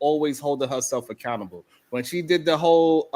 always holding herself accountable. When she did the whole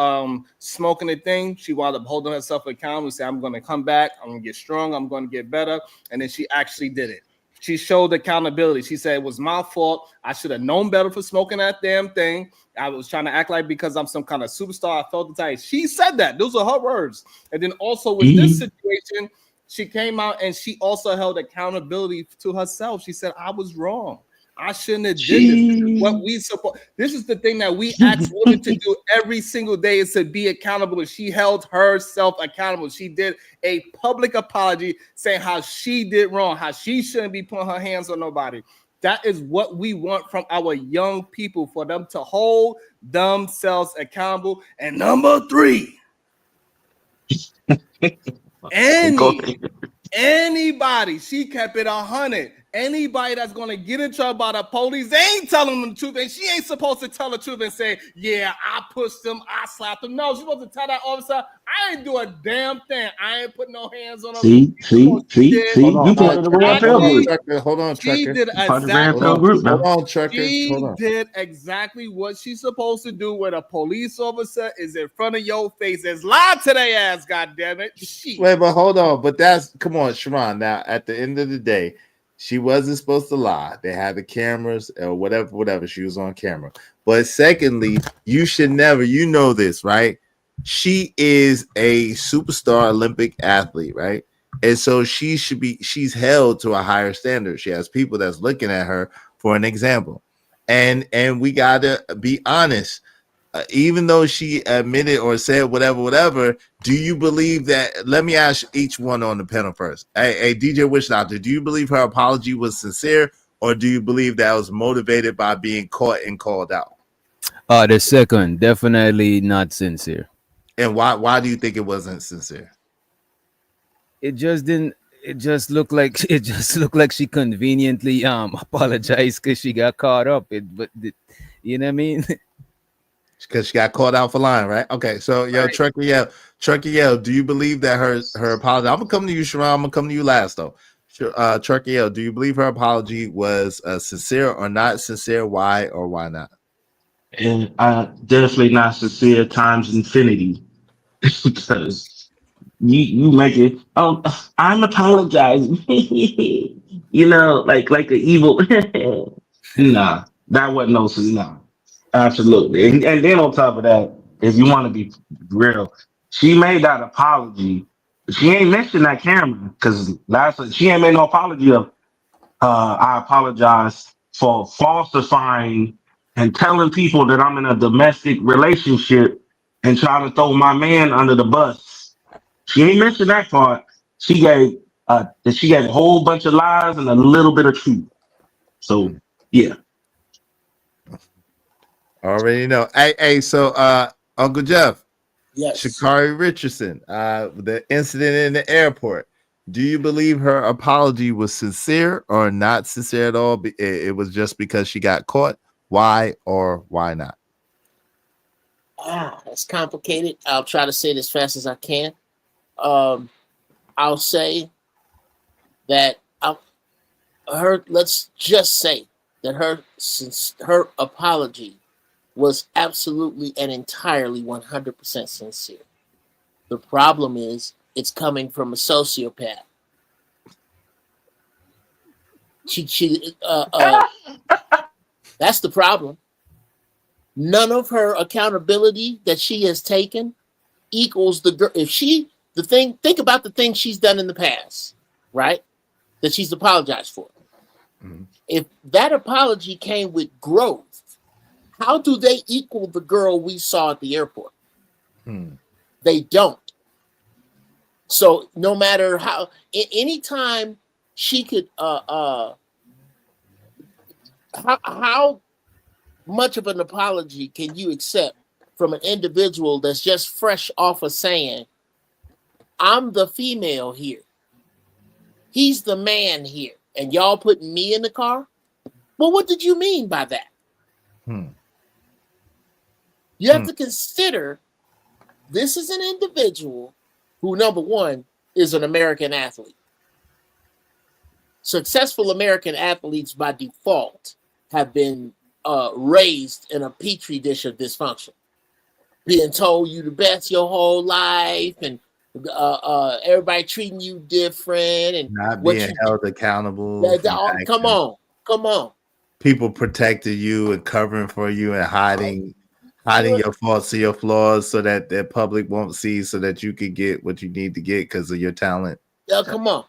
smoking the thing, she wound up holding herself accountable. Say, I'm going to come back. I'm going to get strong. I'm going to get better. And then she actually did it. She showed accountability. She said, it was my fault. I should have known better for smoking that damn thing. I was trying to act like because I'm some kind of superstar, I felt the tight. She said that. Those are her words. And then also with this situation, she came out and she also held accountability to herself. She said, I was wrong. I shouldn't have did this. This is what we support. This is the thing that we ask women to do every single day, is to be accountable. And she held herself accountable. She did a public apology saying how she did wrong, how she shouldn't be putting her hands on nobody. That is what we want from our young people, for them to hold themselves accountable. And number 3, anybody, she kept it 100. Anybody that's going to get in trouble by the police, they ain't telling them the truth. And she ain't supposed to tell the truth and say, yeah, I pushed them, I slapped them. No, she's supposed to tell that officer, I ain't do a damn thing. I ain't put no hands on them. See. You part of the Red Pill group. Hold on, She Trucker. did exactly what she's supposed to do when a police officer is in front of your face. Is lie to their ass, goddammit. Wait, but hold on. But come on, Sharon. Now, at the end of the day, she wasn't supposed to lie. They had the cameras or whatever. She was on camera. But secondly, you should never, you know this, right? She is a superstar Olympic athlete, right? And so she's held to a higher standard. She has people that's looking at her for an example. And we got to be honest. Even though she admitted or said whatever, do you believe that? Let me ask each one on the panel first. Hey, DJ Witch Doctor, do you believe her apology was sincere, or do you believe that was motivated by being caught and called out? The second, definitely not sincere. And why do you think it wasn't sincere? It just didn't. It just looked like she conveniently apologized because she got caught up. You know what I mean? Because she got called out for lying, right? Okay, so yo, Trucker Yell, do you believe that her apology? I'm gonna come to you, Sharon. I'm gonna come to you last though. Trucker Yell, do you believe her apology was sincere or not sincere? Why or why not? And definitely not sincere times infinity. Because you make it, oh, I'm apologizing. You know, like an evil. Nah, that wasn't no. Absolutely. And then on top of that, if you want to be real, she made that apology. She ain't mentioned that camera, because she ain't made no apology of I apologize for falsifying and telling people that I'm in a domestic relationship and trying to throw my man under the bus. She ain't mentioned that part. She gave a whole bunch of lies and a little bit of truth. So yeah. Already know. Hey, so Uncle Geof, yes, Sha'Carri Richardson, the incident in the airport. Do you believe her apology was sincere or not sincere at all? It was just because she got caught. Why or why not? It's complicated. I'll try to say it as fast as I can. I'll say that let's just say that her apology was absolutely and entirely 100% sincere. The problem is it's coming from a sociopath. That's the problem. None of her accountability that she has taken equals the girl. Think about the things she's done in the past, right? That she's apologized for. Mm-hmm. If that apology came with growth, how do they equal the girl we saw at the airport? They don't. So no matter how, anytime she could, how much of an apology can you accept from an individual that's just fresh off of saying, I'm the female here, he's the man here, and y'all putting me in the car? Well, what did you mean by that? You have to consider this is an individual who, number one, is an American athlete. Successful American athletes by default have been raised in a petri dish of dysfunction, being told you the best your whole life, and everybody treating you different, and Not what being you held accountable. For come actions. on. People protected you and covering for you and hiding your faults and your flaws so that the public won't see, so that you could get what you need to get because of your talent. Yeah, come on.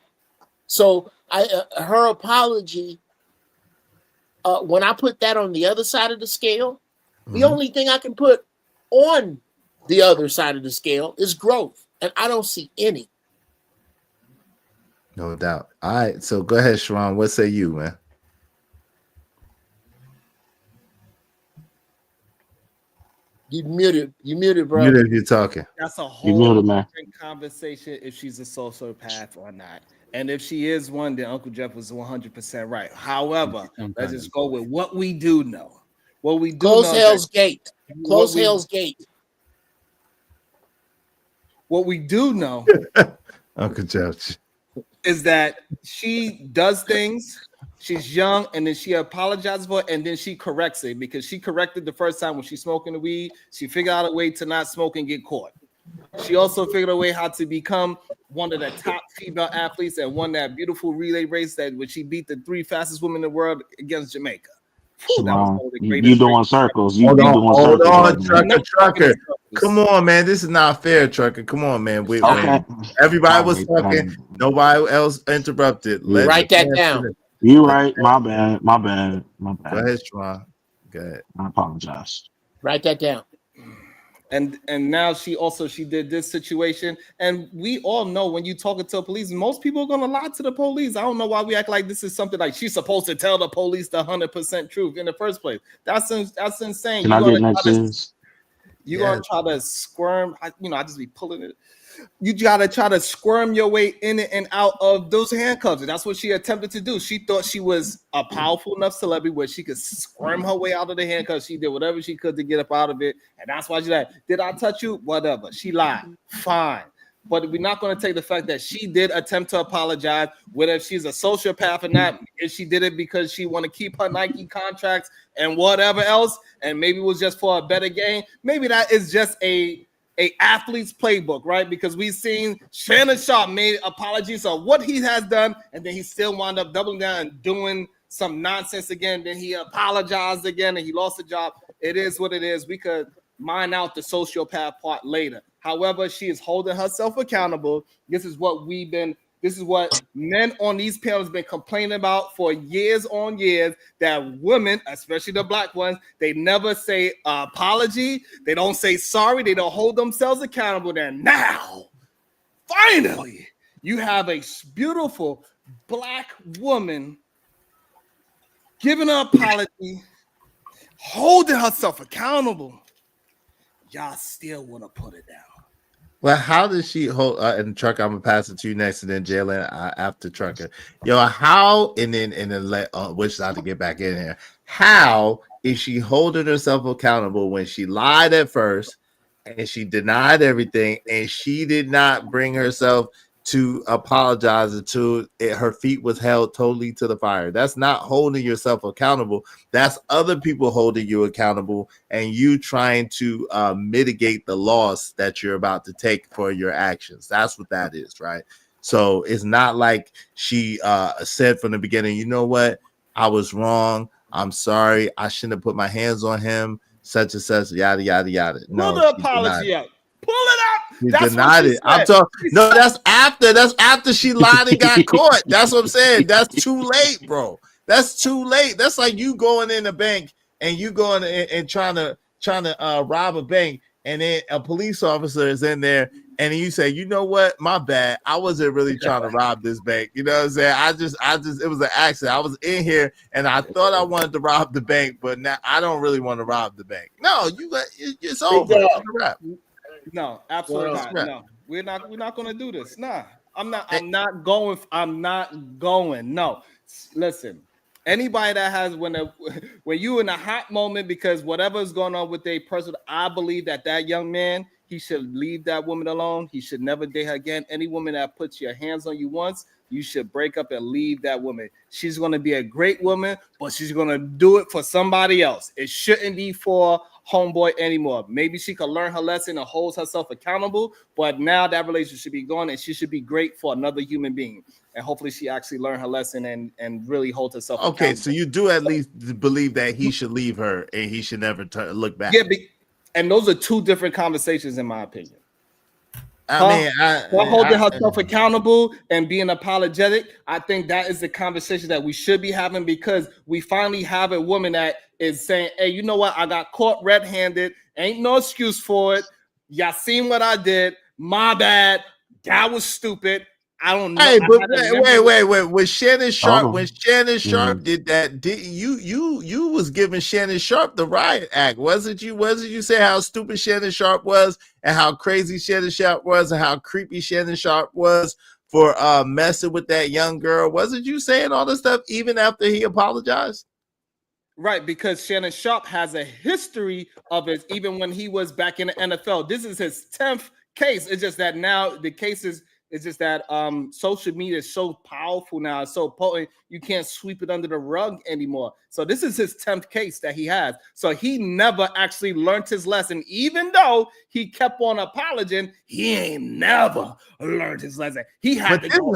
So her apology. When I put that on the other side of the scale, the only thing I can put on the other side of the scale is growth, and I don't see any. No doubt. All right, so go ahead, Sharon. What say you, man? You muted, bro. Muted if you're talking. That's a You whole muted, man. different conversation if she's a sociopath or not. And if she is one, then Uncle Geof was 100% right. However, let's just go with what we do know. What we do Close know Hell's Gate. Close what we- Hell's Gate. What we do know Uncle Geof. is that she does things. She's young, and then she apologizes for it, and then she corrects it because she corrected the first time when she's smoking the weed. She figured out a way to not smoke and get caught. She also figured a way how to become one of the top female athletes and won that beautiful relay race that when she beat the 3 fastest women in the world against Jamaica. Whew, that was Sharon, one of the you greatest doing races. circles. Hold on, doing hold circles on, right now. Trucker. Come on, man. This is not fair, Trucker. Come on, man. Okay. Everybody was All right, talking. Nobody else interrupted. Yeah. Write that down. You right. My bad. Go ahead, Sharon. Go ahead. I apologize. Write that down. And now she did this situation, and we all know when you talking to the police, most people are gonna lie to the police. I don't know why we act like this is something like she's supposed to tell the police the 100% truth in the first place. That's insane. Can I get next is? You're gonna try to squirm. I just be pulling it. You gotta try to squirm your way in and out of those handcuffs. And that's what she attempted to do. She thought she was a powerful enough celebrity where she could squirm her way out of the handcuffs. She did whatever she could to get up out of it. And that's why she's like, did I touch you? Whatever. She lied. Fine. But we're not going to take the fact that she did attempt to apologize, whether if she's a sociopath or not, if she did it because she want to keep her Nike contracts and whatever else, and maybe it was just for a better game. Maybe that is just a athlete's playbook, right? Because we've seen Shannon Sharp made apologies of what he has done, and then he still wound up doubling down and doing some nonsense again. Then he apologized again, and he lost the job. It is what it is. We could mine out the sociopath part later. However, she is holding herself accountable. This is what men on these panels have been complaining about for years on years, that women, especially the black ones, they never say apology. They don't say sorry. They don't hold themselves accountable. Then now, finally, you have a beautiful black woman giving an apology, holding herself accountable. Y'all still want to put it down. Well, how does she hold? And Trucker, I'm gonna pass it to you next, and then Jalen after Trucker. Yo, how? And then let Wish not to get back in here. How is she holding herself accountable when she lied at first, and she denied everything, and she did not bring herself to apologize until her feet was held totally to the fire? That's not holding yourself accountable. That's other people holding you accountable, and you trying to mitigate the loss that you're about to take for your actions. That's what that is, right? So it's not like she said from the beginning, you know what, I was wrong. I'm sorry. I shouldn't have put my hands on him. Such and such, yada yada yada. No, pull the apology out. Pull it up. She That's denied what she it. I'm said. talking. No, that's after. That's after she lied and got caught. That's what I'm saying. That's too late, bro. That's too late. That's like you going in the bank and you going and trying to rob a bank, and then a police officer is in there, and you say, you know what, my bad. I wasn't really trying to rob this bank. You know what I'm saying? I just it was an accident. I was in here and I thought I wanted to rob the bank, but now I don't really want to rob the bank. No, it's over. It's a wrap. No, absolutely not. No, we're not going to do this. Nah, I'm not going. No, listen. Anybody that has when you in a hot moment because whatever is going on with a person, I believe that young man, he should leave that woman alone. He should never date her again. Any woman that puts your hands on you once, you should break up and leave that woman. She's going to be a great woman, but she's going to do it for somebody else. It shouldn't be for homeboy anymore. Maybe she could learn her lesson and holds herself accountable, but now that relationship should be gone, and she should be great for another human being. And hopefully she actually learned her lesson and really hold herself Okay, accountable. so you do at least believe that he should leave her and he should never look back. Yeah, and those are two different conversations, in my opinion. I mean, holding herself accountable and being apologetic, I think that is the conversation that we should be having, because we finally have a woman that is saying, hey, you know what? I got caught red-handed. Ain't no excuse for it. Y'all seen what I did. My bad. That was stupid. I don't know. Hey, but wait. When Shannon Sharp, did that, did you was giving Shannon Sharp the riot act, wasn't you? Wasn't you say how stupid Shannon Sharp was and how crazy Shannon Sharp was and how creepy Shannon Sharp was for messing with that young girl? Wasn't you saying all this stuff even after he apologized? Right, because Shannon Sharp has a history of it even when he was back in the NFL. This is his 10th case. It's just that now the cases. It's just that social media is so powerful now, it's so potent, you can't sweep it under the rug anymore. So this is his 10th case that he has. So he never actually learned his lesson, even though he kept on apologizing. He ain't never learned his lesson. He had to go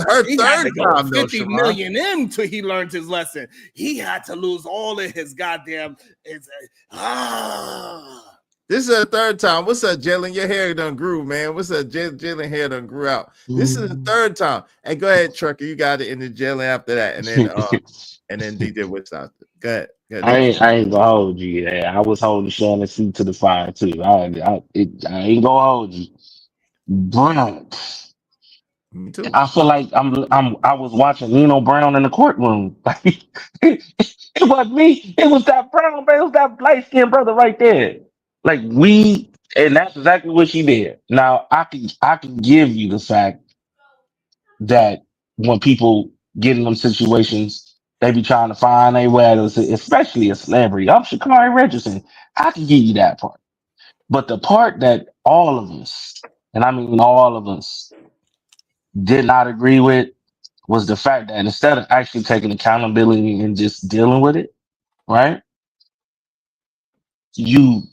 50 million until he learned his lesson. He had to lose all of his goddamn. This is the third time. What's up, Jalen? Your hair done grew, man. What's up, Jalen? Hair done grew out. This is the third time. And go ahead, Trucker. You got it in the Jalen after that, and then DJ Woodstock. Go ahead. I ain't gonna hold you. I was holding Shannon's feet to the fire too. I ain't gonna hold you, but Me too. I feel like I was watching Nino Brown in the courtroom. It wasn't me. It was that brown man. It was that light skinned brother right there. Like and that's exactly what she did. Now I can give you the fact that when people get in them situations, they be trying to find a way to, especially a celebrity. I'm Shakari Richardson. I can give you that part. But the part that all of us, and I mean all of us, did not agree with was the fact that instead of actually taking accountability and just dealing with it, right? You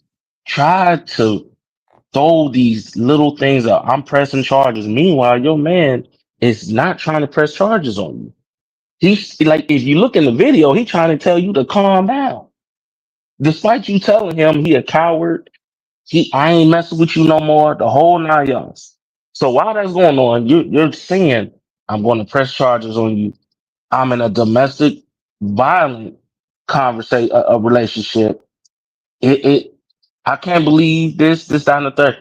try to throw these little things out. I'm pressing charges. Meanwhile, your man is not trying to press charges on you. He's like, if you look in the video, he's trying to tell you to calm down. Despite you telling him he a coward, I ain't messing with you no more, the whole 9 yards. So while that's going on, you're saying, I'm going to press charges on you. I'm in a domestic violent conversation, a relationship. I can't believe this, that, and the third.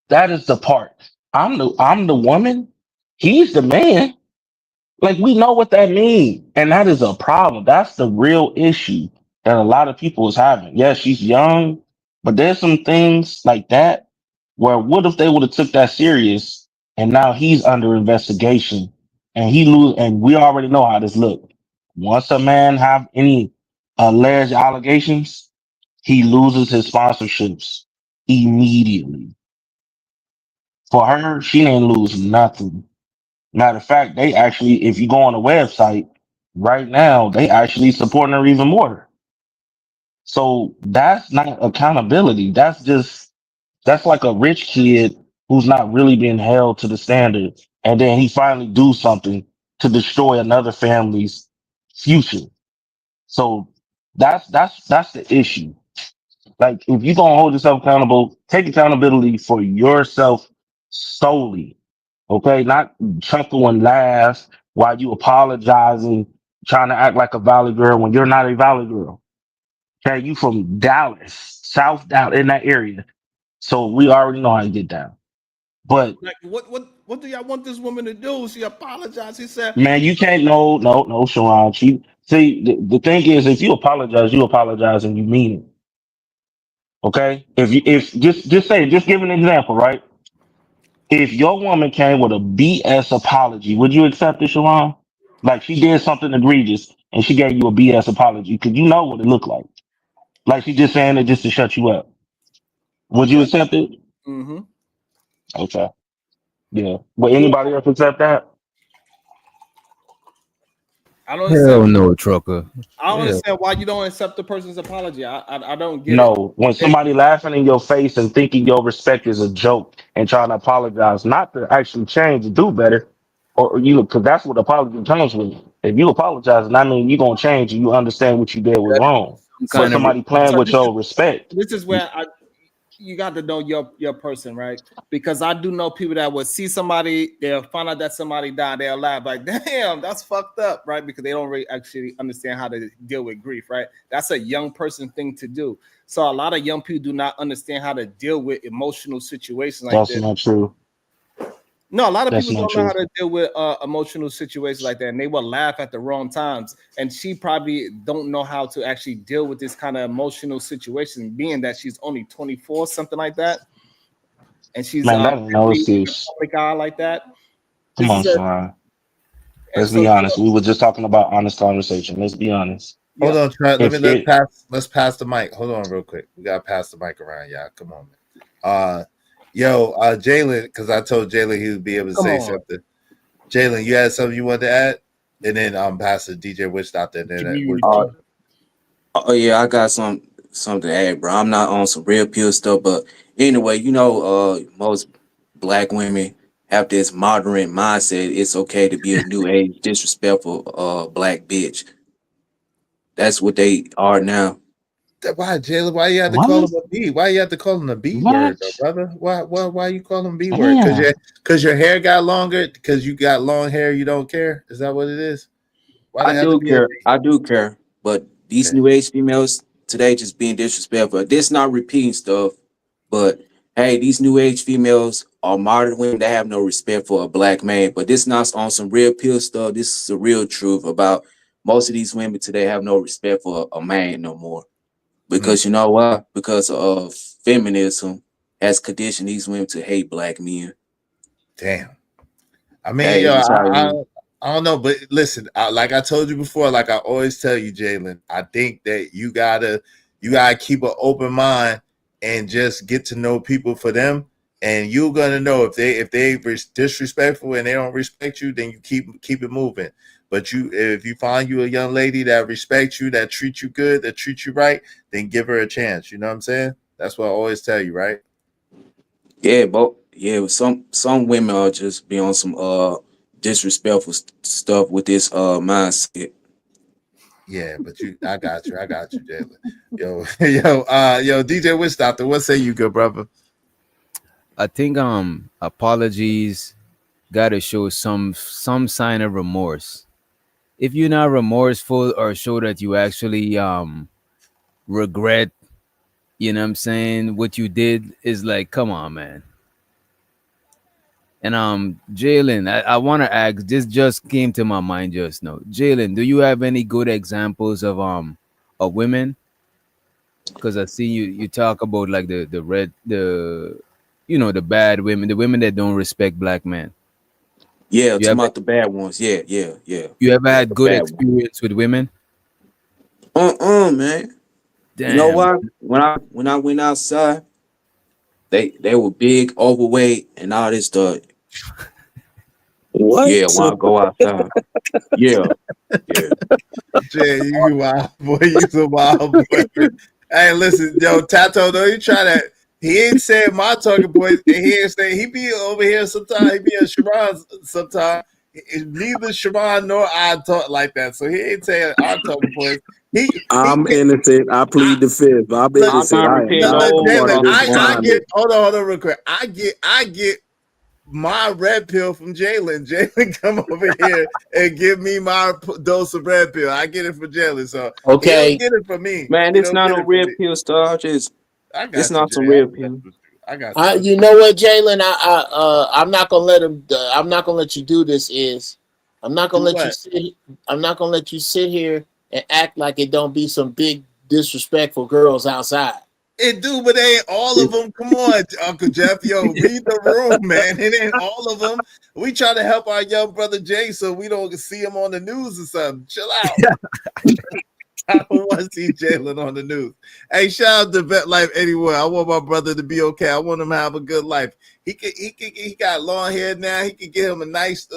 That is the part. I'm the woman. He's the man. Like, we know what that means. And that is a problem. That's the real issue that a lot of people is having. Yeah, she's young, but there's some things like that where what if they would have took that serious and now he's under investigation and and we already know how this look. Once a man have any alleged allegations, he loses his sponsorships immediately. For her, she didn't lose nothing. Matter of fact, they actually, if you go on the website right now, they actually supporting her even more. So that's not accountability. That's like a rich kid who's not really being held to the standard, and then he finally do something to destroy another family's future. So that's the issue. Like, if you're gonna hold yourself accountable, take accountability for yourself solely. Okay, not chuckle and laugh while you apologizing, trying to act like a valley girl when you're not a valley girl. Okay, you from Dallas, South Dallas, in that area. So we already know how to get down. But like, what do y'all want this woman to do? She apologized. He said, man, you can't no, Sharon. The thing is, if you apologize and you mean it. Okay? If just give an example, right? If your woman came with a BS apology, would you accept it, Sharon? Like, she did something egregious and she gave you a BS apology because you know what it looked like. Like, she just saying it just to shut you up. Would you accept it? mm-hmm. Okay. Yeah. Will anybody else accept that? I don't Hell accept. no, trucker. I don't Hell. understand why you don't accept the person's apology. I don't get it. No. When somebody laughing in your face and thinking your respect is a joke and trying to apologize, not to actually change and do better, or you, because that's what apology comes with. If you apologize, and I mean you're gonna change and you understand what you did was wrong. Some But kind of somebody playing So with your respect, this is where you got to know your person, right? Because I do know people that would see somebody, they'll find out that somebody died, they'll laugh like, damn, that's fucked up, right? Because they don't really actually understand how to deal with grief, right? That's a young person thing to do. So a lot of young people do not understand how to deal with emotional situations like that's this. not true. No, a lot of That's people not don't know how true. to deal with emotional situations like that, and they will laugh at the wrong times. And she probably don't know how to actually deal with this kind of emotional situation, being that she's only 24, something like that, and she's Man, that ain't no really in the excuse. public eye like that. Come This on, is a Sharon. and Let's so be honest. We were just talking about honest conversation. Let's be honest. yeah. Hold on, Trent. If it Let's pass the mic. Hold on real quick. We gotta pass the mic around, y'all. Come on, man. Jalen, because I told Jalen he would be able to Come say on. something. Jalen, you had something you wanted to add? And then pass the DJ Witch out there. Oh yeah, I got something to add, bro. I'm not on some real pure stuff, but anyway, most black women have this modern mindset. It's okay to be a new age disrespectful black bitch. That's what they are now. Why, Jalen? Why you have to call what? him a B? Why you have to call him a B word, What? though, brother? Why you call him B word? Damn. Because your hair got longer. Because you got long hair, you don't care. Is that what it is? Why I they have to do be a care. B? I do care. But these Okay. new age females today just being disrespectful. This not repeating stuff, but hey, these new age females are modern women that have no respect for a black man. But this not on some real pure stuff. This is the real truth about most of these women today have no respect for a man no more. Because you know why? Because of feminism has conditioned these women to hate black men. Damn. I mean, Hey, that's how it is. I don't know, but listen, like I told you before, like I always tell you, Jalen, I think that you gotta keep an open mind and just get to know people for them, and you're gonna know if they disrespectful and they don't respect you, then you keep it moving. But if you find you a young lady that respects you, that treats you good, that treats you right, then give her a chance. You know what I'm saying? That's what I always tell you, right? Yeah, but yeah, some women are just be on some disrespectful stuff with this mindset. Yeah, but I got you, Jalen. Yo, DJ Witch Doctor, what say you, good brother? I think apologies gotta show some sign of remorse. If you're not remorseful or show that you actually regret, you know what I'm saying, what you did, is like, come on, man. And Jalen, I want to ask, this just came to my mind just now. Jalen, do you have any good examples of women? Because I see you talk about like the bad women, the women that don't respect black men. Yeah, You talking ever about the bad ones. Yeah. you ever had The good bad ones. experience with women? Man. You know Damn. what? When I went outside, they were big, overweight, and all this stuff. What? Yeah, when I go outside. Yeah. Jay, you wild boy, you a wild boy. Hey, listen, yo, Tato, don't you try that. He ain't saying my talking points, and he ain't saying he be over here sometimes, he be in Sharon sometimes. Neither Sharon nor I talk like that, so he ain't saying our talking points. I'm innocent. I plead the fifth. I'm Look, innocent. not I am repeating not no a part Jalen, of this I bondage. get hold on real quick. I get my red pill from Jalen. Jalen come over here and give me my dose of red pill. I get it from Jalen, so he don't Okay. get it from me. man, He it's don't not get no it from real me. pill stuff. It's I got you, not Jay. some real pill. I got you. You know what, Jalen? I'm not gonna let him. I'm not gonna let you do this. I'm not gonna Do let you what? sit. I'm not gonna let you sit here and act like it don't be some big disrespectful girls outside. It do, but ain't all of them. Come on, Uncle Jeff. Yo, read the room, man. It ain't all of them. We try to help our young brother Jay so we don't see him on the news or something. Chill out. I don't want to see Jalen on the news. Hey, shout out to Vet Life Anywhere. I want my brother to be okay. I want him to have a good life. He got long hair now. He can get him a nice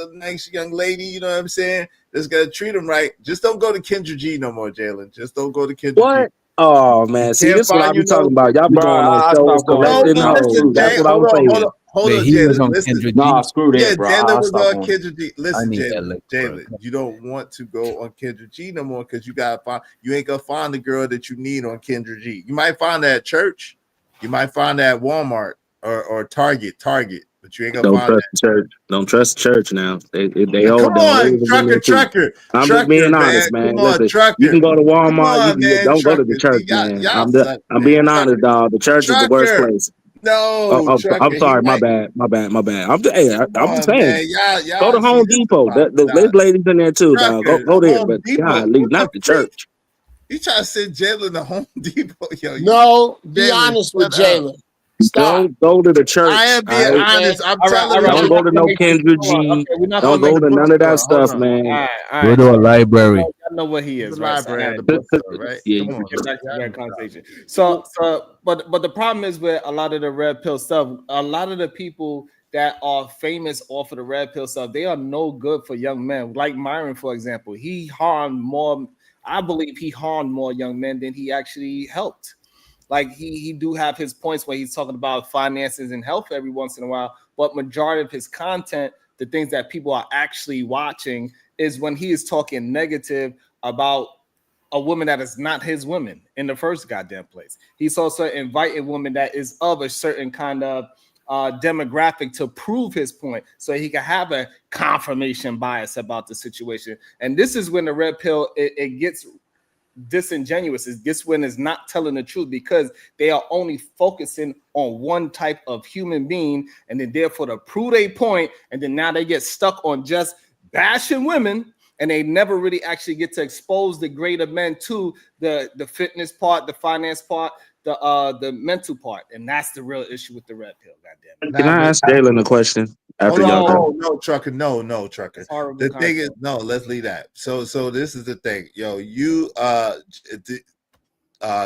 young lady. You know what I'm saying? Just gotta treat him right. Just don't go to Kendra G no more, Jalen. Just don't go to Kendra G. What? Oh man, see, Can't this is what I find be you no. talking about. Y'all be Bro, going on I shows stopped going. No, correcting but No, listen, hoes. That's Jay, what I'm hold saying. on, Wait, he was Jalen. on Listen. Kendra nah, G. screw Yeah, that, bro. Jalen I was stopped on going. Kendra G. I Listen, need that Jalen, lick, bro. you don't want to go on Kendra G no more because you ain't gonna find the girl that you need on Kendra G. You might find that at church, you might find that at Walmart or Target, but you ain't gonna Don't find trust the church. Don't trust the church now. They that. Come hold them on, ways in there too. I'm just trucker, being man. honest, man. Come on, Listen, you trucker. can go to Come Walmart. You on, can man, don't go to the trucker. church, See, man. y'all suck, I'm man. being honest, dog. The church is the worst Trucker. place. No, I'm trucker. He sorry, my might. bad. I'm Come just on, saying. man. Go to Y'all. See, Home this is Depot. my There's ladies in there too, dog. trucker. Go there, Home but Depot. God, What the not the freak? church. You try to send Jalen to Home Depot, yo? No, be Jalen, honest with shut up. Jalen. Stop. Don't go to the I church. am All being right. Okay. honest. I'm All right, telling all right. him. Don't We're go not to gonna no make this. Kendra Hold on. G. Okay, we're not Don't gonna go make to this. none of that Hold stuff, on. man. All Go right. to So a library. y'all know what he The is, right? So, library all at the right, bookstore, right? Yeah, Come on. get back to Y'all that can stop. conversation. But the problem is with a lot of the red pill stuff. A lot of the people that are famous off of the red pill stuff, they are no good for young men. Like Myron, for example, he harmed more. I believe he harmed more young men than he actually helped. Like he do have his points where he's talking about finances and health every once in a while, but majority of his content, the things that people are actually watching, is when he is talking negative about a woman that is not his woman in the first goddamn place. He's also inviting women that is of a certain kind of demographic to prove his point, so he can have a confirmation bias about the situation. And this is when the red pill it gets disingenuous. Is this when is not telling the truth because they are only focusing on one type of human being, and then therefore to prove a point, and then now they get stuck on just bashing women, and they never really actually get to expose the greater men to the fitness part, the finance part, the mental part, and that's the real issue with the red pill. Goddamn it. Can I ask Jalen a question after Hold y'all on, done? no, trucker, no, trucker. It's horrible The thing is, content. no, let's leave that. So this is the thing, yo. You,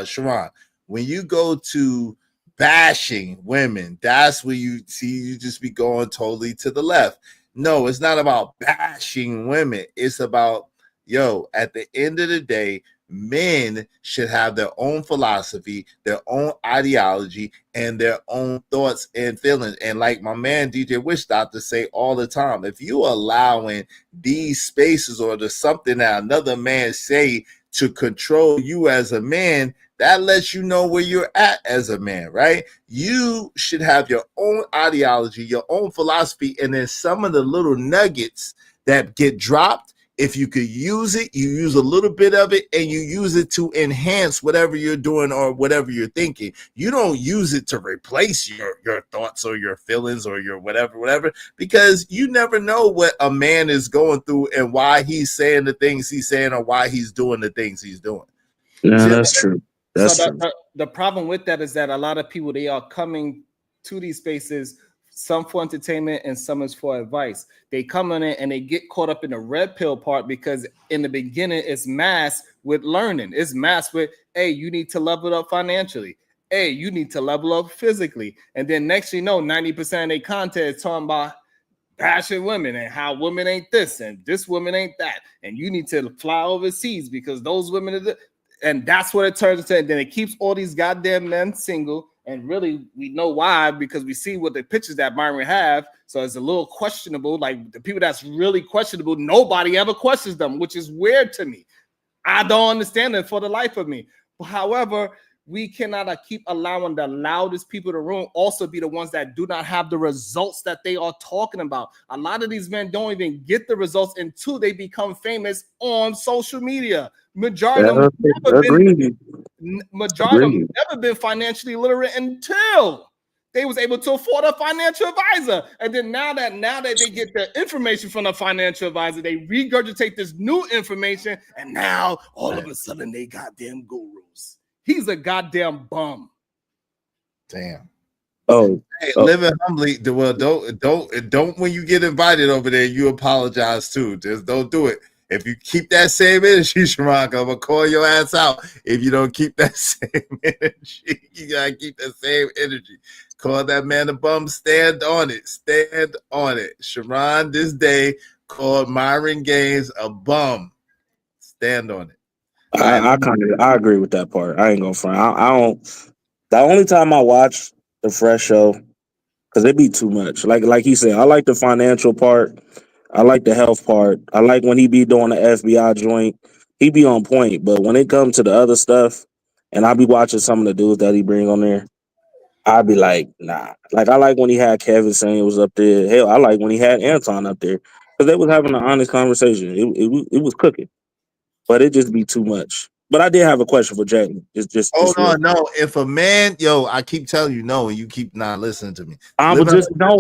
Sharon, when you go to bashing women, that's where you see you just be going totally to the left. No, it's not about bashing women. It's about, yo, at the end of the day, men should have their own philosophy, their own ideology, and their own thoughts and feelings. And like my man DJ Wish Doctor say all the time, if you allowing these spaces or the something that another man say to control you as a man, that lets you know where you're at as a man, right? You should have your own ideology, your own philosophy, and then some of the little nuggets that get dropped, if you could use it, you use a little bit of it and you use it to enhance whatever you're doing or whatever you're thinking. You don't use it to replace your thoughts or your feelings or your whatever, because you never know what a man is going through and why he's saying the things he's saying or why he's doing the things he's doing. Yeah, See, that's true. So That's true. the problem with that is that a lot of people, they are coming to these spaces, some for entertainment and some is for advice. They come in it and they get caught up in the red pill part because in the beginning it's masked with learning. It's masked with, hey, you need to level up financially. Hey, you need to level up physically. And then next you know, 90% of their content is talking about bashing women and how women ain't this and this woman ain't that. And you need to fly overseas because those women are and that's what it turns into. And then it keeps all these goddamn men single. And really, we know why, because we see what the pictures that Myron have. So it's a little questionable. Like the people that's really questionable, nobody ever questions them, which is weird to me. I don't understand it for the life of me. However, we cannot keep allowing the loudest people in the room also be the ones that do not have the results that they are talking about. A lot of these men don't even get the results until they become famous on social media. Majority of them never been financially literate until they was able to afford a financial advisor. And then now that they get the information from the financial advisor, they regurgitate this new information, and now all of a sudden they goddamn gurus. He's a goddamn bum. Damn. Oh, hey, living humbly. Well, don't when you get invited over there, you apologize too. Just don't do it. If you keep that same energy, Sharon, I'm gonna call your ass out. If you don't keep that same energy, you gotta keep that same energy. Call that man a bum. Stand on it. Stand on it. Sharon this day called Myron Gaines a bum. Stand on it. I agree with that part. I ain't gonna front. I don't. The only time I watch the Fresh Show, because it be too much. Like he said, I like the financial part. I like the health part. I like when he be doing the FBI joint. He be on point. But when it comes to the other stuff, and I be watching some of the dudes that he bring on there, I'd be like, nah. Like I like when he had Kevin saying was up there. Hell, I like when he had Anton up there because they was having an honest conversation. It was cooking, but it just be too much. But I did have a question for Jalen. Just Hold real. on, no. If a man, I keep telling you no, and you keep not listening to me. I was just no.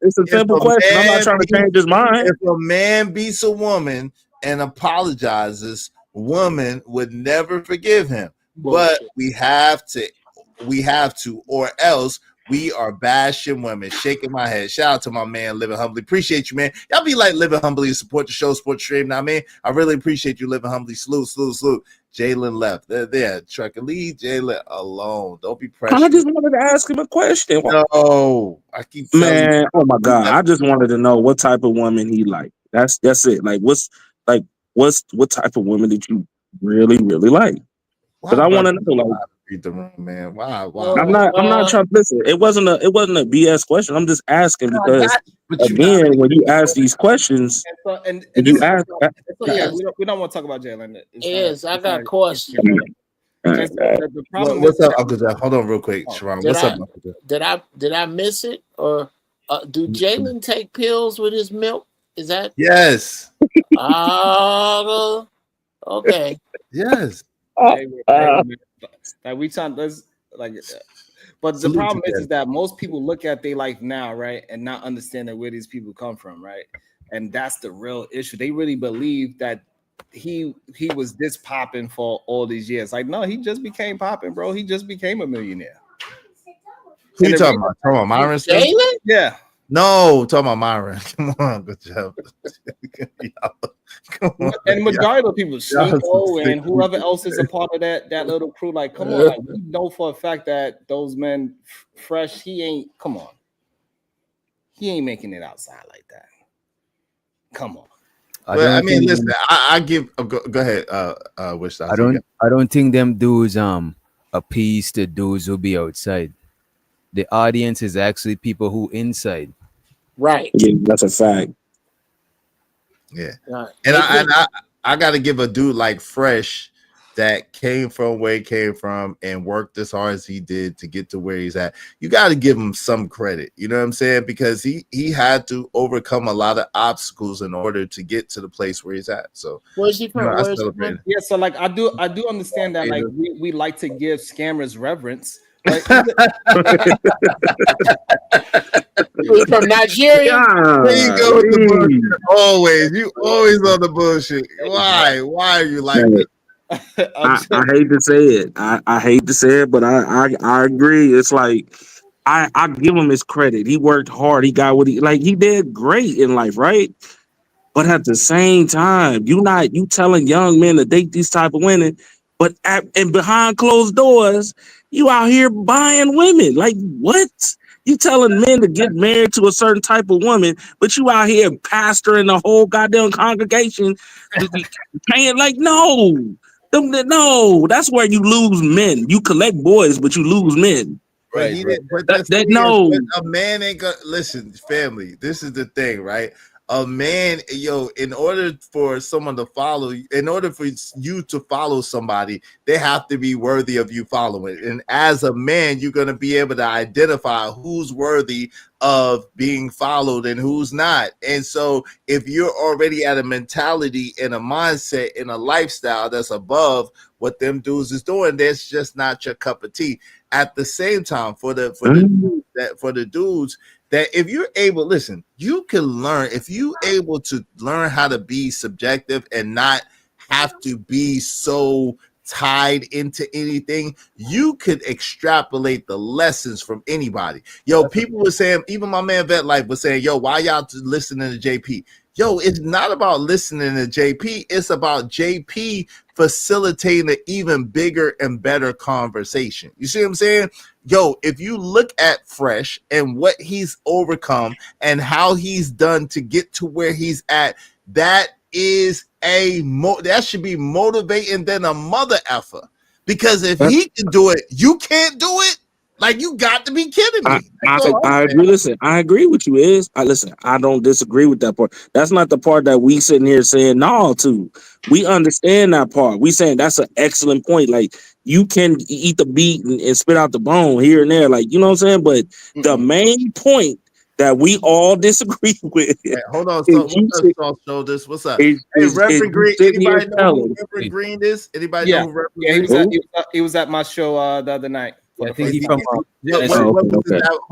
It's a simple question. I'm not trying to change his mind. If a man beats a woman and apologizes, woman would never forgive him. But we have to, or else we are bashing women. Shaking my head. Shout out to my man Living Humbly. Appreciate you, man. Y'all be like Living Humbly and support the show, support the stream. Now, man, I really appreciate you, Living Humbly. Salute. Jalen left. There. Trucker, leave Jalen alone. Don't be pressured. I just wanted to ask him a question. No, I keep telling Man, you. oh my God. I just wanted to know what type of woman he like. That's it. What type of woman did you really, really like? Because I want to know, like, read the room, man. Why? I'm not trying to listen. It wasn't a BS question. I'm just asking because again, when you ask these questions, and you ask. We don't want to talk about Jalen. I got a question. The problem what's up, Uncle Geof? Hold on, real quick, Sharon. What's up, Uncle Geof? Did I miss it, or do Jalen take pills with his milk? Is that yes? Okay. Yes. Like we trying but the problem is that most people look at their life now, right, and not understanding where these people come from, right, and that's the real issue. They really believe that he was this popping for all these years. Like, no, he just became popping, bro. He just became a millionaire. Who you talking about? Talking about Myron? Jalen? Yeah. No, talking about Myron. Come on, good job. And majority of people, Sneeko and whoever else is a part of that little crew, like, come on, like, we know for a fact that those men, Fresh, he ain't making it outside like that. Come on. I mean, listen, I give. Go ahead. Wish I don't think them dudes appease the dudes who be outside. The audience is actually people who inside. Right. Yeah, that's a fact. Yeah. And I got to give a dude like Fresh that came from where he came from and worked as hard as he did to get to where he's at. You got to give him some credit. You know what I'm saying? Because he had to overcome a lot of obstacles in order to get to the place where he's at. So where's he from? Yeah, so like I do understand that, like, we like to give scammers reverence. Right? From Nigeria. There you go with the bullshit. Always. You always on the bullshit. Why are you like this? I hate to say it. I hate to say it, but I agree. It's like I give him his credit. He worked hard. He got what he did great in life, right? But at the same time, you telling young men to date these type of women, but and behind closed doors, you out here buying women. Like, what? You telling men to get married to a certain type of woman, but you out here pastoring the whole goddamn congregation, paying like no. No, that's where you lose men. You collect boys, but you lose men. Right. No. A man ain't gonna listen, family. This is the thing, right? A man, in order for someone to follow, in order for you to follow somebody, they have to be worthy of you following. And as a man, you're gonna be able to identify who's worthy of being followed and who's not. And so if you're already at a mentality and a mindset and a lifestyle that's above what them dudes is doing, that's just not your cup of tea. At the same time, for the dudes that if you're able, listen, you can learn. If you able to learn how to be subjective and not have to be so tied into anything, you could extrapolate the lessons from anybody. People were saying, even my man Vet Life was saying, why y'all listening to JP? yo, it's not about listening to JP. It's about JP facilitating an even bigger and better conversation. You see what I'm saying? Yo, if you look at Fresh and what he's overcome and how he's done to get to where he's at, that is that should be motivating than a mother effer. Because if he can do it, you can't do it. Like, you got to be kidding me. I agree. Listen, I agree with you. Listen, I don't disagree with that part. That's not the part that we sitting here saying no to. We understand that part. We saying that's an excellent point. Like, you can eat the beat and spit out the bone here and there. Like, you know what I'm saying? But the main point that we all disagree with. Hey, hold on. So what's up, Soft Shoulders? What's up? Reverend Green. Anybody know who Reverend Green is? Anybody know who Reverend Green is? He was at my show the other night. Yeah, I think he's from. Hold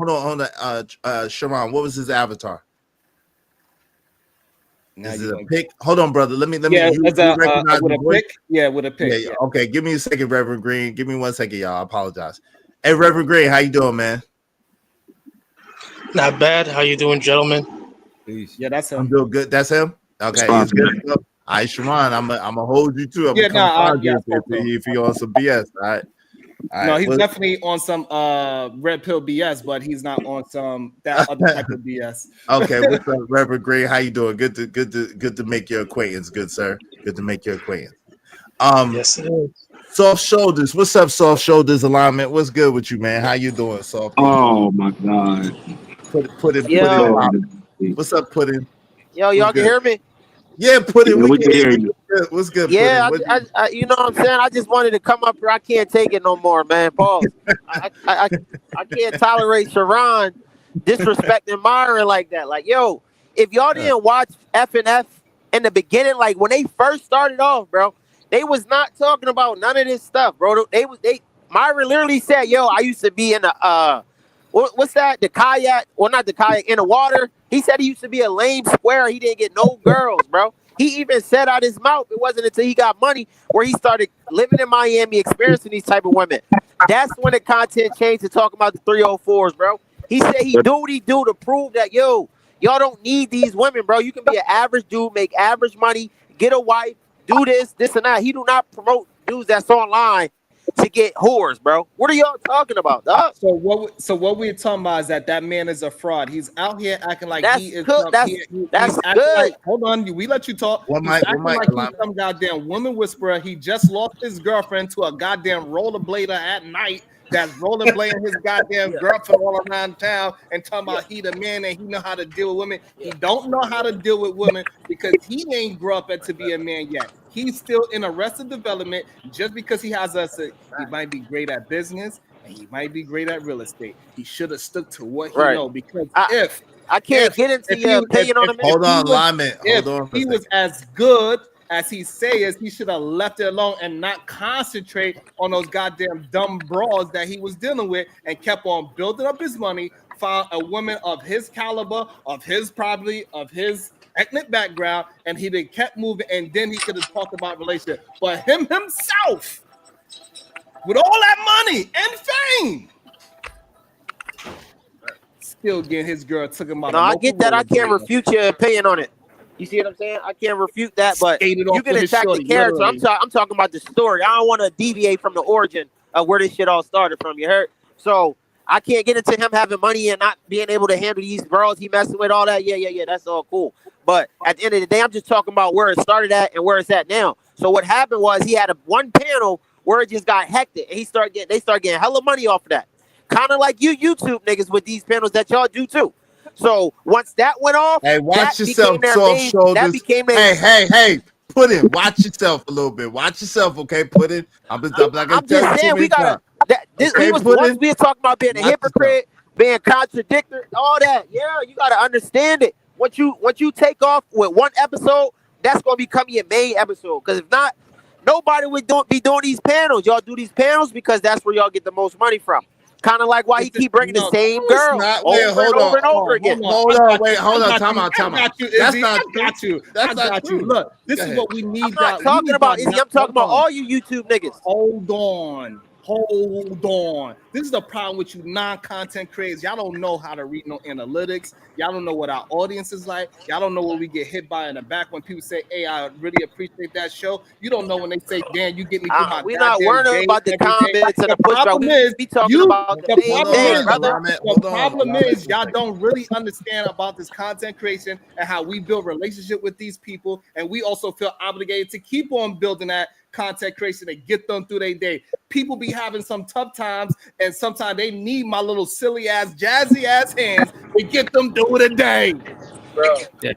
on. Sharon, what was his avatar? Is it a pick? Hold on, brother. Let me. Yeah, with a pick. Yeah, with a pick. Yeah. Okay, give me a second, Reverend Green. Give me 1 second, y'all. I apologize. Hey, Reverend Green, how you doing, man? Not bad. How you doing, gentlemen? Yeah, that's him. I'm doing good. That's him. Okay, he's good. All right, Sharon, I'm gonna hold you too. If you on some BS, all right. No, he's definitely on some red pill BS, but he's not on some that other type of BS. Okay, what's up, Reverend Gray? How you doing? Good to make your acquaintance, good sir. Good to make your acquaintance. Yes, it is. Soft Shoulders, what's up, Soft Shoulders Alignment? What's good with you, man? How you doing, Soft? Oh my God. Put it. What's up, Pudding? Yo, y'all can hear me? Yeah, Pudding. We can hear you. What's good? Yeah, I you know what I'm saying? I just wanted to come up here. I can't take it no more, man. Pause. I can't tolerate Sharon disrespecting Myron like that. Like, yo, if y'all didn't watch F&F in the beginning, like when they first started off, bro, they was not talking about none of this stuff, bro. Myron literally said, yo, I used to be in the what's that? The kayak, or not the kayak, in the water. He said he used to be a lame square. He didn't get no girls, bro. He even said out his mouth, it wasn't until he got money where he started living in Miami, experiencing these type of women. That's when the content changed to talk about the 304s, bro. He said he do what he do to prove that, yo, y'all don't need these women, bro. You can be an average dude, make average money, get a wife, do this, and that. He do not promote dudes that's online to get whores, bro. What are y'all talking about, dog? So what we're talking about is that man is a fraud. He's out here acting like he is. That's good. Like, hold on, we let you talk. He's acting like he's some goddamn woman whisperer. He just lost his girlfriend to a goddamn rollerblader at night. That's rollerblading his goddamn girlfriend all around town and talking about he the man and he know how to deal with women. He don't know how to deal with women because he ain't grew up to be a man yet. He's still in arrested development. Just because he has he might be great at business and he might be great at real estate. He should have stuck to what he know, because I can't get into your opinion on him. Hold on, Lyman. If he was as good as he says, he should have left it alone and not concentrate on those goddamn dumb bras that he was dealing with, and kept on building up his money, found a woman of his caliber, of his probably, of his ethnic background, and he then kept moving, and then he could have talked about relationship. But him himself, with all that money and fame, still getting his girl took him out. No, I get that. I can't refute your opinion on it. You see what I'm saying? I can't refute that, but you can attack the character. I'm talking about the story. I don't want to deviate from the origin of where this shit all started from. You heard? So I can't get into him having money and not being able to handle these girls he messing with, all that. Yeah. That's all cool. But at the end of the day, I'm just talking about where it started at and where it's at now. So what happened was he had one panel where it just got hectic, and they start getting hella money off of that. Kind of like you YouTube niggas with these panels that y'all do too. So once that went off, hey, watch yourself, Soft Shoulders. That became their hey, Puddin', watch yourself a little bit. Watch yourself, okay, Puddin'. I'm just saying, we gotta. Once we were talking about being a hypocrite, being contradictory, all that. Yeah, you gotta understand it. Once you take off with one episode, that's gonna become your main episode. Because if not, nobody would be doing these panels. Y'all do these panels because that's where y'all get the most money from. Kind of like why he keep bringing the same girl over and over again. Hold on. Time out. That's not true. That's not true. Look, this is what we need. I'm not talking about Izzy. I'm talking about all you YouTube niggas. Hold on. hold on. This is the problem with you non-content creators. Y'all don't know how to read no analytics. Y'all don't know what our audience is like. Y'all don't know what we get hit by in the back when people say, hey, I really appreciate that show. You don't know when they say, Dan, you get me through my We're not goddamn worrying day about the every day. comments and The the pushback. problem is, We talking you, about the the main problem thing, is, brother. the problem is y'all don't really understand about this content creation and how we build relationship with these people. And we also feel obligated to keep on building that content creation and get them through their day. People be having some tough times, and sometimes they need my little silly ass, jazzy ass hands to get them through the day. Bro. Yeah.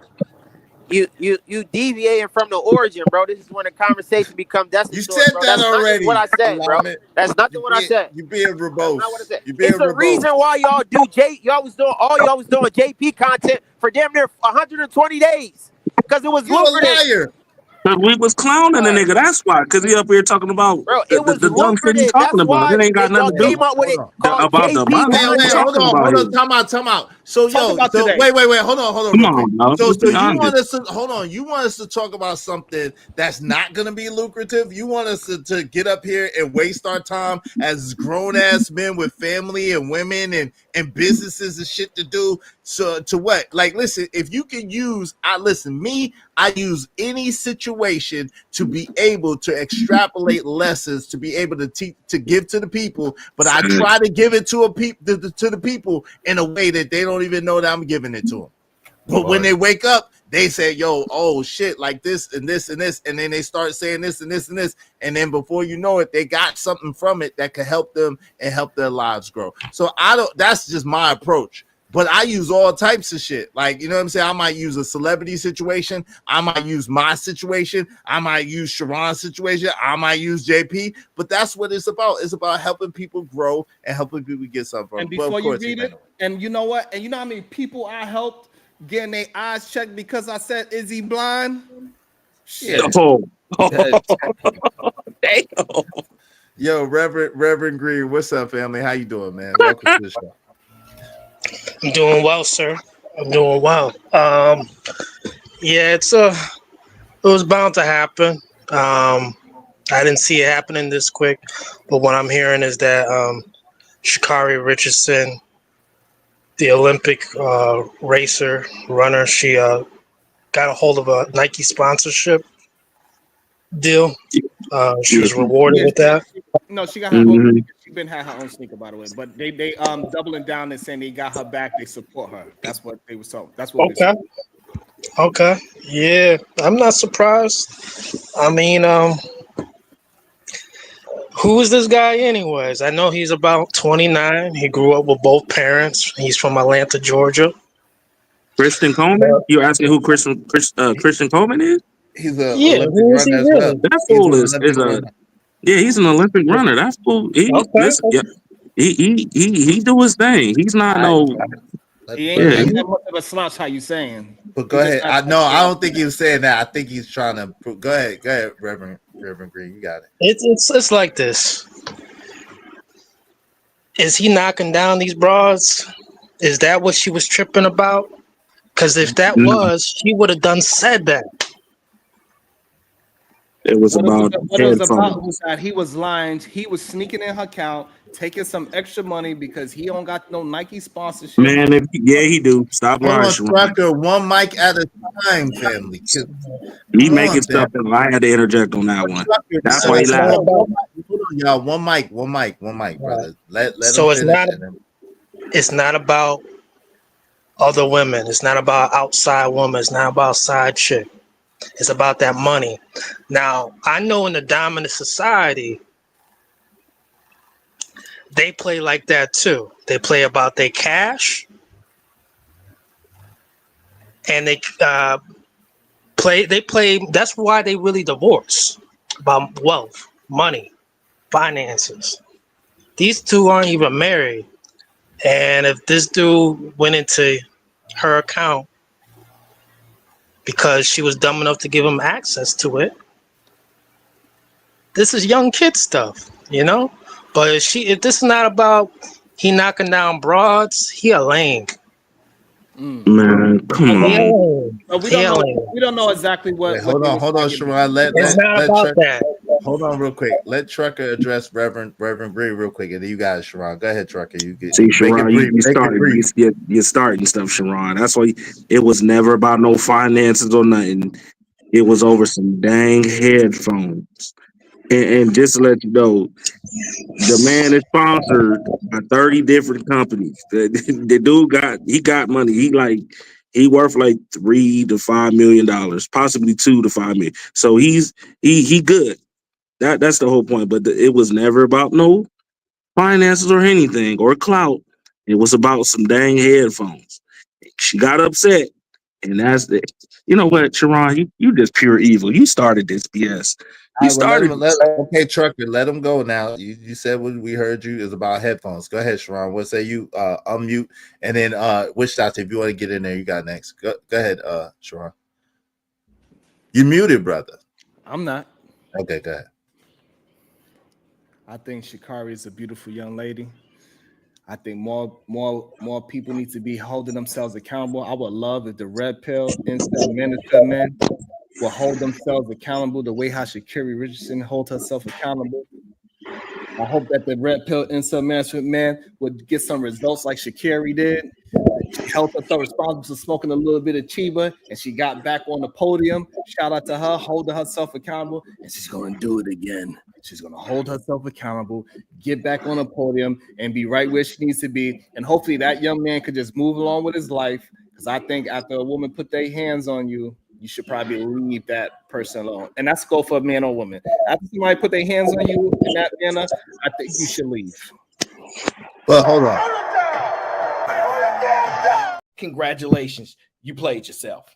You deviating from the origin, bro. This is when the conversation becomes You desultory, said bro. that That's nothing already. what I said, bro. Alignment. That's nothing what I said. You being That's verbose. not what I said. You being It's a reason verbose. why y'all do y'all was doing JP content for damn near 120 days because it was You a lucrative. liar. Cause we was clowning the nigga. That's why. Cause he up here talking about Bro, the, it the, was the dumb shit he lucrative. talking That's about. why It ain't got y'all nothing to do came up with it called about the JP money. What we Wait, content. talking about here? time out. So Talk about so today. wait, hold on Come real quick. on, dog. So Let's be you honest. want us to hold on, you want us to talk about something that's not gonna be lucrative? You want us to get up here and waste our time as grown ass men with family and women and businesses and shit to do? So to what? Like, listen, if you can use I use any situation to be able to extrapolate lessons, to be able to teach, to give to the people, but I try to give it to the people in a way that they don't even know that I'm giving it to them. But when they wake up, they say, yo, oh shit, like this and this and this, and then they start saying this and this and this, and then before you know it, they got something from it that could help them and help their lives grow. So that's just my approach. But I use all types of shit. Like, you know what I'm saying? I might use a celebrity situation. I might use my situation. I might use Sharon's situation. I might use JP. But that's what it's about. It's about helping people grow and helping people get something from it. And before you read it, and you know what? And you know how many people I helped getting their eyes checked because I said, is he blind? Shit. Oh. Damn. Yo, Reverend Green, what's up, family? How you doing, man? Welcome to the show. I'm doing well, sir. I'm doing well. Yeah, it was bound to happen. I didn't see it happening this quick, but what I'm hearing is that Sha'Carri Richardson, the Olympic runner, she got a hold of a Nike sponsorship deal. She was rewarded with that. No, she got her own. She been had her own sneaker, by the way. But they doubling down and saying they got her back. They support her. That's what they were told. That's what. Okay. Okay. Yeah, I'm not surprised. I mean, who is this guy anyways? I know he's about 29. He grew up with both parents. He's from Atlanta, Georgia. Christian Coleman? You asking who Christian Coleman is? He's a Yeah, Olympic who is he runner as well. really? That fool is a yeah. He's an Olympic runner. That fool. Listen, yeah, he do his thing. He's not no. He ain't that much of a slouch. How you saying? But go ahead. I don't think he was saying that. I think he's trying to prove. Go ahead, Reverend Green. You got it. It's like this. Is he knocking down these broads? Is that what she was tripping about? Because if that was, she would have said that. It was about what it was about was that he was lying. He was sneaking in her account, taking some extra money because he don't got no Nike sponsorship. Man, he do. Stop lying, Trucker, one mic at a time, family. He making stuff up. I had to interject on that one. That's why he lied. Hold on, y'all. One mic, brother. Let so him finish. It's not about other women. It's not about outside women. It's not about side chick. It's about that money. Now, I know in the dominant society, they play like that too. They play about their cash, and they play. That's why they really divorce, about wealth, money, finances. These two aren't even married, and if this dude went into her account because she was dumb enough to give him access to it, this is young kid stuff, you know? But if this is not about he knocking down broads, he a lame. Man, come on. We don't know exactly what. Wait, hold on, Sharon. It's not about that. Hold on, real quick. Let Trucker address Reverend Bree real quick, and then you guys, Sharon. Go ahead, Trucker. You get See, make it Sharon, brief. you Make it started, brief. you're starting stuff, Sharon. That's why it was never about no finances or nothing. It was over some dang headphones. And just to let you know, the man is sponsored by 30 different companies. The dude got money. He worth like $3 to $5 million, possibly $2 to $5 million. So he good. That's the whole point. But it was never about no finances or anything or clout. It was about some dang headphones. She got upset, and that's the. You know what, Sharon? You just pure evil. You started this BS. All You right, well, let started. him. Okay, Trucker, let him go now. You said what we heard you is about headphones. Go ahead, Sharon. What say you? Unmute, and then Wichita, if you want to get in there, you got next. Go ahead, Sharon. You muted, brother. I'm not. Okay, go ahead. I think Shikari is a beautiful young lady. I think more people need to be holding themselves accountable. I would love if the red pill incel minister men will hold themselves accountable the way how Shakiri Richardson holds herself accountable. I hope that the red pill incel management man would get some results like Shakiri did. She held herself responsible for smoking a little bit of Chiba, and she got back on the podium. Shout out to her, holding herself accountable, and she's going to do it again. She's going to hold herself accountable, get back on the podium, and be right where she needs to be. And hopefully that young man could just move along with his life, because I think after a woman put their hands on you, you should probably leave that person alone. And that's go for a man or woman. After somebody put their hands on you in that manner, I think you should leave. Well, hold on. Congratulations, you played yourself.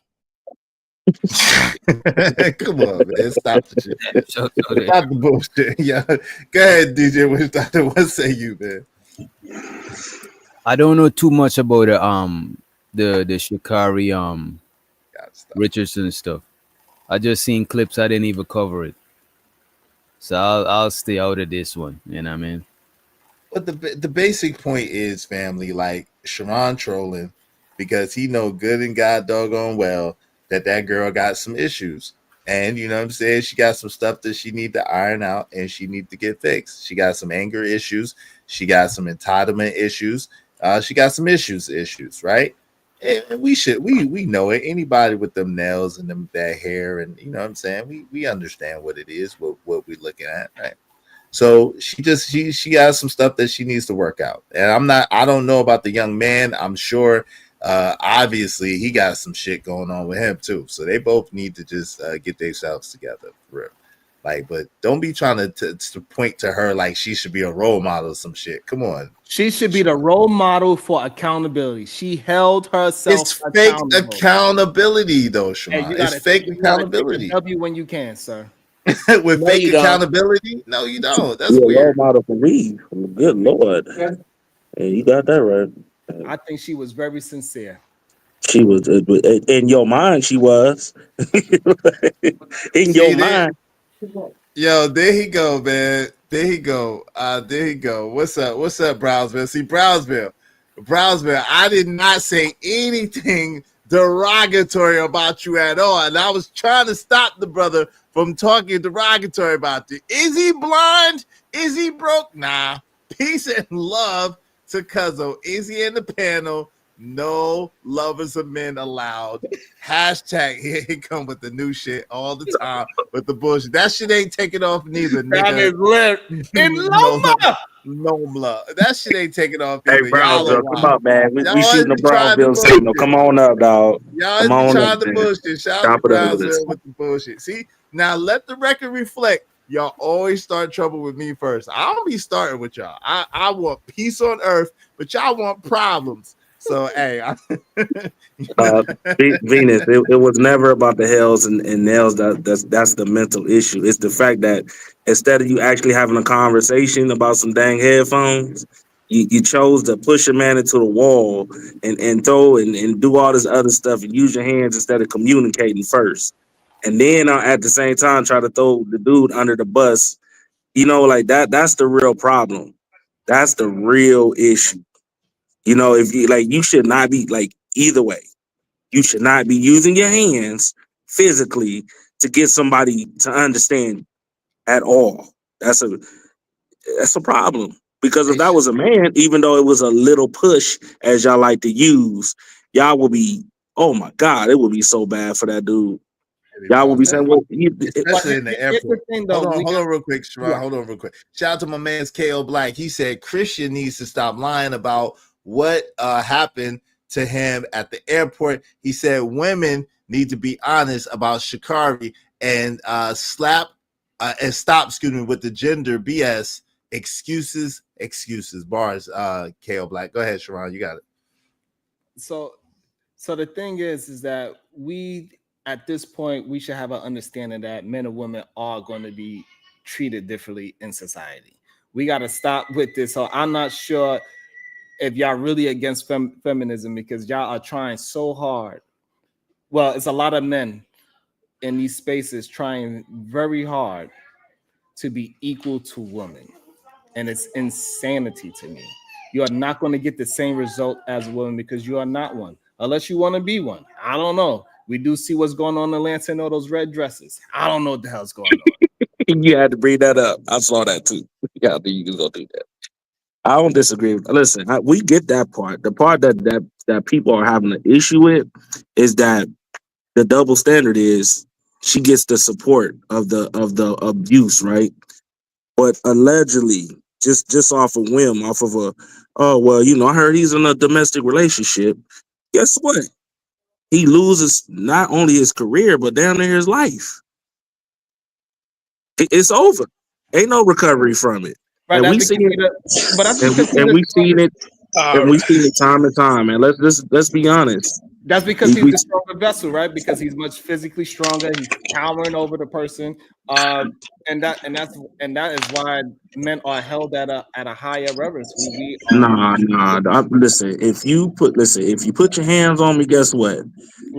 Come on, man. Stop the shit. So Stop the bullshit. Yeah. Go ahead, DJ Wichita. What say you, man? I don't know too much about the Shikari Richardson stuff. I just seen clips. I didn't even cover it, so I'll stay out of this one. You know what I mean? But the basic point is, family, like Sharon trolling because he know good and God doggone well that girl got some issues. And you know what I'm saying? She got some stuff that she need to iron out and she need to get fixed. She got some anger issues. She got some entitlement issues. She got some issues, right? And we know it. Anybody with them nails and that hair and you know what I'm saying? We understand what it is, what we're looking at, right? So she has some stuff that she needs to work out. And I don't know about the young man. I'm sure obviously he got some shit going on with him too. So they both need to just get themselves together for real. Like, but don't be trying to point to her like she should be a role model or some shit. Come on. She should be the role model for accountability. She held herself. It's fake accountability though, Sharon. Hey, it's fake accountability. W when you can, sir. With No, fake you don't. accountability? No, you don't. That's You're a weird. role model for me. Good Lord. Hey, you got that right. I think she was very sincere. She was in your mind. She was in your mind. Yo, there he go, man. There he go. There he go. What's up, Brownsville? See, Brownsville. I did not say anything derogatory about you at all, and I was trying to stop the brother from talking derogatory about you. Is he blind? Is he broke? Nah. Peace and love to Cuzzo. Izzy in the panel. No lovers of men allowed. Hashtag here he come with the new shit all the time with the bullshit. That shit ain't taking off neither, nigga. No, that shit ain't taking off Hey, either. Brownsville, come Y'all up, man. We y'all shooting the be trying to Brownsville signal. bullshit. Come on up, dog. Y'all Come be on trying up, to man. bullshit. Shout out Top to of the list. Brownsville with the bullshit. See, now let the record reflect. Y'all always start trouble with me first. I don't be starting with y'all. I want peace on earth, but y'all want problems. So, hey, Venus, it was never about the hells and nails. That's the mental issue. It's the fact that instead of you actually having a conversation about some dang headphones, you chose to push a man into the wall and throw and do all this other stuff and use your hands instead of communicating first. And then at the same time try to throw the dude under the bus. You know, like that's the real problem. That's the real issue. You know, if you like, you should not be like either way. You should not be using your hands physically to get somebody to understand you. at all. That's a problem. Because if that was a man, even though it was a little push, as y'all like to use, y'all would be, oh my God, it would be so bad for that dude. Y'all would be saying, well, especially in the airport. Hold on real quick, Sharon. Yeah. Hold on real quick. Shout out to my man's KO Black. He said Christian needs to stop lying about what happened to him at the airport. He said women need to be honest about Sha'Carri and stop, with the gender BS. Excuses. Bars. KO Black. Go ahead, Sharon. You got it. So the thing is that we, at this point, we should have an understanding that men and women are going to be treated differently in society. We got to stop with this. So I'm not sure if y'all really against feminism, because y'all are trying so hard. Well, it's a lot of men in these spaces trying very hard to be equal to women. And it's insanity to me. You are not going to get the same result as a woman because you are not one, unless you want to be one. I don't know. We do see what's going on in Lansing, all those red dresses. I don't know what the hell's going on. You had to bring that up. I saw that too. Yeah, you can go do that. I don't disagree. Listen, we get that part. The part that people are having an issue with is that the double standard is she gets the support of the abuse, right? But allegedly, just off a whim, off of I heard he's in a domestic relationship. Guess what? He loses not only his career, but down near his life. It's over. Ain't no recovery from it. Right, and we seen it. And we've seen it time and time. And let's be honest. That's because he's the stronger vessel, right? Because he's much physically stronger. He's towering over the person, and that is why men are held at a higher reverence. Nah. Listen, if you put your hands on me, guess what?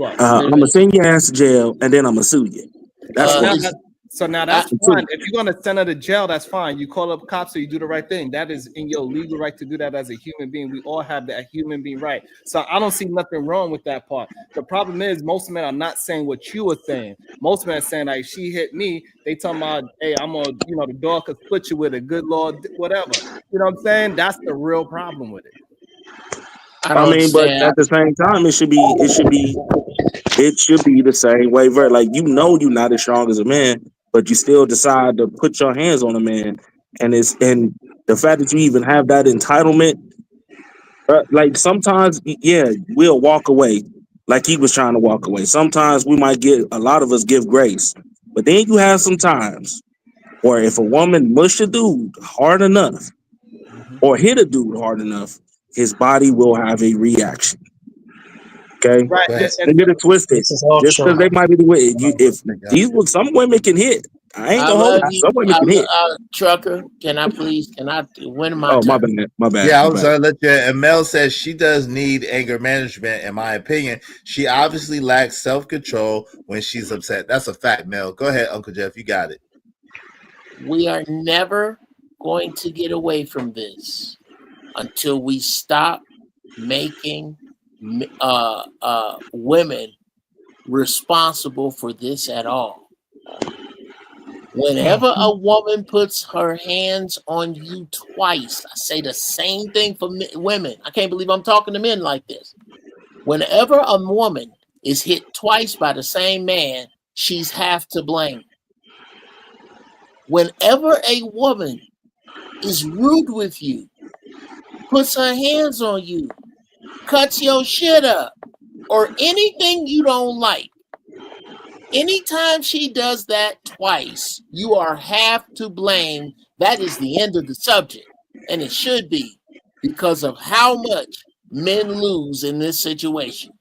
I'm gonna send your ass to jail, and then I'm gonna sue you. That's So now that's fine. If you're going to send her to jail, that's fine. You call up cops, so you do the right thing. That is in your legal right to do that as a human being. We all have that human being right. So I don't see nothing wrong with that part. The problem is most men are not saying what you were saying. Most men are saying, like, she hit me. They talking about, hey, I'm going to, the dog could split you with a good Lord, whatever. You know what I'm saying? That's the real problem with it. But at the same time, it should be the same way. Like, you're not as strong as a man, but you still decide to put your hands on a man, and the fact that you even have that entitlement, like sometimes, we'll walk away, like he was trying to walk away. Sometimes a lot of us give grace, but then you have some times where if a woman mush a dude hard enough, or hit a dude hard enough, his body will have a reaction. Okay, right. And get it twisted. Just because they might be the way. Some women can hit. I ain't gonna hold you. Some women can hit. Trucker, can I win my turn? My bad. Yeah, I was gonna let you. And Mel says she does need anger management. In my opinion, she obviously lacks self-control when she's upset. That's a fact, Mel. Go ahead, Uncle Geof. You got it. We are never going to get away from this until we stop making women responsible for this at all. Whenever a woman puts her hands on you twice, I say the same thing for women. I can't believe I'm talking to men like this. Whenever a woman is hit twice by the same man, she's half to blame. Whenever a woman is rude with you, puts her hands on you, cuts your shit up, or anything you don't like, anytime she does that twice, you are half to blame. That is the end of the subject. And it should be, because of how much men lose in this situation.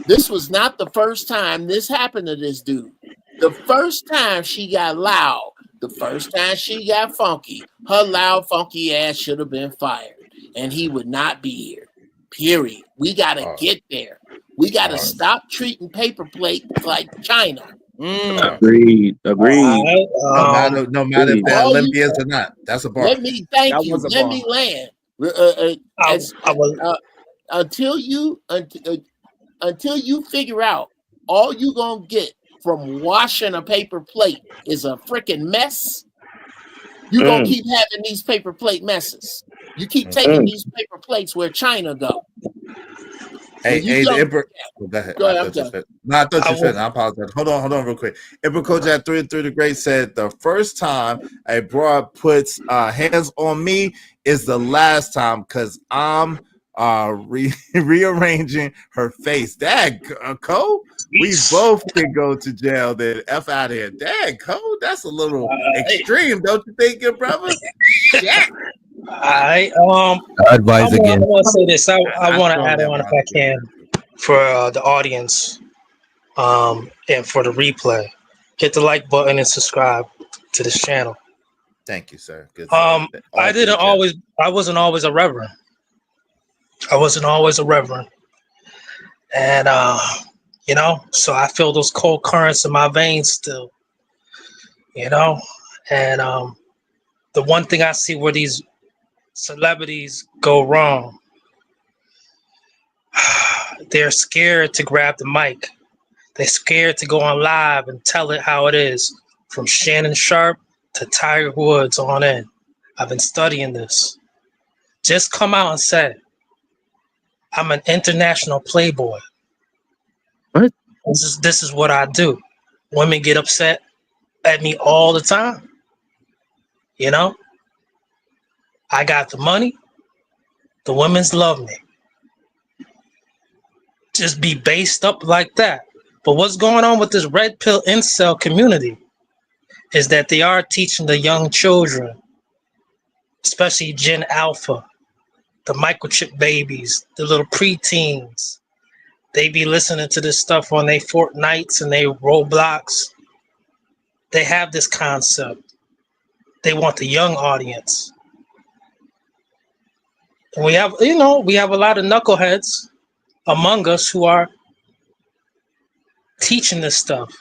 This was not the first time this happened to this dude. The first time she got loud, the first time she got funky, her loud, funky ass should have been fired. And he would not be here. Period. We got to get there. We got to stop treating paper plates like China. Agreed. No matter if they're Olympians or not. That's a bar. Let me land. Until you figure out all you gonna get from washing a paper plate is a freaking mess, you're going to keep having these paper plate messes. You keep taking these paper plates where China go. Hey, Go ahead. Go ahead. I'm I thought you done. said. No, I thought you said. I apologize. Hold on, real quick. Emperor Coach at 3 and 3 the Great said the first time a broad puts hands on me is the last time because I'm rearranging her face. Dad, Cole, we both can go to jail. Then F out of here. Dad, Cole, that's a little extreme, don't you think, your brother? Yeah. I Advise again. I want to say this. I want to add on if I can for the audience, and for the replay. Hit the like button and subscribe to this channel. Thank you, sir. Good. I wasn't always a reverend. And so I feel those cold currents in my veins still. And the one thing I see where these celebrities go wrong, they're scared to grab the mic. They're scared to go on live and tell it how it is, from Shannon Sharp to Tiger Woods on in. I've been studying this. Just come out and say, I'm an international playboy. What? This is what I do. Women get upset at me all the time. I got the money. The women's love me. Just be based up like that. But what's going on with this red pill incel community is that they are teaching the young children, especially Gen Alpha, the microchip babies, the little preteens. They be listening to this stuff on their Fortnites and their Roblox. They have this concept. They want the young audience. And we have a lot of knuckleheads among us who are teaching this stuff.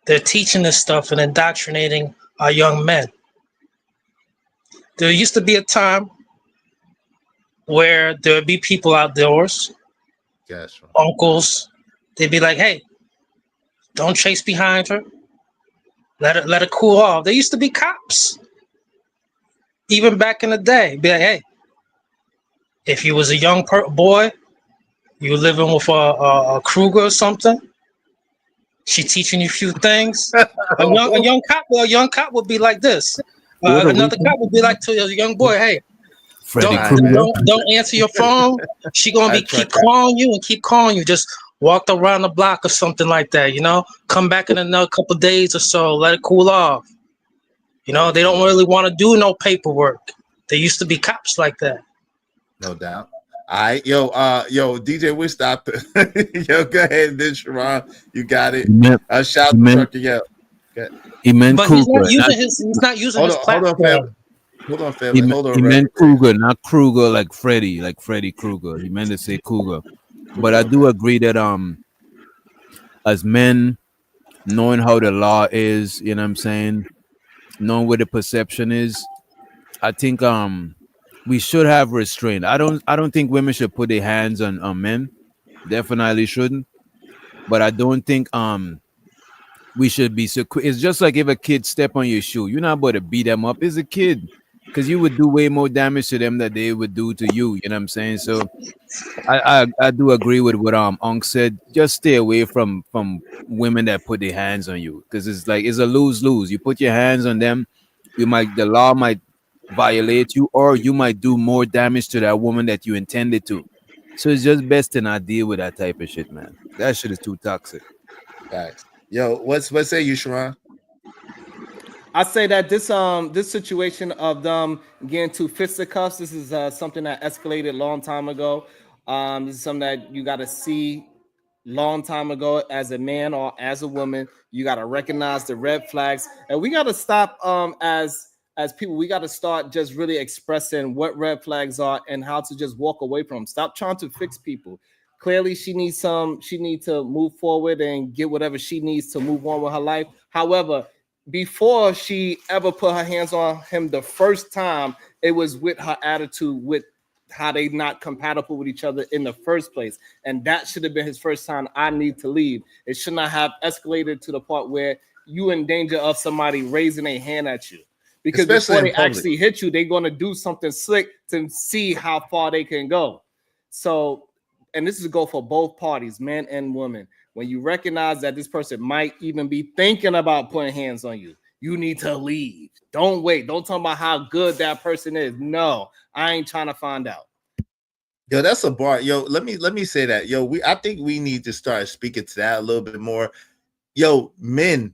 They're teaching this stuff and indoctrinating our young men. There used to be a time where there would be people outdoors, Yes, right. uncles, they'd be like, hey, don't chase behind her. Let her cool off. There used to be cops. Even back in the day, be like, hey, if you was a young boy, you living with a Kruger or something, she teaching you a few things. A young cop would be like this. Another cop would be like to a young boy, hey, don't answer your phone. She gonna be keep calling you. Just walk around the block or something like that. Come back in another couple of days or so. Let it cool off. They don't really want to do no paperwork. There used to be cops like that. No doubt. All right, yo, DJ, we stopped. Yo, go ahead, then Sharon, you got it. Shout to Trucker, yo. He meant but Kruger. He's not using his platform. Hold on, family. He meant Kruger, not Kruger like Freddy Krueger. He meant to say Kruger. But I do agree that as men, knowing how the law is, you know what I'm saying, knowing what the perception is, I think we should have restraint. I don't think women should put their hands on men. Definitely shouldn't. But I don't think we should be so quick. It's just like if a kid step on your shoe, you're not about to beat them up. It's a kid, because you would do way more damage to them than they would do to you. You know what I'm saying? So I do agree with what Unc said. Just stay away from women that put their hands on you, because it's a lose-lose. You put your hands on them, the law might violate you, or you might do more damage to that woman that you intended to. So it's just best to not deal with that type of shit, man. That shit is too toxic. Right. Yo, what say you, Sharon? I say that this situation of them getting to fisticuffs, this is something that escalated a long time ago. This is something that you got to see long time ago as a man or as a woman. You got to recognize the red flags, and we got to stop as people. We got to start just really expressing what red flags are and how to just walk away from them. Stop trying to fix people. Clearly, she needs to move forward and get whatever she needs to move on with her life. However, before she ever put her hands on him the first time, it was with her attitude with how they not compatible with each other in the first place. And that should have been his first sign. I need to leave. It should not have escalated to the part where you in danger of somebody raising a hand at you. Because Especially before in they public. actually hit you, they're going to do something slick to see how far they can go. So, and this is a goal for both parties, men and women. When you recognize that this person might even be thinking about putting hands on you, you need to leave. Don't wait. Don't talk about how good that person is. No, I ain't trying to find out. Yo, that's a bar. Yo, let me say that. Yo, I think we need to start speaking to that a little bit more. Yo, men,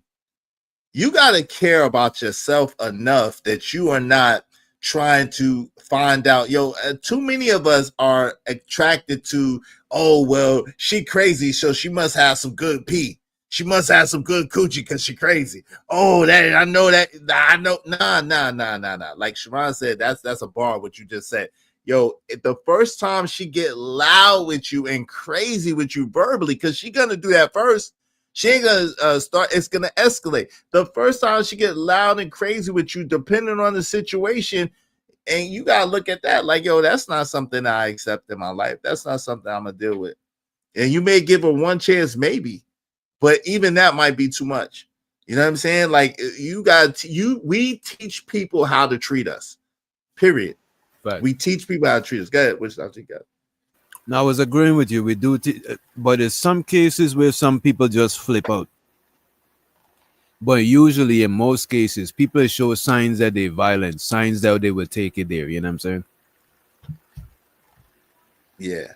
you gotta care about yourself enough that you are not trying to find out. Yo, too many of us are attracted to, oh, well, she crazy, so she must have some good pee. She must have some good coochie because she crazy. Oh, that I know that. I know. Nah. Like Sharon said, that's a bar. What you just said. Yo, the first time she get loud with you and crazy with you verbally, because she gonna do that first. She ain't gonna start. It's gonna escalate. The first time she get loud and crazy with you, depending on the situation, and you gotta look at that like, yo, that's not something I accept in my life. That's not something I'm gonna deal with. And you may give her one chance, maybe, but even that might be too much. You know what I'm saying? Like we teach people how to treat us. Period. But We teach people how to treat us. Go ahead. Which thought you got? now I was agreeing with you. We do, but there's some cases where some people just flip out. But usually, in most cases, people show signs that they're violent, signs that they will take it there. You know what I'm saying? Yeah.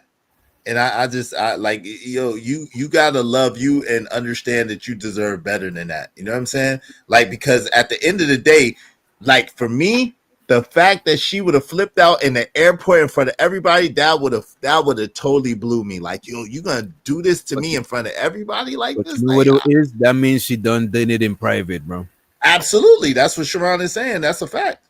And I just like, yo, you gotta love you and understand that you deserve better than that. You know what I'm saying? Like, because at the end of the day, like for me, the fact that she would have flipped out in the airport in front of everybody, that would have totally blew me. Like, yo, you gonna do this to me in front of everybody like But this? you know Like, what it is? That means she done it in private, bro. absolutely, that's what Sharon is saying. That's a fact.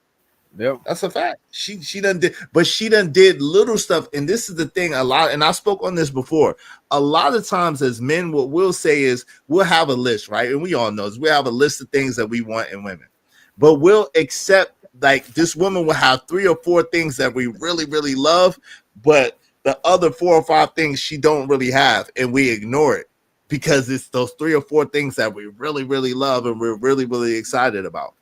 Yep. That's a fact. She done did, but she done did little stuff. And this is the thing, a lot, and I spoke on this before. A lot of times as men, what we'll say is we'll have a list, right? And we all know this. We have a list of things that we want in women, but we'll accept like this woman will have 3 or 4 things that we really, really love, but the other 4 or 5 things she don't really have, and we ignore it because it's those 3 or 4 things that we really, really love and we're really, really excited about.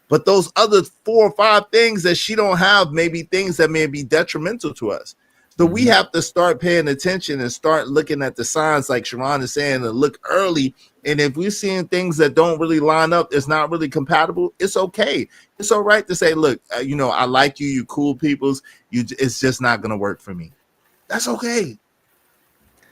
But those other 4 or 5 things that she don't have may be things that may be detrimental to us. So we have to start paying attention and start looking at the signs, like Sharon is saying, and look early. And if we're seeing things that don't really line up, it's not really compatible, it's okay. It's all right to say, look, I like you, you cool peoples. It's just not going to work for me. That's okay.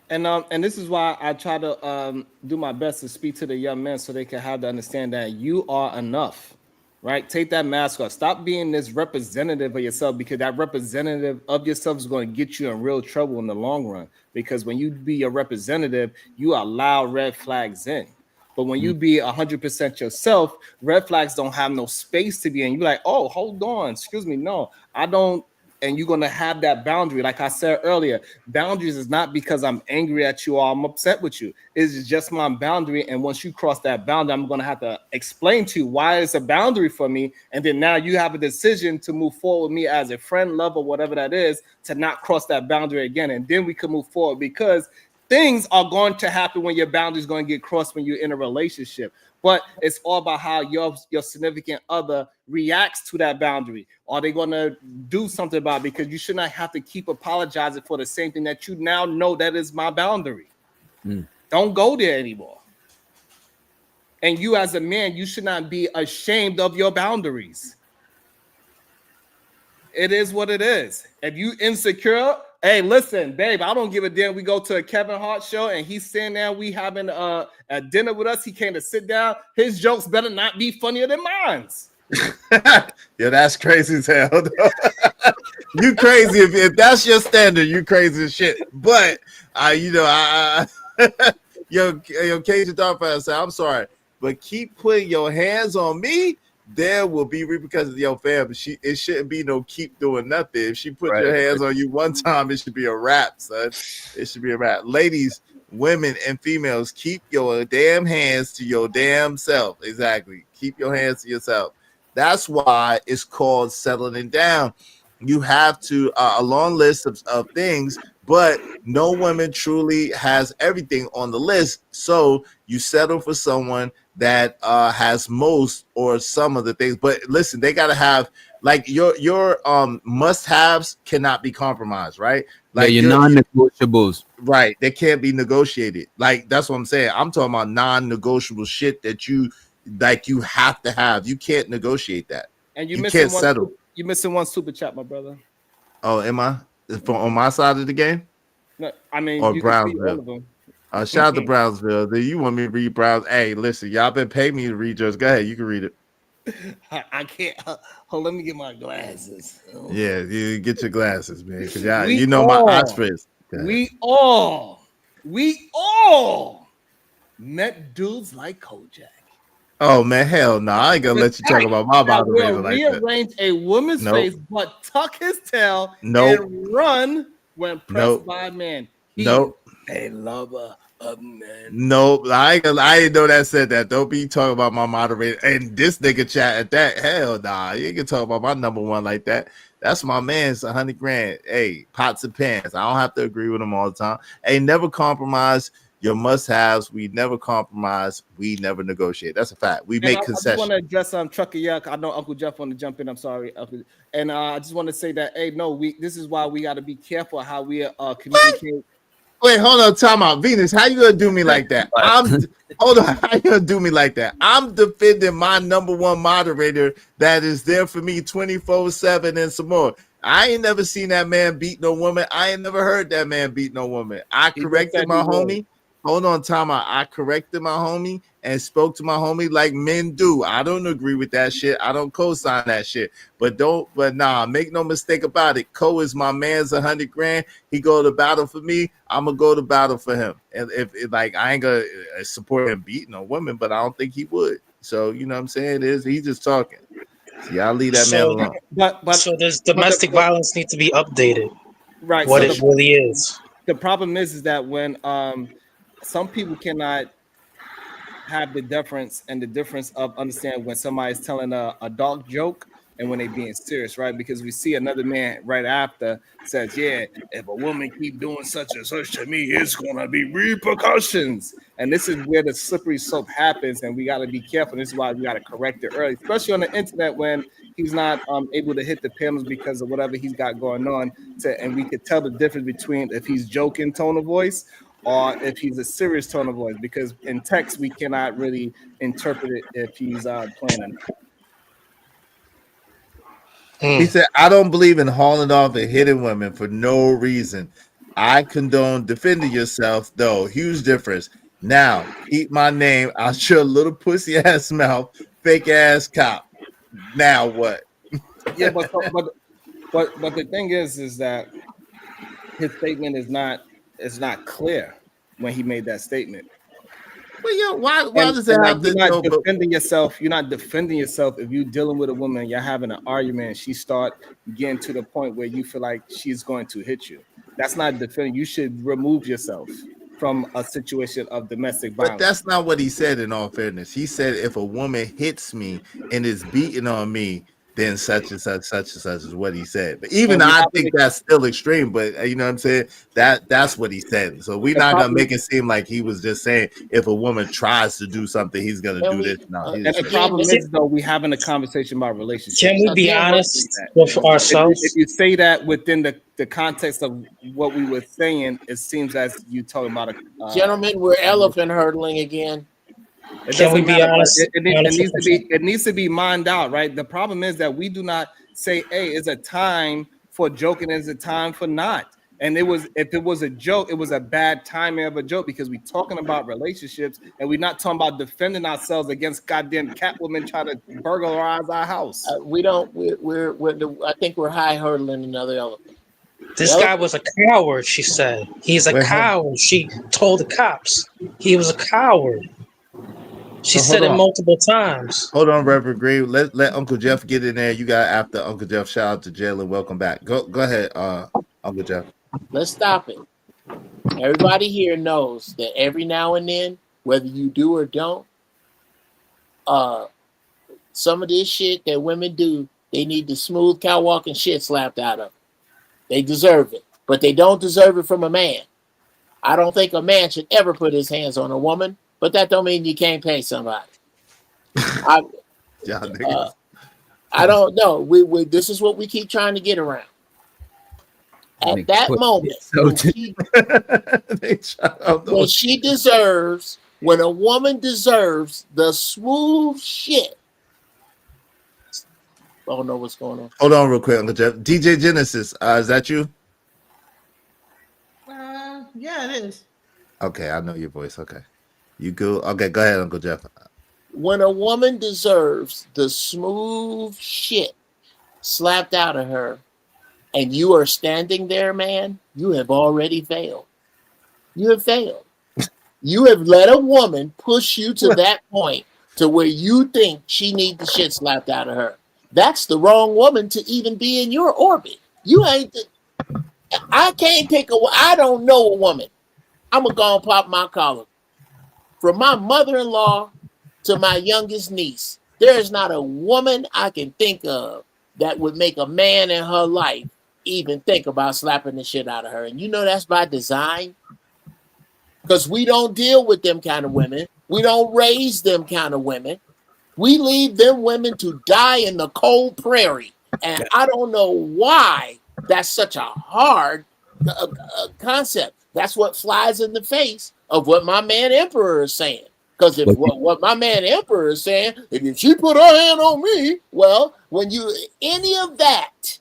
And this is why I try to do my best to speak to the young men so they can have to understand that you are enough. Right? Take that mask off. Stop being this representative of yourself, because that representative of yourself is going to get you in real trouble in the long run. Because when you be a representative, you allow red flags in. But when you be 100% yourself, red flags don't have no space to be in. You're like, oh, hold on. Excuse me. No, I don't. And you're going to have that boundary. Like I said earlier, boundaries is not because I'm angry at you or I'm upset with you. It's just my boundary. And once you cross that boundary, I'm going to have to explain to you why it's a boundary for me. And then now you have a decision to move forward with me as a friend, lover, whatever that is, to not cross that boundary again. And then we can move forward, because things are going to happen when your boundary is going to get crossed when you're in a relationship. But it's all about how your significant other reacts to that boundary. Are they going to do something about it? Because you should not have to keep apologizing for the same thing that you now know that is my boundary. Don't go there anymore. And you as a man, you should not be ashamed of your boundaries. It is what it is. If you insecure, hey, listen, babe, I don't give a damn. We go to a Kevin Hart show and he's sitting there, we having a dinner with us. He came to sit down. His jokes better not be funnier than mine. Yeah, that's crazy as hell. You crazy if that's your standard. You crazy as shit. But yo, Cajun Darfire said, I'm sorry, but keep putting your hands on me. There will be repercussions. Yo, fam, it shouldn't be no keep doing nothing. If she put your hands on you one time, it should be a wrap, son. It should be a wrap. Ladies, women, and females, keep your damn hands to your damn self. Exactly. Keep your hands to yourself. That's why it's called settling down. you have to a long list of things, but no woman truly has everything on the list. So you settle for someone that has most or some of the things. But listen, they gotta have like your must-haves cannot be compromised, right? Yeah, Like your your non-negotiables. right, they can't be negotiated. Like that's what I'm saying. I'm talking about non-negotiable shit that you like you have to have. You can't negotiate that. And You can't settle. you're missing one super chat, my brother. Oh, am I on my side of the game No, I mean or you can see all Brownsville? of them. Shout out to Brownsville. Do you want me to read Browns? Hey, listen, y'all been paying me to read yours. Go ahead, you can read it. I can't. Hold, let me get my glasses. Yeah, you get your glasses, man, because y'all, We you know my Oxfords. We all met dudes like Kojak. Oh man, hell no! I ain't gonna let you talk about my That will moderator like that. rearrange a woman's Nope. face, but tuck his tail Nope. and run when pressed Nope. by a man. He Nope. is a lover of men. Nope. I didn't know that said that. Don't be talking about my moderator and this nigga chat at that. Hell nah. You ain't gonna talk about my number one like that. That's my man's 100 grand. Hey, pots and pans. I don't have to agree with him all the time. Hey, never compromise your must-haves. We never compromise. We never negotiate. That's a fact. We make I just concessions. want to address Trucker Yuck. I know Uncle Geof want to jump in. I'm sorry, Uncle. And I just want to say that this is why we got to be careful how we communicate. Wait, hold on, time out. Venus, how you gonna do me like that? Hold on, how you gonna do me like that? I'm defending my number one moderator that is there for me 24/7 and some more. I ain't never seen that man beat no woman. I ain't never heard that man beat no woman. I corrected my homie. Hold on, time out. I corrected my homie and spoke to my homie like men do. I don't agree with that shit. I don't co-sign that shit. But make no mistake about it. Co is my man's 100 grand. He go to battle for me. I'm gonna go to battle for him. And if like I ain't gonna support him beating a woman, but I don't think he would. So you know what I'm saying? He's just talking. So y'all leave that man alone. So does domestic violence need to be updated? Right. What it really is. The problem is that when some people cannot have the difference of understand when somebody's telling a dark joke and when they're being serious, right? Because we see another man right after says, yeah, if a woman keep doing such and such to me, it's gonna be repercussions. And this is where the slippery slope happens, and we got to be careful. This is why we got to correct it early, especially on the internet when he's not able to hit the panels because of whatever he's got going on. And we could tell the difference between if he's joking tone of voice or if he's a serious tone of voice, because in text we cannot really interpret it if he's playing or not. He said, I don't believe in hauling off and hitting women for no reason. I condone defending yourself, though. Huge difference. Now, keep my name out your little pussy ass mouth, fake ass cop. Now what? Yeah, but the thing is that his statement is not clear when he made that statement. Well, yeah, why does it have to? You're not defending yourself. You're not defending yourself if you're dealing with a woman. You're having an argument. And she start getting to the point where you feel like she's going to hit you. That's not defending. You should remove yourself from a situation of domestic violence. But that's not what he said. In all fairness, he said if a woman hits me and is beating on me, then such and such is what he said. But even I think that's still extreme. But you know what I'm saying? That's what he said. So we're not gonna make it seem like he was just saying if a woman tries to do something, he's gonna do this. No, and the problem is though, we having a conversation about relationships. Can we be honest with ourselves? If you say that within the context of what we were saying, it seems as you talking about a gentlemen, we're elephant hurdling again. Can we be honest? It needs to be mined out, right? The problem is that we do not say, "Hey, it's a time for joking, it's a time for not." And if it was a joke, it was a bad timing of a joke because we're talking about relationships and we're not talking about defending ourselves against goddamn Catwoman trying to burglarize our house. I think we're high hurdling another elephant. This guy was a coward, she said. He's a coward. She told the cops he was a coward. She said it multiple times. Hold on, Reverend Grave. Let Uncle Geof get in there. You got after Uncle Geof. Shout out to jail and welcome back. Go ahead, Uncle Geof. Let's stop it. Everybody here knows that every now and then, whether you do or don't, some of this shit that women do They need the smooth cow walking shit slapped out of them. They deserve it, but they don't deserve it from a man. I don't think a man should ever put his hands on a woman, but that don't mean you can't pay somebody. I don't know. We this is what we keep trying to get around. At that moment, when a woman deserves the smooth shit. I don't know what's going on. Hold on real quick, Uncle Geof. DJ Genesis, is that you? Yeah, it is. Okay, I know your voice. Okay. You go. Okay, go ahead, Uncle Geof. When a woman deserves the smooth shit slapped out of her, and you are standing there, man, you have already failed. You have failed. You have let a woman push you to that point to where you think she needs the shit slapped out of her. That's the wrong woman to even be in your orbit. You ain't. I can't pick I don't know a woman. I'm gonna go and pop my collar. From my mother-in-law to my youngest niece, there is not a woman I can think of that would make a man in her life even think about slapping the shit out of her. And you know that's by design. Because we don't deal with them kind of women. We don't raise them kind of women. We leave them women to die in the cold prairie. And I don't know why that's such a hard concept. That's what flies in the face of what my man Emperor is saying. Because if what my man Emperor is saying, if she put her hand on me, well, when you any of that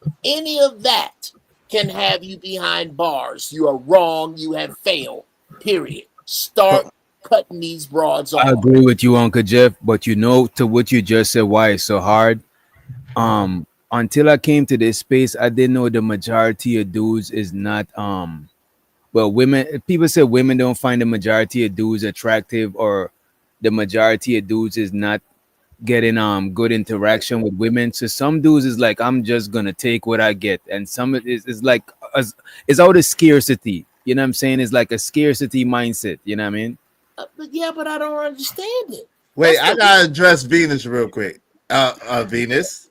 can have you behind bars. You are wrong. You have failed. Period. Start cutting these broads off. I agree with you, Uncle Geof, but you know, to what you just said, why it's so hard. Until I came to this space, I didn't know the majority of dudes is not well, women. People say women don't find the majority of dudes attractive, or the majority of dudes is not getting good interaction with women. So some dudes is like, I'm just gonna take what I get, and some is like it's out of scarcity. You know what I'm saying? It's like a scarcity mindset. You know what I mean? But I don't understand it. Wait, I gotta address Venus real quick. Venus,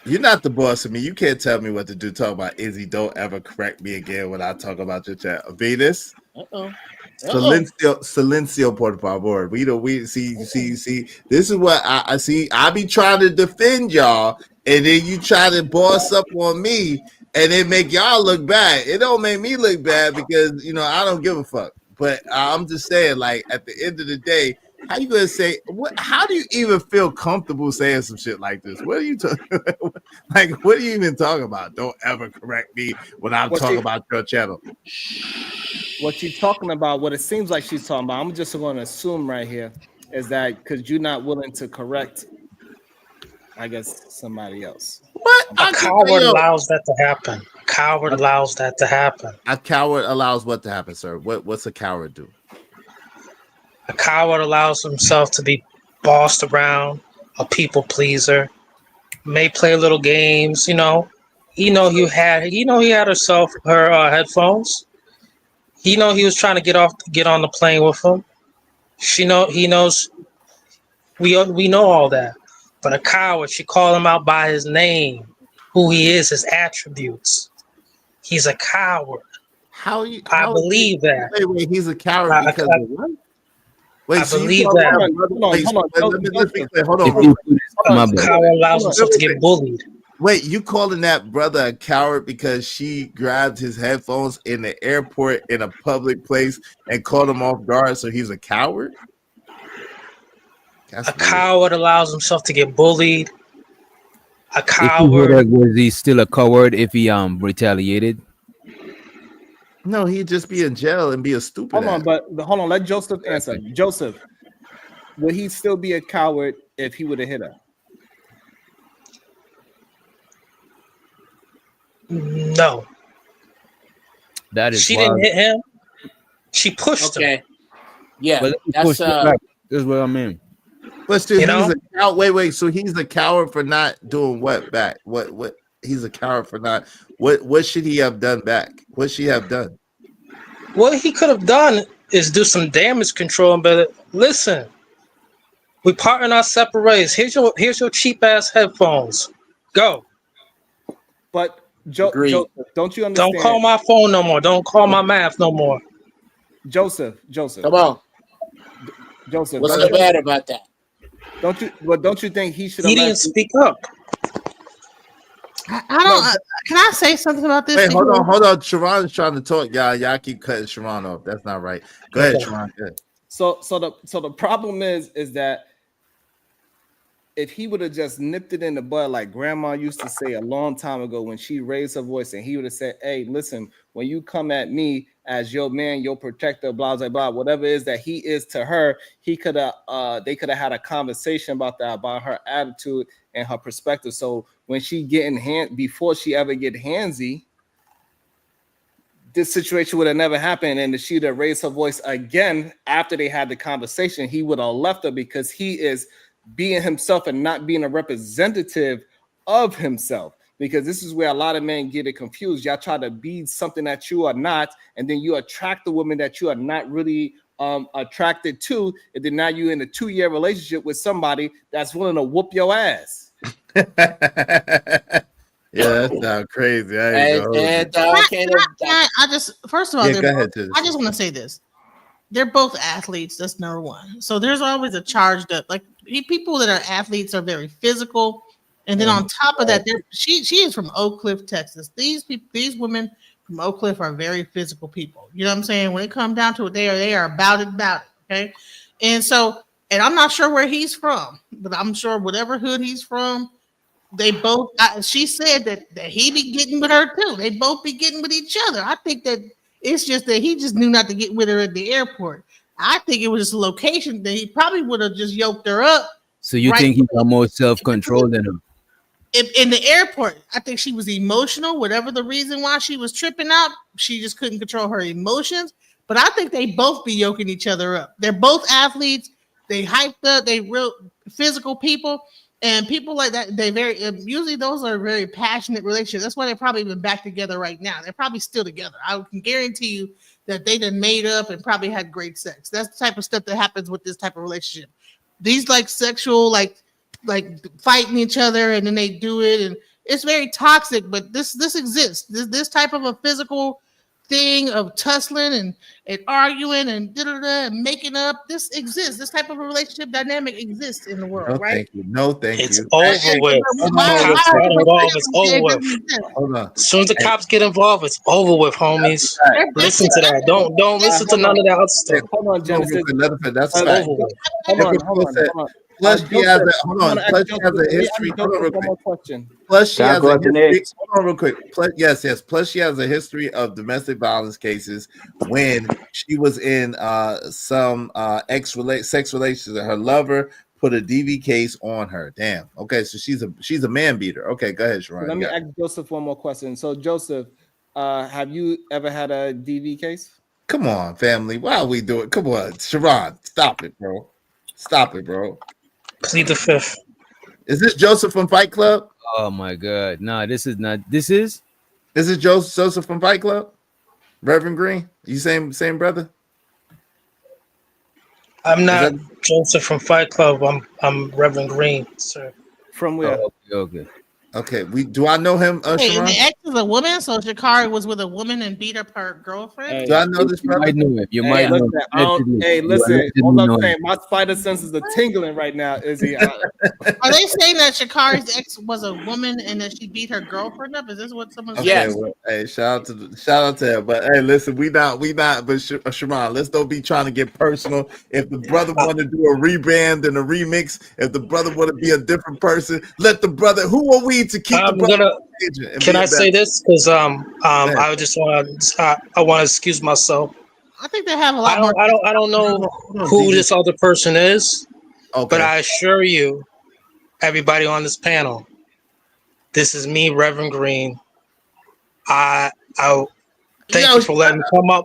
you're not the boss of me. You can't tell me what to do. Talk about Izzy. Don't ever correct me again when I talk about your chat. Venus. Silencio, por favor. We see. This is what I see. I be trying to defend y'all, and then you try to boss up on me, and it make y'all look bad. It don't make me look bad because I don't give a fuck. But I'm just saying, like, at the end of the day, how you gonna say what? How do you even feel comfortable saying some shit like this? What are you talking? Like, what are you even talking about? Don't ever correct me when I'm talking about your channel. What she's talking about, what it seems like she's talking about, I'm just going to assume right here, is that because you're not willing to correct, I guess, somebody else. What? A coward allows that to happen. A coward allows that to happen. A coward allows what to happen, sir? What's a coward do? A coward allows himself to be bossed around, a people pleaser, may play little games, he had her headphones. He was trying to get on the plane with him. He knows we know all that. But a coward, she called him out by his name, who he is, his attributes. He's a coward. I believe that. Wait, he's a coward because of what? Wait, I believe that. Hold on. A coward allows himself to get bullied. Wait, you calling that brother a coward because she grabbed his headphones in the airport in a public place and caught him off guard, so he's a coward? A coward allows himself to get bullied. A coward. Was he still a coward if he retaliated? No, he'd just be in jail and be a stupid. Hold on, let Joseph answer. Joseph, would he still be a coward if he would have hit her? No. That is. She didn't hit him. She pushed him. Yeah, that's what I mean. But still, he's a coward. Wait. So he's a coward for not doing what back? What? He's a coward for not. What should he have done back? What should he have done? What he could have done is do some damage control. But listen, we part in our separate ways. Here's your cheap ass headphones. Go. But Agreed. Joseph, don't you understand? Don't call my phone no more. Don't call my math no more. Joseph. Come on. Joseph, What's so bad about that? don't you think he should He have didn't speak up. I don't. Can I say something about this? Wait, hold on. Sharon's trying to talk. Y'all keep cutting Sharon off. That's not right. Go ahead, Sharon. Go ahead. So the problem is that if he would have just nipped it in the bud like grandma used to say a long time ago when she raised her voice, and he would have said, "Hey, listen, when you come at me as your man, your protector, blah blah blah, whatever it is that he is to her," they could have had a conversation about that, about her attitude and her perspective. So when she before she ever get handsy, this situation would have never happened, and if she'd have raised her voice again after they had the conversation, he would have left her, because he is being himself and not being a representative of himself. Because this is where a lot of men get it confused. Y'all try to be something that you are not, and then you attract the woman that you are not really attracted to, and then now you're in a 2-year relationship with somebody that's willing to whoop your ass. Yeah, that sounds crazy. I just first of all, go ahead, I just want to say this. They're both athletes. That's number one. So there's always a charged up, like people that are athletes are very physical. And then on top of that, she is from Oak Cliff, Texas. These women from Oak Cliff are very physical people. You know what I'm saying? When it comes down to it, they are about it. Okay. And I'm not sure where he's from, but I'm sure whatever hood he's from, they both, she said that he be getting with her too. They both be getting with each other. I think that it's just that he just knew not to get with her at the airport. I think it was just a location that he probably would have just yoked her up. So you think he got more self-control than her? In the airport, I think she was emotional. Whatever the reason why she was tripping out, she just couldn't control her emotions. But I think they both be yoking each other up. They're both athletes. They hyped up. They real physical people. And people like that, usually those are very passionate relationships. That's why they're probably even back together right now. They're probably still together. I can guarantee you that they done made up and probably had great sex. That's the type of stuff that happens with this type of relationship. These like sexual, like fighting each other, and then they do it, and it's very toxic. But this exists. This type of a physical thing of tussling and arguing and and making up. This exists. This type of a relationship dynamic exists in the world, right? No, thank you. It's over with. It's over with. Hold on. As soon as the cops get involved, it's over with, homies. Listen to that. Don't listen to none of that other stuff. Hold on, Genesis. That's right. Hold on. Plus, she has a history. Hold on, real quick. Plus, she has a history. Hold on, real quick. Yes. Plus, she has a history of domestic violence cases when she was in some sex relations. Her lover put a DV case on her. Damn. Okay, so she's a man beater. Okay, go ahead, Sharon. Let me ask Joseph one more question. So, Joseph, have you ever had a DV case? Come on, family. Why are we doing? Come on, Sharon. Stop it, bro. Plead the fifth. Is this Joseph from Fight Club? Oh my God! No, this is not. This is Joseph from Fight Club. Reverend Green, you same brother? I'm not Joseph from Fight Club. I'm Reverend Green, sir. From where? Okay. Do I know him? Hey, the ex is a woman, so Shakari was with a woman and beat up her girlfriend. Hey, do I know this brother? You might know. Hey, listen. All I'm saying, my spider senses are tingling right now. Izzy, are they saying that Shakari's ex was a woman and that she beat her girlfriend up? Is this what someone's saying? Yes. Well, hey, shout out to her. But hey, listen, we not. But Sharon, let's don't be trying to get personal. If the brother want to do a rebrand and a remix, if the brother want to be a different person, let the brother. Who are we to keep the brother? Can I say this? Because I just want to excuse myself. I think they have a lot more. I don't know who this other person is, but I assure you, everybody on this panel, this is me, Reverend Green. I thank you for letting me come up.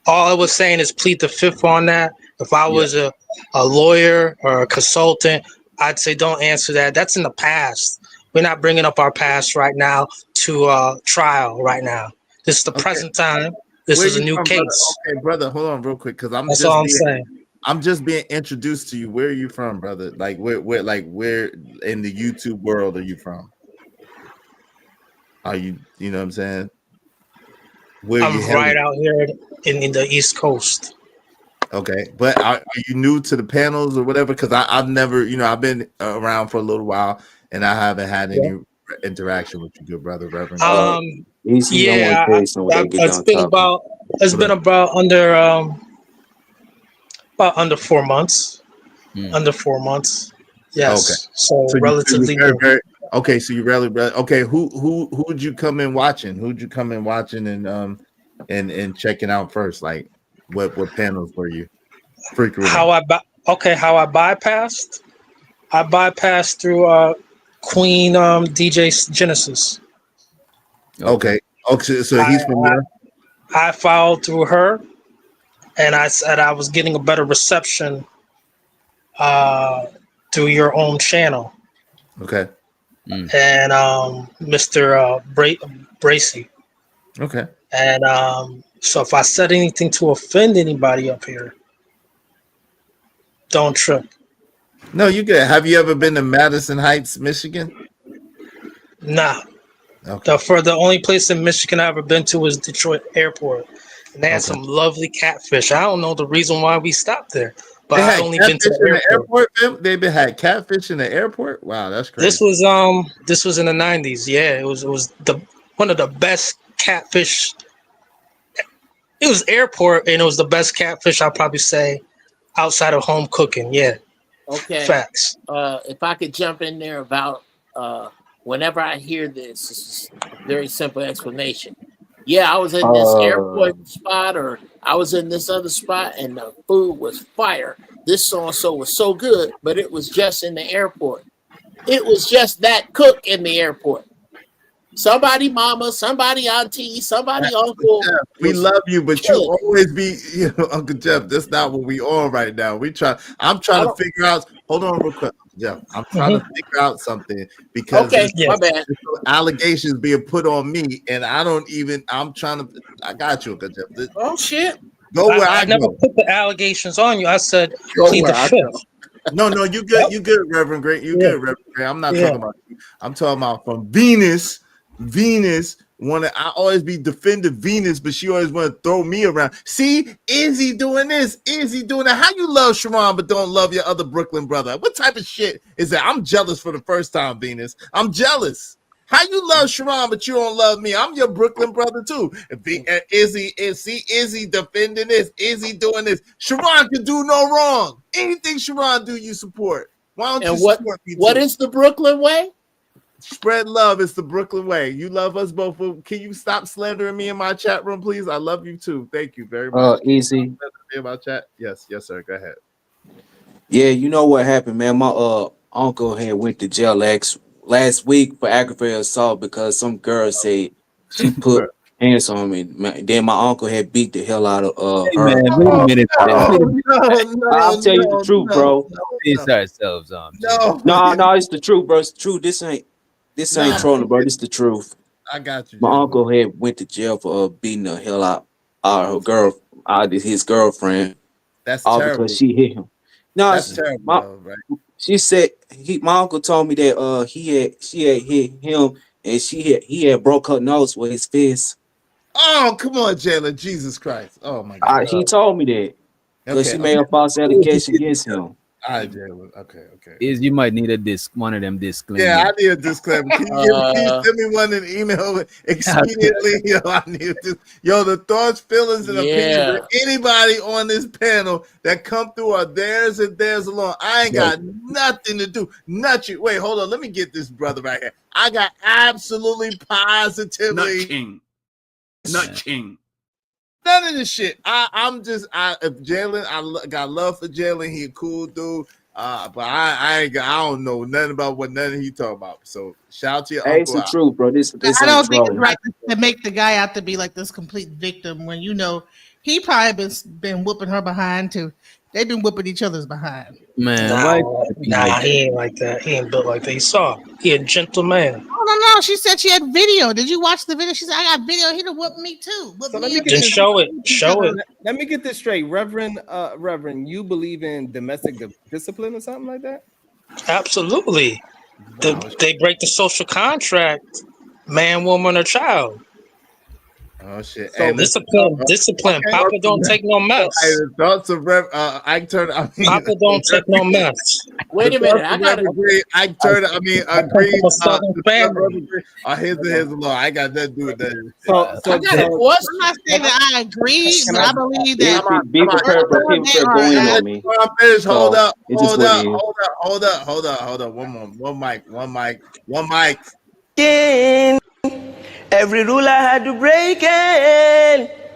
All I was saying is plead the fifth on that. If I was a lawyer or a consultant, I'd say don't answer that. That's in the past. We're not bringing up our past right now to trial right now. This is the present time. This is a new case. Brother? Okay, brother, hold on real quick, because I'm I'm just being introduced to you. Where are you from, brother? Like where in the YouTube world are you from? Are you know what I'm saying? Where I'm you right hailing? out here in the East Coast. Okay, but are you new to the panels or whatever? Because I've never, I've been around for a little while and I haven't had any interaction with you, good brother, Reverend. Easy, I want to tell you something when they get It's done been talking. about under 4 months. Mm. Under 4 months. Yes. Okay. So you're relatively very, new. very okay. So you really okay. Who'd you come in watching? Who'd you come in watching and checking out first? Like what panels were you frequently? How I bypassed? I bypassed through Queen DJ Genesis. Okay. So he's from there. I followed through her, and I said I was getting a better reception through your own channel. Okay. And Mr. Bracy. Okay. And so if I said anything to offend anybody up here, don't trip. No, you good. Have you ever been to Madison Heights, Michigan? Nah. Okay. The only place in Michigan I've ever been to was Detroit Airport. And they had some lovely catfish. I don't know the reason why we stopped there. But I only been to the airport. They've had catfish in the airport. Wow, that's crazy. This was in the 90s. Yeah, it was one of the best catfish. It was airport, and it was the best catfish I'll probably say outside of home cooking. Yeah. Okay. Facts. If I could jump in there about whenever I hear this is a very simple explanation. Yeah, I was in this airport spot, or I was in this other spot, and the food was fire. This so-and-so was so good, but it was just in the airport. It was just that cook in the airport. Somebody mama, somebody auntie, somebody uncle. Yeah, we love you, but you always be, Uncle Geof. That's not what we on right now. I'm trying to figure out. Hold on, real quick, Geof. I'm trying to figure out something because my bad. allegations being put on me, and I got you, Uncle Geof. Oh shit! Go where I never go. put the allegations on you. I said Go plead where the I fifth. go. No, you good. You good, Reverend Great. You good, Reverend Great. I'm not talking about you. I'm talking about from Venus. I always be defending Venus, but she always want to throw me around. See, Izzy doing this, Izzy doing that. How you love Sharon but don't love your other Brooklyn brother? What type of shit is that? I'm jealous for the first time, Venus. I'm jealous. How you love Sharon but you don't love me? I'm your Brooklyn brother too. Izzy defending this, Izzy doing this. Sharon can do no wrong. Anything Sharon do, you support. Why don't you support me too? What is the Brooklyn way? Spread love. It's the Brooklyn way. You love us both. Can you stop slandering me in my chat room, please? I love you too. Thank you very much. Easy. In my chat. Yes, sir. Go ahead. Yeah, you know what happened, man. My uncle had went to jail last week for aggravated assault because some girl said she put hands on me. Then my uncle had beat the hell out of her. Man, wait a minute. I'll tell you the truth, bro. It's ourselves. No, it's the truth, bro. It's the truth. This ain't trolling, bro. This is the truth. I got you. My uncle had went to jail for beating the hell out of his girlfriend. That's all terrible. Because she hit him. No, that's terrible, right? She said my uncle told me that she had hit him and he had broke her nose with his fist. Oh, come on, Jalen. Jesus Christ. Oh my God. He told me that. Because she made a false allegation against him. All right, Jalen. Okay. Is you might need one of them disclaimers. Yeah, I need a disclaimer. Can you please send me one in email expediently? Yo, I need this. Yo, the thoughts, feelings, and opinions of anybody on this panel that come through are theirs and theirs alone. I ain't got nothing to do. Nothing. Wait, hold on. Let me get this brother right here. I got absolutely positively Nutching. none of this shit. If Jalen, I got love for Jalen. He a cool dude. But I don't know nothing about what none of he talking about. So shout out to your uncle. It's the truth, bro. This I don't think it's right to make the guy out to be like this complete victim when he probably been whooping her behind too. They've been whooping each other's behind. Man, Nah, why? he ain't like that. He ain't built like that. You saw, he a gentleman. No. She said she had video. Did you watch the video? She said, I got video. He done whoop me too. Whoop So let me me up. get Then this. show it. Show it. Let me get this straight, Reverend. You believe in domestic discipline or something like that? Absolutely. Wow. They break the social contract, man, woman, or child. Oh shit! So Hey, Discipline. Okay. Papa don't take no mess. Hey, the thoughts of Ike Turner. Papa don't take no mess. Wait a minute. I got agree. Ike Turner. Agreed. from a Southern family. Here's the law. I got nothing to do with that. I got a question. I'm not saying that I agree, but I believe that. Be prepared for people to go in on me. Hold up. It's just what it is. Hold up. One mic. Every rule I had to break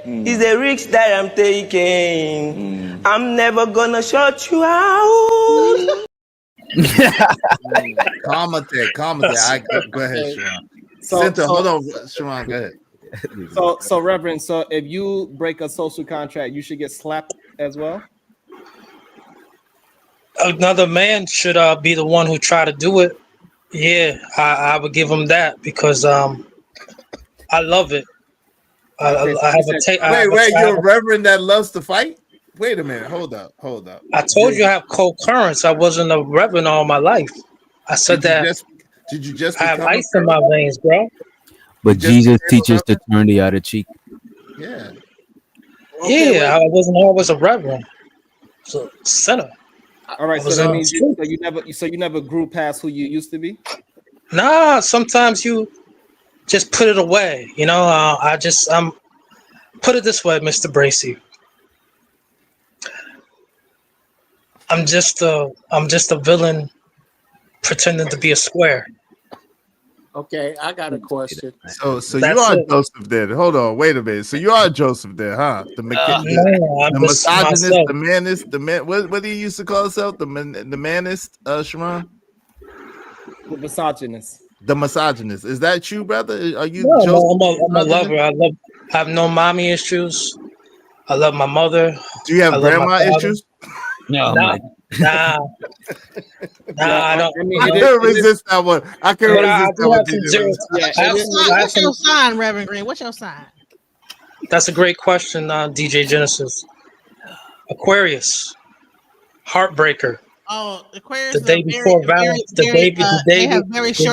is a risk that I'm taking. I'm never gonna shut you out. Commentate. Go ahead, Sharon. So, Hold on, Sharon. Go ahead. So Reverend, so if you break a social contract, you should get slapped as well. Another man should be the one who try to do it. Yeah, I would give him that because I love it. I have a take. Wait, you're a reverend that loves to fight? Wait a minute. Hold up. I told you I have co-currents. I wasn't a reverend all my life. I said that. Did you just I have ice in my veins, bro? But Jesus teaches to turn the other cheek. Yeah. Yeah, I wasn't always a reverend. So sinner. All right, so that means you never grew past who you used to be. Nah, sometimes you just put it away. You know, I'm put it this way, Mr. Bracy. I'm just a villain pretending to be a square. Okay, I got a question. So you are Joseph then. Hold on, wait a minute. So you are Joseph then, huh? The misogynist, the manist, the man. What do you used to call yourself? The manist, Sharon? The misogynist. The misogynist. Is that you, brother? Are you No, Joseph? I'm a lover. I have no mommy issues. I love my mother. Do you have grandma issues? No, Nah, I don't. I can't resist that one. I can't resist that one. What's your sign, Reverend Green? What's your sign? That's a great question, DJ Genesis. Aquarius, heartbreaker. Oh, Aquarius. The day before Valentine's. The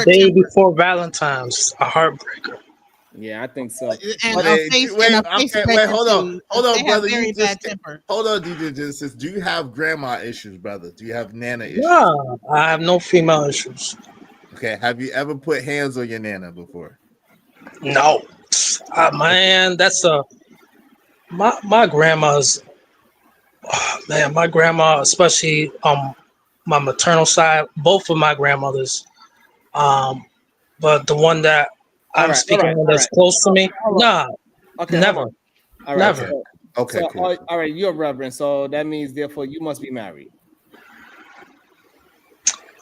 day before Valentine's. A heartbreaker. Yeah, I think so. Hold on, brother. Very bad temper. Hold on, DJ Genesis. Do you have grandma issues, brother? Do you have nana issues? No, I have no female issues. Okay, have you ever put hands on your nana before? No, man. That's my grandma's. Oh, man, my grandma, especially my maternal side, both of my grandmothers. But the one that I'm speaking on that's close to me, nah, never, never. Okay, so, cool. All right, you're a reverend, so that means therefore you must be married.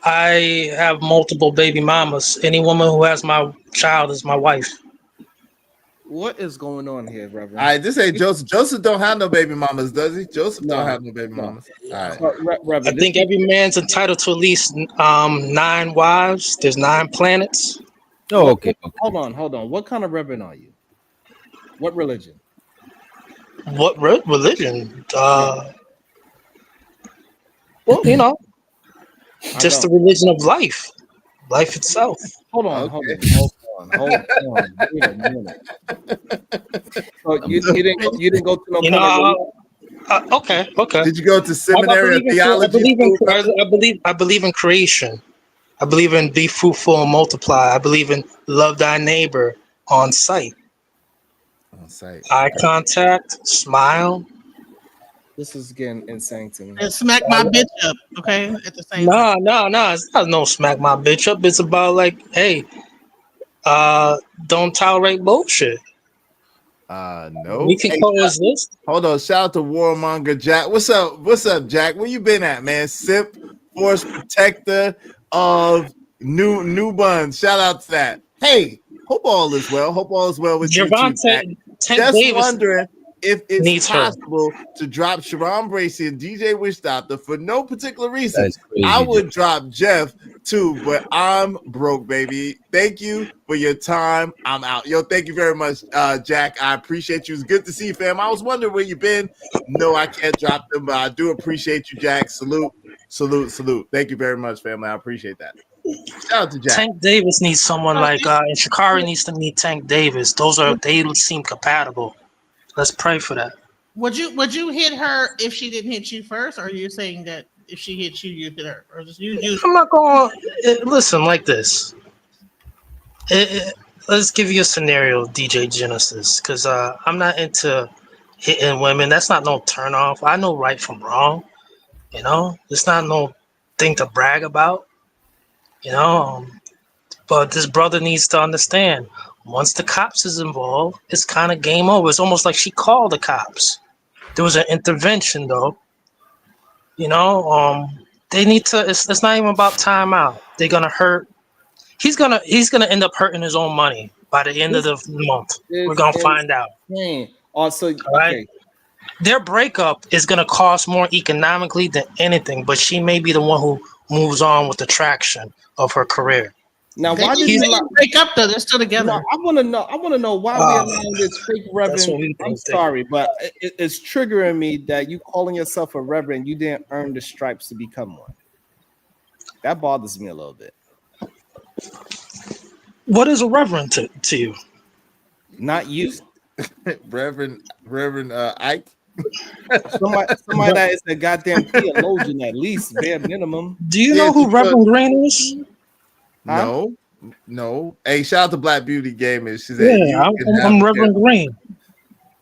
I have multiple baby mamas. Any woman who has my child is my wife. What is going on here, Reverend? All right, this ain't Joseph. Joseph don't have no baby mamas, does he? Joseph don't have no baby mamas. All right. Reverend, I think every man's entitled to at least 9 wives. There's 9 planets. Oh, okay. Hold on. What kind of reverend are you? What religion? What religion? Well, you know, just the religion of life itself. Hold on. Wait a minute. So you didn't go to no. You know, okay. Did you go to seminary of theology? I believe in creation. I believe in be fruitful and multiply. I believe in love thy neighbor on sight. Eye contact, smile. This is getting insane to me. And smack my bitch up, okay? At the same time. No. It's not no smack my bitch up. It's about like, hey, don't tolerate bullshit. No. We can coexist. Hold on. Shout out to Warmonger Jack. What's up, Jack? Where you been at, man? SIP, Force Protector of New Buns. Shout out to that. Hey, hope all is well. Hope all is well with Javante, you too, Jack. Just Davis. wondering if it's Needs her. possible to drop Sharon Bracey and DJ Wishdopper for no particular reason, That's crazy, I would Joe. drop Jeff too, but I'm broke, baby. Thank you for your time. I'm out. Yo, thank you very much, Jack. I appreciate you. It's good to see you, fam. I was wondering where you've been. No, I can't drop them, but I do appreciate you, Jack. Salute, salute, salute. Thank you very much, family. I appreciate that. Shout out to Jack. Tank Davis needs someone like and Shikari needs to meet Tank Davis. They seem compatible. Let's pray for that. Would you hit her if she didn't hit you first, or are you saying that if she hits you, you hit her, or just you? I'm not going to listen like this. Let's give you a scenario, DJ Genesis, because I'm not into hitting women. That's not no turn off. I know right from wrong. You know, it's not no thing to brag about. You know, but this brother needs to understand. Once the cops is involved, it's kind of game over. It's almost like she called the cops. There was an intervention, though. You know, they need to. It's not even about timeout. They're gonna hurt. He's gonna end up hurting his own money by the end of the month. We're gonna find out. Also, right? okay. Their breakup is gonna cost more economically than anything, but she may be the one who moves on with the traction of her career. Now, why did you break up though? They're still together. No, I want to know why we allowing this fake reverend. I'm sorry, but it's triggering me that you calling yourself a reverend, you didn't earn the stripes to become one. That bothers me a little bit. What is a reverend to you? Not you, Reverend Ike. somebody that is a goddamn theologian at least, bare minimum. Do you know who Reverend Green is? No. Hey, shout out to Black Beauty Gaming. She said, I'm Reverend Green.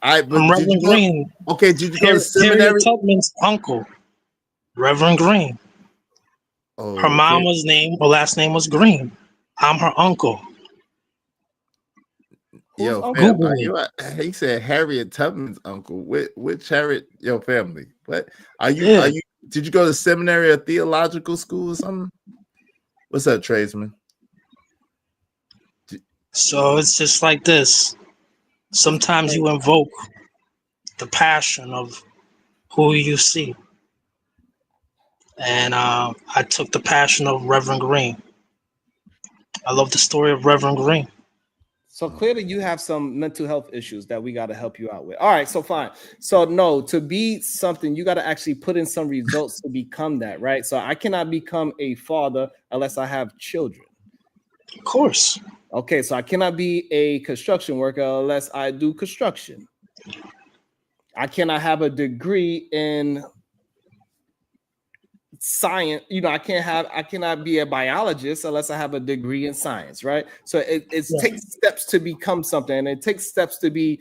I'm Reverend Green. Okay, did you go to seminary? Harriet Tubman's uncle, Reverend Green. Oh, her mama's name, her last name was Green. I'm her uncle. Yo, fam, he said Harriet Tubman's uncle. Which Harriet? Yo, family. What are you? Are you? Did you go to seminary or theological school or something? What's up, tradesman? So it's just like this. Sometimes you invoke the passion of who you see. And I took the passion of Reverend Green. I love the story of Reverend Green. So clearly you have some mental health issues that we got to help you out with. All right, so fine. So no, to be something, you got to actually put in some results to become that, right? So I cannot become a father unless I have children. Of course. Okay, so I cannot be a construction worker unless I do construction. I cannot have a degree in science. You know, I cannot be a biologist unless I have a degree in science, right? So it takes steps to become something, and it takes steps to be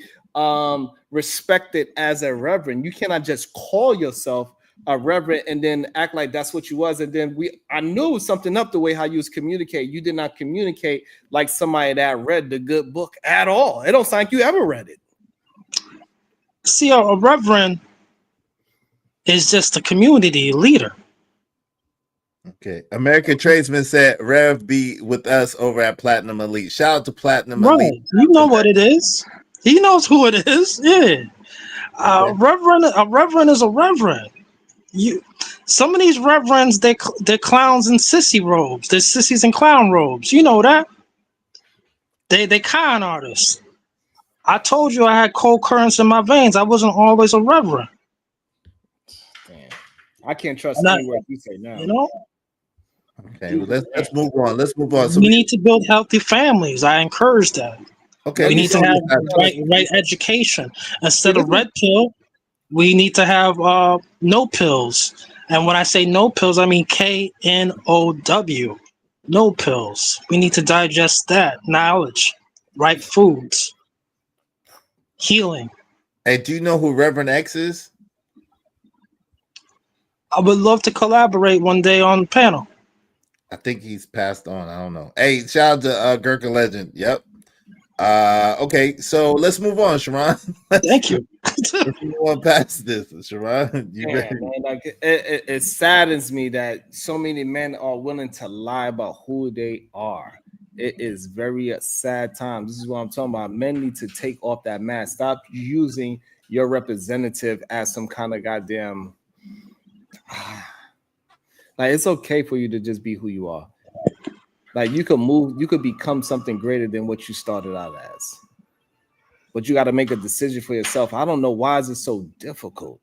respected as a reverend. You cannot just call yourself a reverend and then act like that's what you was. And then I knew something up the way how you was communicating. You did not communicate like somebody that read the good book at all. It don't sound like you ever read it. See, a reverend is just a community leader. Okay. American Tradesman said Rev be with us over at Platinum Elite. Shout out to Platinum Elite. You know what it is. He knows who it is. Yeah. A reverend is a reverend. Some of these reverends, they're clowns in sissy robes. They're sissies in clown robes. You know that. They con artists. I told you I had cold currents in my veins. I wasn't always a reverend. Damn. I can't trust any word you say now. You know? Okay, well, let's move on. Let's move on. So we need to build healthy families. I encourage that. Okay. We need to have right education. Instead of red pill, we need to have no pills. And when I say no pills, I mean KNOW. No pills. We need to digest that knowledge. Right foods. Healing. Hey, do you know who Reverend X is? I would love to collaborate one day on the panel. I think he's passed on. I don't know. Hey, shout out to Gurkha Legend. Yep. Okay, so let's move on, Sharon. Thank you. Let's move on past this, Sharon. Man, like it saddens me that so many men are willing to lie about who they are. It is very sad time. This is what I'm talking about. Men need to take off that mask. Stop using your representative as some kind of goddamn. Like, it's okay for you to just be who you are. Like, you could become something greater than what you started out as. But you got to make a decision for yourself. I don't know why is it so difficult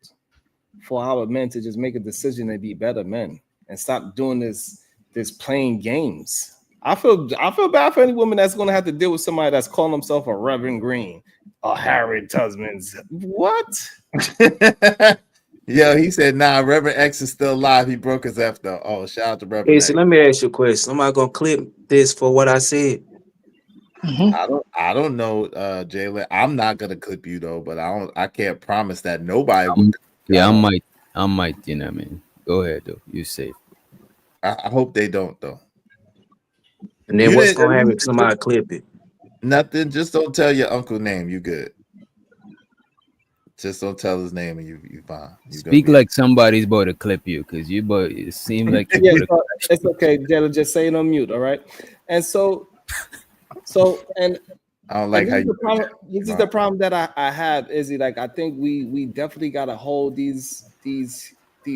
for our men to just make a decision and be better men and stop doing this playing games. I feel bad for any woman that's going to have to deal with somebody that's calling himself a Reverend Green or Harriet Tubman's. What? Yo, he said, nah, Reverend X is still alive. He broke his F though. Oh, shout out to Reverend Hey, X. so let me ask you a question. Am I gonna clip this for what I said? I don't know, Jalen. I'm not gonna clip you though, but I can't promise that nobody would. Yeah, I might, you know what I mean? Go ahead though. You safe. I hope they don't though. And then what's gonna happen if somebody clip it? Nothing. Just don't tell your uncle name. You good. Just don't tell his name and you fine. Speak like somebody's about to clip you, because it seemed like you Yeah, it's okay, Jalen. Just say it on mute, all right? And so and I don't like how you. This is the problem that I have, Izzy. Like, I think we definitely gotta hold these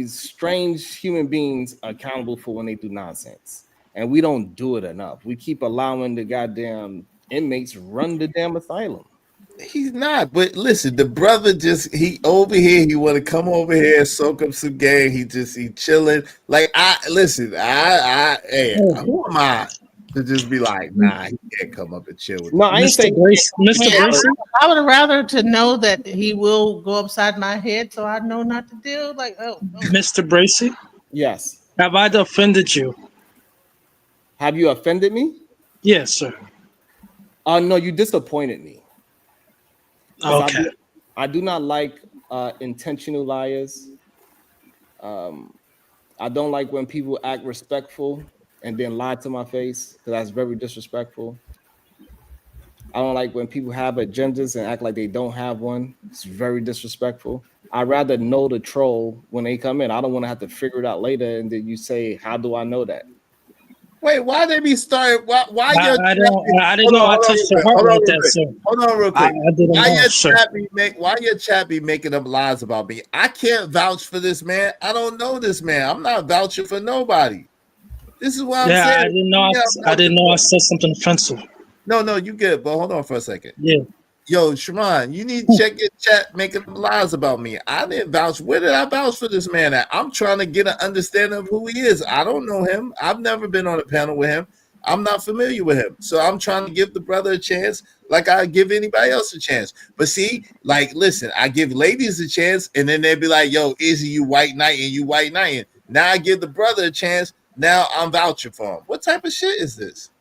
strange human beings accountable for when they do nonsense, and we don't do it enough. We keep allowing the goddamn inmates run the damn asylum. He's not, but listen, the brother he over here. He want to come over here, soak up some game. He chilling. Like, hey, who am I to just be like, nah, he can't come up and chill with No, I ain't saying Mr. Bracy. I would rather to know that he will go upside my head, so I know not to do. Like, Mr. Bracy. Yes. Have I offended you? Have you offended me? Yes, sir. No, you disappointed me. Okay. I do not like intentional liars. I don't like when people act respectful and then lie to my face, because that's very disrespectful. I don't like when people have agendas and act like they don't have one. It's very disrespectful. I'd rather know the troll when they come in. I don't want to have to figure it out later, and then you say, how do I know that? Wait, why they be starting? Why I didn't know I touched your heart like that, sir. Hold on, real quick. I didn't know, Why your chat be making up lies about me? I can't vouch for this man. I don't know this man. I'm not vouching for nobody. This is what I'm saying. I didn't know I said something offensive. No, you good, but hold on for a second. Yeah. Yo, Sharon, you need to check your chat making lies about me. I didn't vouch. Where did I vouch for this man at? I'm trying to get an understanding of who he is. I don't know him. I've never been on a panel with him. I'm not familiar with him. So I'm trying to give the brother a chance like I give anybody else a chance. But see, like, listen, I give ladies a chance, and then they'd be like, yo, Izzy, you white knighting, you white knighting. Now I give the brother a chance. Now I'm vouching for him. What type of shit is this?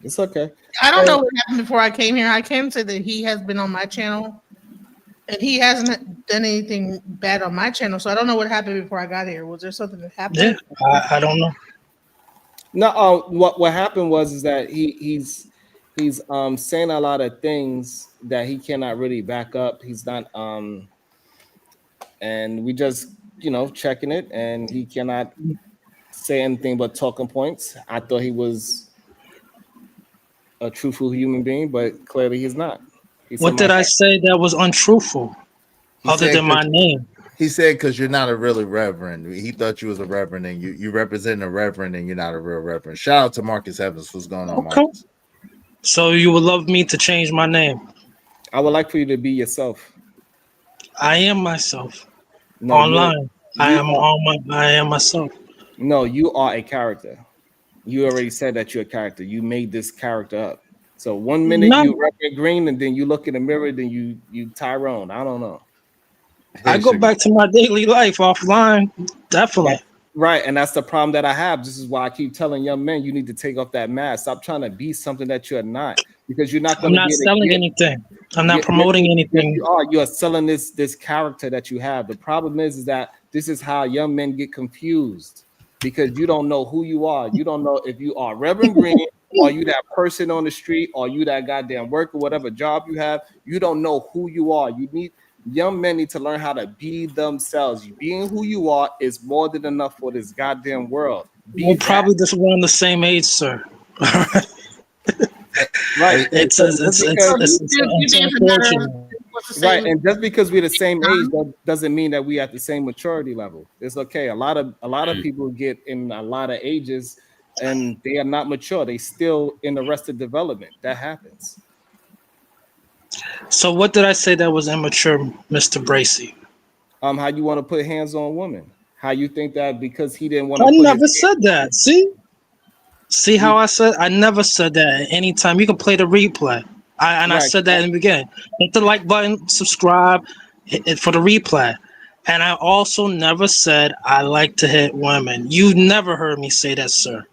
It's okay. I don't know what happened before I came here. I can say that he has been on my channel, and he hasn't done anything bad on my channel. So I don't know what happened before I got here. Was there something that happened? Yeah, I don't know. No, what happened was that he's saying a lot of things that he cannot really back up. He's not and we just checking it, and he cannot say anything but talking points. I thought he was a truthful human being, but clearly he's not. What did I say that was untruthful, other than my name? He said because you're not a really reverend. He thought you was a reverend, and you represent a reverend, and you're not a real reverend. Shout out to Marcus Evans. What's going on, Okay. Marcus? So you would love me to change my name? I would like for you to be yourself. I am myself. No, online. I am myself. No, you are a character. You already said that you're a character. You made this character up. So 1 minute you Reverend Green, and then you look in the mirror, then you Tyrone. I don't know. I go back to my daily life offline. Definitely. Right. And that's the problem that I have. This is why I keep telling young men, you need to take off that mask. Stop trying to be something that you're not, because you're not going to. I'm not selling anything. I'm not promoting anything. You are selling this character that you have. The problem is that this is how young men get confused, because you don't know who you are. You don't know if you are Reverend Green, or you that person on the street, or you that goddamn worker, whatever job you have. You don't know who you are. Young men need to learn how to be themselves. Being who you are is more than enough for this goddamn world. We're probably just around the same age, sir. Right. It's unfortunate. Right, and just because we're the same age, that doesn't mean that we at the same maturity level. It's okay. A lot of people get in a lot of ages, and they are not mature. They still in arrested development. That happens. So what did I say that was immature, Mr. Bracy? How you want to put hands on women? How you think that because he didn't want to? I put never his said that. See how I said? I never said that at any time. You can play the replay. I Right. said that in the beginning. Hit the like button, subscribe, hit it for the replay. And I also never said I like to hit women. You never heard me say that, sir.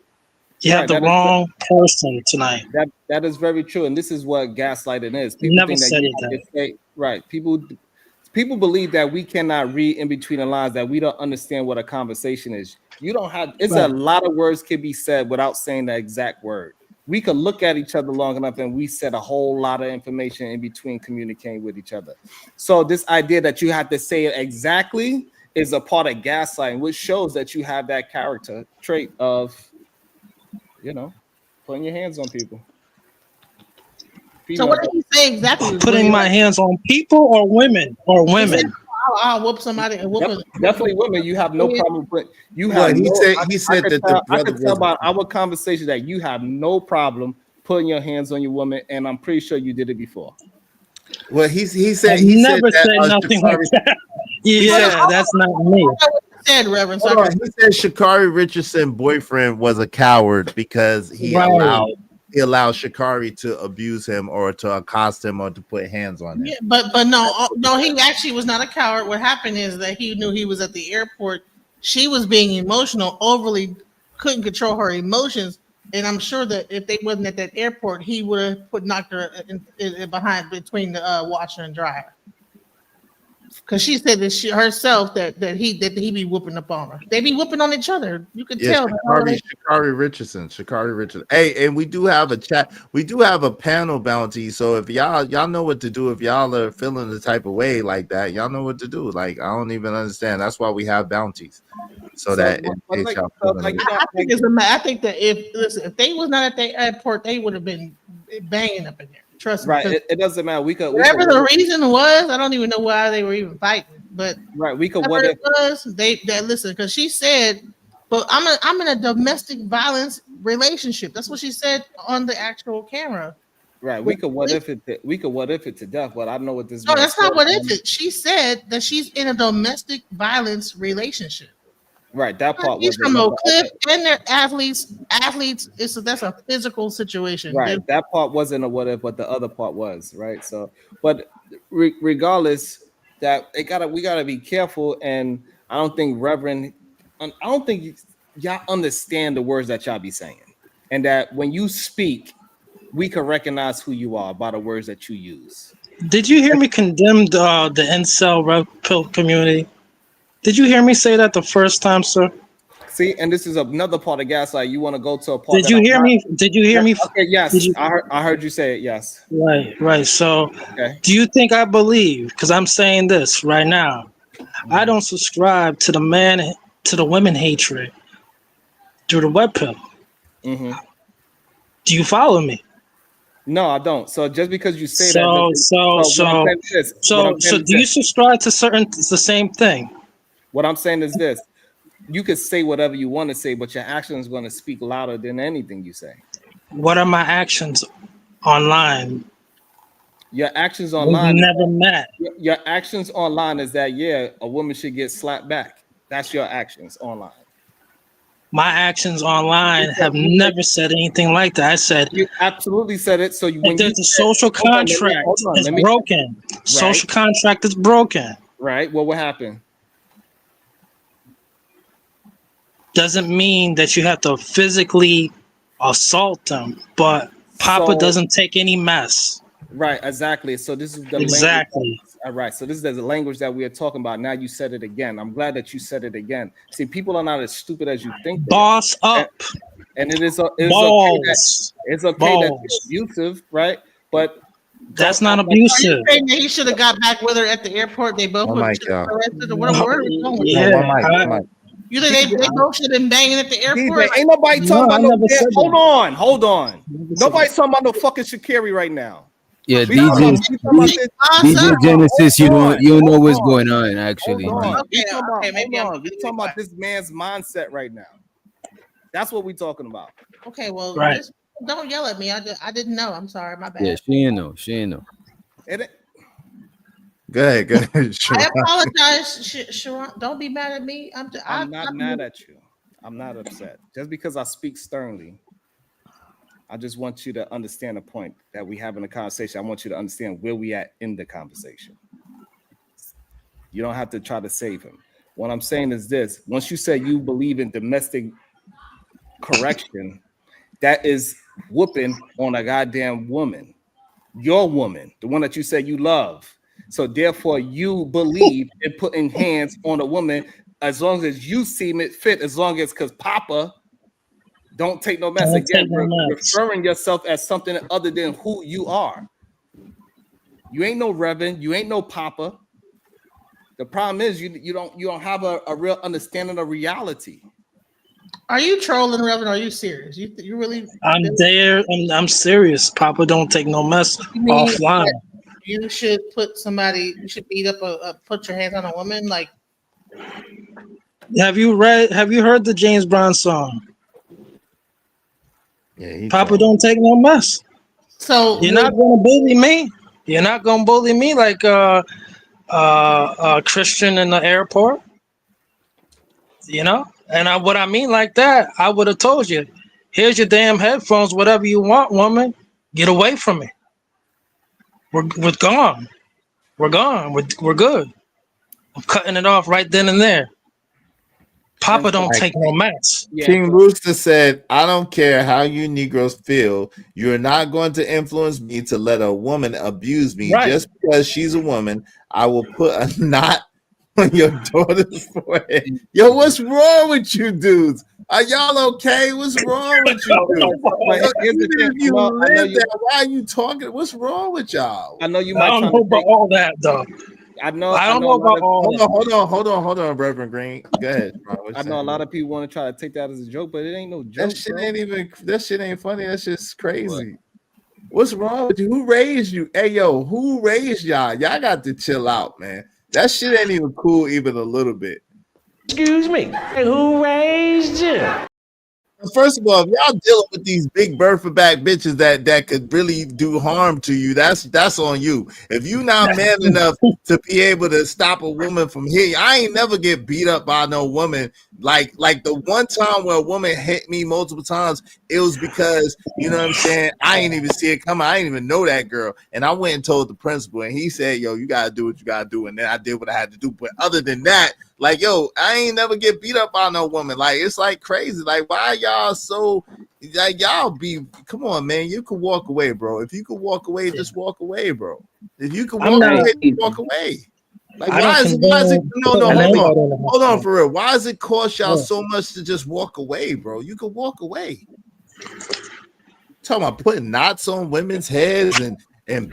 You have Right, the that is wrong person tonight. That is very true, and this is what gaslighting is. Never Think that said you it have that. to say right. People believe that we cannot read in between the lines, that we don't understand what a conversation is. You don't have. It's a Right. lot of words can be said without saying the exact word. We could look at each other long enough, and we said a whole lot of information in between communicating with each other. So this idea that you have to say it exactly is a part of gaslighting, which shows that you have that character trait of, putting your hands on people. So what did he say exactly? Putting my hands on people or women? Or He said, women? I'll whoop somebody and whoop Yep, definitely women. You have no problem with you Well, have. he no, said- I- he I said could that the tell, I brother could tell was- by our conversation that you have no problem putting your hands on your woman, and I'm pretty sure you did it before. Well, he said I've he never said said that, nothing Sha'Carri- like that. Yeah, that's not me. Said Reverend. So Hold I on, can- he said Sha'Carri Richardson's boyfriend was a coward because he Right. allowed Sha'Carri to abuse him or to accost him or to put hands on him. Yeah, but no, he actually was not a coward. What happened is that he knew he was at the airport. She was being emotional, overly couldn't control her emotions, and I'm sure that if they wasn't at that airport, he would have knocked her in behind between the washer and dryer. Because she said that she herself that he be whooping up on her. They be whooping on each other. You could Yeah, tell. Sha'Carri Richardson. Hey, and we do have a chat. We do have a panel bounty. So if y'all know what to do, if y'all are feeling the type of way like that, y'all know what to do. Like I don't even understand. That's why we have bounties. So that in case y'all feeling I think I think that if they was not at the airport, they would have been banging up in there. Trust me. Right, it doesn't matter. Whatever the reason was, I don't even know why they were even fighting. But right, we could whatever it was, they listen, because she said, "But I'm in a domestic violence relationship." That's what she said on the actual camera. Right, we could what if it to death, but I know what this. No, man that's not said. what if it. She said that she's in a domestic violence relationship. Right, that part He's was from Oak Cliff, and they're athletes. That's a physical situation. Right, that part wasn't a what if, but the other part was right. So, but regardless, that we gotta be careful, and I don't think y'all understand the words that y'all be saying, and that when you speak, we can recognize who you are by the words that you use. Did you hear me condemn the incel red pill community? Did you hear me say that the first time, sir? See, and this is another part of gaslight. You want to go to a part. Did you hear me? Did you hear me? Okay, yes, I heard you say it. Yes. Right. So, okay. Do you think I believe? Because I'm saying this right now. I don't subscribe to the women hatred through the web pill. Mm-hmm. Do you follow me? No, I don't. So just because you say So that, do you subscribe to the same thing? What I'm saying is this: you could say whatever you want to say, but your action is going to speak louder than anything you say. What are my actions online? Your actions online. We've never met. Your actions online is that a woman should get slapped back. That's your actions online. My actions online have never said anything like that. I said you absolutely said it. So when there's a social contract is broken. Right. Social contract is broken. Right. Well, what happened? Doesn't mean that you have to physically assault them, but Papa doesn't take any mess. Right, exactly. So this is the language. All right. So this is the language that we are talking about. Now you said it again. I'm glad that you said it again. See, people are not as stupid as you think. Boss up. And it's okay that it's abusive, right? But that's not abusive. He should have got back with her at the airport. They both You think they both should have been banging at the airport? Ain't nobody talking about no. Hold on. Nobody's talking about no fucking Sha'Carri right now. Yeah, We talking about, DJ we talking about this. DJ Genesis, you don't know what's going on actually. Hold on. Okay, okay, maybe I'm We talking about this man's mindset right now. That's what we talking about. Okay, well, Right. just don't yell at me. I didn't know. I'm sorry. My bad. Yeah, she ain't know. She ain't know. Go ahead. I apologize, Sharon. Don't be mad at me. I'm not mad at you. I'm not upset. Just because I speak sternly, I just want you to understand the point that we have in the conversation. I want you to understand where we at in the conversation. You don't have to try to save him. What I'm saying is this: once you say you believe in domestic correction, that is whooping on a goddamn woman, your woman, the one that you say you love. So therefore, you believe in putting hands on a woman as long as you seem it fit, as long as because Papa don't take no mess. Again, referring yourself as something other than who you are. You ain't no Reverend, you ain't no Papa. The problem is you don't have a real understanding of reality. Are you trolling, Reverend? Are you serious? You really? I'm there. I'm serious. Papa don't take no mess offline. You should put somebody. You should beat up put your hands on a woman. Like, have you heard the James Brown song? Yeah, Papa don't take no mess. So you're not gonna bully me. You're not gonna bully me like Christian in the airport. You know, and what I mean like that, I would have told you, here's your damn headphones, whatever you want, woman. Get away from me. We're gone. We're gone. We're good. I'm cutting it off right then and there. Papa don't take no mess. King Rooster said, I don't care how you Negroes feel. You're not going to influence me to let a woman abuse me. Right. Just because she's a woman, I will put a knot on your daughter's forehead. Yo, what's wrong with you dudes? Are y'all okay? What's wrong with you dudes? Why are you talking? What's wrong with y'all? I know you I might don't know about all that, though. I don't know about all that. Hold on, Reverend Green. Go ahead. I know a lot of people want to try to take that as a joke, but it ain't no joke. That shit ain't funny. That's just crazy. What's wrong with you? Who raised you? Hey, yo, who raised y'all? Y'all got to chill out, man. That shit ain't even cool even a little bit. Excuse me. Who raised you? First of all, if y'all dealing with these big Bertha back bitches that could really do harm to you, that's on you. If you not man enough to be able to stop a woman from hitting, I ain't never get beat up by no woman. Like the one time where a woman hit me multiple times, it was because, you know what I'm saying, I ain't even see it coming. I ain't even know that girl. And I went and told the principal, and he said, yo, you gotta do what you gotta do. And then I did what I had to do. But other than that, like, yo, I ain't never get beat up by no woman. Like, it's like crazy. Like, why y'all so, like, y'all be, come on, man. You can walk away, bro. If you can walk away, just walk away, bro. If you can walk away, just walk away. Like, why is it, hold on for real. Why does it cost y'all so much to just walk away, bro? You can walk away. Talking about putting knots on women's heads and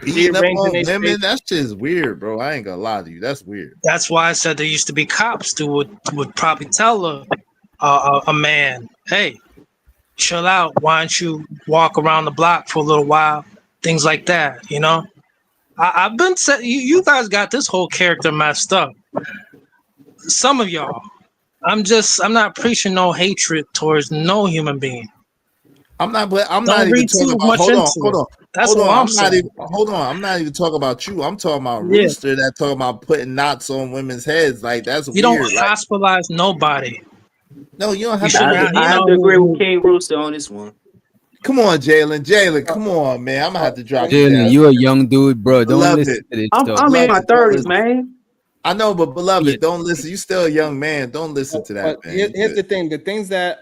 beating up on women, that's just weird, bro. I ain't gonna lie to you. That's weird. That's why I said there used to be cops who would probably tell a man, hey, chill out. Why don't you walk around the block for a little while? Things like that, you know? I've been saying, you guys got this whole character messed up. Some of y'all. I'm not preaching no hatred towards no human being. I'm not even talking about. Hold on. That's what I'm saying. I'm not even talking about you. I'm talking about Rooster that talking about putting knots on women's heads. Like, that's weird. You don't hospitalize nobody. No, you don't have to. I have to agree with King Rooster on this one. Come on, Jalen, come on, man. I'm gonna have to drop Jalen, you a young dude, bro. Don't listen to this stuff. I'm in my 30s, man. I know, but beloved, don't listen. You still a young man. Don't listen to that, man. Here's the thing: the things that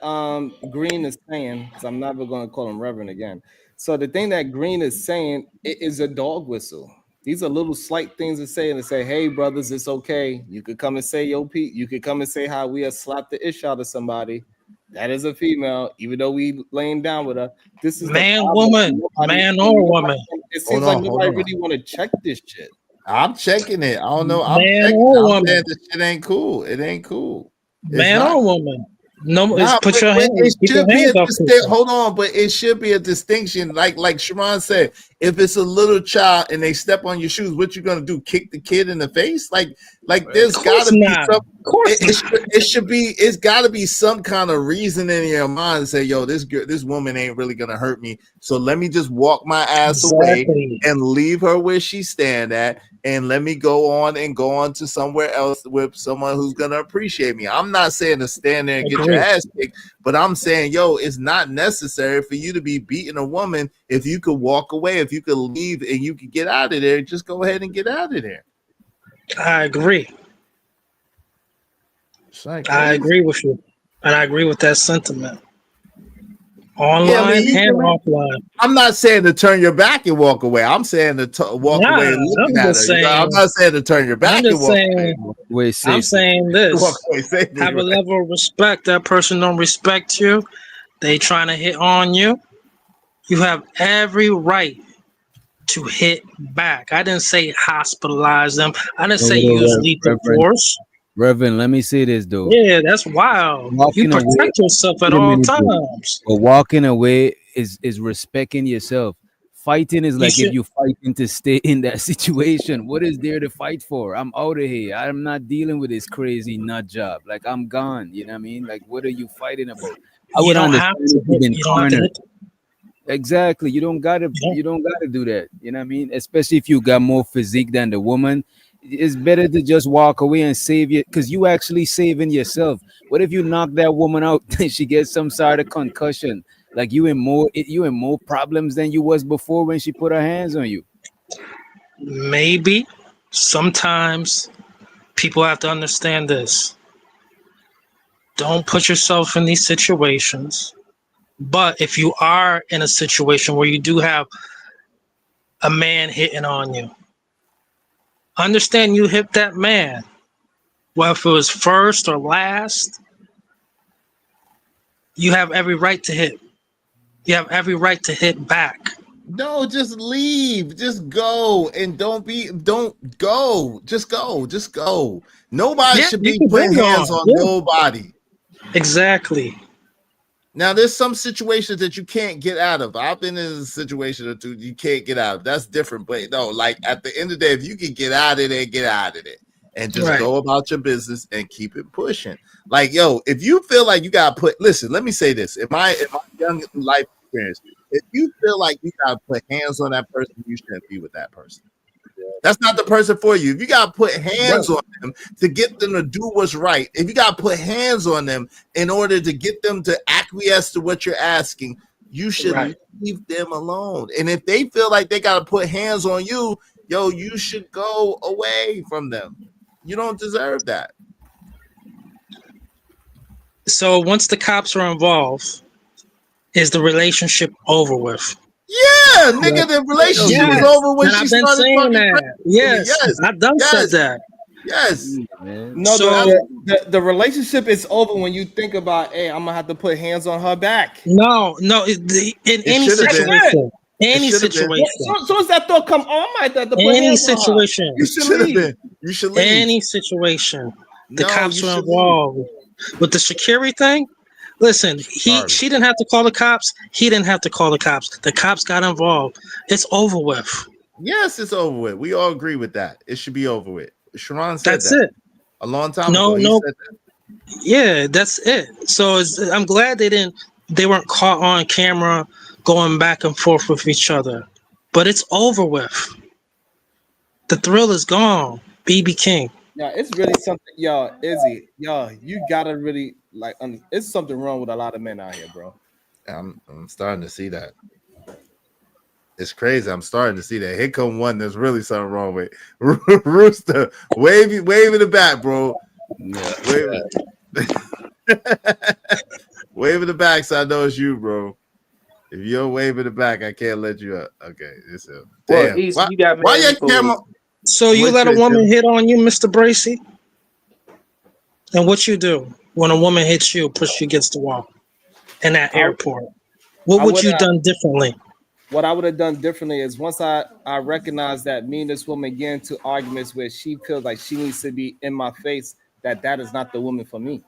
Green is saying, because I'm never going to call him Reverend again. So the thing that Green is saying, it is a dog whistle. These are little slight things to say, hey, brothers, it's okay. You could come and say, yo, Pete. You could come and say how we have slapped the ish out of somebody. That is a female, even though we laying down with her. This is man, woman, man or woman. It seems like nobody really want to check this shit. I'm checking it. I don't know. I'm man checking. or I'm woman. saying this shit ain't cool. It ain't cool. Man or woman. No, Nah, put your but hands. it Keep your should be hands a off people. hold on, but it should be a distinction. Like Sharon said, if it's a little child and they step on your shoes, what you gonna do? Kick the kid in the face? Like there's Of course gotta be not. some. Of course It should be. It's got to be some kind of reason in your mind to say, "Yo, this woman ain't really gonna hurt me. So let me just walk my ass away Exactly. and leave her where she stand at, and let me go on to somewhere else with someone who's gonna appreciate me." I'm not saying to stand there and get your Agree. ass kicked, but I'm saying, yo, it's not necessary for you to be beating a woman. If you could walk away, if you could leave, and you could get out of there, just go ahead and get out of there. I agree. I agree with you, and I agree with that sentiment. Online and offline. I'm not saying to turn your back and walk away. I'm saying to walk away and looking I'm at her. just You know, I'm saying- not saying to turn your back I'm and just walk saying. away. I'm saying this. Walk away safely, Have a right? level of respect. That person don't respect you. They trying to hit on you. You have every right to hit back. I didn't say hospitalize them. I didn't say use lethal force. Reverend, let me say this though. Yeah, that's wild. You Walking away- protect yourself at Wait a all minute, though. times. But walking away is respecting yourself. Fighting is like should- if you're fighting to stay in that situation. What is there to fight for? I'm out of here. I'm not dealing with this crazy nut job. Like I'm gone. You know what I mean? Like what are you fighting about? I You would don't understand have to if you've hit- been you don't have to cornered. hit- Exactly. You don't gotta do that. You know what I mean? Especially if you got more physique than the woman. It's better to just walk away and save you because you actually saving yourself. What if you knock that woman out and she gets some sort of concussion? Like you in more problems than you was before when she put her hands on you. Maybe sometimes people have to understand this. Don't put yourself in these situations. But if you are in a situation where you do have a man hitting on you, understand you hit that man. Well, if it was first or last, you have every right to hit. You have every right to hit back. No, just leave. Just go and don't go. Just go. Just go. Nobody Yeah, should you be can putting bring hands on. on Yeah. nobody. Exactly. Now, there's some situations that you can't get out of. I've been in a situation or two you can't get out of. That's different. But no, like at the end of the day, if you can get out of there, get out of there. And just Right. go about your business and keep it pushing. Like, yo, if you feel like you gotta listen, let me say this. In my young life experience, if you feel like you gotta put hands on that person, you shouldn't be with that person. That's not the person for you. If you gotta put hands on them to get them to do what's right, if you gotta put hands on them in order to get them to acquiesce to what you're asking, you should leave them alone. And if they feel like they gotta put hands on you, yo, you should go away from them. You don't deserve that. So once the cops are involved, is the relationship over with? Yeah, nigga, the relationship was over when and she I've been started saying fucking that. crazy. Yes, I done said that. Yes. No, So- the relationship is over when you think about, hey, I'm gonna have to put hands on her back. No, in any should've been. situation, any It should've been. situation, So soon as that thought come on, I might have to put any hands on her. situation, You should have been. You should leave. any situation, the No, cops you were should involved with the security thing. Listen, she didn't have to call the cops. He didn't have to call the cops. The cops got involved. It's over with. Yes, it's over with. We all agree with that. It should be over with. Sharon said That's that it. a long time No, ago. He no. said that. Yeah, that's it. So I'm glad they weren't caught on camera going back and forth with each other. But it's over with. The thrill is gone. BB King. Yeah, it's really something, yo, Izzy, yo, you gotta really like. It's something wrong with a lot of men out here, bro. I'm starting to see that. It's crazy. I'm starting to see that. Here come one. There's really something wrong with Rooster. Wave in the back, bro. Yeah. Wave in the back, so I know it's you, bro. If you're waving the back, I can't let you up. Okay, it's him. Well, Damn. Izzy, Why, you got me why your info. camera? So you What's let a your woman Jim? hit on you, Mr. Bracy? And what you do when a woman hits you, push you against the wall in that airport? What I would would, you done differently? What I would have done differently is once I recognize that me and this woman get into arguments where she feels like she needs to be in my face, that is not the woman for me.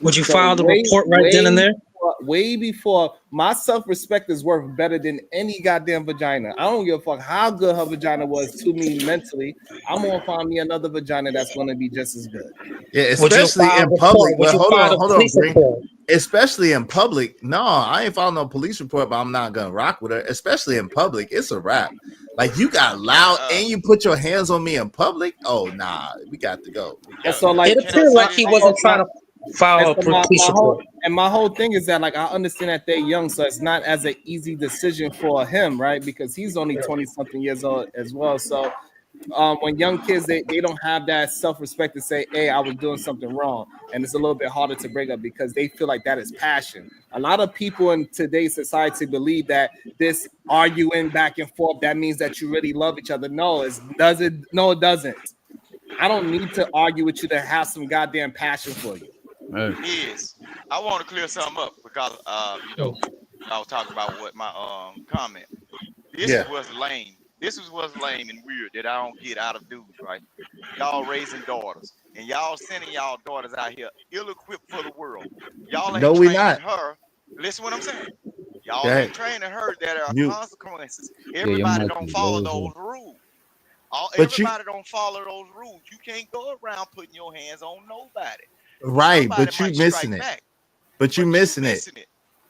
Would you So file the report right then and there? way before my self-respect is worth better than any goddamn vagina. I don't give a fuck how good her vagina was to me mentally. I'm gonna find me another vagina that's gonna be just as good. Yeah, Would you especially file in a public. report? Would Well, you file a hold on, police Green. report? Especially in public. No, I ain't filing no police report, but I'm not gonna rock with her. Especially in public, it's a wrap. Like you got loud and you put your hands on me in public. Oh nah, we got to go. And so like It appeared like he wasn't trying to file a police report. my whole thing is that like I understand that they're young, so it's not as an easy decision for him, right? Because he's only 20 something years old as well. So when young kids they don't have that self-respect to say, hey, I was doing something wrong, and it's a little bit harder to break up because they feel like that is passion. A lot of people in today's society believe that this arguing back and forth that means that you really love each other. No, it doesn't. I don't need to argue with you to have some goddamn passion for you. Is I want to clear something up because you know I was talking about what my comment. This was lame. This is what's lame and weird that I don't get out of dudes, right? Y'all raising daughters and y'all sending y'all daughters out here ill-equipped for the world. Y'all ain't training her. Listen what I'm saying. Y'all ain't training her that there are consequences. Everybody don't follow those rules. Everybody don't follow those rules. You can't go around putting your hands on nobody. Right, Somebody but you might missing strike it. back. But you missing it.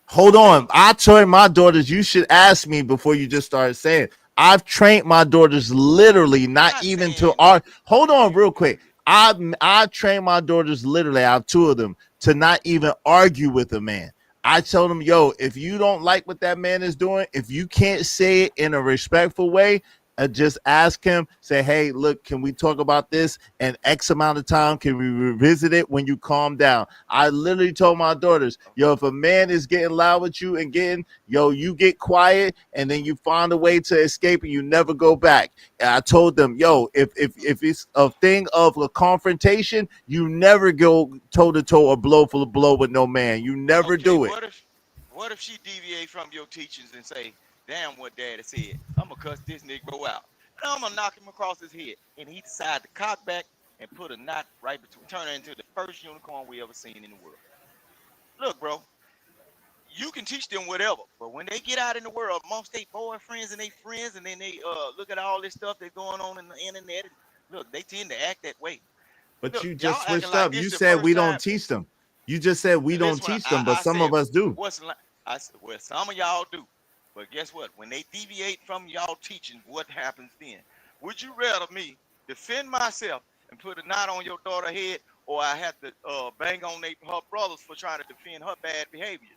Hold on. I train my daughters. You should ask me before you just started saying. I've trained my daughters literally, not even to art. Hold on, real quick. I've trained my daughters literally. I have two of them to not even argue with a man. I tell them, yo, if you don't like what that man is doing, if you can't say it in a respectful way, just ask him, say, hey, look, can we talk about this in X amount of time? Can we revisit it when you calm down? I literally told my daughters, yo, if a man is getting loud with you and you get quiet and then you find a way to escape and you never go back. And I told them, yo, if it's a thing of a confrontation, you never go toe to toe or blow for blow with no man. You never do it. What if she deviate from your teachings and say, damn what daddy said, I'm gonna cuss this Negro out. And I'm gonna knock him across his head. And he decided to cock back and put a knot right between, turn her into the first unicorn we ever seen in the world. Look, bro, you can teach them whatever, but when they get out in the world amongst their boyfriends and their friends, and then they look at all this stuff that's going on in the internet, look, they tend to act that way. But look, you just switched like up. You said we don't teach them. You just said we don't teach them, but some of us do. I said, well, some of y'all do. But guess what? When they deviate from y'all teaching, what happens then? Would you rather me defend myself and put a knot on your daughter's head, or I have to bang on her brothers for trying to defend her bad behavior?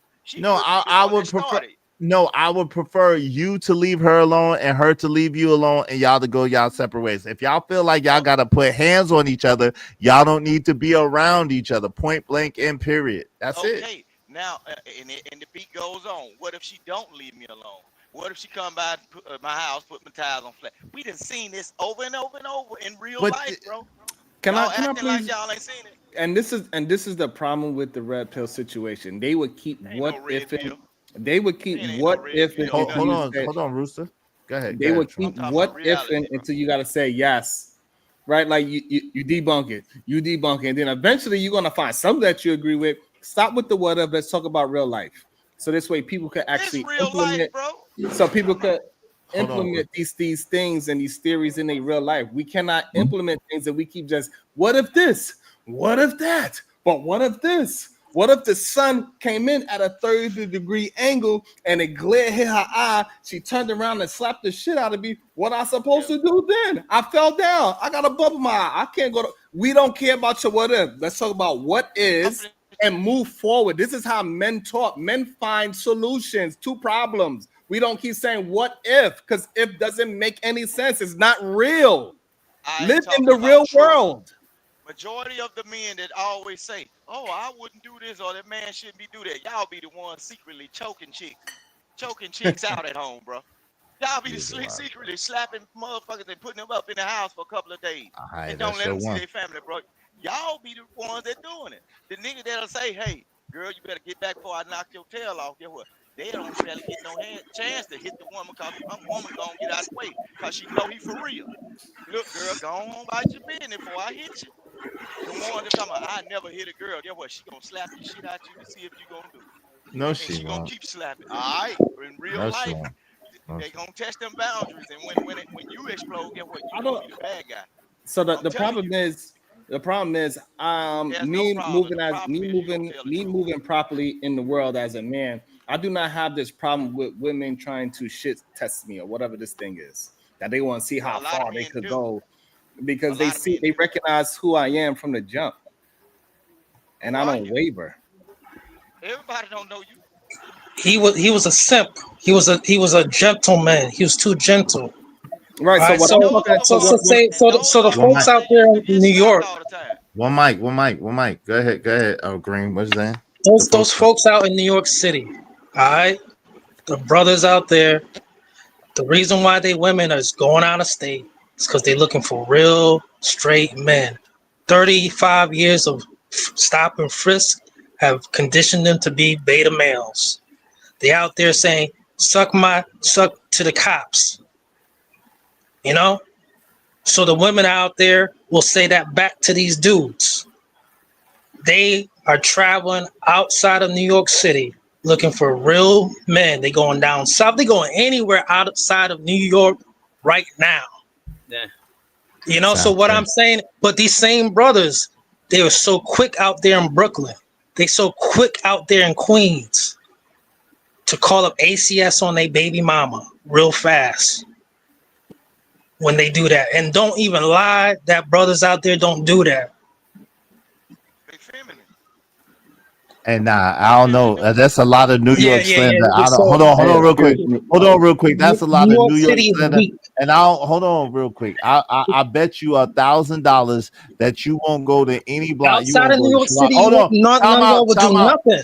I would prefer. No, I would prefer you to leave her alone and her to leave you alone, and y'all to go y'all separate ways. If y'all feel like y'all gotta put hands on each other, y'all don't need to be around each other. Point blank and period. That's it. Okay. Now, and the beat goes on. What if she don't leave me alone? What if she come by my house, put my tires on flat? We done seen this over and over and over in real life, bro. Can y'all I acting please? like y'all ain't seen it. And this is the problem with the red pill situation. They would keep what if Hold on, Rooster. Go ahead. They would keep what if until you got to say yes, right? Like you debunk it, and then eventually you're gonna find something that you agree with. Stop with the what if. Let's talk about real life. So this way people could actually implement. So people could implement these things and these theories in their real life. We cannot implement things that we keep just what if this, what if that, but what if this? What if the sun came in at a 30-degree angle and a glare hit her eye? She turned around and slapped the shit out of me. What I supposed to do then? I fell down. I got a bump in my eye. I can't go to. We don't care about your what if. Let's talk about what is and move forward. This is how men talk. Men find solutions to problems. We don't keep saying what if, because if doesn't make any sense. It's not real. Live in the real world. Majority of the men that always say, "Oh, I wouldn't do this," or "That man shouldn't be do that," y'all be the ones secretly choking chicks out at home, bro. Y'all be secretly slapping motherfuckers and putting them up in the house for a couple of days and don't let them see their family, bro. Y'all be the ones that doing it. The nigga that'll say, "Hey, girl, you better get back before I knock your tail off." Guess what? They don't really get no chance to hit the woman because the woman gonna get out of the way because she know he for real. Look, girl, go on about your business before I hit you. The one they're talking about, I never hit a girl. Guess what? She gonna slap the shit out you to see if you gonna do it. No, And she she gonna won't. keep slapping. All right. In real No, she life, won't. No, they she gonna test them boundaries. And when you explode, guess what? You I gonna don't. be the bad guy. So I'm the telling problem you. is There's no me problem. moving The as problem is you don't tell the me truth. moving properly in the world as a man. I do not have this problem with women trying to shit test me or whatever this thing is, that they want to see Well, how a lot of far they men could do. go, A because lot of men they do. recognize who I am from the jump, and Who I are don't you? waver. Everybody don't know you. He was a simp. He was a gentleman. He was too gentle. Right. All So right. what And I'm So those talking. are the So so what? ones. what say And those so the are the One folks mic. ones out that there used to in get New slapped York, all the time. One mic. Go ahead. Oh, Green, what's that? The those folks. folks out in New York City, all right, the brothers out there, the reason why they women is going out of state is because they're looking for real straight men. 35 years of stop and frisk have conditioned them to be beta males. They out there saying, suck to the cops, you know? So the women out there will say that back to these dudes. They are traveling outside of New York City looking for real men. They going down south. They going anywhere outside of New York right now. Yeah. You know, so Sounds what I'm good. saying, but these same brothers, they were so quick out there in Brooklyn. They so quick out there in Queens to call up ACS on their baby mama real fast when they do that. And don't even lie that brothers out there don't do that. They feminine. And They I don't know. feminine dudes. That's a lot of New Yeah, York yeah, yeah. slander. I don't. So Hold Hey, on, real quick. excuse me. Hold on, real quick. That's a lot New of York New York City is slander. weak. And I don't. Hold on, real quick. I bet you $1,000 that you won't go to any block. You Outside won't of go New to York Shabbat. City, Hold on. none of y'all would do Time out. nothing.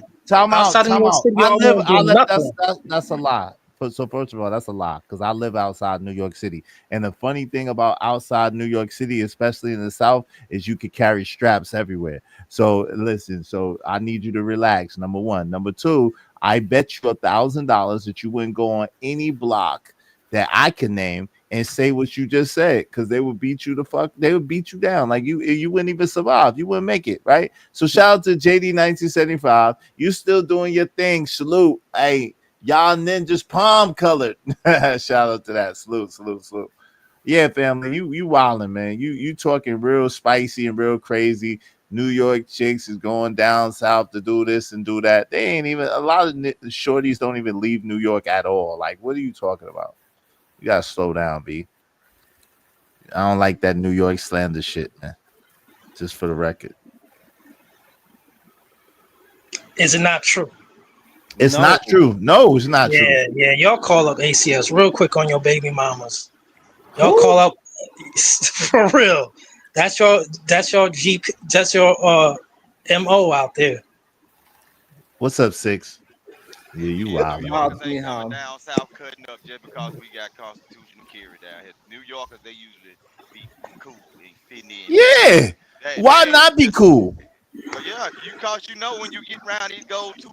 Outside of New Time York out. City, y'all won't do nothing. That's a lie. So first of all, that's a lie because I live outside New York City. And the funny thing about outside New York City, especially in the South, is you could carry straps everywhere. So listen, so I need you to relax. Number one. Number two, I bet you $1,000 that you wouldn't go on any block that I can name and say what you just said, because they would beat you they would beat you down. Like you wouldn't even survive. You wouldn't make it, right? So shout out to JD 1975. You still doing your thing. Salute. Hey, y'all ninjas palm colored. Shout out to that. Salute. Yeah, family. You wilding, man. You talking real spicy and real crazy. New York chicks is going down south to do this and do that. They ain't even, a lot of shorties don't even leave New York at all. Like, what are you talking about? You gotta slow down, B. I don't like that New York slander shit, man. Just for the record. Is it not true? It's No. not true. No, it's not true. Yeah. Y'all call up ACS real quick on your baby mamas. Y'all Who? call up for real. That's your GP. That's your MO out there. What's up, Six? Yeah, you Yeah, wild. New Wild Yorkers me ain't coming how. down south cutting up just because we got constitutional carry down here. New Yorkers, they usually be cool and fitting in. Yeah. Why not be cool? Well, yeah, cause you know when you get around these go to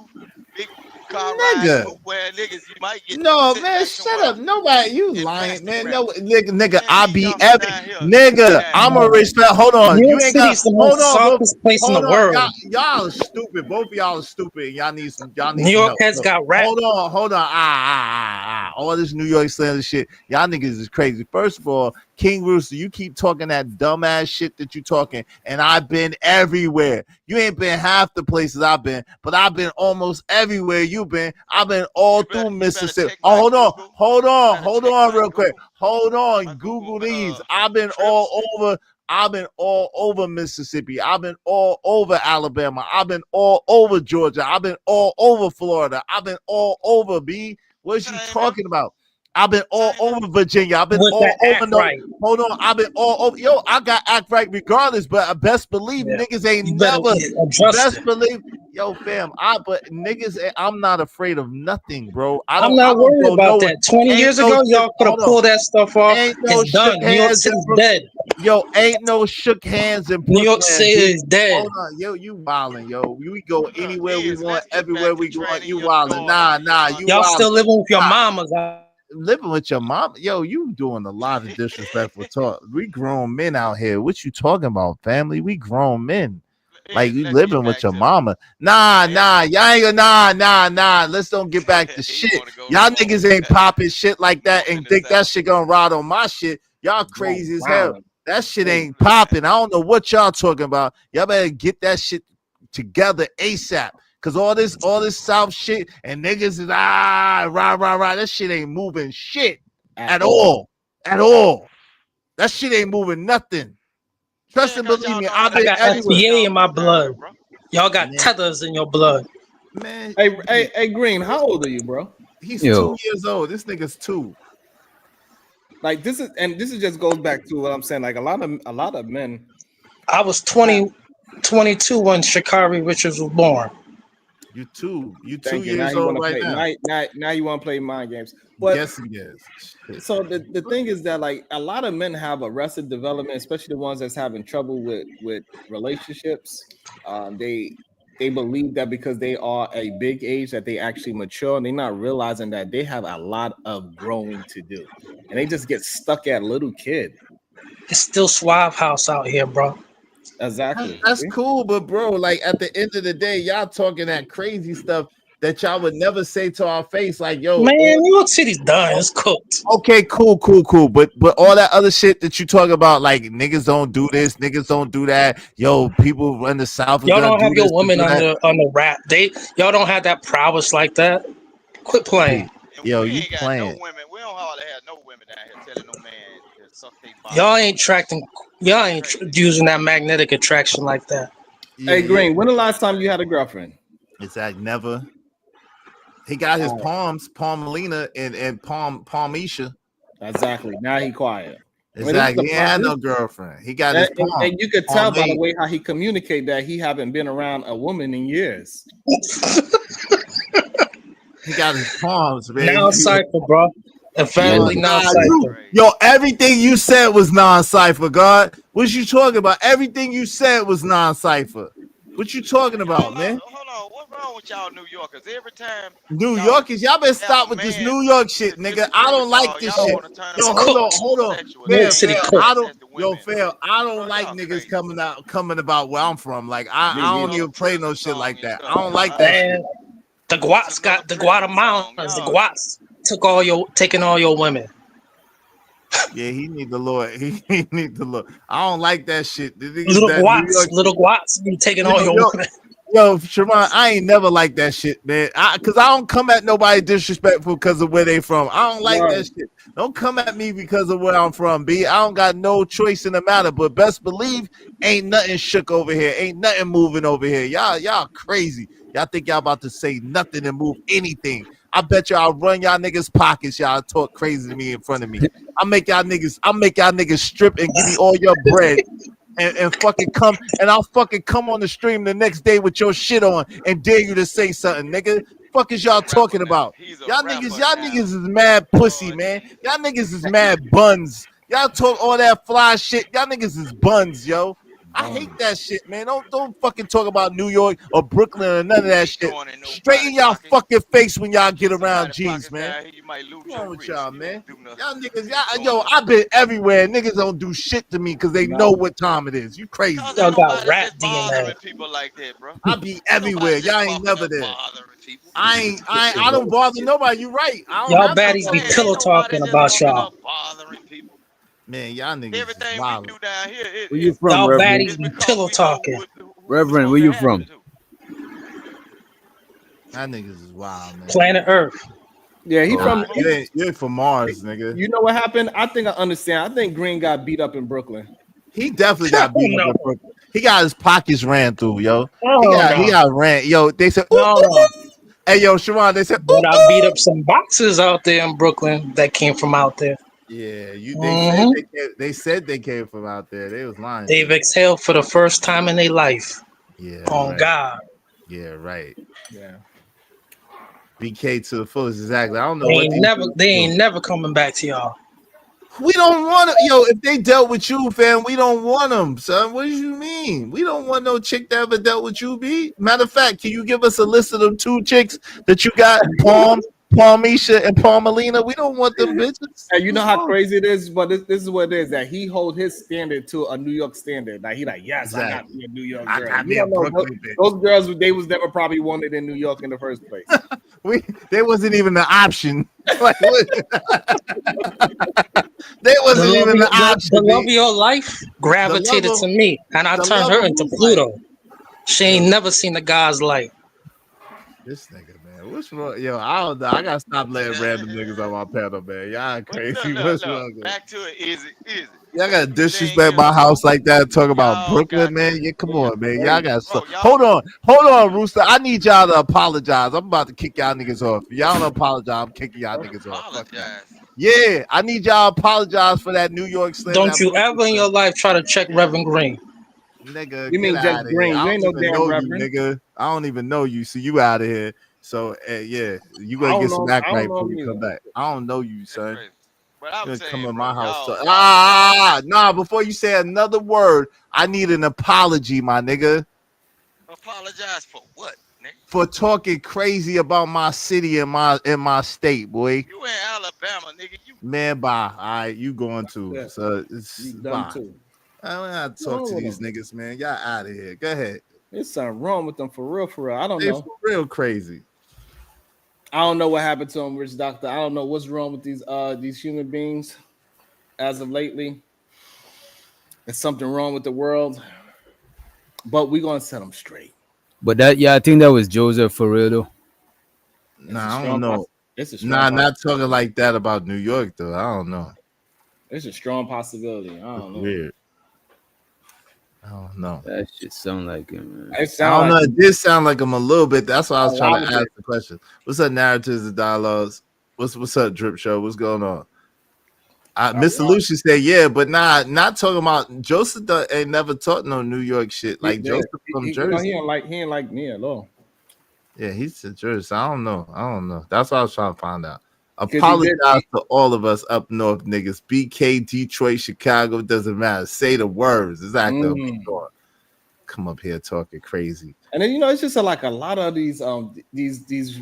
big car riding, Nigga. boot wearing niggas, you might get No, sent man, back shut somewhere up. Nobody, you in lying, plastic man. wrap. No, nigga, Man, I these be youngsters every down here, they nigga. down I'm here. a respect. Hold on. New You York ain't City got is the hold most on, bro. softest place in Hold the on. world. Y'all are stupid. Both of y'all are stupid. Y'all need some New help. York heads So, got rap. hold on. All this New York slander shit. Y'all niggas is crazy. First of all, King Rooster, you keep talking that dumbass shit that you talking, and I've been everywhere. You ain't been half the places I've been, but I've been almost everywhere you've been. I've been all through Mississippi. check my Google. Hold check on, my real quick. Google. Hold on, My Google Google these. I've been trips. all over Mississippi. I've been all over Alabama. I've been all over Georgia. I've been all over Florida. I've been all over B. What you talking about? I've been all over Virginia. I've been With all that over act right. Hold on. I've been all over. Yo, I got act right regardless, but I best believe Yeah. niggas ain't You better never adjust best it. believe. Yo, fam, but niggas, I'm not afraid of nothing, bro. I I'm don't not worried go about nowhere. that. 20 Ain't years no ago, shook. y'all could have Hold on. pulled that stuff off. Ain't no It's shook done. New York hands in City's Brooklyn. dead. Yo, ain't no shook hands in New York Brooklyn, City B. is dead. Hold on, yo, you wildin', yo. We go anywhere we want, Let's get everywhere back to we want. training You your wildin'. daughter Nah, and your you Y'all wildin'. still living with your Nah. mamas out living with your mom, yo, you doing a lot of disrespectful talk. We grown men out here. What you talking about, family? We grown men. Like you living with your mama. Nah, y'all ain't gonna nah. Let's don't get back to shit. Y'all niggas ain't popping shit like that and think that shit gonna ride on my shit. Y'all crazy as hell. That shit ain't popping. I don't know what y'all talking about. Y'all better get that shit together ASAP. Cause all this South shit and niggas is rah. That shit ain't moving shit at all. At all. That shit ain't moving nothing. Trust and believe me, I've been I got everywhere. FBA in my blood. Y'all got tethers in your blood. Man, hey, Green, how old are you, bro? He's 2 years old. This nigga's 2. Like this just goes back to what I'm saying. Like a lot of men. I was 22 when Sha'Carri Richards was born. You 2 Thank you. years old right now. Now you want to play mind games. But yes, he is. So the thing is that like a lot of men have arrested development, especially the ones that's having trouble with relationships. They believe that because they are a big age that they actually mature, and they're not realizing that they have a lot of growing to do, and they just get stuck at little kid. It's still Suave House out here, bro. Exactly. That's cool, but bro, like at the end of the day, y'all talking that crazy stuff that y'all would never say to our face, like, yo, man, New York City's done. It's cooked. Okay, cool. But all that other shit that you talk about, like niggas don't do this, niggas don't do that. Yo, people in the South. Y'all don't have your women on the rap. Y'all don't have that prowess like that. Quit playing. Yo, you playing? No women. We don't hardly have no women down here telling no man to suck their body. Y'all ain't using that magnetic attraction like that. Hey, Green, when the last time you had a girlfriend? It's like never. He got his palms, Palmelina and Palmisha. Exactly. Now he quiet. Exactly. He had no girlfriend. He got his palm. And you could tell by the way how he communicate that he haven't been around a woman in years. He got his palms, man. Non-cypher, bro. Emphatically non-cypher. Yo, everything you said was non-cypher, God. What you talking about? Everything you said was non-cypher. What you talking about, man? Hold on. What's wrong with y'all New Yorkers? Every time New Yorkers, y'all better stop with this New York shit, nigga. I don't like this shit. Yo, hold on. Fair. I don't like niggas coming about where I'm from. Like I don't even play no shit like that. I don't like that shit. The Guats got the Guatemalans. The Guats taking all your women. Yeah, he need the Lord. He need the Lord. I don't like that shit. Little Guats be taking all your women. Yo, Sharon, I ain't never like that shit, man. Cause I don't come at nobody disrespectful because of where they from. I don't like that shit. Don't come at me because of where I'm from, B. I don't got no choice in the matter. But best believe, ain't nothing shook over here. Ain't nothing moving over here. Y'all crazy. Y'all think y'all about to say nothing and move anything. I bet y'all run y'all niggas pockets. Y'all talk crazy to me in front of me. I'll make y'all niggas strip and give me all your bread. And fucking come, and I'll fucking come on the stream the next day with your shit on and dare you to say something, nigga. Fuck is y'all talking about? Y'all niggas is mad pussy, man. Y'all niggas is mad buns. Y'all talk all that fly shit. Y'all niggas is buns, yo. I hate that shit, man. Don't fucking talk about New York or Brooklyn or none of that shit. Straighten y'all fucking face when y'all get around G's, man. What's wrong with y'all, man? Y'all niggas, I've been everywhere. Niggas don't do shit to me because they know what time it is. You crazy? Y'all got rat DNA. People like that, bro. I be everywhere. Y'all ain't never there. I don't bother nobody. You right. Y'all baddies be pillow talking about y'all. Man, y'all niggas everything we do down here. Where you from, y'all Reverend? baddies be pillow talking. Reverend, where you from? That niggas is wild, man. Planet Earth. Yeah, he from. You're from Mars, nigga. You know what happened? I think I understand. I think Green got beat up in Brooklyn. He definitely got beat up in Brooklyn. He got his pockets ran through, yo. He got ran. Yo, they said, hey, yo, Sharon, they said, but I beat up some boxers out there in Brooklyn that came from out there. Yeah, they said they came from out there. They was lying. They've exhaled for the first time in their life. Yeah. On right. God. Yeah, right. Yeah. BK to the fullest, exactly. I don't know they ain't never coming back to y'all. We don't want to, yo. If they dealt with you, fam, we don't want them, son. What do you mean? We don't want no chick that ever dealt with you, B. Matter of fact, can you give us a list of them 2 chicks that you got? Palm, Palmisha and Palmelina. We don't want them bitches. And you know how crazy it is, but this is what it is, that he hold his standard to a New York standard. Like he like, yes, I got me a New York girl. got me You a don't know, Brooklyn bitch. those girls, they was never probably wanted in New York in the first place. They wasn't even an option. Like, they wasn't even an option. The love of your life gravitated to me, and I turned her into Pluto. She ain't never seen a guy's light. This nigga, man. What's wrong? Yo, I don't know. I gotta stop letting random niggas on my panel, man. Y'all crazy. What's wrong? Back to it, Izzy. Y'all gotta disrespect my house like that. Talk about Brooklyn, man. Yeah, come on, man. Y'all gotta stop. Hold on, Rooster. I need y'all to apologize. I'm about to kick y'all niggas off. Y'all don't apologize. I'm kicking y'all niggas off. Yeah, I need y'all to apologize for that New York slam. Don't you ever in your life try to check Reverend Green? Nigga, you mean just Green? You ain't no damn Reverend. Nigga. I don't even know you. So you out of here. So yeah, you gonna get some act right before you come back. I don't know you, son. But I'm saying, come in my house. Nah. Before you say another word, I need an apology, my nigga. Apologize for what, nigga? For talking crazy about my city and my state, boy. You in Alabama, nigga. Man, bye. All right, you going to? Yeah. So it's You done bye. too. I don't have to talk to these niggas, man. Y'all out of here. Go ahead. There's something wrong with them for real. I don't know. For real crazy. I don't know what happened to them, Rich Doctor. I don't know what's wrong with these human beings as of lately. There's something wrong with the world, but we're gonna set them straight. But I think that was Joseph for real though. Nah, I don't know. Not talking like that about New York though. I don't know. It's a strong possibility. I don't know. Weird. I don't know. That shit sound like him, man. I don't know. It did sound like him a little bit. That's why I was trying to ask the question. What's up, narratives and dialogues? What's up, Drip Show? What's going on? Mr. Lucian said, yeah, but not talking about Joseph. Ain't never taught no New York shit. Like Joseph from Jersey. He ain't like me at all. Yeah, he's from Jersey. I don't know. That's what I was trying to find out. Apologize to all of us up north niggas. BK, Detroit, Chicago, doesn't matter. Say the words. It's acting. Come up here talking crazy. And then it's just like a lot of these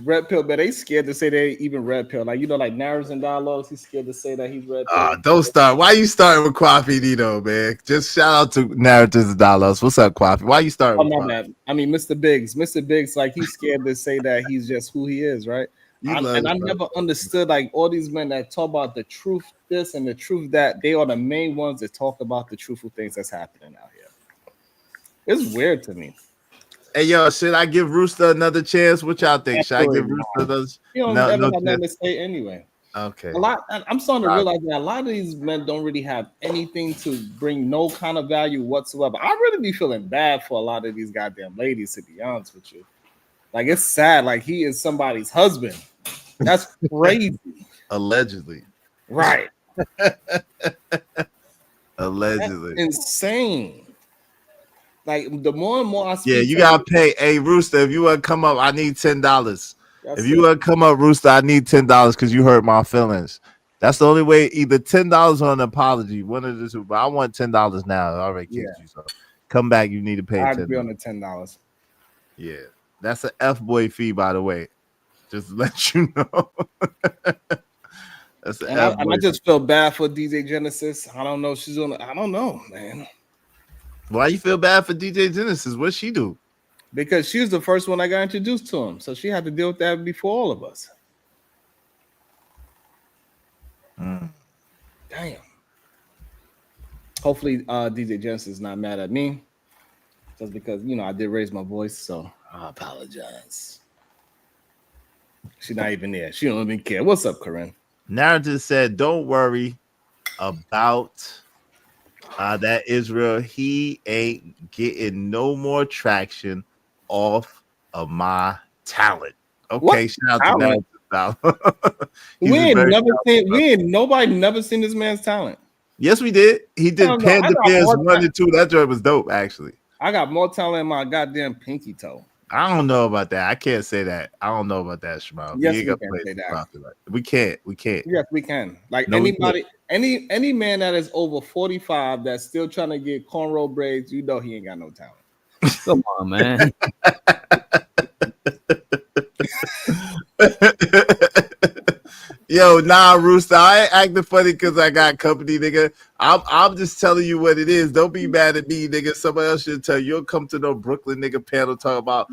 red pill, but they scared to say they even red pill. Like like narratives and dialogues, he's scared to say that he's red pill. Don't start. Why you starting with Kwafi Nino, man? Just shout out to narratives and dialogues. What's up, Kwafi? Why you starting with Kwafi? I mean, Mr. Biggs, like he's scared to say that he's just who he is, right? I never understood like all these men that talk about the truth this and the truth that, they are the main ones that talk about the truthful things that's happening out here. It's weird to me. Hey, yo, should I give Rooster another chance? What y'all think? Should I give Rooster another? You don't ever have nothing to say anyway. Okay. I'm starting to realize that a lot of these men don't really have anything to bring, no kind of value whatsoever. I really be feeling bad for a lot of these goddamn ladies, to be honest with you. Like, it's sad. Like, he is somebody's husband. That's crazy. Allegedly. Right. Allegedly. That's insane. Like, the more and more I speak, yeah, you gotta pay. Hey, Rooster, if you want to come up, I need $10. If you want to come up, Rooster, I need $10 because you hurt my feelings. That's the only way. Either $10 or an apology, one of the two. But I want $10 now. I already kicked you, so come back. You need to pay. I agree on the $10. Yeah, that's an F-boy fee, by the way. Just to let you know. That's an and I just feel bad for DJ Genesis. I don't know. I don't know, man. Why you feel bad for DJ Genesis? What'd she do? Because she was the first one I got introduced to him. So she had to deal with that before all of us. Damn. Hopefully DJ Genesis is not mad at me. Just because, I did raise my voice. So I apologize. She's not even there. She don't even care. What's up, Corinne? Narrative said, don't worry about that Israel. He ain't getting no more traction off of my talent. Okay, shout out to Narrative. Nobody never seen this man's talent. Yes, we did. He did Panda Bears 1 and 2. That joint was dope, actually. I got more talent in my goddamn pinky toe. I don't know about that. I can't say that. I don't know about that, Shmuel. Yes, we can say that. We can't. We can't. Yes, we can. Like anybody, any man that is over 45 that's still trying to get cornrow braids, he ain't got no talent. Come on, man. Yo, nah, Rooster. I ain't acting funny because I got company, nigga. I'm just telling you what it is. Don't be mad at me, nigga. Somebody else should tell you. You'll come to no Brooklyn nigga panel talk about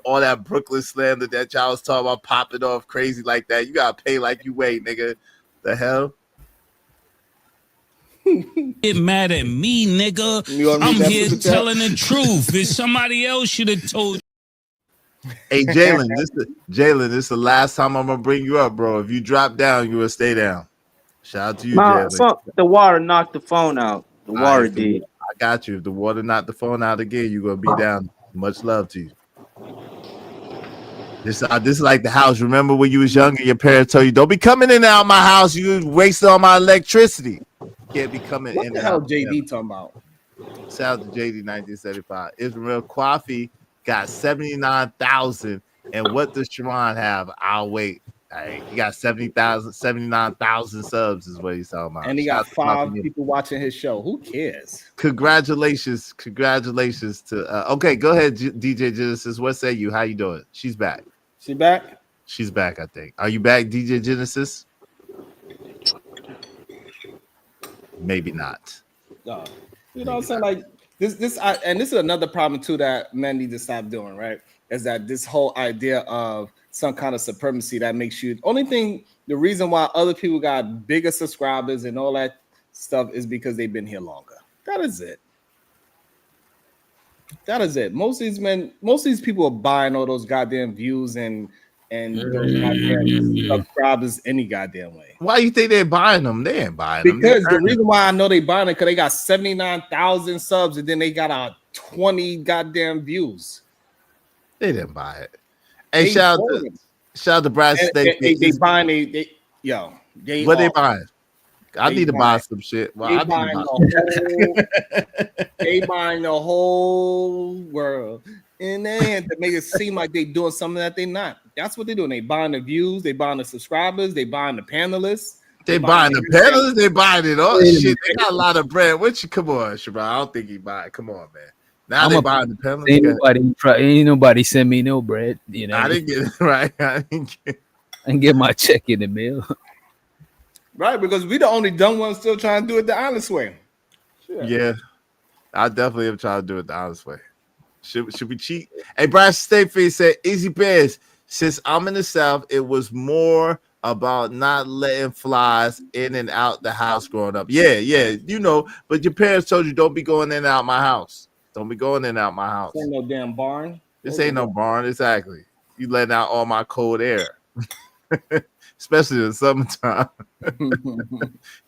all that Brooklyn slander that y'all was talking about popping off crazy like that. You gotta pay like you weigh, nigga. The hell? Get mad at me, nigga. I'm here telling the truth. If somebody else should have told. Hey, Jalen, this is the last time I'm gonna bring you up, bro. If you drop down, you will stay down. Shout out to you, Jalen. The water knocked the phone out. The water did. I got you. If the water knocked the phone out again, you're gonna be down. Much love to you. This is like the house. Remember when you was younger, your parents told you, "Don't be coming in and out my house. You wasting all my electricity." Can't be coming what in the and hell out. JD talking about? Shout out to JD 1975. Israel Kwafi got 79,000. And what does Sharon have? I'll wait. Right, he got 79,000 subs is what he's talking about. And he got 5 people watching his show. Who cares? Congratulations to okay, go ahead, DJ Genesis. What say you? How you doing? She's back. She back? She's back, I think. Are you back, DJ Genesis? Maybe not. You know what I'm saying? Like this this is another problem too that men need to stop doing, right? Is that this whole idea of some kind of supremacy that makes you the reason why other people got bigger subscribers and all that stuff is because they've been here longer. That is it. Most of these people are buying all those goddamn views and those goddamn subscribers any goddamn way. Why you think they're buying them? They ain't buying them. Because the reason why I know they buying it because they got 79,000 subs and then they got 20 goddamn views. They didn't buy it. Hey, shout out to Brad State. They buying what they buying? I need to buy some shit. Well, they buying the whole world. And then to make it seem like they doing something that they're not. That's what they're doing. They buying the views, they buying the subscribers, they buying the panelists. They buying the panelists, they buying it all. Shit, they got a lot of bread. Come on, Shabbat. I don't think he buy it. Come on, man. Now they buying the panelists. Ain't nobody send me no bread. You know, I didn't get it right. I didn't get my check in the mail. Right, because we the only dumb ones still trying to do it the honest way. Sure. Yeah, I definitely am trying to do it the honest way. Should we cheat? Hey, Brad Statefield said, IzzyBanz, since I'm in the South, it was more about not letting flies in and out the house growing up. Yeah, you know, but your parents told you don't be going in and out my house. Don't be going in and out my house. This ain't no damn barn. This ain't no barn, exactly. You letting out all my cold air. Especially in the summertime.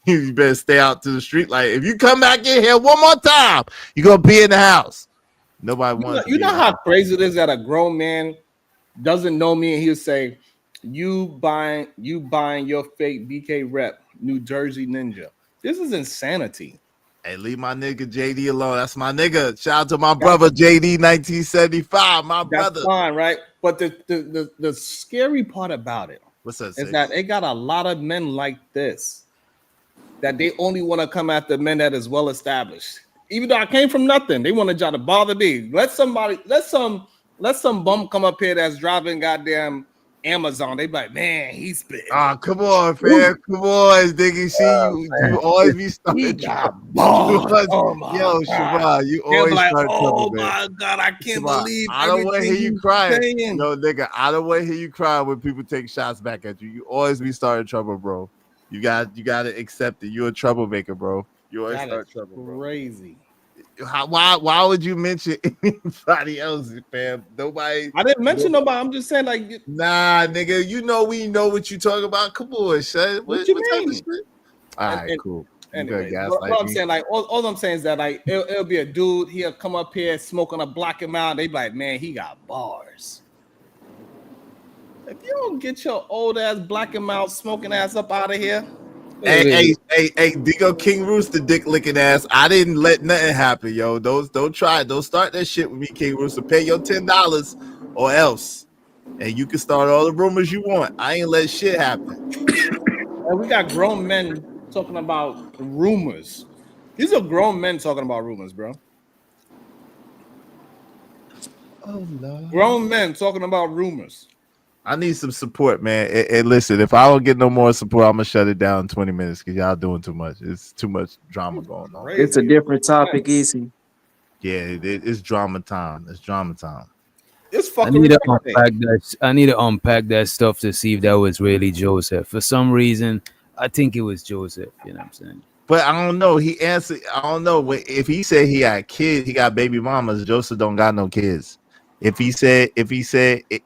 You better stay out to the street. Like, if you come back in here one more time, you're going to be in the house. Nobody wants you know how crazy it is that a grown man doesn't know me and he'll say, you buying your fake BK rep, New Jersey Ninja. This is insanity. Hey, leave my nigga JD alone. That's my nigga. Shout out to my brother JD 1975. My brother. That's fine, right? But the scary part about it is that they got a lot of men like this that they only want to come after men that is well established. Even though I came from nothing, they want to try to bother me. Let some bum come up here that's driving goddamn Amazon. They be like, man, he's spit. Oh, come on, fam. Come on, Diggy. See, you always be starting trouble. Yo, Shabbat, you always like, start trouble, man. My God, I can't believe I don't want to hear you crying. Saying. No, nigga, I don't want to hear you crying when people take shots back at you. You always be starting trouble, bro. You got to accept it. You're a troublemaker, bro. You always start trouble, bro. Crazy. Why would you mention anybody else, fam? Nobody. I didn't mention nobody. I'm just saying, like, nah, nigga. You know we know what you talking about. Come on, son. What you mean? All right, cool. Anyway, what I'm saying, like, all I'm saying is that, like, it'll be a dude. He'll come up here smoking a block him out. They be like, man, he got bars. If you don't get your old ass black and mouth smoking ass up out of here. Hey, Digo King Rooster, dick licking ass. I didn't let nothing happen, yo. Don't try it. Don't start that shit with me, King Rooster. Pay your $10 or else. And you can start all the rumors you want. I ain't let shit happen. And we got grown men talking about rumors. These are grown men talking about rumors, bro. Oh, no. Grown men talking about rumors. I need some support, man. And listen, if I don't get no more support, I'm gonna shut it down in 20 minutes because y'all doing too much. It's too much drama going on. It's a different topic, Izzy. Yeah, it's drama time. It's drama time. It's I fucking need to ridiculous. unpack that. I need to unpack that stuff to see if that was really Joseph. For some reason, I think it was Joseph. You know what I'm saying? But I don't know. He answered. I don't know if he said he had kids. He got baby mamas. Joseph don't got no kids. If he said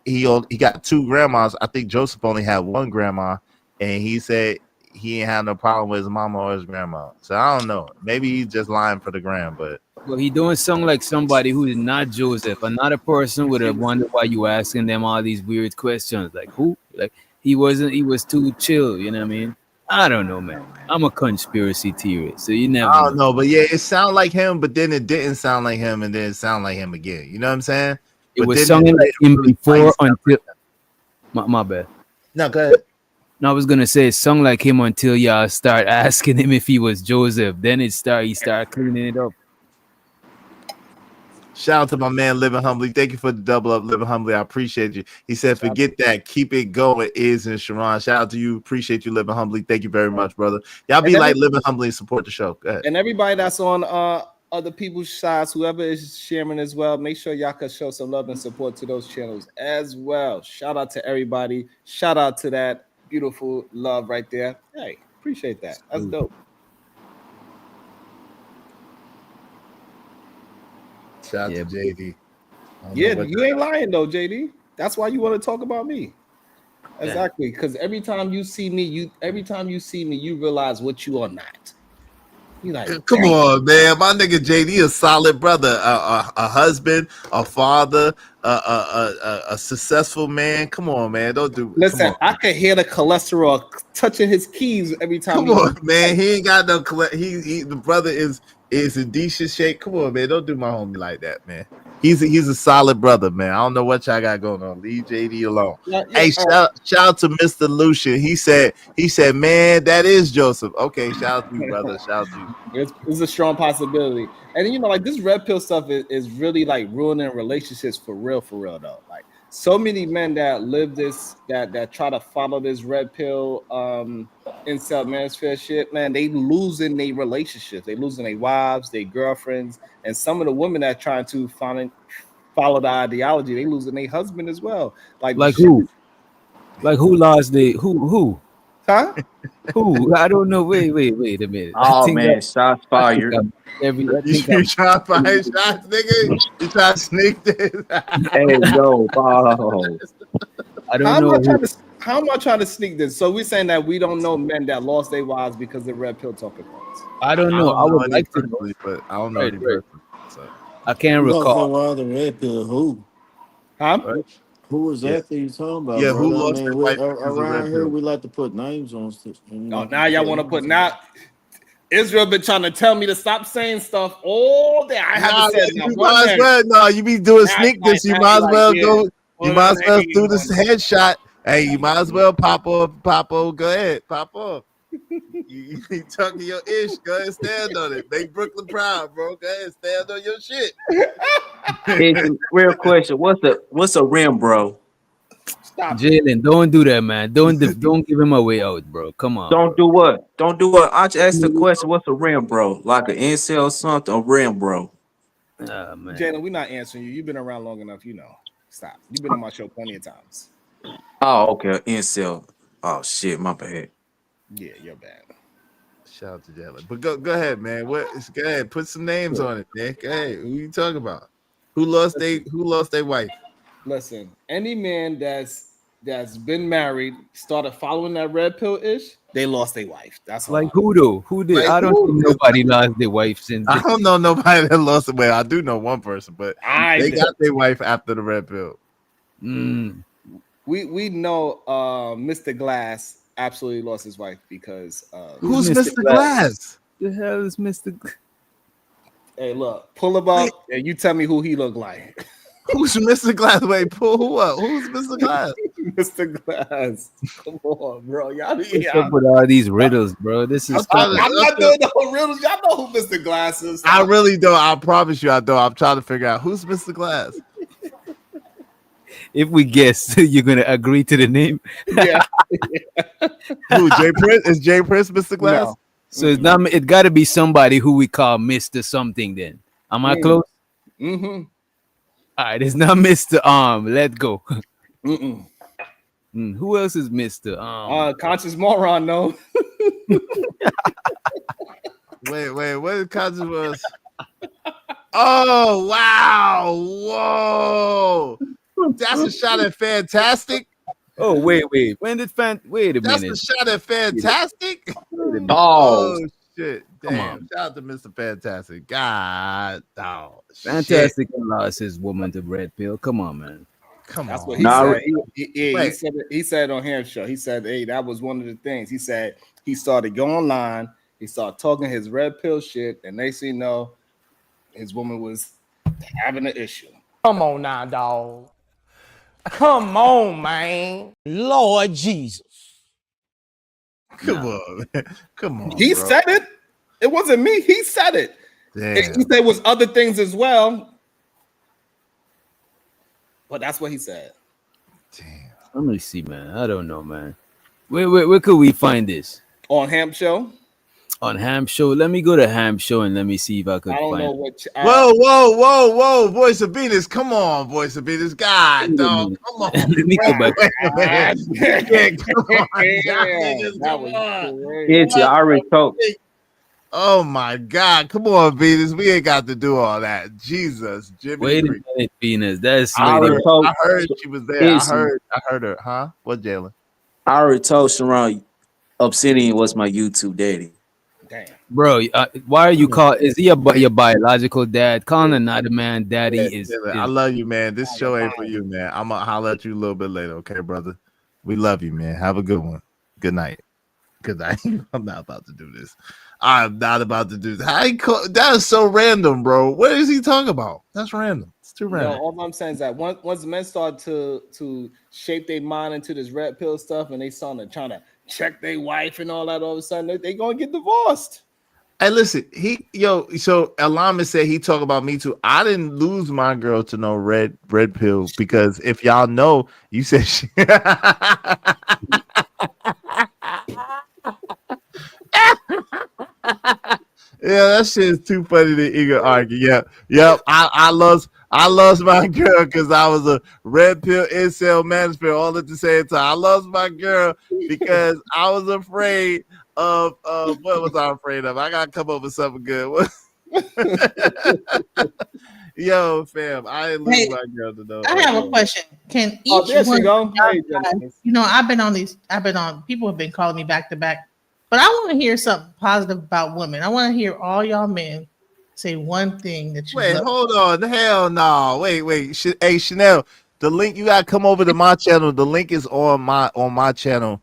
he got two grandmas, I think Joseph only had one grandma, and he said he ain't had no problem with his mama or his grandma. So I don't know. Maybe he's just lying for the gram, but Well, he don't sound like somebody who is not Joseph. Another person would have wondered why you asking them all these weird questions. Like who? Like he wasn't. He was too chill. You know what I mean? I don't know, man. I'm a conspiracy theorist, so you never. I don't know. But yeah, it sounded like him, but then it didn't sound like him, and then it sounded like him again. You know what I'm saying? It But was then sounding like him really before funny until. My bad. No, go ahead. No, I was gonna say it sung like him until y'all start asking him if he was Joseph. Then he started cleaning it up. Shout out to my man Living Humbly. Thank you for the double up, Living Humbly. I appreciate you. He said, forget that. Keep it going, Iz and Sharon. Shout out to you. Appreciate you, Living Humbly. Thank you very much, brother. Y'all be like Living Humbly and support the show. Go ahead. And everybody that's on other people's sides, whoever is sharing as well, make sure y'all can show some love and support to those channels as well. Shout out to everybody. Shout out to that beautiful love right there. Hey, appreciate that. That's dope. Shout out to JD. Yeah, you ain't lying though, JD. That's why you want to talk about me. Exactly, because every time you see me, you realize what you are not. You like, come on, man. My nigga JD a solid brother, a husband, a father, a successful man. Come on, man. Don't do. Listen, I can hear the cholesterol touching his keys every time. Come on, man. He ain't got no. He the brother is in decent shape. Come on, man. Don't do my homie like that, man. He's a solid brother, man. I don't know what y'all got going on. Leave JD alone. Hey, shout out to Mr. Lucian. He said, man, that is Joseph. Okay, shout out to you, brother. Shout out to you. It's a strong possibility. And you know, like this red pill stuff is really like ruining relationships for real though. Like so many men that live this, that try to follow this red pill incel manosphere shit, man, they losing their relationships. They losing their wives, their girlfriends, and some of the women that trying to follow the ideology, they losing their husband as well. Like who? Like who lost the who? Huh? Who? I don't know. Wait a minute. Oh man, shots fired. You trying to fire shots, nigga? You trying to sneak this? Hey, no. I don't know. How am I trying to sneak this? So we're saying that we don't know men that lost their wives because of red pill talking points. I don't know. I would like to know, but I don't know any person. So. I can't recall. Why the red pill? Who? Huh? Right. Who exactly you talking about? Yeah, brother? who lost their wife around here? We like to put names on stuff. Oh, now y'all want to put now. Israel been trying to tell me to stop saying stuff all day. I haven't said you might as well. No, you be doing sneak this. You might as well go. You might as well do this headshot. Hey, you might as well pop off. Go ahead, pop off. You talking your ish. Go ahead, stand on it. Make Brooklyn proud, bro. Go ahead, stand on your shit. Real question: what's a rim, bro? Stop. Jalen, don't do that, man. Don't give him a way out, bro. Come on. Don't do what? Don't do what? I just asked the question: what's a rim, bro? Like an incel or something? A rim, bro? Man. Jalen, we're not answering you. You've been around long enough, you know. Stop. You've been on my show plenty of times. Oh, okay, incel. Oh shit, my bad. Yeah, you're bad. Shout out to Jalen. But go ahead, man. Go ahead, put some names on it, man. Go ahead. Who you talking about? Who lost their wife? Listen, any man that's been married, started following that red pill ish, they lost their wife. That's like who though? Who did? Like, I don't think nobody lost their wife since. I don't know nobody that lost it. Well, I do know one person, but they got their wife after the red pill. We know Mr. Glass absolutely lost his wife because who's Mr. Glass? The hell is Mr. Hey, look, pull him up and you tell me who he look like. Who's Mr. Glass? Wait, pull who up? Who's Mr. Glass? Mr. Glass. Come on, bro. Y'all What's up with all these riddles, bro? This is I'm not doing no riddles. Y'all know who Mr. Glass is. I really don't. I promise you I don't. I'm trying to figure out who's Mr. Glass. if we guess, you're gonna agree to the name. Yeah. Who? Jay Prince? Is Jay Prince Mr. Glass? No. So it's not. It got to be somebody who we call Mister Something. Then am I close? Mm-hmm. All right, it's not Mister Let go. Mm-mm. Who else is Mister Conscious moron, no. Wait, what the conscious was? Oh wow! Whoa! That's a shot at Fantastic. Oh wait. When did wait a That's minute? a shot at Fantastic. Oh, Shit! Damn! Shout out to Mr. Fantastic. God, oh, Fantastic lost his woman to Red Pill. Come on, man. Come That's on. what he said. He said it. He said it on Ham Show. He said, "Hey, that was one of the things." He said he started going online. He started talking his red pill shit, and they see no, his woman was having an issue. Come on now, dog. Come on, man. Lord Jesus. Come on, man. Come on. He bro. said it. It wasn't me. He said it. Damn. He said it was other things as well, but that's what he said. Damn. Let me see, man. I don't know, man. Where could we find this? On Ham Show. On Ham Show. Let me go to Ham Show and let me see if I could I don't find know it. what. Whoa, Voice of Venus. Come on, Voice of Venus. God, dog. Come on. Let me go back. Yeah, come on. That was great. It's I already told. Oh my God. Come on, Venus. We ain't got to do all that. Jesus. Jimmy. Wait a minute, Venus. That's I lady. heard she was there. I heard her. Huh? What, Jalen? I already told Sharon Obsidian was my YouTube daddy. Damn. Bro, why are you call? Is he your biological dad? Calling another man daddy is. I love you, man. This show ain't for you, man. I'm gonna holler at you a little bit later, okay, brother? We love you, man. Have a good one. Good night. Good night. I'm not about to do this. I'm not about to do that. That is so random, bro. What is he talking about? That's random. It's too random. No, all I'm saying is that once men start to shape their mind into this red pill stuff, and they start trying to check their wife and all that, all of a sudden they gonna get divorced. Hey, listen, so Alama said he talked about me too. I didn't lose my girl to no red pill because if y'all know, you said she yeah, that shit is too funny to even argue. Yep. I lost my girl because I was a red pill incel management all at the same time. I lost my girl because I was afraid of what was I afraid of? I gotta come up with something good. Yo, fam, I didn't lose my girl to know. I have a question. Can each there she one go. of y'all Hey, guys, I've been on people have been calling me back to back, but I want to hear something positive about women. I want to hear all y'all men say one thing that you love. Hold on. Hell no. Wait. Hey, Chanel, the link, you gotta come over to my channel. The link is on my channel.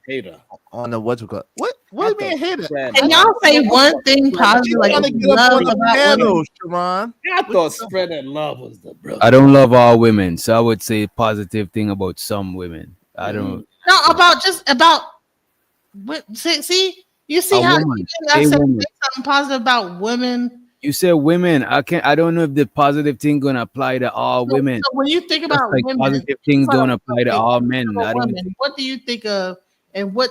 Hater. On the what's it called? What do you mean hater? Can y'all say one thing positive like you love about women? Sharon. I thought spreading love was the bro. I don't love all women, so I would say positive thing about some women. I don't. No, about. See, you see A how woman. I A said woman. something positive about women. You said women. I don't know if the positive thing gonna apply to all women. So when you think Just about like women, positive things don't apply to all men. I don't. What do you think of, and what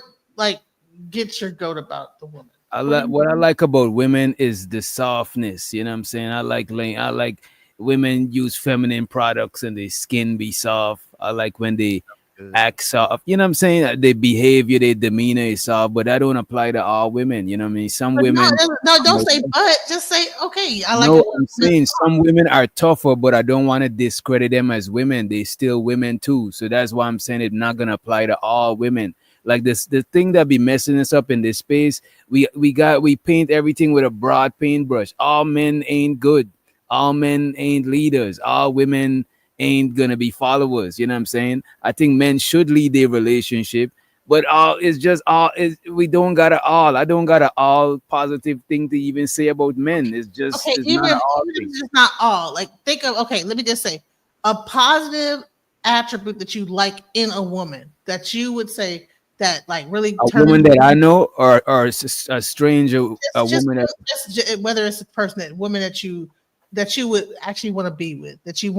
gets your goat about the woman? What I like about women is the softness. You know what I'm saying? I like women use feminine products and their skin be soft. I like when they act soft. You know what I'm saying? Their behavior, their demeanor is soft, but that don't apply to all women. You know what I mean? Some women. No, don't say but. Just say okay. I like. No, I'm saying some women are tougher, but I don't want to discredit them as women. They still women too. So that's why I'm saying it's not gonna apply to all women. Like the thing that be messing us up in this space, we paint everything with a broad paintbrush. All men ain't good. All men ain't leaders. All women ain't gonna be followers. You know what I'm saying? I think men should lead their relationship, but we don't got a all. I don't got a all positive thing to even say about men. It's just okay. it's Even not all if thing. it's not all. Like think of let me just say a positive attribute that you like in a woman that you would say that really A woman that I know, or a stranger, a woman that whether it's woman that you that you would actually want to be with, that you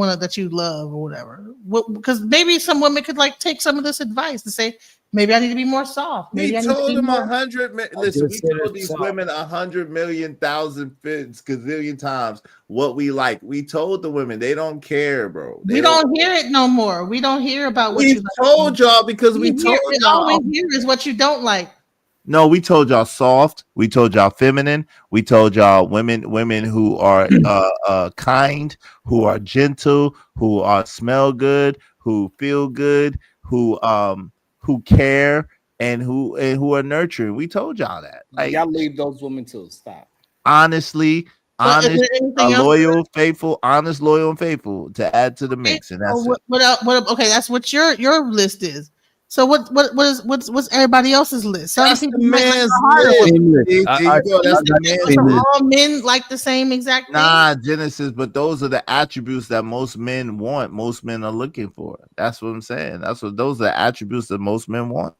love or whatever? Because maybe some women could like take some of this advice and say, maybe I need to be more soft. Maybe I need to told be them more. 100. Listen, we told these women 100,000,000 gazillion times what we like. We told the women they don't care, bro. We don't hear it no more. We don't hear about what We you like. told y'all because we told y'all. All we hear is what you don't like. No, we told y'all soft. We told y'all feminine. We told y'all women who are kind, who are gentle, who smell good, who feel good, who care, and who are nurturing. We told y'all that. Like, y'all leave those women too. Stop. Honestly, honest, loyal, faithful, honest, loyal, and faithful to add to the mix, and that's it. Okay, that's what your list is. So what's everybody else's list? Some that's people the man's list. That's the man's list. All men like the same exact thing. Nah, Genesis, but those are the attributes that most men want. Most men are looking for. That's what I'm saying. Those are the attributes that most men want.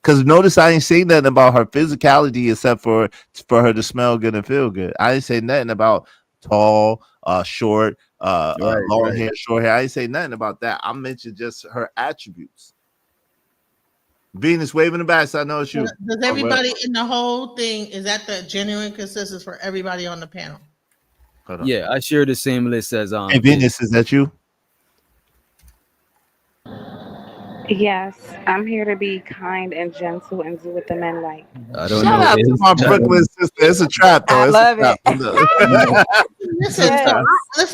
Because notice I ain't saying nothing about her physicality except for her to smell good and feel good. I didn't say nothing about tall, short, long hair, short hair. I didn't say nothing about that. I mentioned just her attributes. Venus waving the back, so I know it's you. Does everybody in the whole thing, is that the genuine consensus for everybody on the panel? Yeah, I share the same list as Hey, Venus, is that you? Yes, I'm here to be kind and gentle and do what the men like. I don't Shout know. out to my Brooklyn sister. It's a trap, though. I love it. Listen,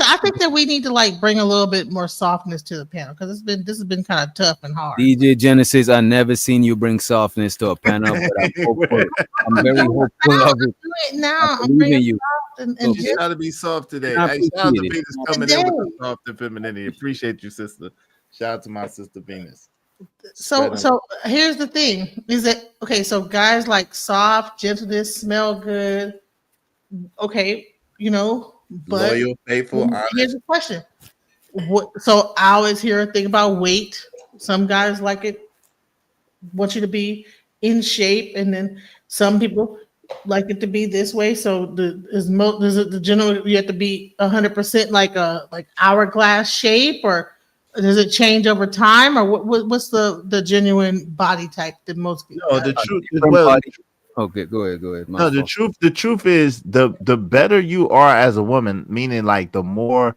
I think that we need to like bring a little bit more softness to the panel because this has been kind of tough and hard. DJ Genesis, I never seen you bring softness to a panel, but I'm hopeful. I'm very hopeful of it. Now I believe in you. And She's trying to be soft today. I Hey, shout out to appreciate it. Venus coming in with the soft and femininity. Appreciate you, sister. Shout out to my sister Venus. So here's the thing: is that okay? So guys like soft, gentleness, smell good. Okay, but loyal, faithful, honest. Here's the question: so I always hear a thing about weight. Some guys like it, want you to be in shape, and then some people like it to be this way. So the general you have to be 100% like hourglass shape, or does it change over time, or what's the genuine body type that most people? No, the truth is Okay, go ahead. No, the truth is the better you are as a woman, meaning like the more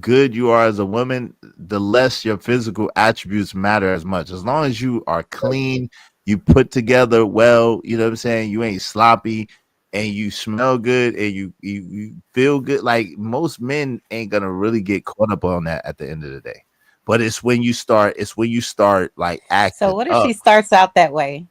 good you are as a woman, the less your physical attributes matter as much. As long as you are clean, you put together well, you know what I'm saying? You ain't sloppy and you smell good and you feel good. Like most men ain't gonna really get caught up on that at the end of the day. But it's when you start like acting. So what if she starts out that way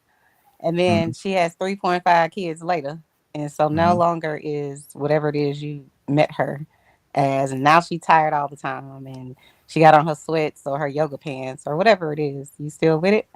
and then she has 3.5 kids later, and so no longer is whatever it is you met her as, and now she tired all the time and she got on her sweats or her yoga pants or whatever it is? You still with it?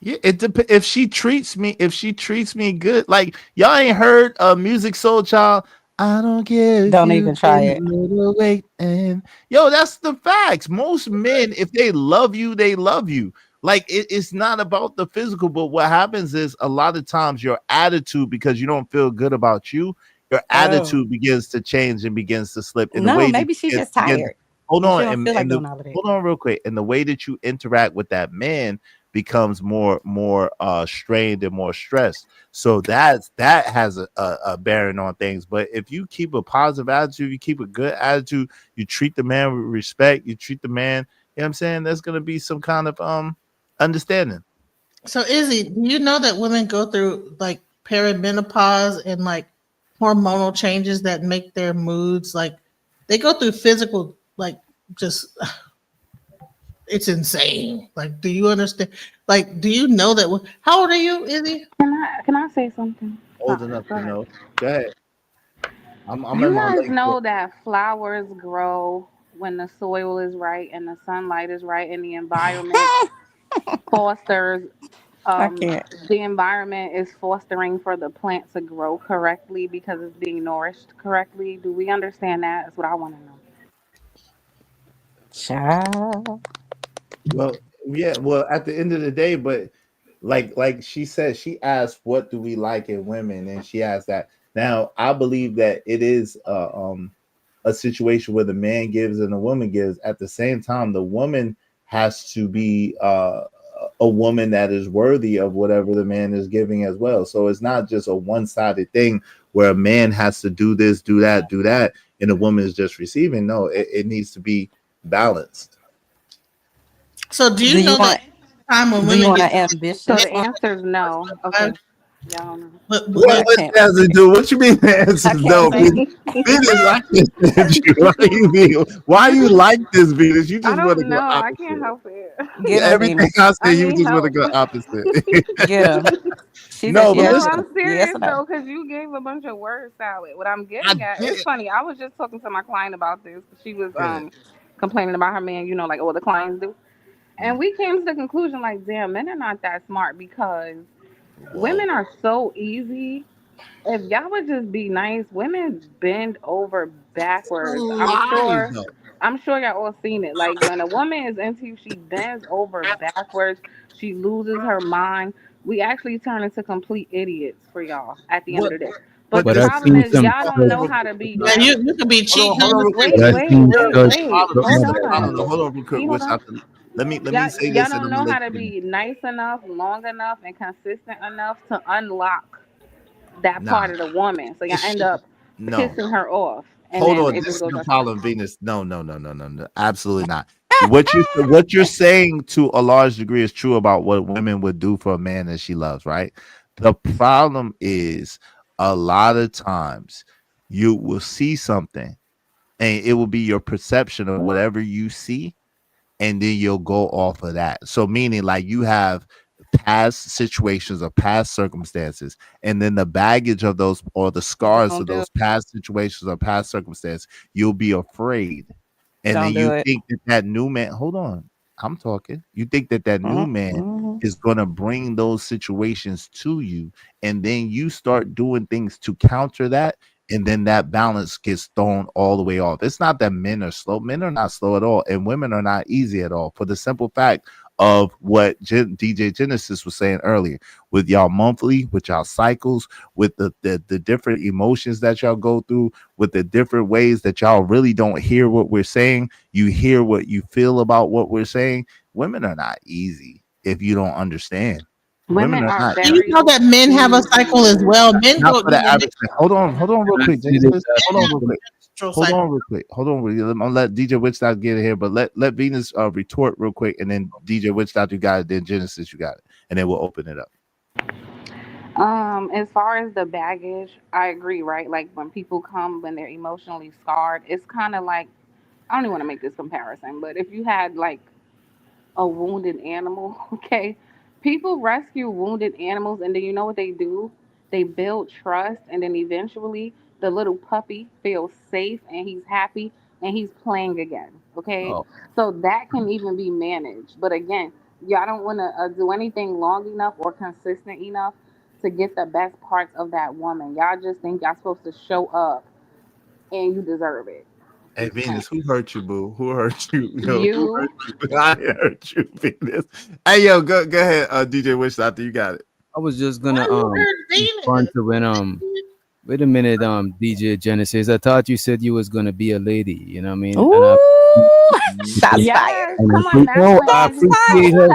Yeah, it depends. If she treats me good, like y'all ain't heard Music Soul Child. I don't care. Don't even try it. Weight and that's the facts. Most men, if they love you, they love you. Like it's not about the physical, but what happens is a lot of times your attitude, because you don't feel good about you, your attitude begins to change and begins to slip. In the way maybe she's just tired. Hold on, hold on real quick. And the way that you interact with that man becomes more strained and more stressed. So that has a bearing on things. But if you keep a positive attitude, you keep a good attitude, you treat the man with respect, you treat the man, you know what I'm saying, there's gonna be some kind of understanding. So Izzy, do you know that women go through like perimenopause and like hormonal changes that make their moods, like they go through physical, like just it's insane. Like, do you understand? Like, do you know that? How old are you, Izzy? Can I say something? Old enough to know. Go ahead. I'm you in my guys late know that flowers grow when the soil is right and the sunlight is right and the environment fosters. The environment is fostering for the plant to grow correctly because it's being nourished correctly. Do we understand that? That's what I want to know. Child. Well, yeah. Well, at the end of the day, but like she said, she asked, "What do we like in women?" And she asked that. Now, I believe that it is a situation where the man gives and the woman gives. At the same time, the woman has to be a woman that is worthy of whatever the man is giving as well. So it's not just a one-sided thing where a man has to do this, do that, and a woman is just receiving. No, it needs to be balanced. So do you know that time when women get ambitious? So the answer is no. Okay. Y'all know. What does it do? What you mean the answer is no? Venus, I can't stand you. Why do you mean? Why you like this, Venus? You just want to go opposite. I can't help it. Everything I say, you just want to go opposite. No, but listen. I'm serious though, because you gave a bunch of word salad. What I'm getting at, it's funny. I was just talking to my client about this. She was complaining about her man, like all the clients do. And we came to the conclusion, like, damn, men are not that smart because women are so easy. If y'all would just be nice, women bend over backwards. I'm sure y'all all seen it. Like when a woman is into you, she bends over backwards. She loses her mind. We actually turn into complete idiots for y'all at the end of the day. But the problem is y'all don't know how to be. Yeah, you can be cheating. Wait. Hold on real quick. Let me say this. Y'all don't know how to be nice enough, long enough, and consistent enough to unlock that part of the woman. So y'all end up pissing her off. Hold on, this is the problem, Venus. No, absolutely not. What you're saying to a large degree is true about what women would do for a man that she loves, right? The problem is a lot of times you will see something and it will be your perception of whatever you see, and then you'll go off of that. So meaning like you have past situations or past circumstances, and then the baggage of those or the scars of those past situations or past circumstances, you'll be afraid. And then you think that new man, hold on, I'm talking. You think that new man is going to bring those situations to you, and then you start doing things to counter that. And then that balance gets thrown all the way off. It's not that men are slow. Men are not slow at all. And women are not easy at all, for the simple fact of what DJ Genesis was saying earlier, with y'all monthly, with y'all cycles, with the different emotions that y'all go through, with the different ways that y'all really don't hear what we're saying. You hear what you feel about what we're saying. Women are not easy if you don't understand. Women are not. You know that men have a cycle as well. Men go. Hold on, real quick. Hold on, real quick. I'm gonna let DJ Witchstock get in here, but let Venus retort real quick, and then DJ Witchstock, you got it. Then Genesis, you got it, and then we'll open it up. As far as the baggage, I agree. Right, like when people come when they're emotionally scarred, it's kind of like, I don't even want to make this comparison, but if you had like a wounded animal, okay. People rescue wounded animals, and then you know what they do? They build trust, and then eventually the little puppy feels safe, and he's happy, and he's playing again, okay? So that can even be managed. But again, y'all don't want to do anything long enough or consistent enough to get the best parts of that woman. Y'all just think y'all supposed to show up, and you deserve it. Hey Venus, who hurt you, boo? Who hurt you? You. I hurt you, Venus. Hey, yo, go ahead, DJ Wish Doctor, you got it. I was just gonna respond to when wait a minute, DJ Genesis. I thought you said you was gonna be a lady. You know what I mean? Ooh, shots fired. Come on, I appreciate her.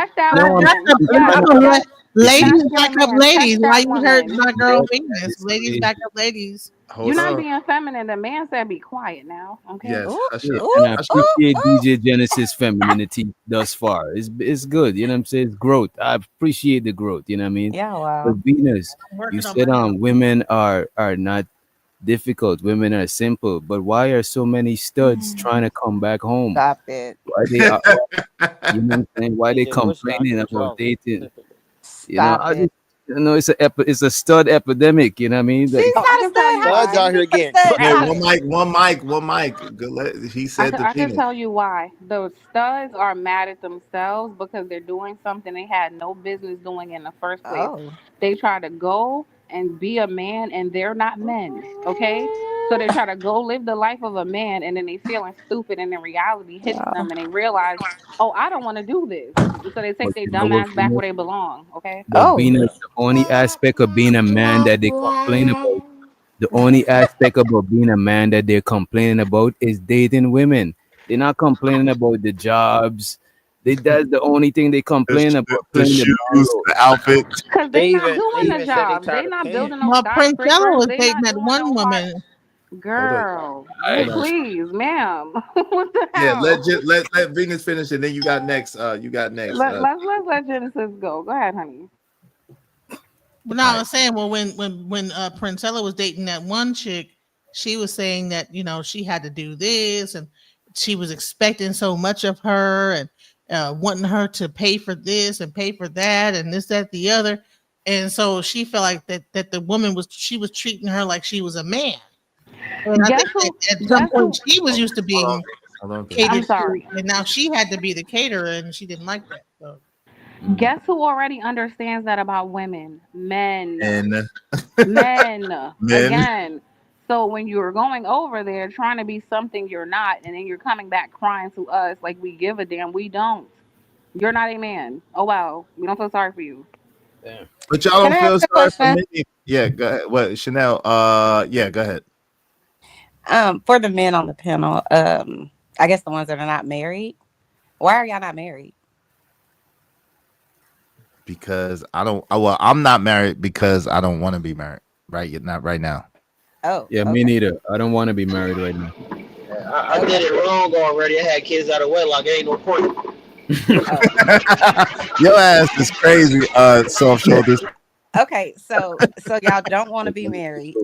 Ladies back up ladies. Why you hurt my girl Venus? Ladies back up ladies. You're not being feminine. The man said be quiet now. Okay. Yes. And I appreciate DJ Genesis femininity thus far. It's good. You know what I'm saying? It's growth. I appreciate the growth. You know what I mean? Yeah, wow. But Venus, you said women are not difficult. Women are simple. But why are so many studs trying to come back home? Stop it. Why they are, you know what I'm saying? Why they complaining about dating? It's a stud epidemic. You know what I mean? She's not a stud. Studs out here again. One mic. He said I can tell you why. Those studs are mad at themselves because they're doing something they had no business doing in the first place. Oh. They try to go and be a man, and they're not men. Okay. So they try to go live the life of a man, and then they feeling stupid, and then reality hits them, and they realize, oh, I don't want to do this. So they take their dumb ass back where they belong. Okay. But being the only aspect of being a man that they complain about The only aspect about being a man that they're complaining about is dating women. They're not complaining about the jobs. That's the only thing they complain about. The Playing the man shoes, role. the outfit. Because They they not even doing the said they jobs. tired They of not paying. building no Well, Prince Ella skyscrapers. was They dating not that doing one no hard. woman. Hold on. Girl, Hold on. please, ma'am. What the Yeah, hell? let Venus finish, and then you got next. You got next. Let's let Genesis go. Go ahead, honey. But now I was saying, well, when Prince Ella was dating that one chick, she was saying that she had to do this, and she was expecting so much of her, and wanting her to pay for this and pay for that, and this, that, the other, and so she felt like that the woman was treating her like she was a man. And I think that at some point she was used to being catered I'm to, sorry. and now she had to be the caterer, and she didn't like that. So. Guess who already understands that about women? Men. And Men. Men. Again. So when you're going over there trying to be something you're not, and then you're coming back crying to us like we give a damn, we don't. You're not a man. Oh wow, we don't feel sorry for you. Damn. But y'all Can don't I feel ask a sorry for question? me. Yeah, go ahead. What, Chanel? Yeah, go ahead. For the men on the panel, I guess the ones that are not married. Why are y'all not married? Because I don't. Well, I'm not married because I don't want to be married. Right? Not right now. Oh, Yeah, me neither. I don't want to be married right now. I did it wrong already. I had kids out of wedlock. Ain't no point. Your ass is crazy. Soft shoulders. Okay, so y'all don't want to be married.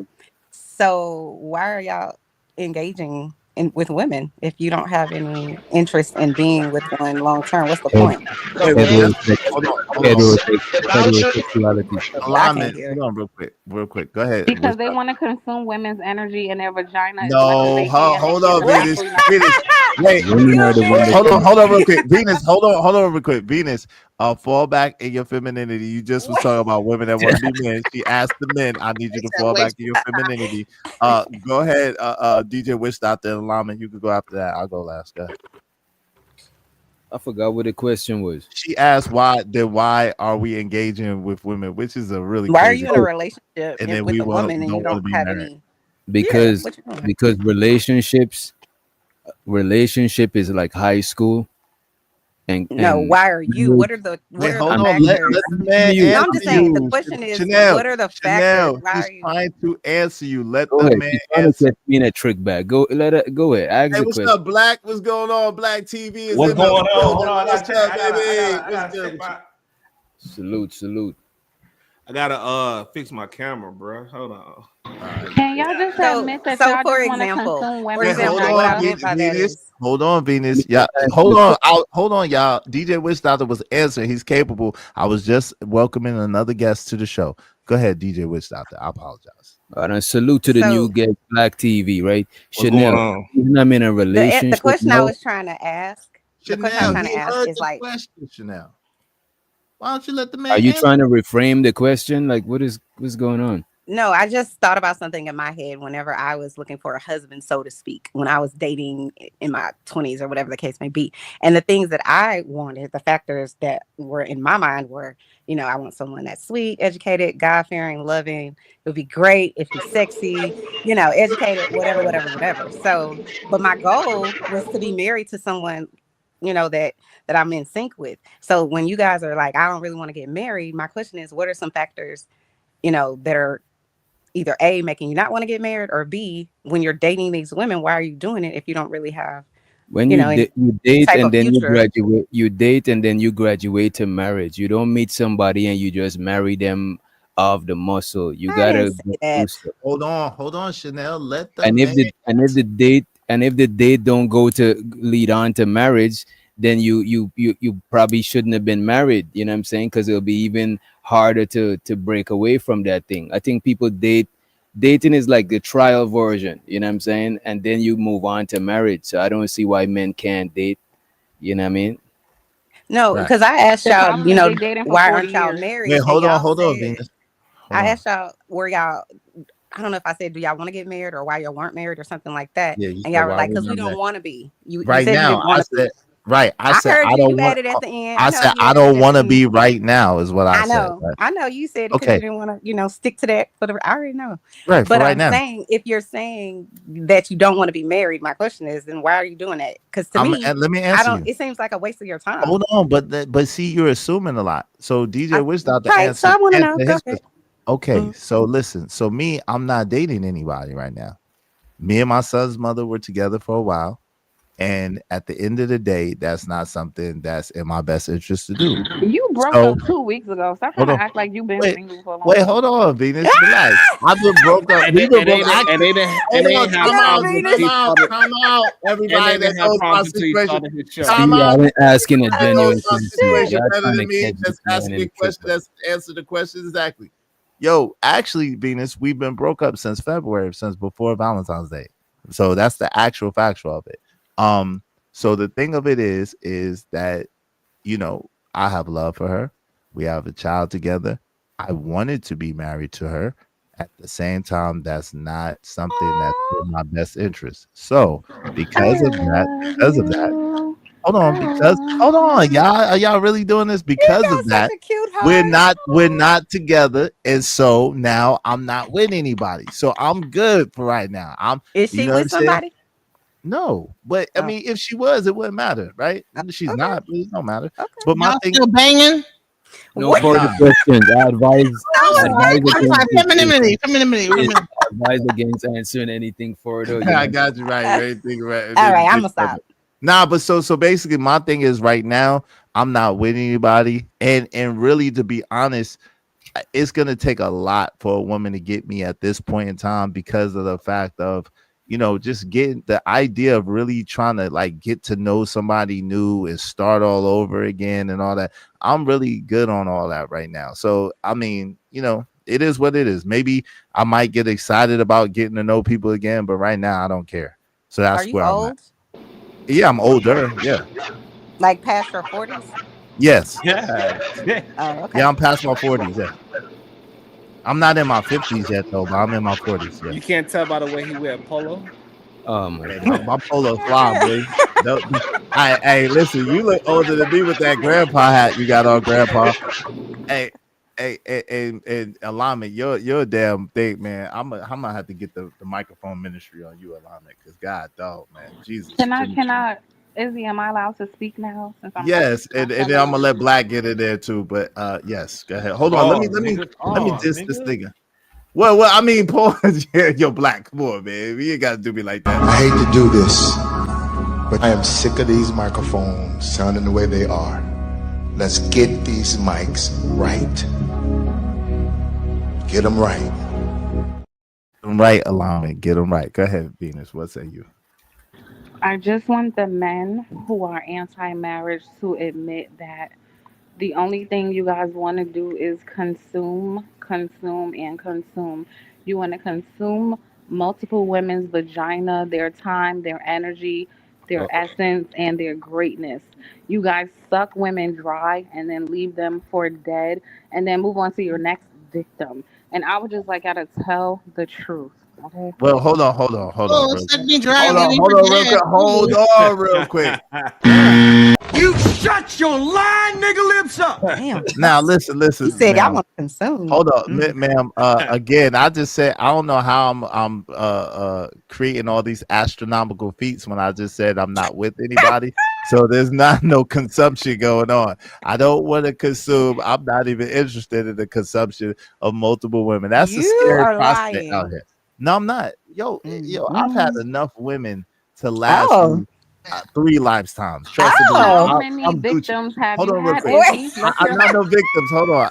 So why are y'all engaging with women if you don't have any interest in being with one long term? What's the point? Hey, hold on. Heterosexuality. Alignment. Hold on, real quick. Go ahead. Because they want to consume women's energy in their vagina as much as No, they can. hold on, Venus. Venus, wait. Women are the one that Hold on, real quick. Venus, hold on, real quick. Venus, fall back in your femininity. You just was talking about women that want to be men. She asked the men, I need you to fall back in your femininity. Go ahead, DJ Wish out there, Alignment. You could go after that. I'll go last. Go ahead. I forgot what the question was. She asked why are we engaging with women, which is a really Why are crazy you in a relationship and then with we a woman and you don't want to don't be have married. any? Because what you doing? because relationship is like high school. No, why are you? What are the hold on, factors? let the man No, I'm answer just saying. The you. question is, Chanel, what are the factors? Why he's are you? trying to answer you. Let Go the ahead. man She's trying to answer. catch me in a trick bag. Go ahead. Ask Hey, the what's question. up, Black? What's going on? Black TV is What's in the going on? Hold building. on, What's up, baby? I What's gotta good check with my. you? Salute. I gotta fix my camera, bro. Hold on. Can y'all just admit that y'all for just want to example, consume for women's Hold example, what I on, meant by that Venus. is, Hold on, Venus. Yeah, hold on, y'all. DJ Wish Doctor was answering. He's capable. I was just welcoming another guest to the show. Go ahead, DJ Wish Doctor. I apologize. All right, salute to the new guest, Black TV, right? What's Chanel, going on? even I'm in a relationship. the question I no, was trying to ask. The question I Chanel, was trying he to ask heard is the like, question, Chanel. Why don't you let the man are you answer? trying to reframe the question? Like, what's going on? no, I just thought about something in my head whenever I was looking for a husband, so to speak, when I was dating in my 20s or whatever the case may be. And the things that I wanted, the factors that were in my mind were, I want someone that's sweet, educated, God-fearing, loving. It would be great if he's sexy, educated, whatever. So, but my goal was to be married to someone, that I'm in sync with. So when you guys are like, I don't really want to get married, my question is, what are some factors, that are either A, making you not want to get married, or B, when you're dating these women, why are you doing it if you don't really have, When any you date type and of then future? you date and then you graduate to marriage. You don't meet somebody and you just marry them off the muscle. You I gotta didn't say go through that. stuff. Hold on, Chanel. Let the And man. if the date don't go to lead on to marriage, then you probably shouldn't have been married. You know what I'm saying? Because it'll be even harder to break away from that thing. I think people dating is like the trial version. You know what I'm saying? And then you move on to marriage. So I don't see why men can't date. You know what I mean? No, Right. because I asked The y'all, problem is they dating for why 40 aren't y'all years. married? Wait, And hold y'all on, said, Venus. I asked y'all, were y'all, I don't know if I said, do y'all want to get married or why y'all weren't married or something like that? Yeah, you And said y'all were why like, we're because we not don't married. want to be. You Right said you now, didn't want to be. Right. I I said heard I you. don't You want. added at the end. I I know said you I added don't at want the to be end. right now. Is what I I said. know. Right. I know you said it because you Okay. didn't want to, stick to that for the. I already know. Right. For But right I'm now. saying, if you're saying that you don't want to be married, my question is, then why are you doing that? Because to me, And let me I answer don't. you. It seems like a waste of your time. Hold on, but see, you're assuming a lot. So DJ Wish out to Right. So I want to know. answer Go his ahead. question. Okay, so listen. So me, I'm not dating anybody right now. Me and my son's mother were together for a while. And at the end of the day, that's not something that's in my best interest to do. You broke So up 2 weeks ago. Stop trying hold to on. act like you've been Wait, single for a long wait, time. hold on, Venus. Relax. I've been broke up. And We've they, been and they broke. didn't and they didn't and Hold they on, didn't have time out, problems until he started. time out. And Everybody they that didn't have knows my problems until he situation. started his show. Time See, out. y'all ain't asking a That knows genuine my question. situation Y'all better trying than to me. catch Just this man ask in me a a question. trick. That's answer the question exactly. Yo, actually, Venus, we've been broke up since February, since before Valentine's Day. So that's the actual factual of it. So the thing of it is that I have love for her. We have a child together. I wanted to be married to her. At the same time, that's not something that's in my best interest. So because of that, hold on, y'all, are y'all really doing this? Because of Such that, a cute we're heart. not together, and so now I'm not with anybody. So I'm good for right now. Is You she know what with I'm saying? somebody? No, but I Oh, mean, if she was, it wouldn't matter, right? She's okay. not, but it don't matter. Okay. But my Y'all thing, still banging? No What? further nah, questions. I advise No, I'm sorry. against Femininity. I advise against answering anything further. You I know, got you right. Everything right. all right, I'm gonna stop. Nah, but so basically, my thing is right now, I'm not with anybody, and really, to be honest, it's gonna take a lot for a woman to get me at this point in time because of the fact of just getting the idea of really trying to like get to know somebody new and start all over again and all that. I'm really good on all that right now. So I mean, it is what it is. Maybe I might get excited about getting to know people again, but right now I don't care. So Are that's you where I'm at. old? Yeah, I'm older. Yeah. Like past your 40s? Yes. Yeah. Oh, okay. Yeah, I'm past my 40s. Yeah. I'm not in my 50s yet though, but I'm in my 40s. Yeah. You can't tell by the way he wear polo. oh my Hey, god. my polo fly, boy. Hey, listen, you look older than me with that grandpa hat you got on, grandpa. Hey, and alignment, you're a damn thing, man. I'm gonna have to get the microphone ministry on you, alignment, because God, dog, man, Jesus. Can I, Izzy, am I allowed to speak now since I'm not Yes, and then I'm gonna femininity? let Black get in there too. But yes, go ahead. Hold on, Pause, nigga. let me Pause, diss this nigga. nigga. Well, I mean, Paul, you're Black. Come on, man. You ain't gotta do me like that. I hate to do this, but I am sick of these microphones sounding the way they are. Let's get these mics right. Get them right. Get them right, alignment. Get them right. Go ahead, Venus. What say you? I just want the men who are anti-marriage to admit that the only thing you guys want to do is consume, consume, and consume. You want to consume multiple women's vagina, their time, their energy, their Uh-oh. essence, and their greatness. You guys suck women dry and then leave them for dead and then move on to your next victim. And I would just like y'all to tell the truth. Okay? Well, hold on, Oh, real suck quick. me dry, Hold leave on, me for real quick. dead. Hold Ooh. on, real quick. You shut your lying nigga lips up. Damn. Now, listen, He said y'all ma'am. want to consume. Hold on, ma'am. Again, I just said I don't know how I'm creating all these astronomical feats when I just said I'm not with anybody. So there's not no consumption going on. I don't want to consume. I'm not even interested in the consumption of multiple women. That's a You scary are prospect out lying. here. No, I'm not. Yo, I've had enough women to last Oh. me 3 lifetimes. Trust and believe. How Oh. many I'm Gucci. victims have Hold you on, real had, quick. Izzy? Wait. Let's I'm hear not her. no victims.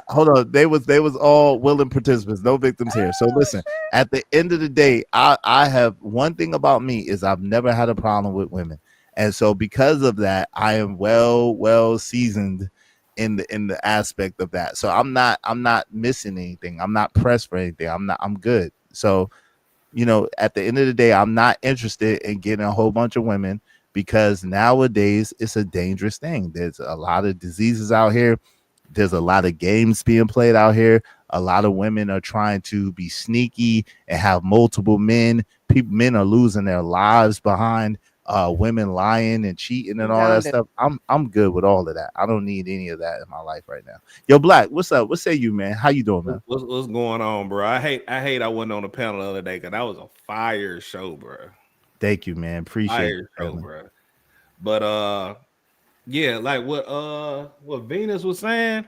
Hold on. They was all willing participants. No victims here. So listen. At the end of the day, I have one thing about me is I've never had a problem with women, and so because of that, I am well seasoned in the aspect of that. So I'm not missing anything. I'm not pressed for anything. I'm good. So at the end of the day, I'm not interested in getting a whole bunch of women because nowadays it's a dangerous thing. There's a lot of diseases out here. There's a lot of games being played out here. A lot of women are trying to be sneaky and have multiple men. Men are losing their lives behind women lying and cheating and all that stuff. I'm good with all of that. I don't need any of that in my life right now. Yo, Black, what's up? What say you, man? How you doing, man? What's going on, bro? I hate I wasn't on the panel the other day because that was a fire show, bro. Thank you, man. Appreciate it, bro. But yeah, like what Venus was saying.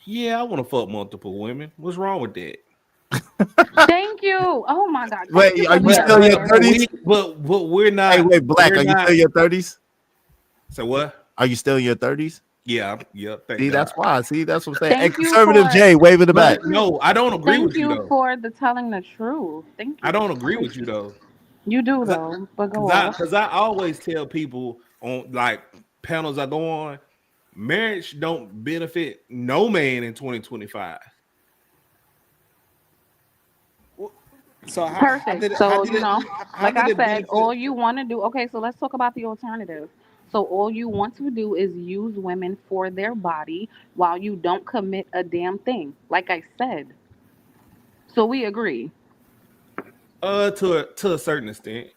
Yeah, I want to fuck multiple women. What's wrong with that? Thank you. Oh my God. Wait, are you still in your 30s? But we're not. Hey, wait, Black, are you still in your 30s? So what? Are you still in your 30s? Yeah. See, that's why. See, that's what I'm saying. Thank Hey, you conservative for- Jay, wave in the back. No, I don't agree Thank with you you though. for the telling the truth. Thank you. I don't agree with you though. You do though, but go on. Because I always tell people on like panels I go on, marriage don't benefit no man in 2025. So Perfect. So you know, like I said, all you want to do. Okay, so let's talk about the alternative. So all you want to do is use women for their body while you don't commit a damn thing. Like I said. So we agree. To a certain extent.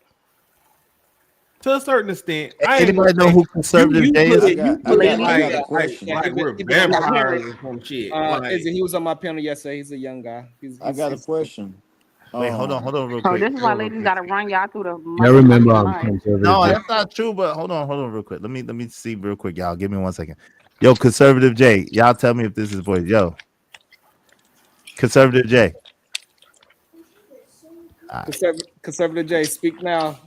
To a certain extent. Anybody know who conservative Jay is? You put it like we're vampires or some shit. Izzy, he was on my panel yesterday. He's a young guy. I got a question. Wait, hold on real So quick. this is why ladies gotta run y'all through the I remember mud. I'm conservative. No, that's not true. But hold on real quick. Let me see real quick, y'all. Give me 1 second. Yo, conservative Jay, y'all tell me if this is voice. Yo, conservative Jay. Conservative Jay, speak now.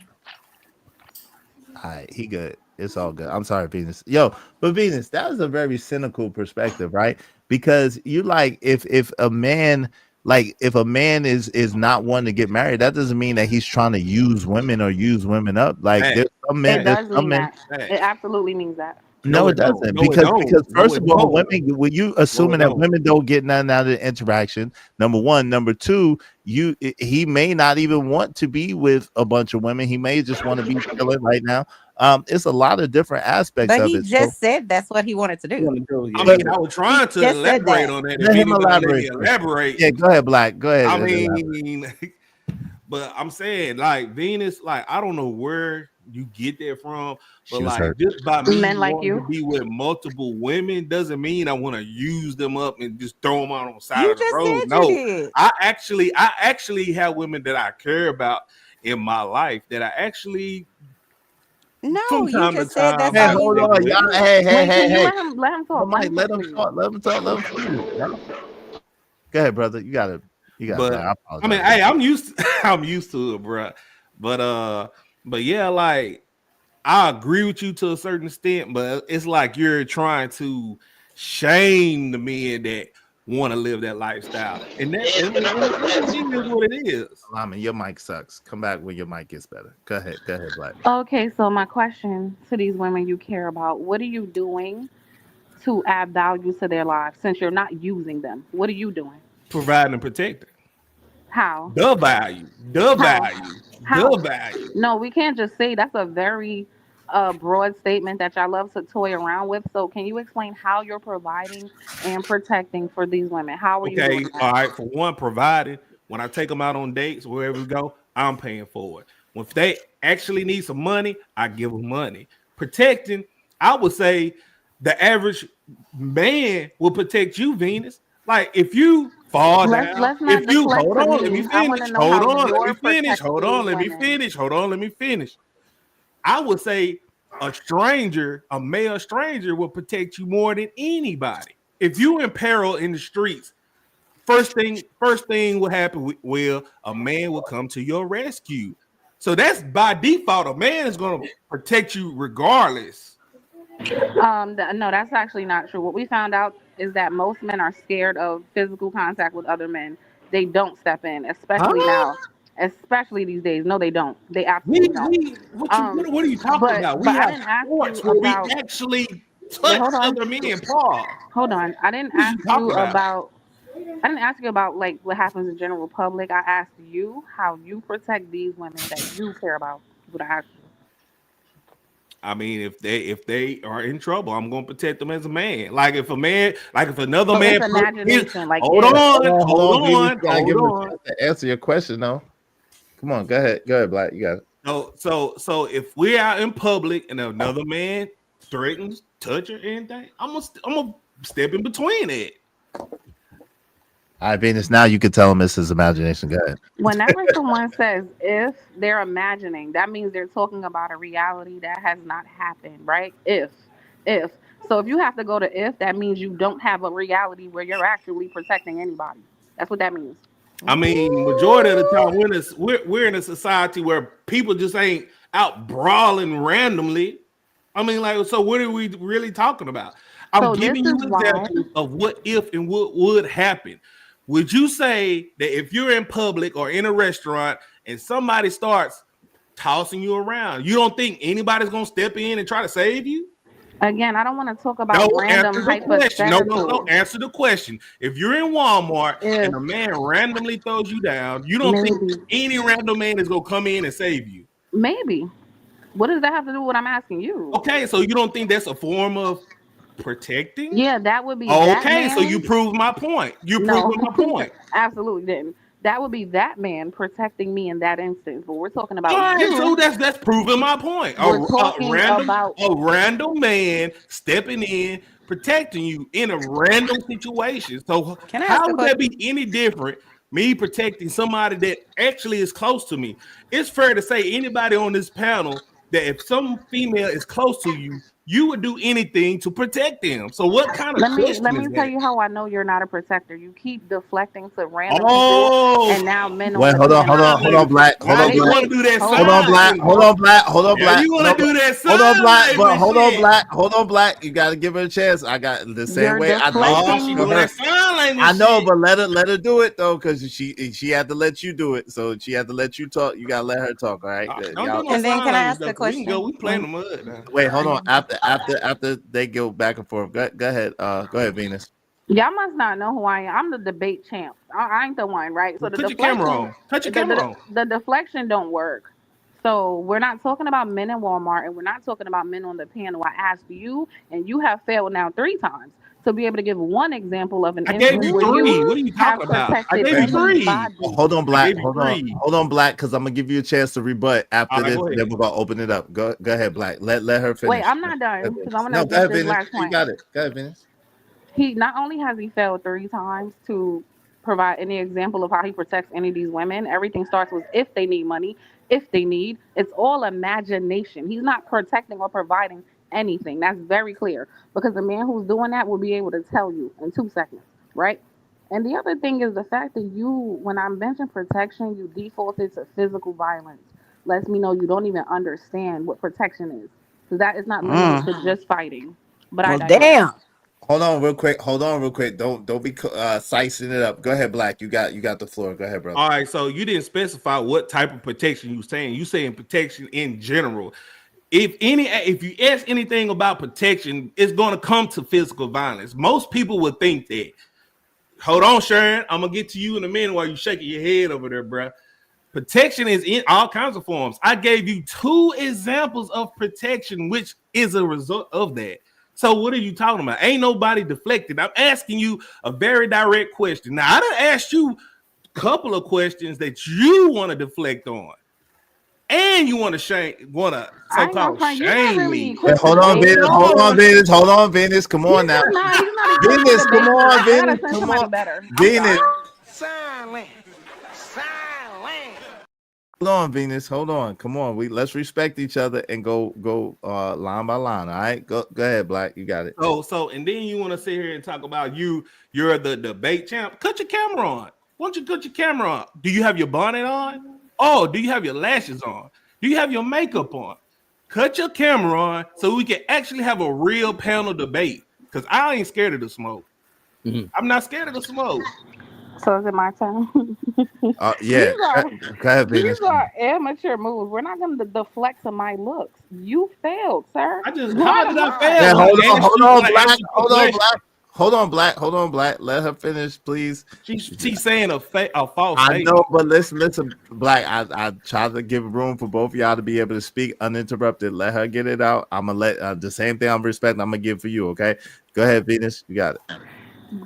All right, he good. It's all good. I'm sorry, Venus. Yo, but Venus, that was a very cynical perspective, right? Because you like if a man is not one to get married, that doesn't mean that he's trying to use women or use women up. Like there's some men. It does mean that. It absolutely means that. No, it doesn't. Because first of all, women, when you assuming that women don't get nothing out of the interaction, number one. Number two, he may not even want to be with a bunch of women. He may just want to be chilling right now. It's a lot of different aspects But of he it. just said that's what he wanted to do. I mean, I was trying to elaborate on that. Let him elaborate. Elaborate. Yeah, go ahead, Black. Go ahead. I mean, but I'm saying, like Venus, like I don't know where you get that from, but like just by me Men like wanting you to be with multiple women doesn't mean I want to use them up and just throw them out on the side You of the just road. said No, you did. I actually have women that I care about in my life that I actually. No, from you time just to said time, that's how hold you on, y'all. Hey. Let him talk. Let him talk. Let him talk. Go ahead, brother. You got it. But I mean, hey, I'm used to it, bro. But yeah, like I agree with you to a certain extent, but it's like you're trying to shame the men that want to live that lifestyle, and that is what it is. I mean, your mic sucks. Come back when your mic gets better. Go ahead, Black. Okay, so my question to these women you care about, what are you doing to add value to their lives since you're not using them? What are you doing? Providing and protecting. How? The value. No, we can't just say that's a very broad statement that y'all love to toy around with. So can you explain how you're providing and protecting for these women? How are you doing that? All right. For one, providing. When I take them out on dates, wherever we go, I'm paying for it. If they actually need some money, I give them money. Protecting, I would say the average man will protect you, Venus. Like if you fall down, if you hold on, let me finish. Hold on, let me finish. I would say a stranger, a male stranger, will protect you more than anybody. If you in peril in the streets, first thing will happen. A man will come to your rescue. So that's by default. A man is going to protect you regardless. No, that's actually not true. What we found out is that most men are scared of physical contact with other men. They don't step in, especially now. Especially these days. No, they don't. They absolutely don't. What are you talking about? We have sports where we actually touch other men. Paul. Hold on. I didn't ask you about like what happens in general public. I asked you how you protect these women that you care about. What I asked you. I mean, if they are in trouble, I'm gonna protect them as a man. Like if another man. Hold on. To answer your question, though. Come on, go ahead, Black. You got it. So if we're out in public and another man threatens, touch or anything, I'm gonna step in between it. All right, Venus. Now you can tell him it's his imagination. Go ahead. Whenever someone says if, they're imagining, that means they're talking about a reality that has not happened, right? If. So if you have to go to if, that means you don't have a reality where you're actually protecting anybody. That's what that means. I mean, majority of the time we're in a society where people just ain't out brawling randomly. I mean, like, so what are we really talking about? I'm So giving this you is why examples of what if and what would happen. Would you say that if you're in public or in a restaurant and somebody starts tossing you around, you don't think anybody's gonna step in and try to save you? again, I don't want to talk about No, random answer the question. hypothetical. No. Answer the question. If you're in Walmart If and a man randomly throws you down, you don't think maybe, any random man is gonna come in and save you. maybe. What does that have to do with what I'm asking you? Okay, so you don't think that's a form of protecting? Yeah, that would be that Okay, so man. you proved my point. You No, proved my point. absolutely didn't. That would be that man protecting me in that instance. But we're talking All about right, so you. that's proving my point. We're talking about. A random man stepping in, protecting you in a random situation. So Can I ask how a would that question? be any different? Me protecting somebody that actually is close to me. It's fair to say anybody on this panel that if some female is close to you, you would do anything to protect them. So what kind of Let me question is tell that? you how I know you're not a protector. You keep deflecting to random people, Oh, and now men on Wait, the hold on, panel. Black. Hold now on, you Black. want to do that Hold Hold on, sign on. Black. Hold language. on, Black. Hold on, Now Black. you want to do that Hold on, sign Black. But language hold on, shit. Black. Hold on, Black. You got to give her a chance. I got the same You're way I did. Oh, she deflecting. doing that sign language I know, shit. but let her do it though, because she had to let you do it. So she had to let you talk. You gotta let her talk. All right. Don't Y'all. do no And then sign can I language ask though. a 'Cause we can go. question? We playing the mud now. Wait, hold on. After they go back and forth. Go ahead. Go ahead, Venus. Y'all must not know who I am. I'm the debate champ. I ain't the one, right? So Well, the put your camera deflection, on. Cut your camera on. the deflection don't work. So we're not talking about men in Walmart, and we're not talking about men on the panel. I asked you, and you have failed now 3 times to be able to give one example of an I gave instance you where you 3. What are you have talking about? I protected gave you 3. anybody. Hold on, I Black. gave you 3. Hold on, Black, because I'm gonna give you a chance to rebut All after right, this. go Then ahead. we're gonna open it up. Go ahead, Black. Let her Wait, finish. I'm not done because I want No, to go get ahead, this Venus. last You point. got it. Go ahead, Venus. He not only has he failed 3 times to provide any example of how he protects any of these women. Everything starts with if they need money, if they need. It's all imagination. He's not protecting or providing anything. That's very clear because the man who's doing that will be able to tell you in 2 seconds, right? And the other thing is the fact that you, when I mention protection, you defaulted to physical violence. Lets me know you don't even understand what protection is. So that is not limited to just fighting. But I Well, digress. damn. Hold on, real quick. Don't be sicing it up. Go ahead, Black. You got the floor. Go ahead, brother. All right, so you didn't specify what type of protection you saying. You saying protection in general. If you ask anything about protection, it's going to come to physical violence. Most people would think that. Hold on, Sharon. I'm gonna get to you in a minute while you shaking your head over there, bro. Protection is in all kinds of forms. I gave you 2 examples of protection, which is a result of that. So what are you talking about? Ain't nobody deflected. I'm asking you a very direct question. Now I done asked you a couple of questions that you want to deflect on, and you want to I ain't gonna so-called front. You're not shame really me. equipped to Hold on, debate. Venus. Hold on, Venus. Come on now. He's not equipped Venus, to come debate. on, I gotta Venus. send Come somebody on. better. Venus. Silent. Hold on, Venus. Hold on. Come on. Let's respect each other and go line by line. All right. Go ahead, Black. You got it. So and then you want to sit here and talk about you're the debate champ. Cut your camera on. Why don't you cut your camera on? Do you have your bonnet on? Oh, do you have your lashes on? Do you have your makeup on? Cut your camera on so we can actually have a real panel debate. Because I ain't scared of the smoke. I'm not scared of the smoke. So is it my turn? Yeah. Go ahead, Venus. These are amateur moves. We're not gonna deflect to my looks. You failed, sir. How did I Bottom fail? Yeah, line. hold on, Black. Hold on, Black. Hold on, Black. Let her finish, please. She's saying a false I statement. know, but listen, Black. I tried to give room for both of y'all to be able to speak uninterrupted. Let her get it out. I'm gonna let the same thing I'm respecting. I'm gonna give for you. Okay, go ahead, Venus. You got it.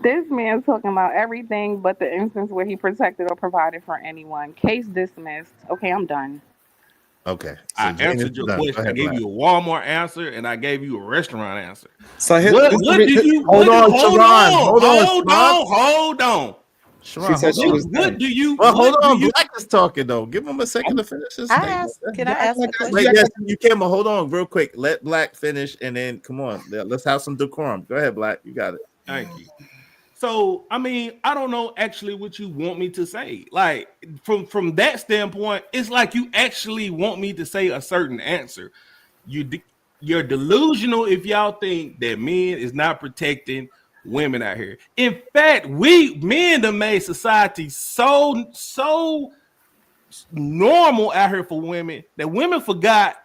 This man's talking about everything but the instance where he protected or provided for anyone. Case dismissed. Okay, I'm done. Okay. I answered your question. I gave you a Walmart answer and I gave you a restaurant answer. So What do you hold on, Sharon. Hold on. Sharon, she said she was what done. do you Well, what hold do on. you Black is talking though. Give him a second to finish his statement. Can I ask a question? Wait, yes, you can, but hold on real quick. Let Black finish and then come on. Let's have some decorum. Go ahead, Black. You got it. Thank you. So, I mean, I don't know actually what you want me to say. Like from that standpoint, it's like you actually want me to say a certain answer. You're delusional if y'all think that men is not protecting women out here. In fact, men have made society so normal out here for women that women forgot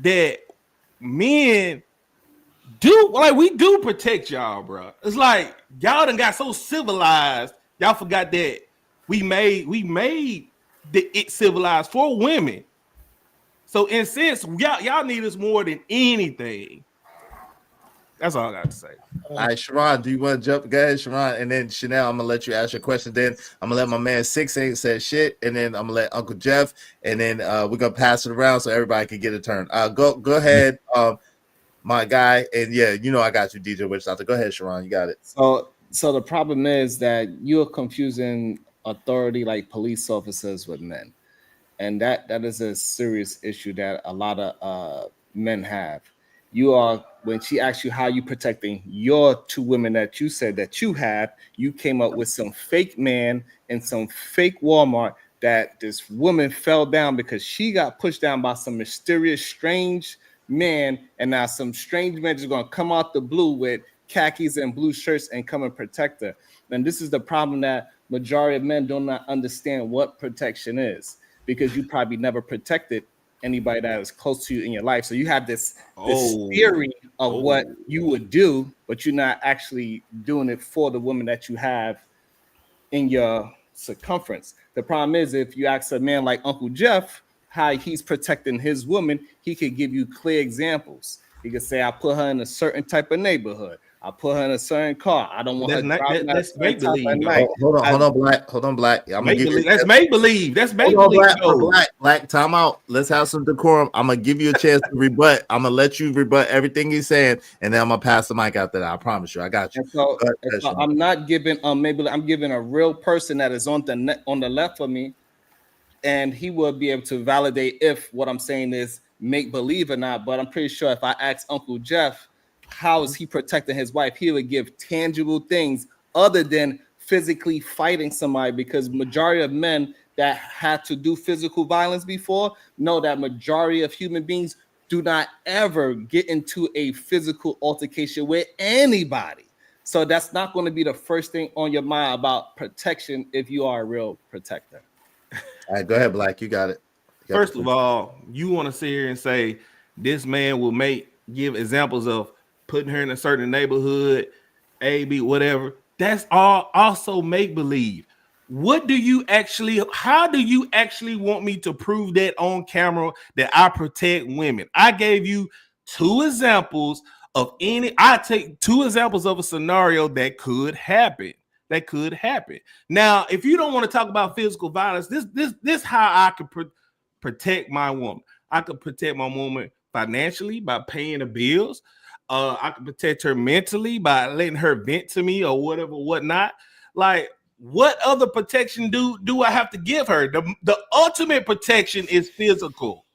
that men we do protect y'all, bro. It's like y'all done got so civilized, y'all forgot that we made it civilized for women. So in a sense, y'all need us more than anything. That's all I got to say. All right, Sharon, do you want to jump? Go ahead, Sharon, and then Chanel, I'm gonna let you ask your question. Then I'm gonna let my man 6 ain't said shit, and then I'm gonna let Uncle Geof, and then we're gonna pass it around so everybody can get a turn. Go ahead, my guy, and yeah, you know I got you, DJ Witch Doctor. Go ahead, Sharon, you got it. So the problem is that you're confusing authority like police officers with men, and that is a serious issue that a lot of men have. When she asked you how you protecting your 2 women that you said that you had, you came up with some fake man and some fake Walmart that this woman fell down because she got pushed down by some mysterious, strange man, and now some strange man is going to come out the blue with khakis and blue shirts and come and protect her. And this is the problem, that majority of men do not understand what protection is, because you probably never protected anybody that is close to you in your life. So you have this theory of what you would do, but you're not actually doing it for the woman that you have in your circumference. The problem is, if you ask a man like Uncle Geof how he's protecting his woman, he could give you clear examples. He could say, I put her in a certain type of neighborhood. I put her in a certain car. I don't want her driving at a certain time of night. Hold on, Black. I'm gonna give you. That's make believe. That's make believe. Black. Time out. Let's have some decorum. I'm gonna give you a chance to rebut. I'm gonna let you rebut everything he's saying, and then I'm gonna pass the mic after that. I promise you. I got you. And so I'm not giving maybe I'm giving a real person that is on the left of me, and he will be able to validate if what I'm saying is make believe or not. But I'm pretty sure if I ask Uncle Geof how is he protecting his wife, he would give tangible things other than physically fighting somebody, because majority of men that had to do physical violence before know that majority of human beings do not ever get into a physical altercation with anybody. So that's not going to be the first thing on your mind about protection if you are a real protector. All right, go ahead, Black. You got it. First of all, you want to sit here and say this man will give examples of putting her in a certain neighborhood, A, B, whatever. That's all also make believe. How do you actually want me to prove that on camera that I protect women? I gave you 2 examples of I take 2 examples of a scenario that could happen. Now, if you don't want to talk about physical violence, this how I could protect my woman. I could protect my woman financially by paying the bills. I could protect her mentally by letting her vent to me or whatnot. Like, what other protection do I have to give her? The ultimate protection is physical.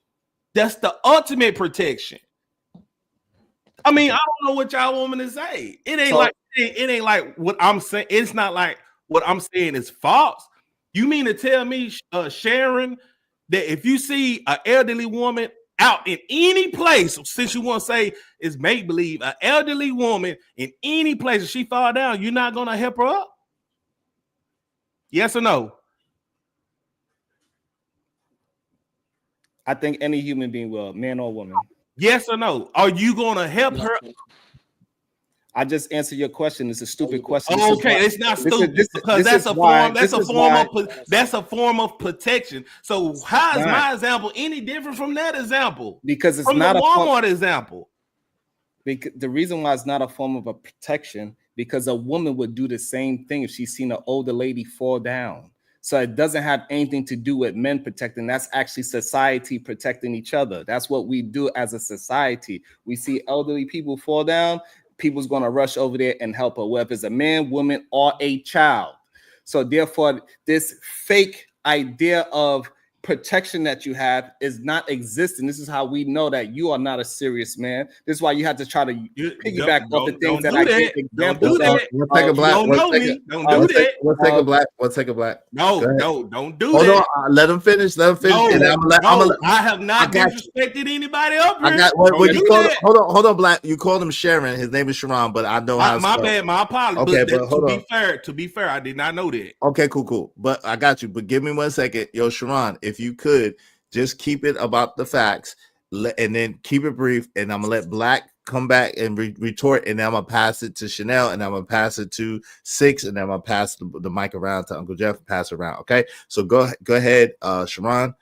That's the ultimate protection. I mean, I don't know what y'all want me to say. It ain't like what I'm saying. It's not like what I'm saying is false. You mean to tell me, Sharon, that if you see an elderly woman out in any place, since you want to say it's make believe, an elderly woman in any place, if she fall down, you're not gonna help her up? Yes or no? I think any human being will, man or woman. Yes or no? Are you gonna help her? I just answered your question. It's a stupid question. Okay, it's not stupid because that's a form of protection. So how is my example any different from that example? Because it's from not the a Walmart example. Because the reason why it's not a form of a protection, because a woman would do the same thing if she's seen an older lady fall down. So it doesn't have anything to do with men protecting. That's actually society protecting each other. That's what we do as a society. We see elderly people fall down, people's going to rush over there and help her, whether it's a man, woman, or a child. So therefore, this fake idea of protection that you have is not existing. This is how we know that you are not a serious man. This is why you have to try to piggyback off the things that I gave examples of. We'll take a black. We'll take a black. We'll take a black. No, don't do Hold that. on. Let him finish. Let him finish. No, I have not disrespected anybody up here. I got what you called. Hold on, black. You called him Sharon. His name is Sharon, but I know how. My bad. My apologies. Okay, but hold on. To be fair, I did not know that. Okay, cool. But I got you. But give me 1 second, yo, Sharon. If you could just keep it about the facts, and then keep it brief, and I'm gonna let Black come back and retort, and then I'm gonna pass it to Chanel, and I'm gonna pass it to Six, and then I'm gonna pass the mic around to Uncle Geof. Pass it around, okay? So go ahead, Sharon.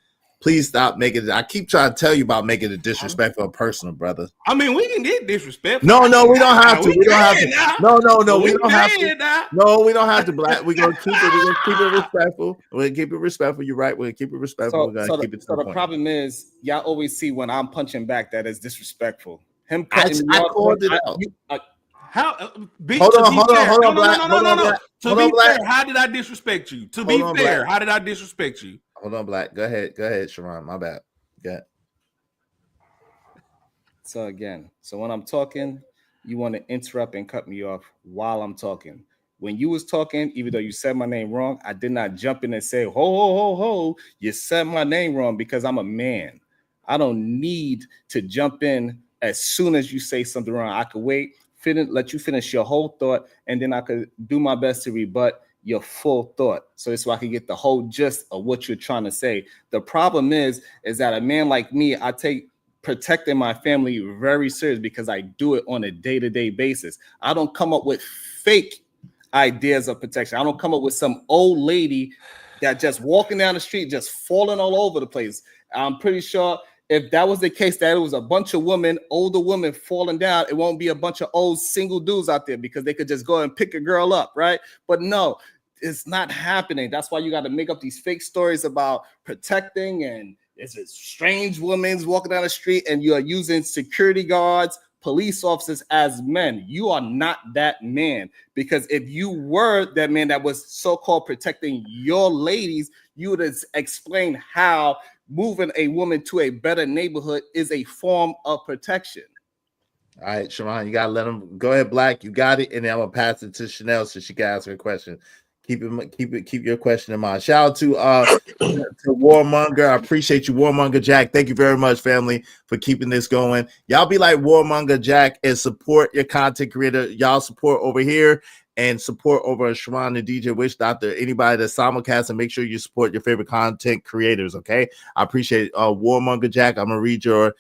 Please stop making it. I keep trying to tell you about making it disrespectful and personal, brother. I mean, we can get disrespectful. No, we don't have to. We don't have to. No, we don't have to. No, we don't have to, Black. We're gonna keep it. We're gonna keep it respectful. We're gonna keep it respectful. You're right. We're gonna keep it respectful. We're gonna keep it. So the problem is, y'all always see when I'm punching back that is disrespectful. Him I cutting me off. called it out. How? Hold on, Black. To be fair, how did I disrespect you? To be fair, how did I disrespect you? Hold on, Black. Go ahead, Sharon. My bad. Go ahead. So when I'm talking, you want to interrupt and cut me off while I'm talking. When you was talking, even though you said my name wrong, I did not jump in and say, ho, ho, ho, ho, you said my name wrong, because I'm a man. I don't need to jump in as soon as you say something wrong. I could wait, let you finish your whole thought, and then I could do my best to rebut your full thought. So it's so I can get the whole gist of what you're trying to say. The problem is that a man like me, I take protecting my family very serious because I do it on a day-to-day basis. I don't come up with fake ideas of protection. I don't come up with some old lady that just walking down the street, just falling all over the place. I'm pretty sure if that was the case, that it was a bunch of women, older women falling down, it won't be a bunch of old single dudes out there because they could just go and pick a girl up, right? But no, it's not happening. That's why you got to make up these fake stories about protecting, and it's a strange woman's walking down the street and you are using security guards, police officers as men. You are not that man, because if you were that man that was so-called protecting your ladies, you would explain how moving a woman to a better neighborhood is a form of protection. All right, Sharon, you gotta let him go ahead, Black. You got it, and then I'm gonna pass it to Chanel so she can ask her question. Keep your question in mind. Shout out to Warmonger. I appreciate you, Warmonger Jack. Thank you very much, family, for keeping this going. Y'all be like Warmonger Jack and support your content creator. Y'all support over here and support over at Sharon and DJ Witch Doctor. Anybody that's simulcast, and make sure you support your favorite content creators. Okay, I appreciate Warmonger Jack. I'm gonna read your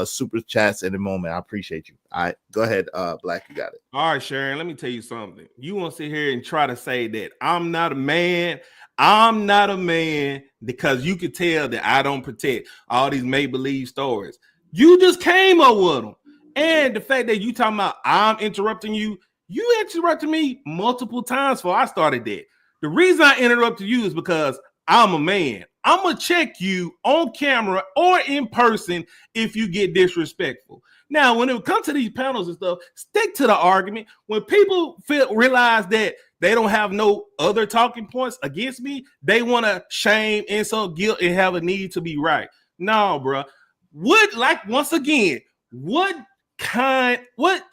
super chats in a moment. I appreciate you. All right, go ahead, Black. You got it. All right, Sharon, let me tell you something. You want to sit here and try to say that I'm not a man. I'm not a man because you could tell that I don't protect all these make-believe stories. You just came up with them. And the fact that you talking about I'm interrupting you, you interrupted me multiple times before I started that. The reason I interrupted you is because I'm a man. I'm going to check you on camera or in person if you get disrespectful. Now, when it comes to these panels and stuff, stick to the argument. When people realize that they don't have no other talking points against me, they want to shame, insult, guilt, and have a need to be right. No, bro. Once again, what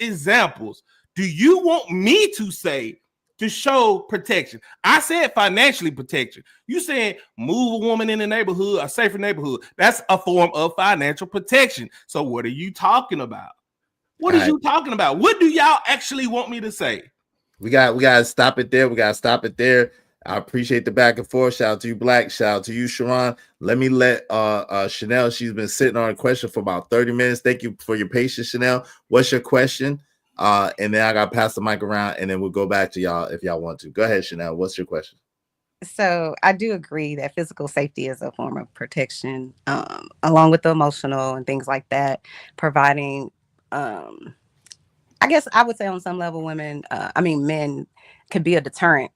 examples do you want me to say to show protection? I said financially protection. You saying move a woman in the neighborhood, a safer neighborhood. That's a form of financial protection. So what are you talking about? What are you talking about? What do y'all actually want me to say? We got to stop it there. I appreciate the back and forth. Shout out to you, Black. Shout out to you, Sharon. Let me let Chanel. She's been sitting on a question for about 30 minutes. Thank you for your patience, Chanel. What's your question? And then I got to pass the mic around, and then we'll go back to y'all if y'all want to. Go ahead, Chanel. What's your question? So I do agree that physical safety is a form of protection, along with the emotional and things like that, providing, I guess I would say on some level, men could be a deterrent,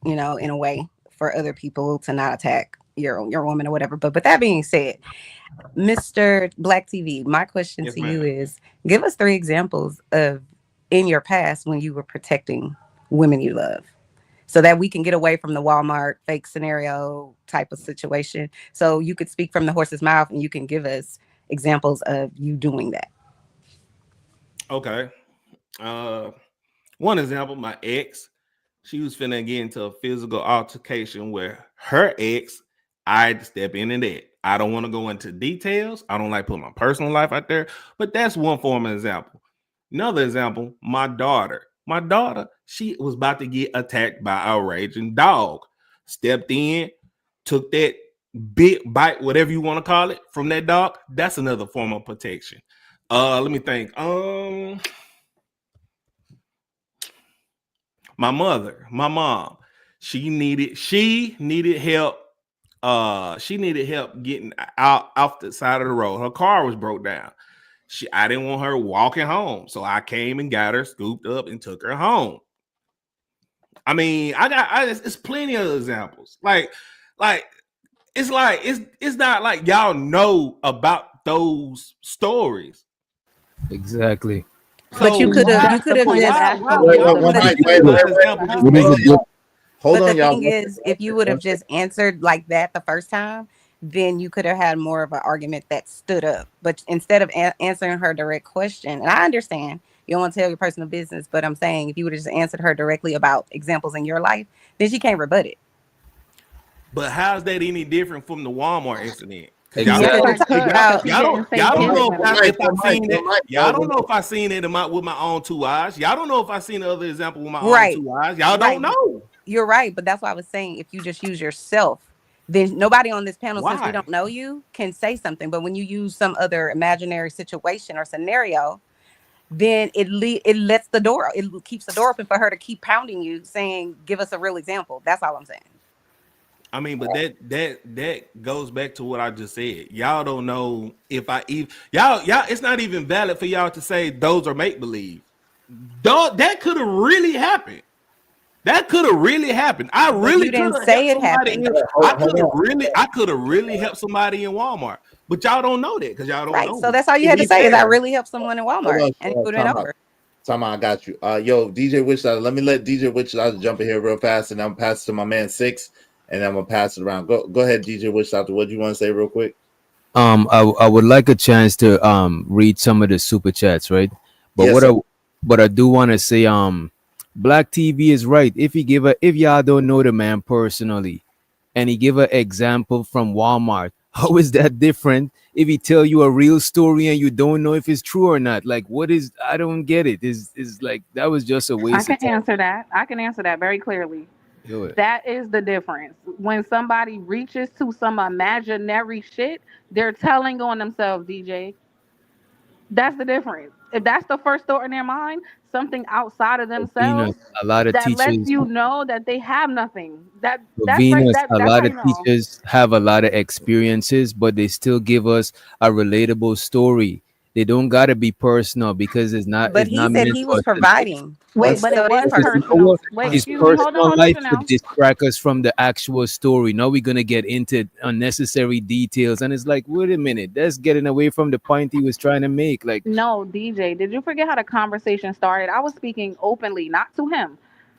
in a way for other people to not attack your woman or whatever. But that being said, Mr. Black TV, my question Yes, to ma'am. you is, give us 3 examples of in your past when you were protecting women you love, so that we can get away from the Walmart fake scenario type of situation. So you could speak from the horse's mouth and you can give us examples of you doing that. Okay. One example, my ex, she was finna get into a physical altercation where her ex, I had to step in and that. I don't want to go into details. I don't like putting my personal life out there, but that's one form of example. Another example, my daughter. My daughter, she was about to get attacked by a raging dog. Stepped in, took that big bite, whatever you want to call it, from that dog. That's another form of protection. Let me think. My mom, she needed help. She needed help getting out off the side of the road. Her car was broke down. I didn't want her walking home, so I came and got her, scooped up, and took her home. I mean, it's plenty of examples. It's not like y'all know about those stories. Exactly. But you could have just Hold but on, the y'all. thing is, if you would have just answered like that the first time, then you could have had more of an argument that stood up. But instead of answering her direct question, and I understand you don't want to tell your personal business, but I'm saying if you would have just answered her directly about examples in your life, then she can't rebut it. But how's that any different from the Walmart incident? Exactly. Y'all don't know if I seen it with my own 2 eyes. Y'all don't know if I seen the other example with my own 2 eyes. Y'all don't know. You're right, but that's why I was saying if you just use yourself, then nobody on this panel, since we Why? don't know you, can say something. But when you use some other imaginary situation or scenario, then it lets the door, it keeps the door open for her to keep pounding you, saying, "Give us a real example." That's all I'm saying. I mean, but that goes back to what I just said. Y'all don't know if y'all. It's not even valid for y'all to say those are make believe. That could have really happened. That could have really happened. I really could have helped somebody. I could have really helped somebody in Walmart. But y'all don't know that because y'all don't know. So that's all you had to say is I really helped someone in Walmart and put it over. Time I got you. Yo, DJ Wichita, let me let DJ Wichita jump in here real fast, and I'm pass it to my man Six, and I'm gonna pass it around. Go ahead, DJ Wichita. What do you want to say real quick? I would like a chance to read some of the super chats, right? But yes, I do want to say Black TV is right. If y'all don't know the man personally, and he give an example from Walmart, how is that different if he tell you a real story and you don't know if it's true or not? Like, I don't get it. Is like that was just a waste of time. I can answer that very clearly. Do it. That is the difference. When somebody reaches to some imaginary shit, they're telling on themselves, DJ. That's the difference. If that's the first thought in their mind, something outside of themselves, a lot of that teachers lets you know that they have nothing. That's Venus, right. a lot of teachers have a lot of experiences, but they still give us a relatable story. They don't gotta be personal because it's not. But it's he not said meant he for was us to- providing. Wait, but it was Because personal. Wait, his excuse me. Hold personal on, life Chanel. would distract us from the actual story. Now we're gonna get into unnecessary details, and it's like, wait a minute, that's getting away from the point he was trying to make. Like, No, DJ, did you forget how the conversation started? I was speaking openly, not to him.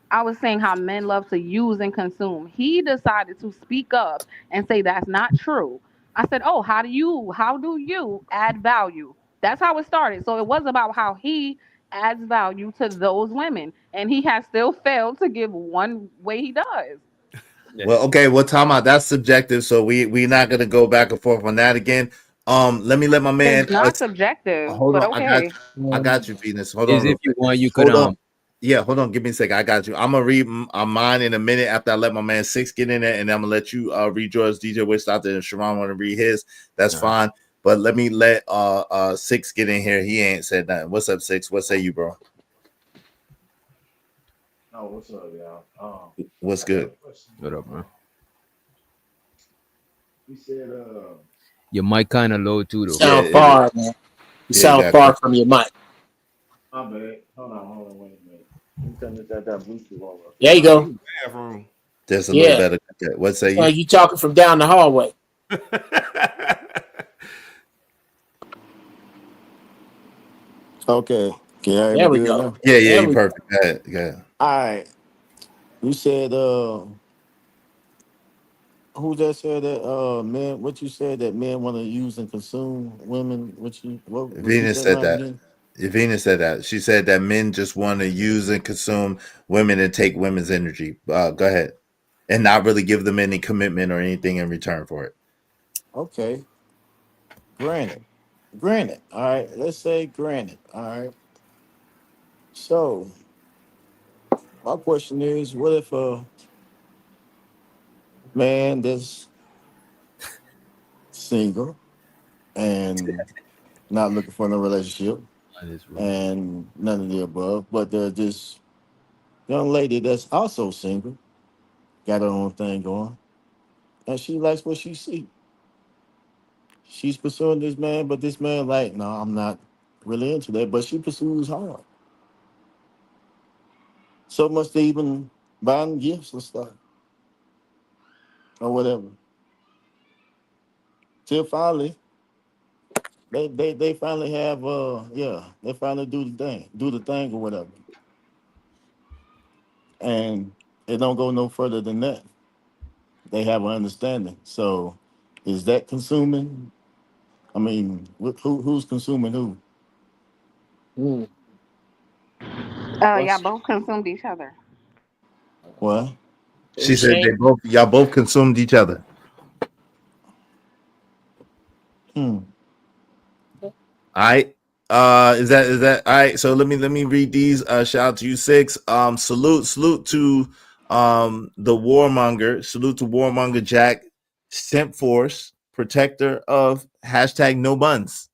I was saying how men love to use and consume. He decided to speak up and say that's not true. I said, "Oh, how do you add value?" That's how it started. So it was about how he adds value to those women, and he has still failed to give one way he does. Well, okay. Well, time out. That's subjective, so we're not gonna go back and forth on that again. Let me let my man. It's not subjective, Hold but on. okay. I got you, Venus. Hold as on. if you want, you could Hold on. Yeah, hold on. Give me a second. I got you. I'm gonna read mine in a minute after I let my man Six get in there, and I'm gonna let you read yours. DJ Wish out there, and Sharon want to read his. That's fine. But let me let Six get in here. He ain't said nothing. What's up, Six? What say you, bro? Oh, what's up, y'all? What's good? What up, man? He said, Your mic kind of low too, though. Sound far, man. You sound far from your mic. my bad. Hold on, wait a minute. Let me turn that Bluetooth over. There you go. Bathroom. Just a little better. What say you? You talking from down the hallway? Okay. Can you hear There me we good go. now? Yeah, There you we perfect. Go ahead. Go ahead. All right. You said who just said that men, what you said that men want to use and consume women, what repeat Venus that said line that. again? Venus said that. She said that men just want to use and consume women and take women's energy. Go ahead. And not really give them any commitment or anything in return for it. Okay. Granted. Granted. All right. Let's say granted. All right. So my question is, what if a man that's single and not looking for no relationship and none of the above, but there's this young lady that's also single, got her own thing going, and she likes what she see. She's pursuing this man, but this man like, no, I'm not really into that. But she pursues hard. So much they even buying gifts and stuff or whatever. Till finally, they finally have they finally do the thing or whatever. And it don't go no further than that. They have an understanding. So is that consuming? I mean, who's consuming who? Y'all both consumed each other. What? She said y'all both consumed each other. All right. Is that all right? So let me read these. Shout out to you, Six. Salute to the warmonger. Salute to warmonger Jack, Simp Force, protector of hashtag no buns.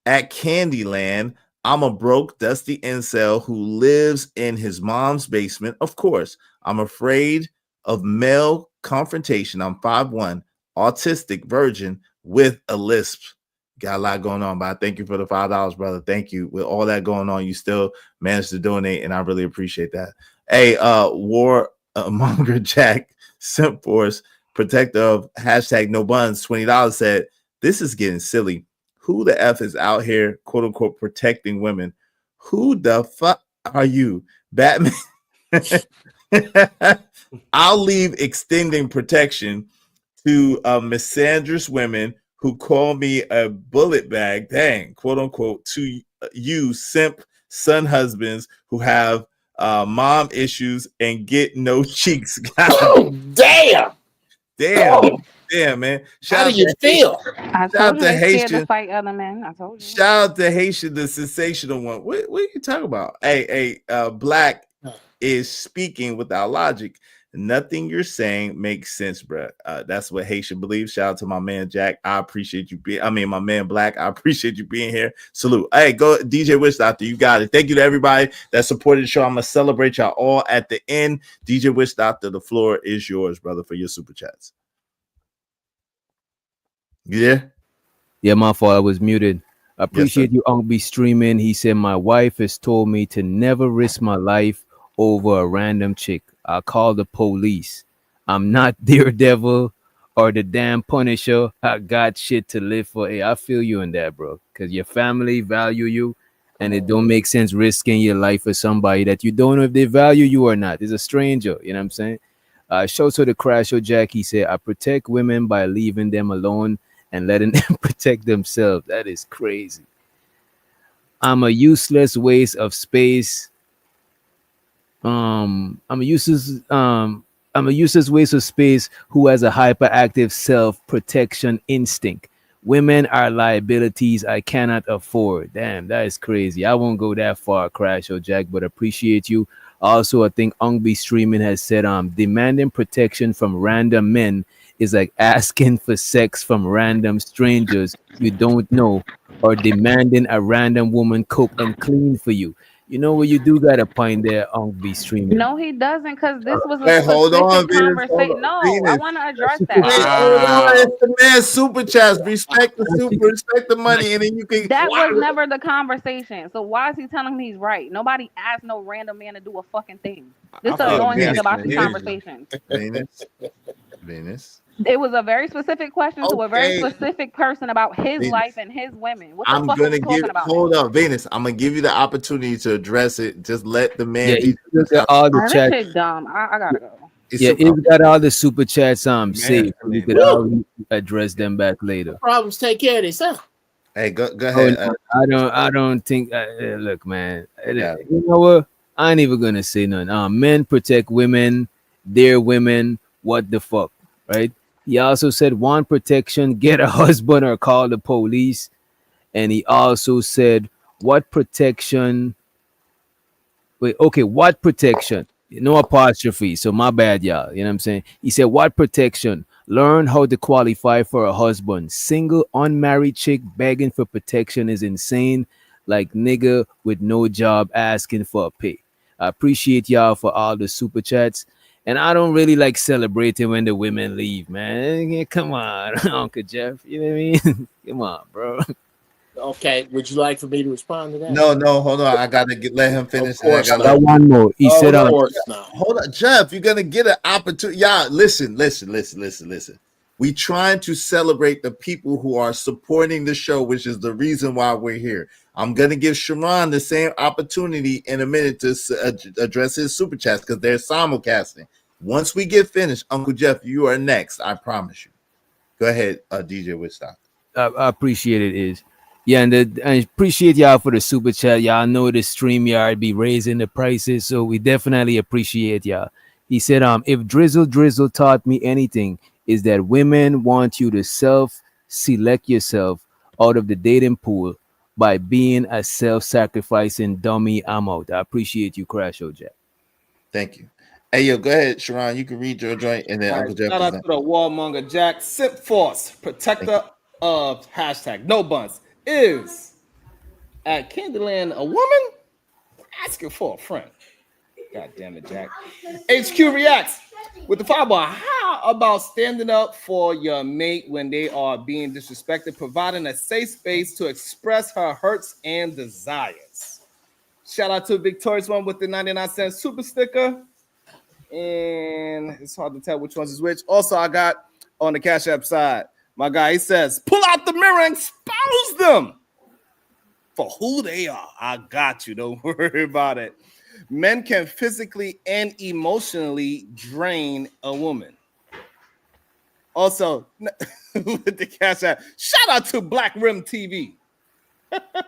At Candyland, I'm a broke, dusty incel who lives in his mom's basement. Of course, I'm afraid of male confrontation. I'm 5'1", autistic, virgin with a lisp. Got a lot going on, but I thank you for the $5, brother. Thank you. With all that going on, you still managed to donate, and I really appreciate that. Hey, War Monger Jack, Simp Force, protector of hashtag no buns, $20 said, this is getting silly. Who the F is out here, quote unquote, protecting women? Who the fuck are you, Batman? I'll leave extending protection to misandrous women who call me a bullet bag, dang, quote unquote, to you simp son husbands who have mom issues and get no cheeks. Damn. Damn, man. How do you feel? I told you they scared to fight other men. I told you. Shout out to Haitian, the sensational one. What are you talking about? Hey, Black is speaking without logic. Nothing you're saying makes sense, bro. That's what Haitian believes. Shout out to my man Jack. I appreciate you my man Black. I appreciate you being here. Salute. Hey, go DJ Wish Doctor. You got it. Thank you to everybody that supported the show. I'm gonna celebrate y'all all at the end. DJ Wish Doctor, the floor is yours, brother, for your super chats. Yeah. Yeah, my fault. I was muted. I appreciate you, Unc, be streaming. He said, my wife has told me to never risk my life over a random chick. I'll call the police. I'm not Daredevil or the damn Punisher. I got shit to live for. Hey, I feel you in that, bro. Because your family value you, and it don't make sense risking your life for somebody that you don't know if they value you or not. It's a stranger. You know what I'm saying? Show to the Crash Jack. He said, I protect women by leaving them alone and letting them protect themselves. That is crazy. I'm a useless waste of space. I'm a useless waste of space who has a hyperactive self-protection instinct. Women are liabilities I cannot afford. Damn, that is crazy. I won't go that far, Crash or Jack, but appreciate you. Also, I think Ungby Streaming has said demanding protection from random men is like asking for sex from random strangers you don't know, or demanding a random woman cook and clean for you. You know what? You do got a point there, Unc be streaming. No, he doesn't, because this was a Hey, hold on, specific Venus. Hold conversation. on, No, I Venus. want to address Super that. Wait, chat. hold on. Wow. It's the man super chats. Respect the super, respect the money, and then you can. That was never the conversation. So why is he telling me he's right? Nobody asked no random man to do a fucking thing. This I is the feel annoying thing Venus, about these Venus. conversations. Venus, Venus. It was a very specific question to a very Okay, specific person about his life Venus. and his women. What the I'm fuck are gonna we give. talking about Hold now? up, Venus. I'm gonna give you the opportunity to address it. Just let the Yeah, man he be. look at all the All right, this chat. shit dumb. I gotta go. It's Yeah, super. he's got all the super chats saved. So we Masculine. could Woo! address them back later. Problems take care of themselves. Hey, go Oh ahead. no, I don't think. Look, man. Yeah. You know what? I ain't even gonna say nothing. Men protect women. They're women. What the fuck, right? He also said, want protection, get a husband or call the police. And he also said, what protection? Wait, okay, what protection? No apostrophe. So my bad, y'all. You know what I'm saying? He said, what protection? Learn how to qualify for a husband. Single, unmarried chick begging for protection is insane. Like nigga with no job asking for a pay. I appreciate y'all for all the super chats. And I don't really like celebrating when the women leave, man. Yeah, come on, Uncle Jeff. You know what I mean? Come on, bro. Okay, would you like for me to respond to that? No, hold on. I gotta let him finish. Of course And I I gotta got one more. He said, Of course not. hold on, Jeff. You're gonna get an opportunity. Y'all, listen. We trying to celebrate the people who are supporting the show, which is the reason why we're here. I'm gonna give Sharon the same opportunity in a minute to address his super chats because they're simulcasting. Once we get finished, Uncle Jeff, you are next. I promise you. Go ahead, DJ Woodstock. I appreciate it. Is yeah, and I appreciate y'all for the super chat. Y'all know the StreamYard be raising the prices, so we definitely appreciate y'all. He said, if Drizzle taught me anything, is that women want you to self-select yourself out of the dating pool by being a self-sacrificing dummy. I'm out. I appreciate you, Crash Jack. Thank you. Hey, yo, go ahead, Sharon. You can read your joint, and then All Uncle right, Jeff shout is out next. to the warmonger Jack Sip Force, protector of hashtag no buns. Is at Candyland a woman asking for a friend? God damn it, Jack. HQ reacts with the fireball. How about standing up for your mate when they are being disrespected, providing a safe space to express her hurts and desires? Shout out to Victorious One with the 99-cent super sticker. And it's hard to tell which ones is which. Also, I got on the Cash App side, my guy, he says, pull out the mirror and expose them for who they are. I got you. Don't worry about it. Men can physically and emotionally drain a woman. Also, with the Cash App, shout out to Black Rim TV.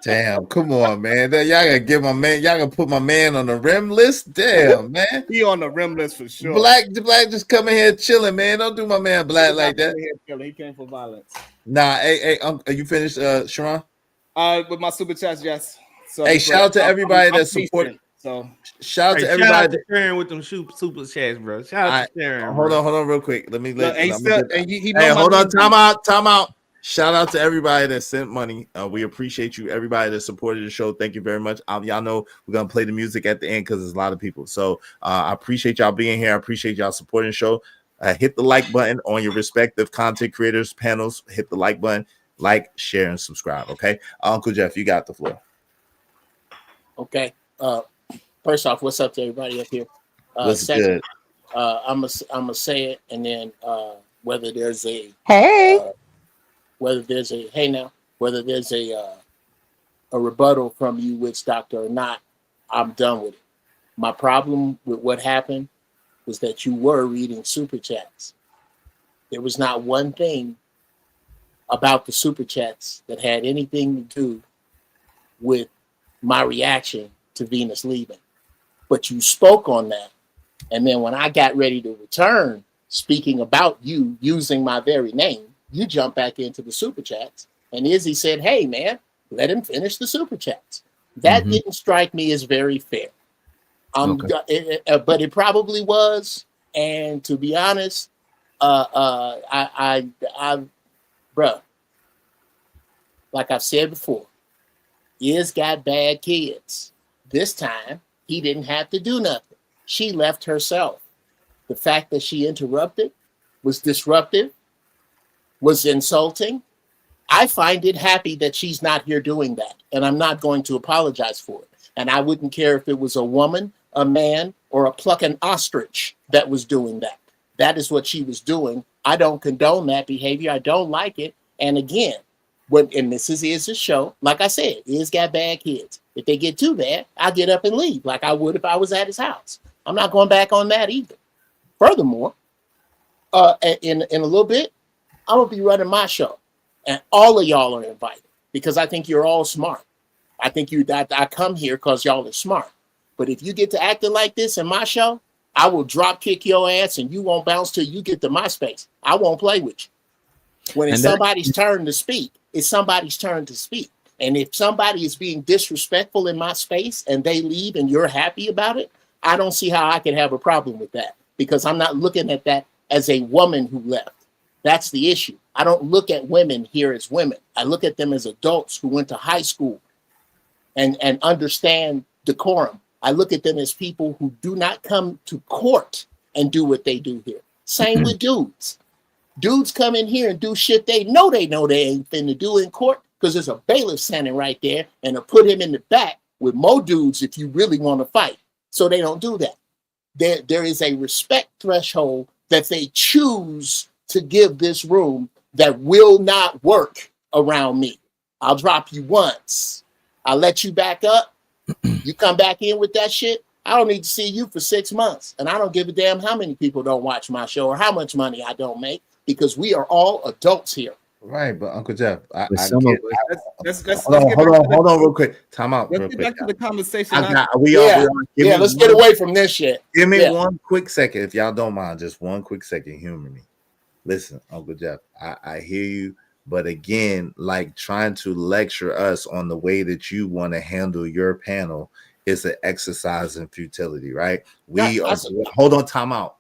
Damn, come on, man. Y'all gotta give my man. Y'all gonna put my man on the rim list. Damn, man. He on the rim list for sure. Black just come in here chilling, man. Don't do my man Black like that. He came for violence. Nah, hey, are you finished, Sharon? With my super chats, yes. So hey, shout out to everybody I'm that supported. So shout out to Shout everybody out to Sharon with them super chats, bro. Shout out to Sharon. Hold bro. on, real quick. Let me let. Hey, hey, hold on, time out. Shout out to everybody that sent money. We appreciate you. Everybody that supported the show. Thank you very much. Y'all know we're gonna play the music at the end because there's a lot of people. So I appreciate y'all being here. I appreciate y'all supporting the show. Hit the like button on your respective content creators panels. Hit the like button, like, share, and subscribe. Okay, Uncle Jeff, you got the floor. Okay. First off, what's up to everybody up here? What's Second, good? I'm gonna say it, and then whether there's a whether there's a rebuttal from you, witch doctor, or not, I'm done with it. My problem with what happened was that you were reading super chats. There was not one thing about the super chats that had anything to do with my reaction to Venus leaving. But you spoke on that. And then when I got ready to return, speaking about you using my very name, you jump back into the super chats. And Izzy said, hey, man, let him finish the super chats. That didn't strike me as very fair. But it probably was. And to be honest, bruh, like I've said before, Iz got bad kids. This time, he didn't have to do nothing. She left herself. The fact that she interrupted was disruptive, was insulting. I find it happy that she's not here doing that, and I'm not going to apologize for it. And I wouldn't care if it was a woman, a man, or a plucking ostrich that was doing that. That is what she was doing. I don't condone that behavior. I don't like it. And again, and this is a show, like I said, Iz got bad kids. If they get too bad, I'll get up and leave like I would if I was at his house. I'm not going back on that either. Furthermore, in a little bit, I'm going to be running my show. And all of y'all are invited because I think you're all smart. I think I come here because y'all are smart. But if you get to acting like this in my show, I will drop kick your ass and you won't bounce till you get to my space. I won't play with you. When it's somebody's turn to speak, it's somebody's turn to speak. And if somebody is being disrespectful in my space and they leave and you're happy about it, I don't see how I can have a problem with that because I'm not looking at that as a woman who left. That's the issue. I don't look at women here as women. I look at them as adults who went to high school and understand decorum. I look at them as people who do not come to court and do what they do here. Same with dudes. Dudes come in here and do shit they know they ain't finna do in court because there's a bailiff standing right there and they'll put him in the back with more dudes if you really want to fight. So they don't do that. There is a respect threshold that they choose to give this room that will not work around me. I'll drop you once. I'll let you back up. You come back in with that shit. I don't need to see you for 6 months. And I don't give a damn how many people don't watch my show or how much money I don't make because we are all adults here. Right, but Uncle Jeff, Let's hold on, real quick. Time out. Let's get back to the conversation. Let's get away from this shit. Give me one quick second, if y'all don't mind. Just one quick second. Humor me. Listen, Uncle Jeff, I hear you, but again, like trying to lecture us on the way that you want to handle your panel is an exercise in futility, right? Hold on, time out.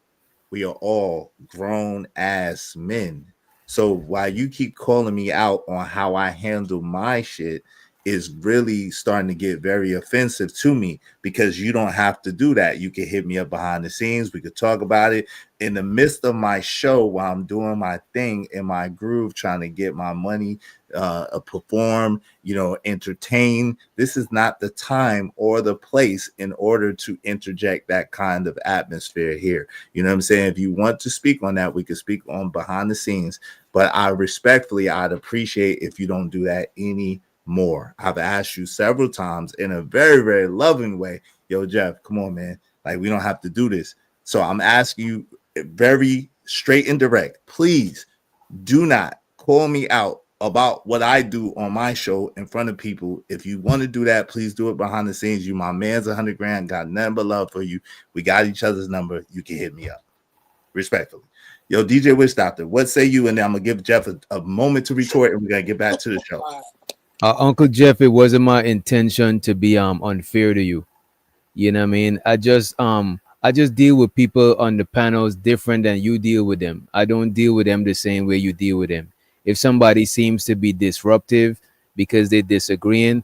We are all grown ass men. So while you keep calling me out on how I handle my shit is really starting to get very offensive to me because you don't have to do that. You can hit me up behind the scenes. We could talk about it in the midst of my show while I'm doing my thing in my groove, trying to get my money, perform, entertain. This is not the time or the place in order to interject that kind of atmosphere here. You know what I'm saying? If you want to speak on that, we could speak on behind the scenes, but I'd appreciate if you don't do that anymore. I've asked you several times in a very, very loving way, yo, Jeff, come on, man. Like, we don't have to do this. So I'm asking you very straight and direct. Please do not call me out about what I do on my show in front of people. If you want to do that, please do it behind the scenes. You, my man's 100 grand, got nothing but love for you. We got each other's number. You can hit me up respectfully. Yo, DJ Witch Doctor, what say you? And then I'm going to give Jeff a moment to retort and we're going to get back to the show. Uncle Jeff, it wasn't my intention to be unfair to you. You know what I mean? I just deal with people on the panels different than you deal with them. I don't deal with them the same way you deal with them. If somebody seems to be disruptive because they're disagreeing,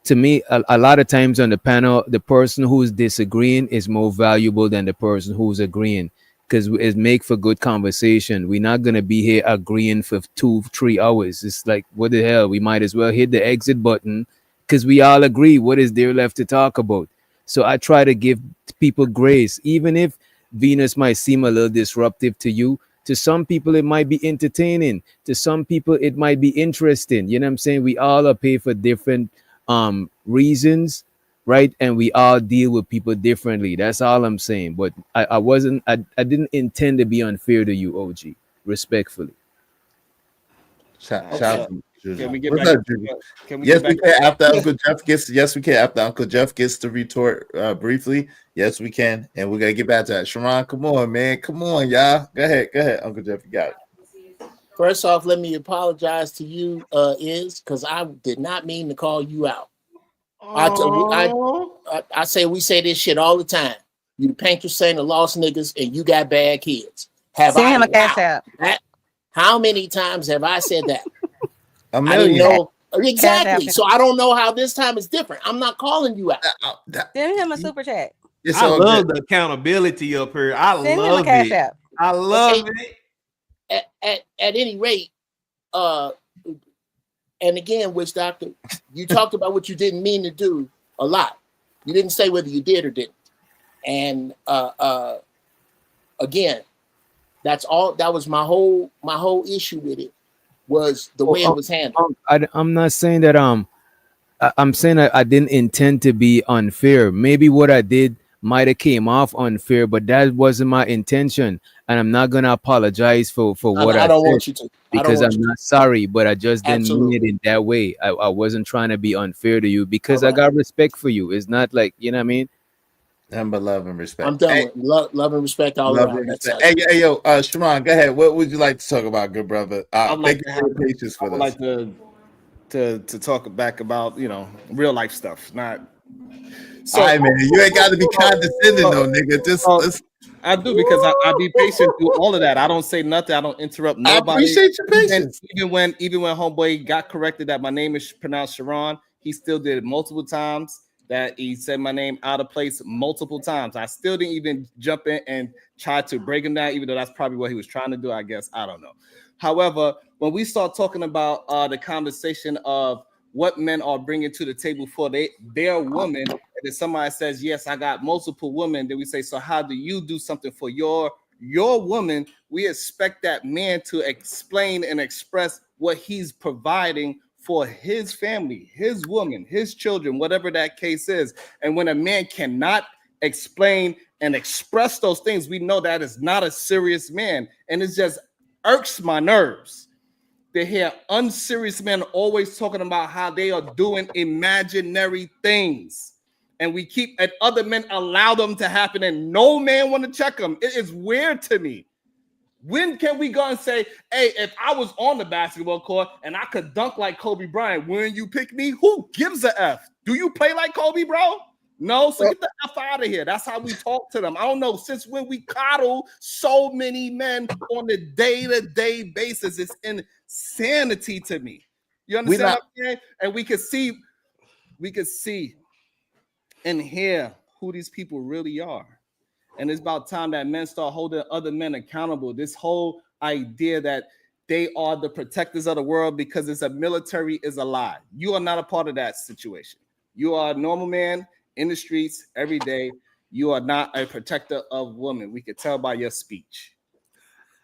to me, a lot of times on the panel, the person who's disagreeing is more valuable than the person who's agreeing because it make for good conversation. We're not going to be here agreeing for 2-3 hours. It's like, what the hell? We might as well hit the exit button because we all agree. What is there left to talk about? So I try to give people grace, even if Venus might seem a little disruptive to you. To some people, it might be entertaining. To some people, it might be interesting. You know what I'm saying? We all are paid for different reasons, right? And we all deal with people differently. That's all I'm saying. But I didn't intend to be unfair to you, OG, respectfully. Can we get back? We can after Uncle Jeff gets. Yes, we can after Uncle Jeff gets to retort briefly. Yes, we can, and we're gonna get back to that. Sharon, come on, man, come on, y'all. Go ahead, Uncle Jeff, you got it. First off, let me apologize to you, because I did not mean to call you out. I say we say this shit all the time. You the painter saying the lost niggas, and you got bad kids. Send him a cash app. How many times have I said that? A million. Exactly. So I don't know how this time is different. I'm not calling you out. Send him a super chat. I love the accountability up here. I Send him a love cash it. app. I love it. At any rate, and again, Witch Doctor, you talked about what you didn't mean to do a lot. You didn't say whether you did or didn't. And again, that's all. That was my whole issue with it, was the way it was handled. I'm not saying that I'm saying I didn't intend to be unfair. Maybe what I did might have came off unfair, but that wasn't my intention. And I'm not gonna apologize for what I don't said want you to. because I'm not sorry, but I just didn't Absolutely. mean it in that way. I wasn't trying to be unfair to you because I got respect for you. It's not like, you know what I mean? Nothing but love and respect. I'm done with love and respect all Love around. and That's respect. Hey, yo, Sharon, go ahead. What would you like to talk about, good brother? I'd like Thank to you for your patience I with would us. like to talk back about, you know, real life stuff, not. So, all right, man, you ain't got to be condescending, though, nigga. Just let's. I do, because I be patient through all of that. I don't say nothing. I don't interrupt nobody. I appreciate your patience. Even when homeboy got corrected that my name is pronounced Sharon, he still did it multiple times. That he said my name out of place multiple times. I still didn't even jump in and try to break him down, even though that's probably what he was trying to do, I guess. I don't know. However, when we start talking about the conversation of what men are bringing to the table for their woman, and then somebody says, yes, I got multiple women, then we say, so how do you do something for your woman? We expect that man to explain and express what he's providing for his family, his woman, his children, whatever that case is. And when a man cannot explain and express those things, we know that is not a serious man. And it just irks my nerves to hear unserious men always talking about how they are doing imaginary things. And we keep, and other men allow them to happen, and no man want to check them. It is weird to me. When can we go and say, hey, if I was on the basketball court and I could dunk like Kobe Bryant, wouldn't you pick me? Who gives a F? Do you play like Kobe, bro? No, so get the F out of here. That's how we talk to them. I don't know, since when we coddle so many men on a day-to-day basis, it's insanity to me. You understand what I'm saying? And we could see and hear who these people really are. And it's about time that men start holding other men accountable. This whole idea that they are the protectors of the world because it's a military is a lie. You are not a part of that situation. You are a normal man in the streets every day. You are not a protector of women. We could tell by your speech.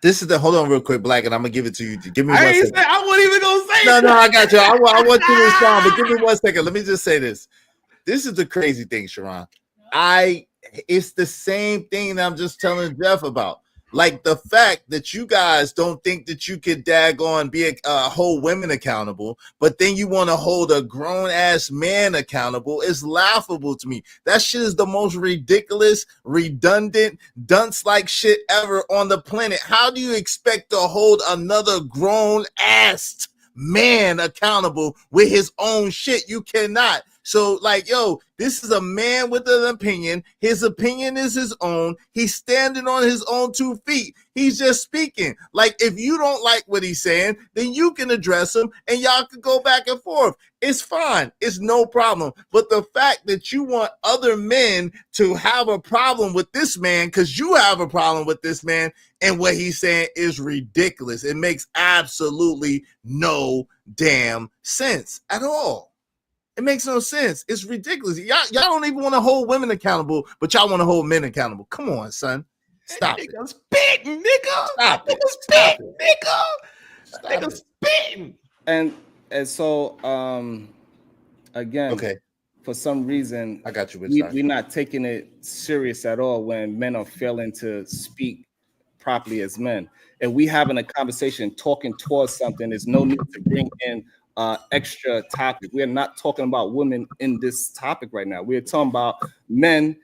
This is the, hold on real quick, Black, and I'm going to give it to you. Give me 1 second. I wasn't even going to say No, I got you. I want you to respond, but give me 1 second. Let me just say this. This is the crazy thing, Sharon. It's the same thing that I'm just telling Jeff about. Like the fact that you guys don't think that you could daggone be hold women accountable, but then you want to hold a grown ass man accountable is laughable to me. That shit is the most ridiculous, redundant, dunce like shit ever on the planet. How do you expect to hold another grown ass man accountable with his own shit? You cannot. So, like, yo, this is a man with an opinion. His opinion is his own. He's standing on his own 2 feet. He's just speaking. Like, if you don't like what he's saying, then you can address him and y'all can go back and forth. It's fine. It's no problem. But the fact that you want other men to have a problem with this man because you have a problem with this man and what he's saying is ridiculous. It makes absolutely no damn sense at all. It makes no sense. It's ridiculous. Y'all don't even want to hold women accountable, but y'all want to hold men accountable. Come on, son. Stop it. Spitting, nigga. Stop it. Spitting, nigga. Nigga spitting. And so again, okay. For some reason, I got you. We're not taking it serious at all when men are failing to speak properly as men. And we having a conversation talking towards something. There's no need to bring in extra topic. We're not talking about women in this topic right now. We're talking about men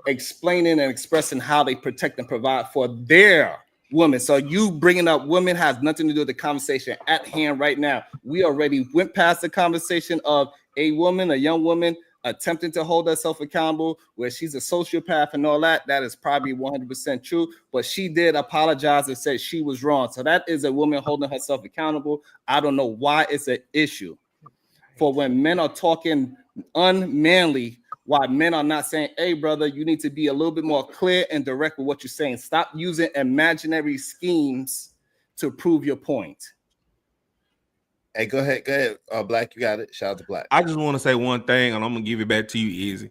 explaining and expressing how they protect and provide for their women. So you bringing up women has nothing to do with the conversation at hand right now. We already went past the conversation of a woman, a young woman, attempting to hold herself accountable, where she's a sociopath and all that. That is probably 100% true, but she did apologize and said she was wrong. So that is a woman holding herself accountable. I don't know why it's an issue. for when men are talking unmanly, why men are not saying, hey, brother, you need to be a little bit more clear and direct with what you're saying. Stop using imaginary schemes to prove your point. Hey, go ahead. Black, you got it. Shout out to Black. I just want to say one thing, and I'm gonna give it back to you, Izzy.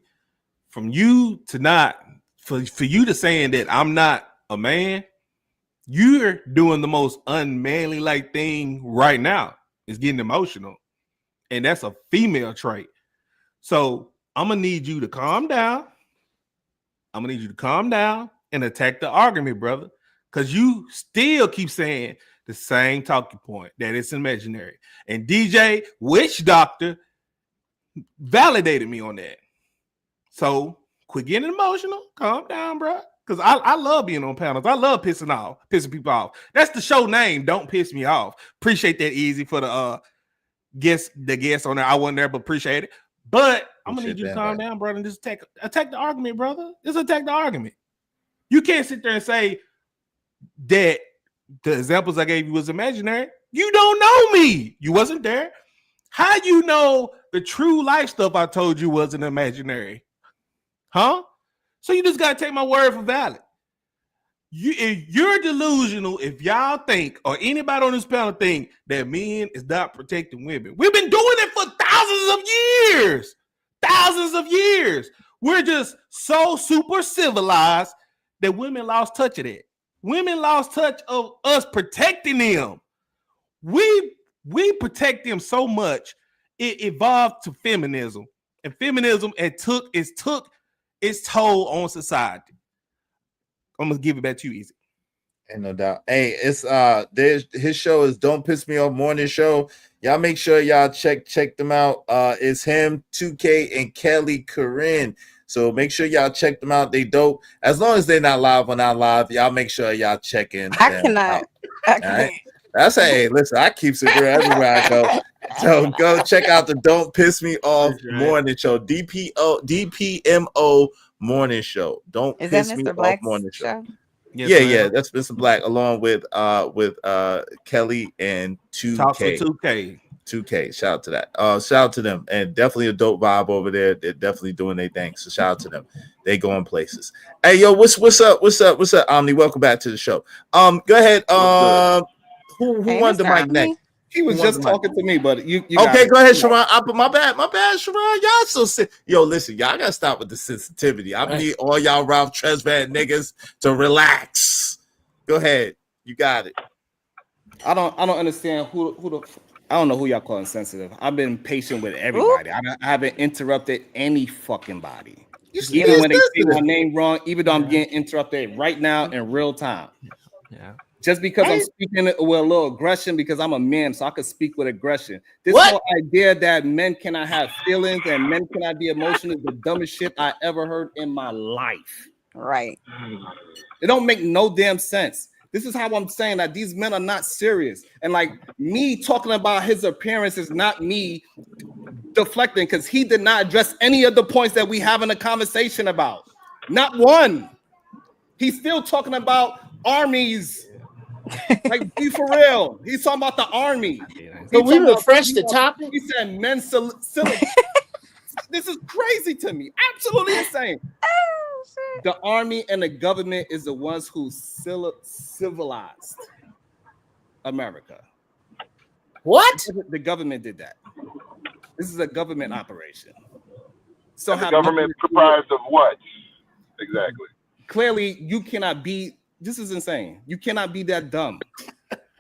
From you to not for you to saying that I'm not a man, you're doing the most unmanly like thing right now. Is getting emotional, and that's a female trait. So I'm gonna need you to calm down. I'm gonna need you to calm down and attack the argument, brother, because you still keep saying the same talking point that it's imaginary. And DJ Witch Doctor validated me on that. So quit getting emotional. Calm down, bro. Because I love being on panels. I love pissing people off. That's the show name. Don't piss me off. Appreciate that, Easy, for the guest on there. I wasn't there, but appreciate it. But I'm gonna need you to calm down, brother, and just attack the argument, brother. Just attack the argument. You can't sit there and say that the examples I gave you was imaginary. You don't know me. You wasn't there. How you know the true life stuff I told you wasn't imaginary? Huh? So you just gotta take my word for valid. You're delusional if y'all think, or anybody on this panel think, that men is not protecting women. We've been doing it for thousands of years. Thousands of years. We're just so super civilized that women lost touch of that. Women lost touch of us protecting them. We protect them so much, it evolved to feminism. And feminism took its toll on society. I'm gonna give it back to you, Easy. Ain't no doubt. Hey, it's his show is Don't Piss Me Off Morning Show. Y'all make sure y'all check them out. It's him, 2K, and Kelly Corinne. So make sure y'all check them out. They dope. As long as they're not live or not live, y'all make sure y'all check in. I cannot. All right. That's hey, listen, I keep it real everywhere I go. So go check out the Don't Piss Me Off Morning Show. DPMO Morning Show. Don't Is Piss that Me Mr. Off Black's Morning Show. show? Yes, Yeah, that's Mr. Black along with Kelly and 2K. Talk to 2K. 2K. Shout out to that. Shout out to them. And definitely a dope vibe over there. They're definitely doing their thing. So shout out to them. They going places. Hey, yo, what's up? Omni, welcome back to the show. Go ahead. Who won the mic next? He was just talking to me, but you okay, go ahead, Sharon. My bad, Sharon. Y'all so sick. Yo, listen, y'all gotta stop with the sensitivity. I need all y'all Ralph Tresvant niggas to relax. Go ahead, you got it. I don't understand I don't know who y'all calling sensitive. I've been patient with everybody. I haven't interrupted any fucking body. Even when they say my name wrong, even though I'm getting interrupted right now in real time. Yeah. Just because I'm speaking with a little aggression, because I'm a man, so I can speak with aggression. This whole idea that men cannot have feelings and men cannot be emotional is the dumbest shit I ever heard in my life. Right. It don't make no damn sense. This is how I'm saying that these men are not serious. And like me talking about his appearance is not me deflecting, because he did not address any of the points that we have in a conversation about. Not one. He's still talking about armies. Like, be for real. He's talking about the army. But we refreshed the topic. He said men This is crazy to me. Absolutely insane. The army and the government is the ones who civilized America. What? The government did that. This is a government operation. So the government comprised of what? Exactly. Clearly, you cannot be. This is insane. You cannot be that dumb.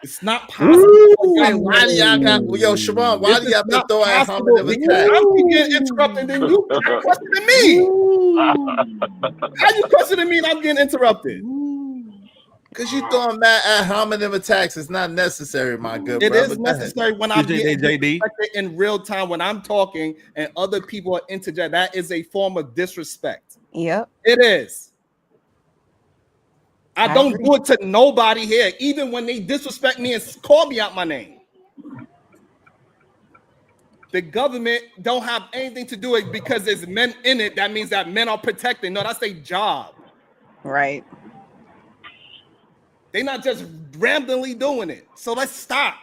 It's not possible. Why do y'all got Sharon? Why do y'all have to throw out how many attacks? I'm getting interrupted, and you questioning me. How you questioning me and I'm getting interrupted? Because you throwing mad at how many attacks is not necessary, my good brother. It is necessary when I'm getting in real time, when I'm talking and other people are interjecting. That is a form of disrespect. Yep. It is. I don't do it to nobody here, even when they disrespect me and call me out my name. The government don't have anything to do it because there's men in it. That means that men are protecting. No, that's their job. Right. They're not just randomly doing it. So let's stop.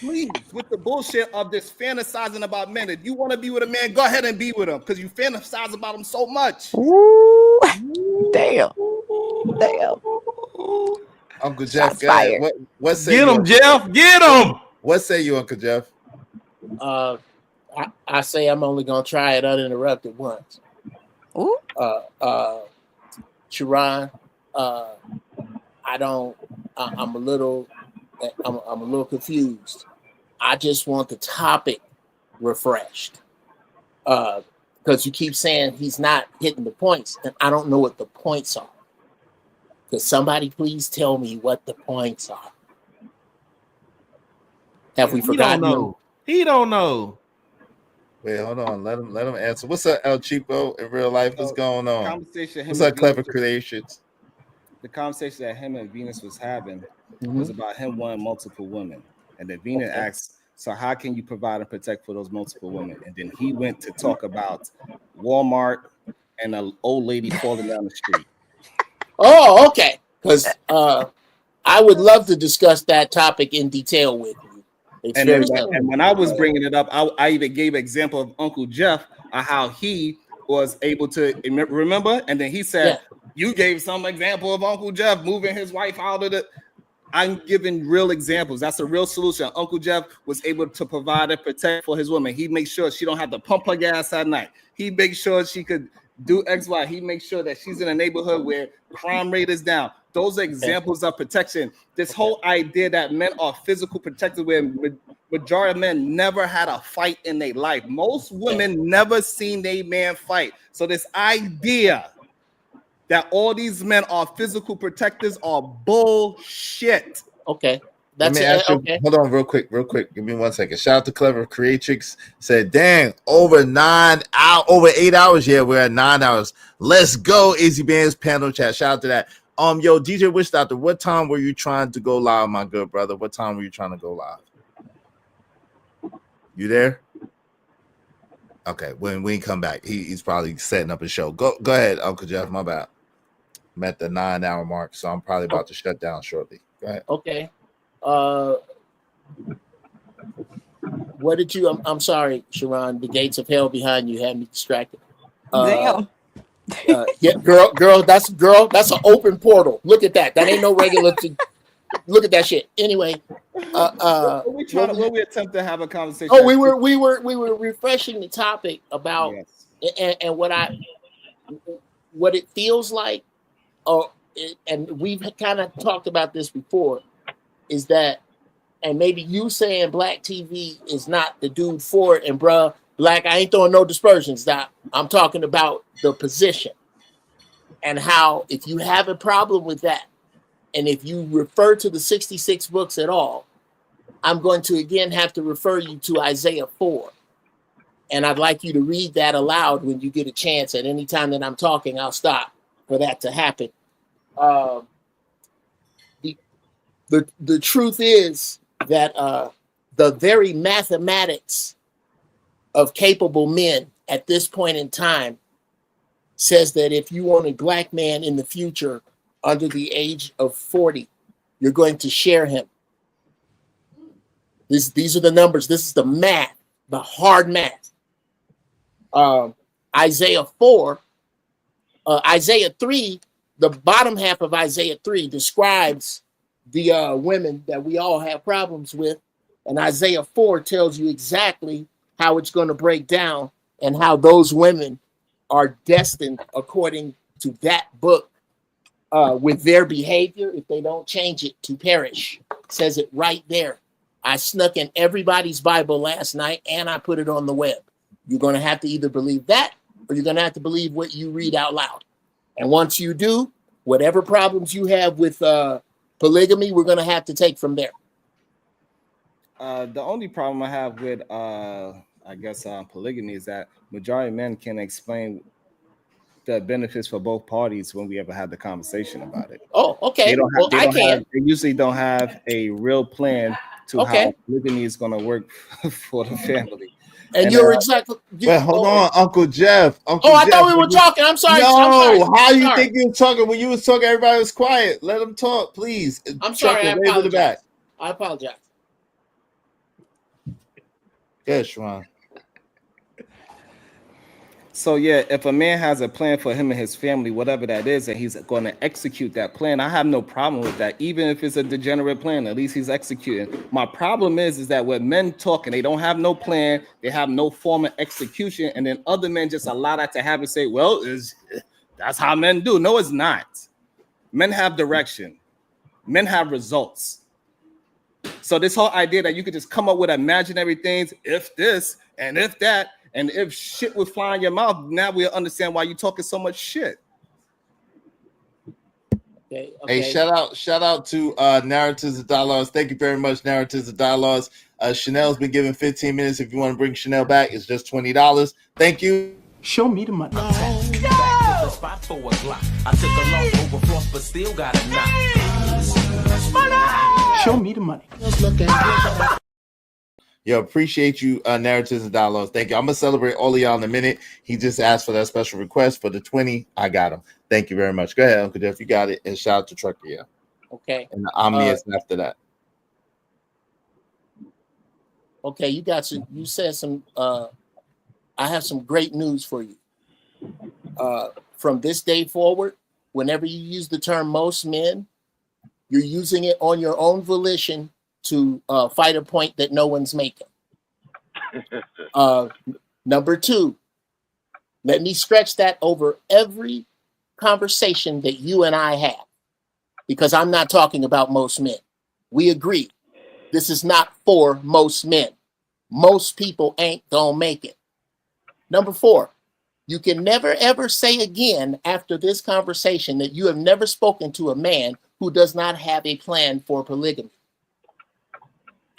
Please, with the bullshit of this fantasizing about men. If you want to be with a man, go ahead and be with him because you fantasize about him so much. Ooh, damn. Uncle Geof, Shots fired. what say Get you, him, Uncle Jeff. Get him. What say you, Uncle Geof? I say I'm only gonna try it uninterrupted once. Ooh. Sharon, I'm a little confused. I just want the topic refreshed. Because you keep saying he's not hitting the points, and I don't know what the points are. Could somebody please tell me what the points are? Have we forgotten? He don't know. Wait, hold on. Let him answer. What's up, El Cheapo, in real life? What's going on? Conversation. What's up, Clever Creations? The conversation that him and Venus was having was about him wanting multiple women, and then Venus asked, "So how can you provide and protect for those multiple women?" And then he went to talk about Walmart and an old lady falling down the street. Oh, okay. Because I would love to discuss that topic in detail with you. And when I was bringing it up, I even gave an example of Uncle Geof, how he was able to remember. And then he said, you gave some example of Uncle Geof moving his wife out of the. I'm giving real examples. That's a real solution. Uncle Geof was able to provide and protect for his woman. He makes sure she don't have to pump her gas at night. He makes sure she could do X, Y. He makes sure that she's in a neighborhood where crime rate is down. Those are examples of protection. This whole idea that men are physical protectors, where majority of men never had a fight in their life. Most women never seen a man fight. So this idea that all these men are physical protectors are bullshit. Okay. Let me ask you, hold on real quick. Give me 1 second. Shout out to Clever Creatrix. Said, dang, over 8 hours. Yeah, we're at 9 hours. Let's go, IzzyBanz panel chat. Shout out to that. Yo, DJ Wish Doctor, what time were you trying to go live, my good brother? What time were you trying to go live? You there? Okay, when we come back, he's probably setting up a show. Go ahead, Uncle Geof. My bad. I'm at the 9 hour mark, so I'm probably about to shut down shortly. Go ahead. Okay. What did you? I'm sorry, Sharon. The gates of hell behind you had me distracted. Damn. Yeah, girl. That's an open portal. Look at that. That ain't no regular. Look at that shit. Anyway, we attempt to have a conversation. Oh, we were refreshing the topic about and what it feels like. And we've kind of talked about this before. Is that, and maybe you saying Black TV is not the dude for it, and bruh, Black, I ain't throwing no dispersions. That I'm talking about the position and how if you have a problem with that, and if you refer to the 66 books at all, I'm going to again have to refer you to Isaiah 4. And I'd like you to read that aloud when you get a chance. At any time that I'm talking, I'll stop for that to happen. The truth is that the very mathematics of capable men at this point in time says that if you want a Black man in the future under the age of 40, you're going to share him. These are the numbers. This is the math, the hard math. Isaiah 4, Isaiah 3, the bottom half of Isaiah 3 describes the women that we all have problems with. And Isaiah 4 tells you exactly how it's going to break down and how those women are destined according to that book with their behavior, if they don't change it, to perish. It says it right there. I snuck in everybody's Bible last night and I put it on the web. You're going to have to either believe that or you're going to have to believe what you read out loud. And once you do, whatever problems you have with polygamy, we're going to have to take from there. The only problem I have with, polygamy is that majority of men can explain the benefits for both parties when we ever have the conversation about it. Oh, okay. They usually don't have a real plan to how polygamy is going to work for the family. And you're exactly. Wait, hold on, Uncle Geof. I thought we were talking. I'm sorry. No, how you think you were talking? When you was talking, everybody was quiet. Let them talk, please. I'm sorry. I apologize. Good, Sharon. So yeah, if a man has a plan for him and his family, whatever that is, and he's going to execute that plan, I have no problem with that. Even if it's a degenerate plan, at least he's executing. My problem is that when men talk and they don't have no plan, they have no form of execution, and then other men just allow that to happen. Say, well, that's how men do. No, it's not. Men have direction. Men have results. So this whole idea that you could just come up with imaginary things, if this and if that. And if shit would fly in your mouth, now we'll understand why you're talking so much shit. Okay. Hey, shout out to Narratives of Dollars. Thank you very much, Narratives of Dollars. Chanel's been given 15 minutes. If you want to bring Chanel back, it's just $20. Thank you. Show me the money. I took a loss over floss, but still got a knock. Show me the money. Yo, appreciate you, Narratives of Dollars. Thank you. I'm gonna celebrate all of y'all in a minute. He just asked for that special request for the 20. I got him. Thank you very much. Go ahead, Uncle Geof. You got it. And shout out to Trucker. Yeah. Okay. And the Omnius after that. Okay, you said some I have some great news for you. From this day forward, whenever you use the term most men, you're using it on your own volition to fight a point that no one's making. Number two, let me stretch that over every conversation that you and I have, because I'm not talking about most men. We agree. This is not for most men. Most people ain't gonna make it. Number four, you can never ever say again after this conversation that you have never spoken to a man who does not have a plan for polygamy.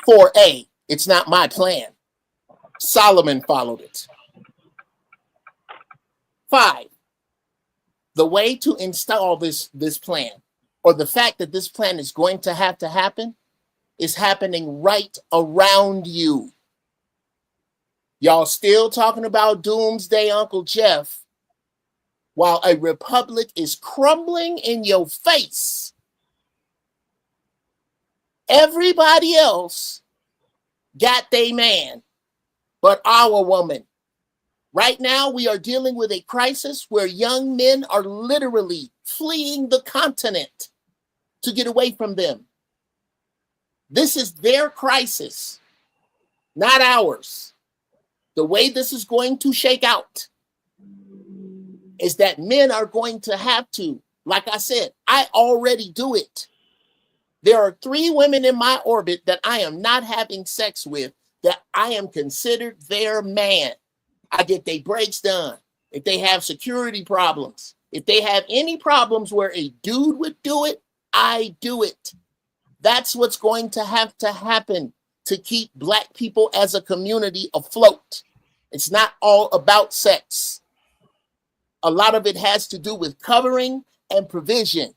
4A, it's not my plan. Solomon followed it. 5, the way to install this plan, or the fact that this plan is going to have to happen, is happening right around you. Y'all still talking about doomsday Uncle Geof while a republic is crumbling in your face. Everybody else got their man, but our woman. Right now, we are dealing with a crisis where young men are literally fleeing the continent to get away from them. This is their crisis, not ours. The way this is going to shake out is that men are going to have to, like I said, I already do it. There are 3 women in my orbit that I am not having sex with that I am considered their man. I get their breaks done. If they have security problems, if they have any problems where a dude would do it, I do it. That's what's going to have to happen to keep Black people as a community afloat. It's not all about sex. A lot of it has to do with covering and provision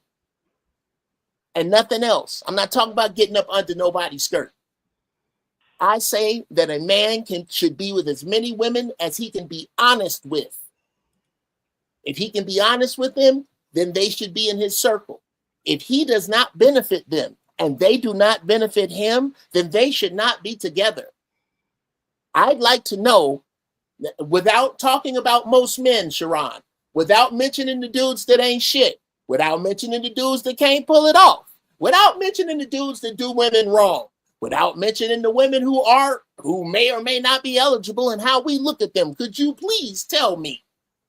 and nothing else. I'm not talking about getting up under nobody's skirt. I say that a man should be with as many women as he can be honest with. If he can be honest with them, then they should be in his circle. If he does not benefit them and they do not benefit him, then they should not be together. I'd like to know, without talking about most men, Sharon, without mentioning the dudes that ain't shit, without mentioning the dudes that can't pull it off, without mentioning the dudes that do women wrong, without mentioning the women who may or may not be eligible and how we look at them, could you please tell me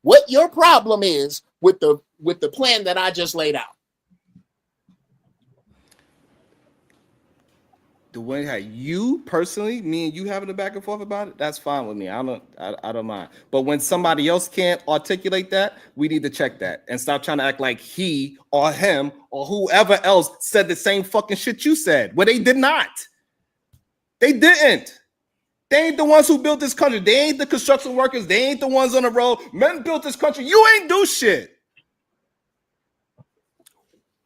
what your problem is with the plan that I just laid out? The way how you personally, me and you having a back and forth about it, that's fine with me. I don't mind. But when somebody else can't articulate that, we need to check that and stop trying to act like he or him or whoever else said the same fucking shit you said. Well, they did not. They didn't. They ain't the ones who built this country. They ain't the construction workers. They ain't the ones on the road. Men built this country. You ain't do shit.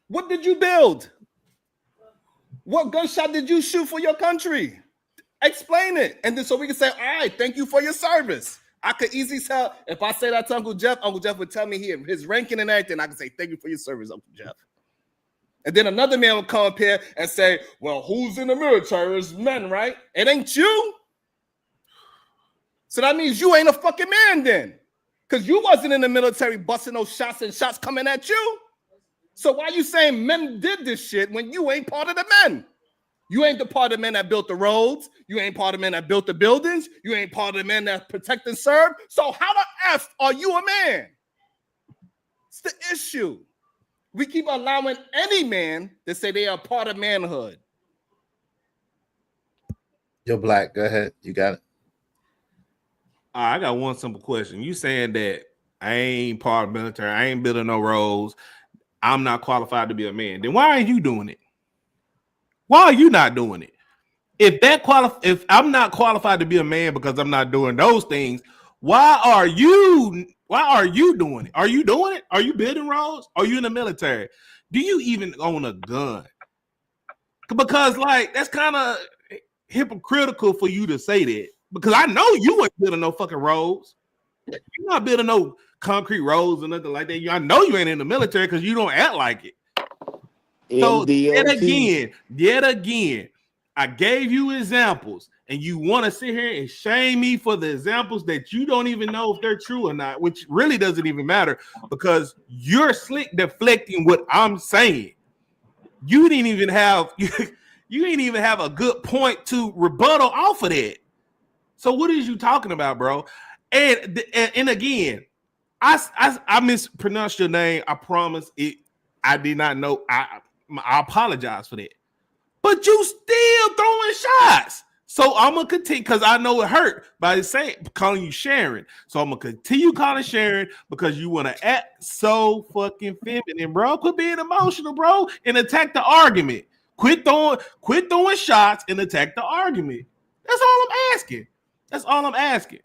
What did you build? What gunshot did you shoot for your country? Explain it. And then so we can say, all right, thank you for your service. I could easily tell, if I say that to Uncle Geof would tell me here, his ranking and everything. I can say, thank you for your service, Uncle Geof. And then another man will come up here and say, well, who's in the military? It's men, right? It ain't you. So that means you ain't a fucking man then. Because you wasn't in the military busting those shots and shots coming at you. So why you saying men did this shit when you ain't part of the men? You ain't the part of the men that built the roads. You ain't part of the men that built the buildings. You ain't part of the men that protect and serve. So how the F are you a man? It's the issue. We keep allowing any man to say they are part of manhood. Yo, Black, go ahead. You got it. I got one simple question. You saying that I ain't part of the military, I ain't building no roads, I'm not qualified to be a man. Then why aren't you doing it? Why are you not doing it? If I'm not qualified to be a man because I'm not doing those things, why are you doing it? Are you doing it? Are you building roads? Are you in the military? Do you even own a gun? Because like that's kind of hypocritical for you to say that. Because I know you ain't building no fucking roads. You're not building no concrete roads or nothing like that. I know you ain't in the military because you don't act like it. So yet again, I gave you examples, and you want to sit here and shame me for the examples that you don't even know if they're true or not, which really doesn't even matter because you're slick deflecting what I'm saying. You didn't even have a good point to rebuttal off of that. So what is you talking about, bro? And again, I mispronounced your name. I promise it. I did not know. I apologize for that. But you still throwing shots. So I'm gonna continue because I know it hurt by calling you Sharon. So I'm gonna continue calling Sharon because you want to act so fucking feminine, bro. Quit being emotional, bro, and attack the argument. Quit throwing shots and attack the argument. That's all I'm asking. That's all I'm asking.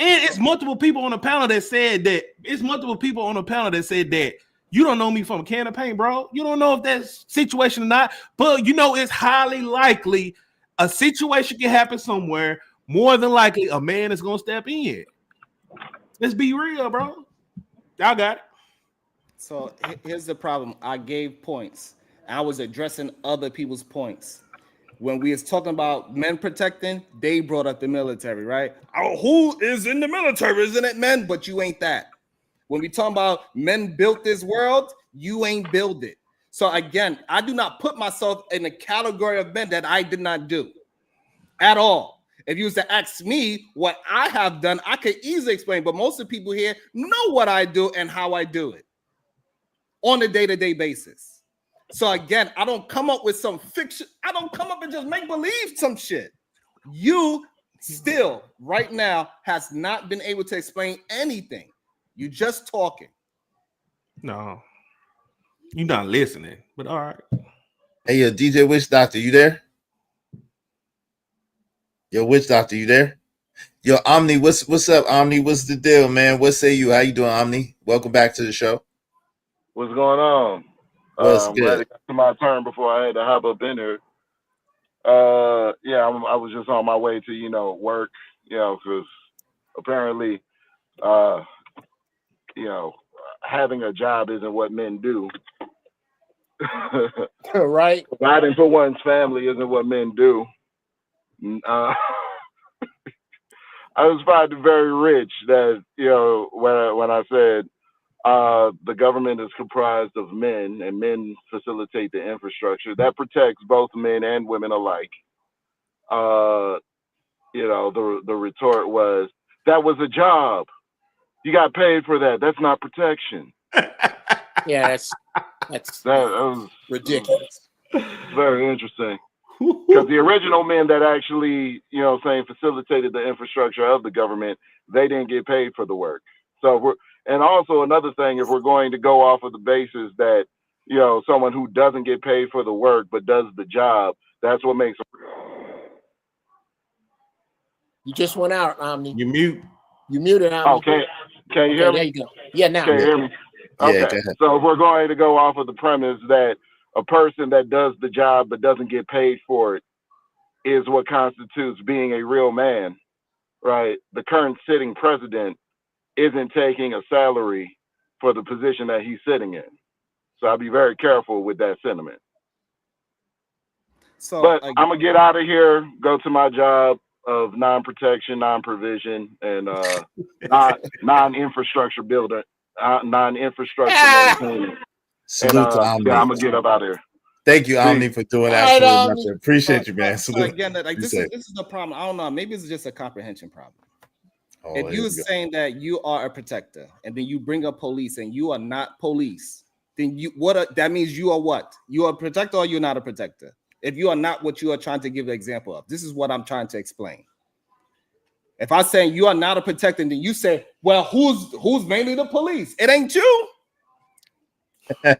And it's multiple people on the panel that said that. You don't know me from a can of paint, bro. You don't know if that's situation or not. But you know it's highly likely a situation can happen somewhere. More than likely, a man is gonna step in. Let's be real, bro. Y'all got it. So here's the problem. I gave points. I was addressing other people's points. When we was talking about men protecting, they brought up the military, right? Oh, who is in the military? Isn't it men? But you ain't that. When we talk about men built this world, you ain't build it. So again, I do not put myself in the category of men that I did not do at all. If you was to ask me what I have done, I could easily explain, but most of the people here know what I do and how I do it on a day-to-day basis. So again, I don't come up with some fiction. I don't come up and just make believe some shit. You still right now has not been able to explain anything. You just talking. No, you're not listening, but all right. Hey, yo, DJ Witch Doctor, you there? Yo, Witch Doctor, you there? Yo, Omni, what's up, Omni? What's the deal, man? What say you? How you doing, Omni? Welcome back to the show. What's going on? What's Glad good? it got to my turn before I had to hop up in here. I was just on my way to, work, because apparently, having a job isn't what men do. Right. Providing for one's family isn't what men do. I was finding very rich that, when I said the government is comprised of men and men facilitate the infrastructure that protects both men and women alike. The retort was, that was a job. You got paid for that. That's not protection. Yeah, that was ridiculous. Very interesting. Because the original men that actually, facilitated the infrastructure of the government, they didn't get paid for the work. So and also another thing, if we're going to go off of the basis that, someone who doesn't get paid for the work but does the job, that's what makes them. You just went out, Omni. You muted, Omni. Okay. Can you hear me? There you go. Yeah, now. Can you hear me? Okay. So if we're going to go off of the premise that a person that does the job but doesn't get paid for it is what constitutes being a real man, right? The current sitting president isn't taking a salary for the position that he's sitting in. So I'll be very careful with that sentiment. So, but I'm going to get out of here, go to my job. of non-protection, non-provision, and non-infrastructure builder, non-infrastructure maintaining. Salute to And Omni. yeah, I'm gonna get up out of here. Thank you, Omni, for doing absolutely nothing. Appreciate you, man. So again, like this is the problem. I don't know. Maybe it's just a comprehension problem. If you're saying that you are a protector, and then you bring up police, and you are not police, then that means you are what? You are a protector, or you're not a protector. If you are not what you are trying to give an example of, this is what I'm trying to explain. If I'm saying you are not a protector, then you say, well, who's mainly the police? It ain't you. So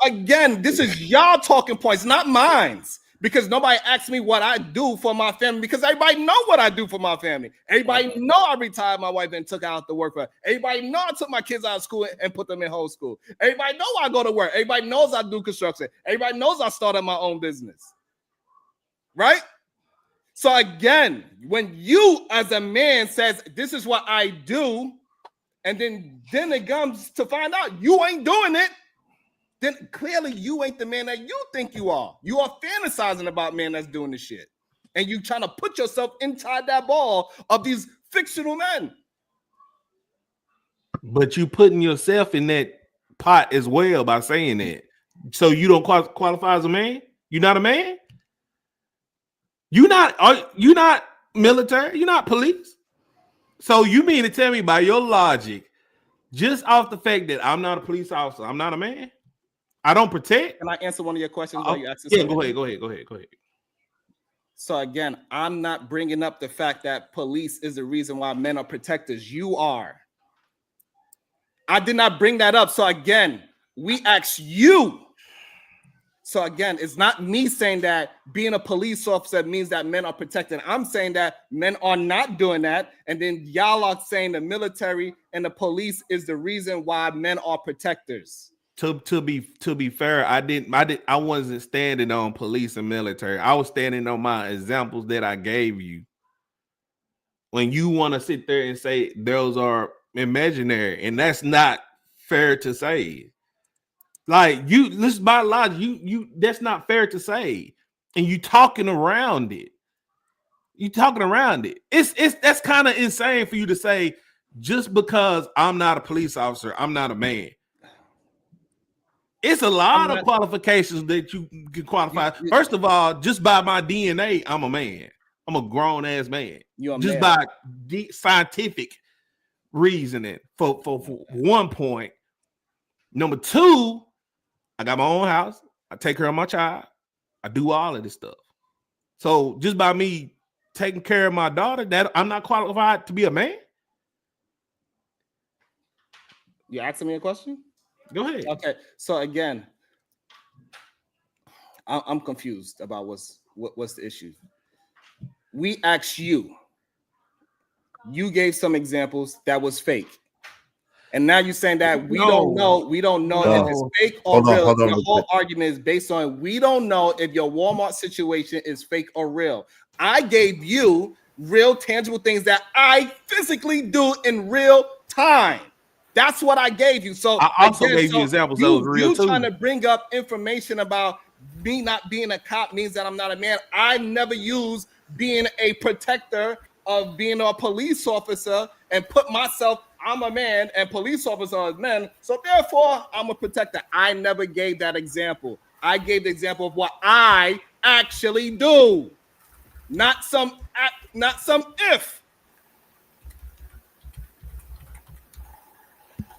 again, this is y'all talking points, not mine. Because nobody asked me what I do for my family, because everybody know what I do for my family. Everybody know I retired my wife and took out to work for her. Everybody know I took my kids out of school and put them in homeschool. Everybody know I go to work. Everybody knows I do construction. Everybody knows I started my own business. Right? So again, when you as a man says, this is what I do, and then it comes to find out you ain't doing it, then clearly you ain't the man that you think you are. You are fantasizing about men that's doing this shit. And you trying to put yourself inside that ball of these fictional men. But you putting yourself in that pot as well by saying that. So you don't qualify as a man? You're not a man? You're not military? You're not police? So you mean to tell me by your logic, just off the fact that I'm not a police officer, I'm not a man? I don't protect. Can I answer one of your questions? Yeah, go ahead. So again, I'm not bringing up the fact that police is the reason why men are protectors. You are. I did not bring that up. So again, we asked you. So again, it's not me saying that being a police officer means that men are protected. I'm saying that men are not doing that. And then y'all are saying the military and the police is the reason why men are protectors. To be fair, I wasn't standing on police and military. I was standing on my examples that I gave you. When you want to sit there and say those are imaginary, and that's not fair to say. Like this is by logic, you that's not fair to say, and you talking around it. It's that's kind of insane for you to say just because I'm not a police officer, I'm not a man. It's a lot of qualifications that you can qualify. First of all, just by my DNA, I'm a man. I'm a grown ass man. Just by scientific reasoning. For 1 point. Number 2, I got my own house. I take care of my child. I do all of this stuff. So just by me taking care of my daughter, that I'm not qualified to be a man. You asking me a question? Go ahead. Okay, so again, I'm confused about what's the issue. We asked you. You gave some examples that was fake, and now you're saying that we don't know if it's fake or real. The whole argument is based on we don't know if your Walmart situation is fake or real. I gave you real, tangible things that I physically do in real time. That's what I gave you. So I also gave you examples that was real too. You trying to bring up information about me not being a cop means that I'm not a man. I never use being a protector of being a police officer and put myself, I'm a man and police officers are men. So therefore, I'm a protector. I never gave that example. I gave the example of what I actually do. Not some if.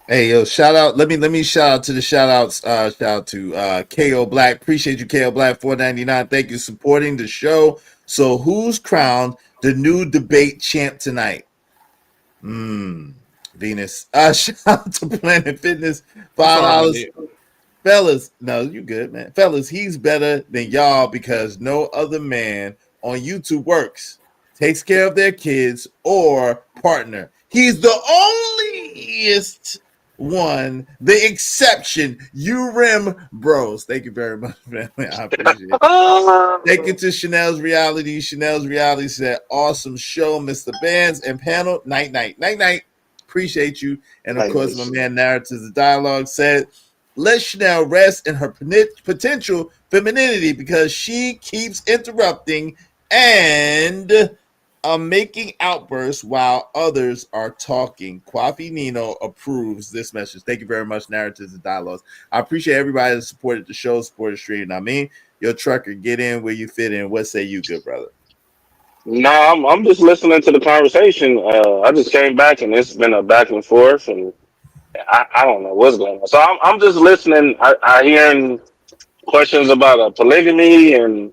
Hey, yo, shout out. Let me shout out to the shout outs. Shout out to KO Black. Appreciate you, KO Black, $4.99. Thank you supporting the show. So who's crowned the new debate champ tonight? Venus. Shout out to Planet Fitness. $5. Fellas, no, you good, man. Fellas, he's better than y'all because no other man on YouTube works, takes care of their kids or partner. He's the onlyest one, the exception. URIM Bros. Thank you very much, man. I appreciate it. Thank you to Chanel's Reality. Chanel's Reality said, awesome show, Mr. Banz and panel. Night. Appreciate you. And of course, my man Narratives of Dialogue said, let Chanel rest in her potential femininity because she keeps interrupting and making outbursts while others are talking. Kwafi Nino approves this message. Thank you very much, Narratives and Dialogues. I appreciate everybody that supported the show, supported the stream. I mean, your trucker, get in where you fit in. What say you, good brother? No, I'm just listening to the conversation. I just came back and it's been a back and forth, and I don't know what's going on. So I'm just listening. I hearing questions about polygamy and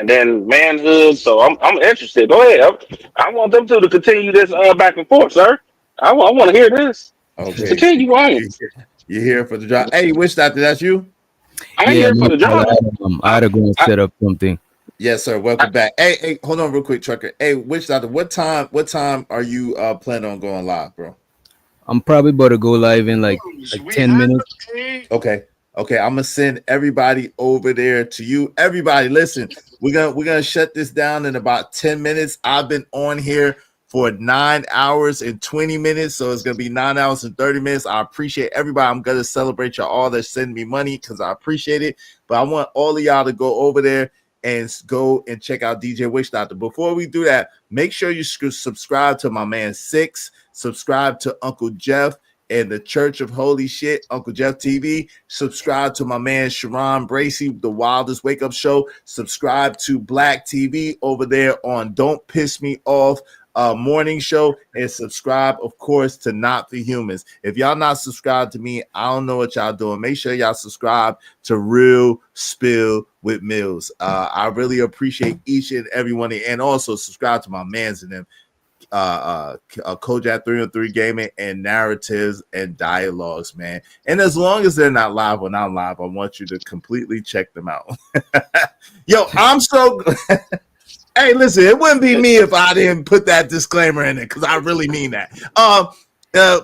then manhood. So I'm interested. Go ahead. I want them two to continue this back and forth, sir. I want to hear this. Okay. Continue on. You're here for the drop. Hey, Wish Doctor, that's you? I'm here for the drop. I had to go and set up something. Yes, sir. Welcome back. Hey, hold on real quick, trucker. Hey, Wish Doctor, what time are you planning on going live, bro? I'm probably about to go live in like 10 minutes. Okay, I'm gonna send everybody over there to you. Everybody, listen, we're gonna shut this down in about 10 minutes. I've been on here for 9 hours and 20 minutes, so it's gonna be 9 hours and 30 minutes. I appreciate everybody. I'm gonna celebrate y'all all that send me money because I appreciate it. But I want all of y'all to go over there and go and check out DJ Wish Doctor. Before we do that, make sure you subscribe to my man Six, subscribe to Uncle Geof and the Church of Holy Shit, Uncle Geof TV. Subscribe to my man Sharon Bracy, The Wildest Wake Up Show. Subscribe to Black TV over there on Don't Piss Me Off morning show, and subscribe, of course, to Not for Humans. If y'all not subscribed to me, I don't know what y'all doing. Make sure y'all subscribe to Real Spill with Mills. I really appreciate each and every one of you, and also subscribe to my mans and them. Kojak 303 Gaming and Narratives and Dialogues, man. And as long as they're not live when I'm live, I want you to completely check them out. Yo, I'm so hey, listen, it wouldn't be me if I didn't put that disclaimer in it, because I really mean that.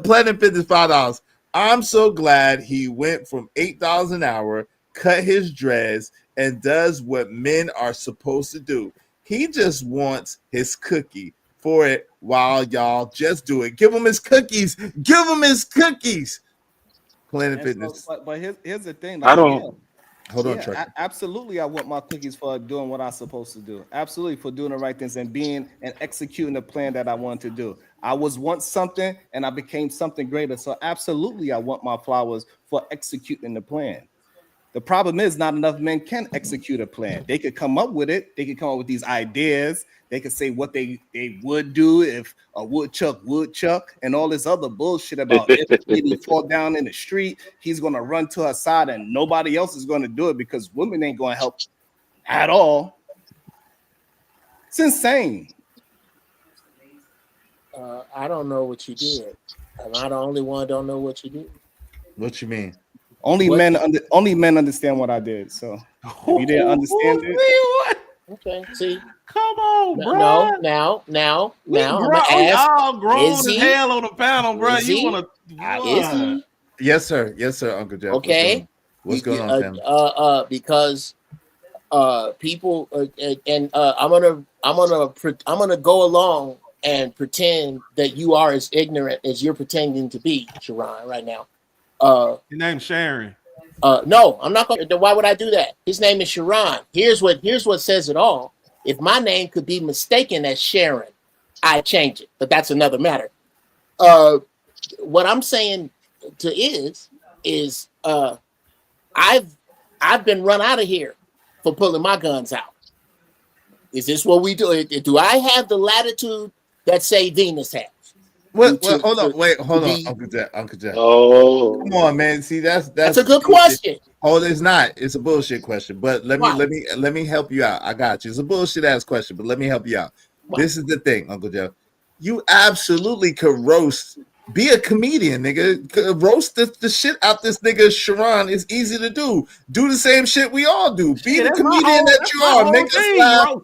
Planet Fitness $5. I'm so glad he went from $8 an hour, cut his dreads, and does what men are supposed to do. He just wants his cookie for it while y'all just do it. Give him his cookies. Give him his cookies. Planet Fitness. But here's the thing. I don't. Hold on, Trucker. Absolutely, I want my cookies for doing what I'm supposed to do. Absolutely, for doing the right things and being and executing the plan that I want to do. I was once something and I became something greater. So absolutely, I want my flowers for executing the plan. The problem is not enough men can execute a plan. They could come up with it. They could come up with these ideas. They could say what they would do if a woodchuck and all this other bullshit about if he fall down in the street, he's going to run to her side and nobody else is going to do it because women ain't going to help at all. It's insane. I don't know what you did. Am I the only one don't know what you did? What you mean? Only men understand what I did. So if you didn't understand it. Okay, see. Come on, bro. Now, We all grown as hell on the panel, bro. You want to? Yes, sir, Uncle Geof. Okay. What's going on, family? Because people and I'm gonna go along and pretend that you are as ignorant as you're pretending to be, Sharon, right now. Your name's Sharon. No, I'm not going to. Why would I do that? His name is Sharon. Here's what says it all. If my name could be mistaken as Sharon, I'd change it. But that's another matter. What I'm saying is I've been run out of here for pulling my guns out. Is this what we do? Do I have the latitude that say Venus has? Hold on, Uncle Geof. Oh, come on, man. See, that's a good question. Oh, it's not. It's a bullshit question. But let me help you out. I got you. It's a bullshit ass question, but let me help you out. This is the thing, Uncle Geof. You absolutely could roast. Be a comedian, nigga. Roast the shit out this nigga Sharon is easy to do. Do the same shit we all do. Be the comedian that you are. Make us laugh.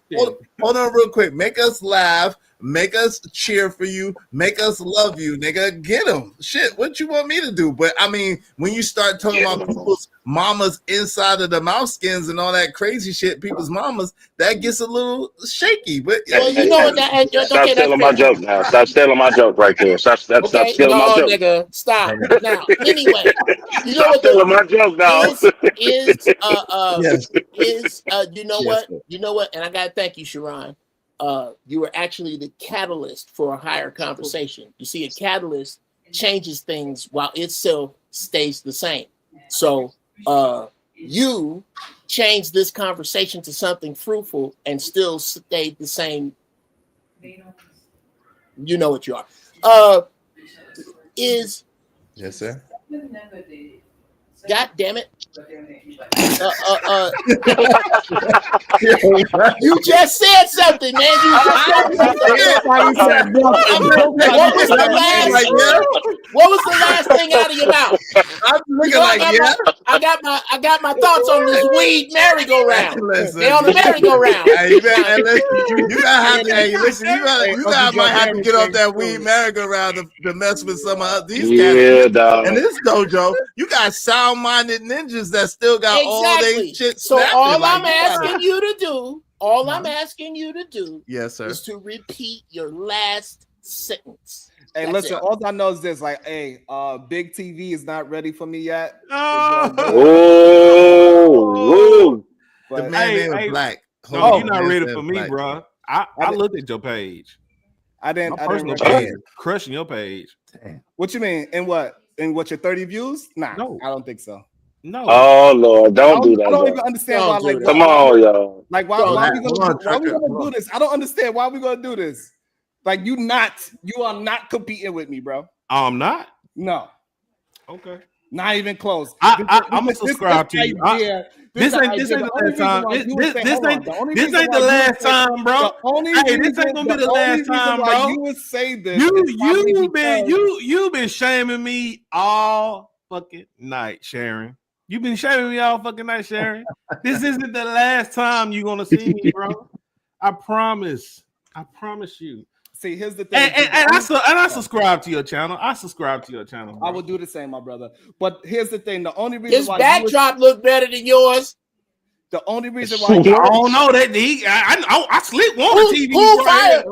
Hold on real quick. Make us laugh. Make us cheer for you. Make us love you, nigga. Get them. Shit, what you want me to do? But I mean, when you start talking about people's mamas inside of the mouth skins and all that crazy shit, people's mamas, that gets a little shaky. But well, you know what? Stop stealing my joke now. Stop stealing my joke right there. Stop stealing my joke. Nigga, stop. Now, anyway, you know what? Stealing my joke now. You know what? And I gotta thank you, Sharon. you were actually the catalyst for a higher conversation. You see, a catalyst changes things while itself stays the same. So you changed this conversation to something fruitful and still stayed the same. You know what you are. Is yes, sir. God damn it. You just said something, man. What was the last thing out of your mouth? I'm looking I got my thoughts on this weed merry-go-round. They on the merry-go-round. You gotta have to. Hey, listen, you might have to get off that weed merry-go-round to mess with some of these cats. Dog. And this dojo, you got sound-minded ninjas that still got all their shit. So all I'm snapping. asking you to do, yes, sir, is to repeat your last sentence. Hey, That's listen, it. all I know is this, like, hey, big TV is not ready for me yet. Oh, the man name Black. No, you're not ready for me, bro. I looked at your page. I didn't. My personal page, crushing your page. Damn. What you mean? In what? In what, your 30 views? Nah, no. I don't think so. No. Oh Lord, don't do that. I don't even understand why. Like, come on, y'all. Like, why we gonna do this? I don't understand why we gonna do this. Like, you are not competing with me, bro. I'm not. No. Okay. Not even close. I'm gonna subscribe to you. This ain't the last time. This ain't the last time, bro. Hey, this ain't gonna be the last time, bro. You would say this. You've been shaming me all fucking night, Sharon. You've been shaming me all fucking night, Sharon. This isn't the last time you're gonna see me, bro. I promise. I promise you. See, here's the thing. And I subscribe to your channel. I will do the same, my brother. But here's the thing. The only reason his backdrop look better than yours. The only reason why I don't know that I slipped one TV. Who fire?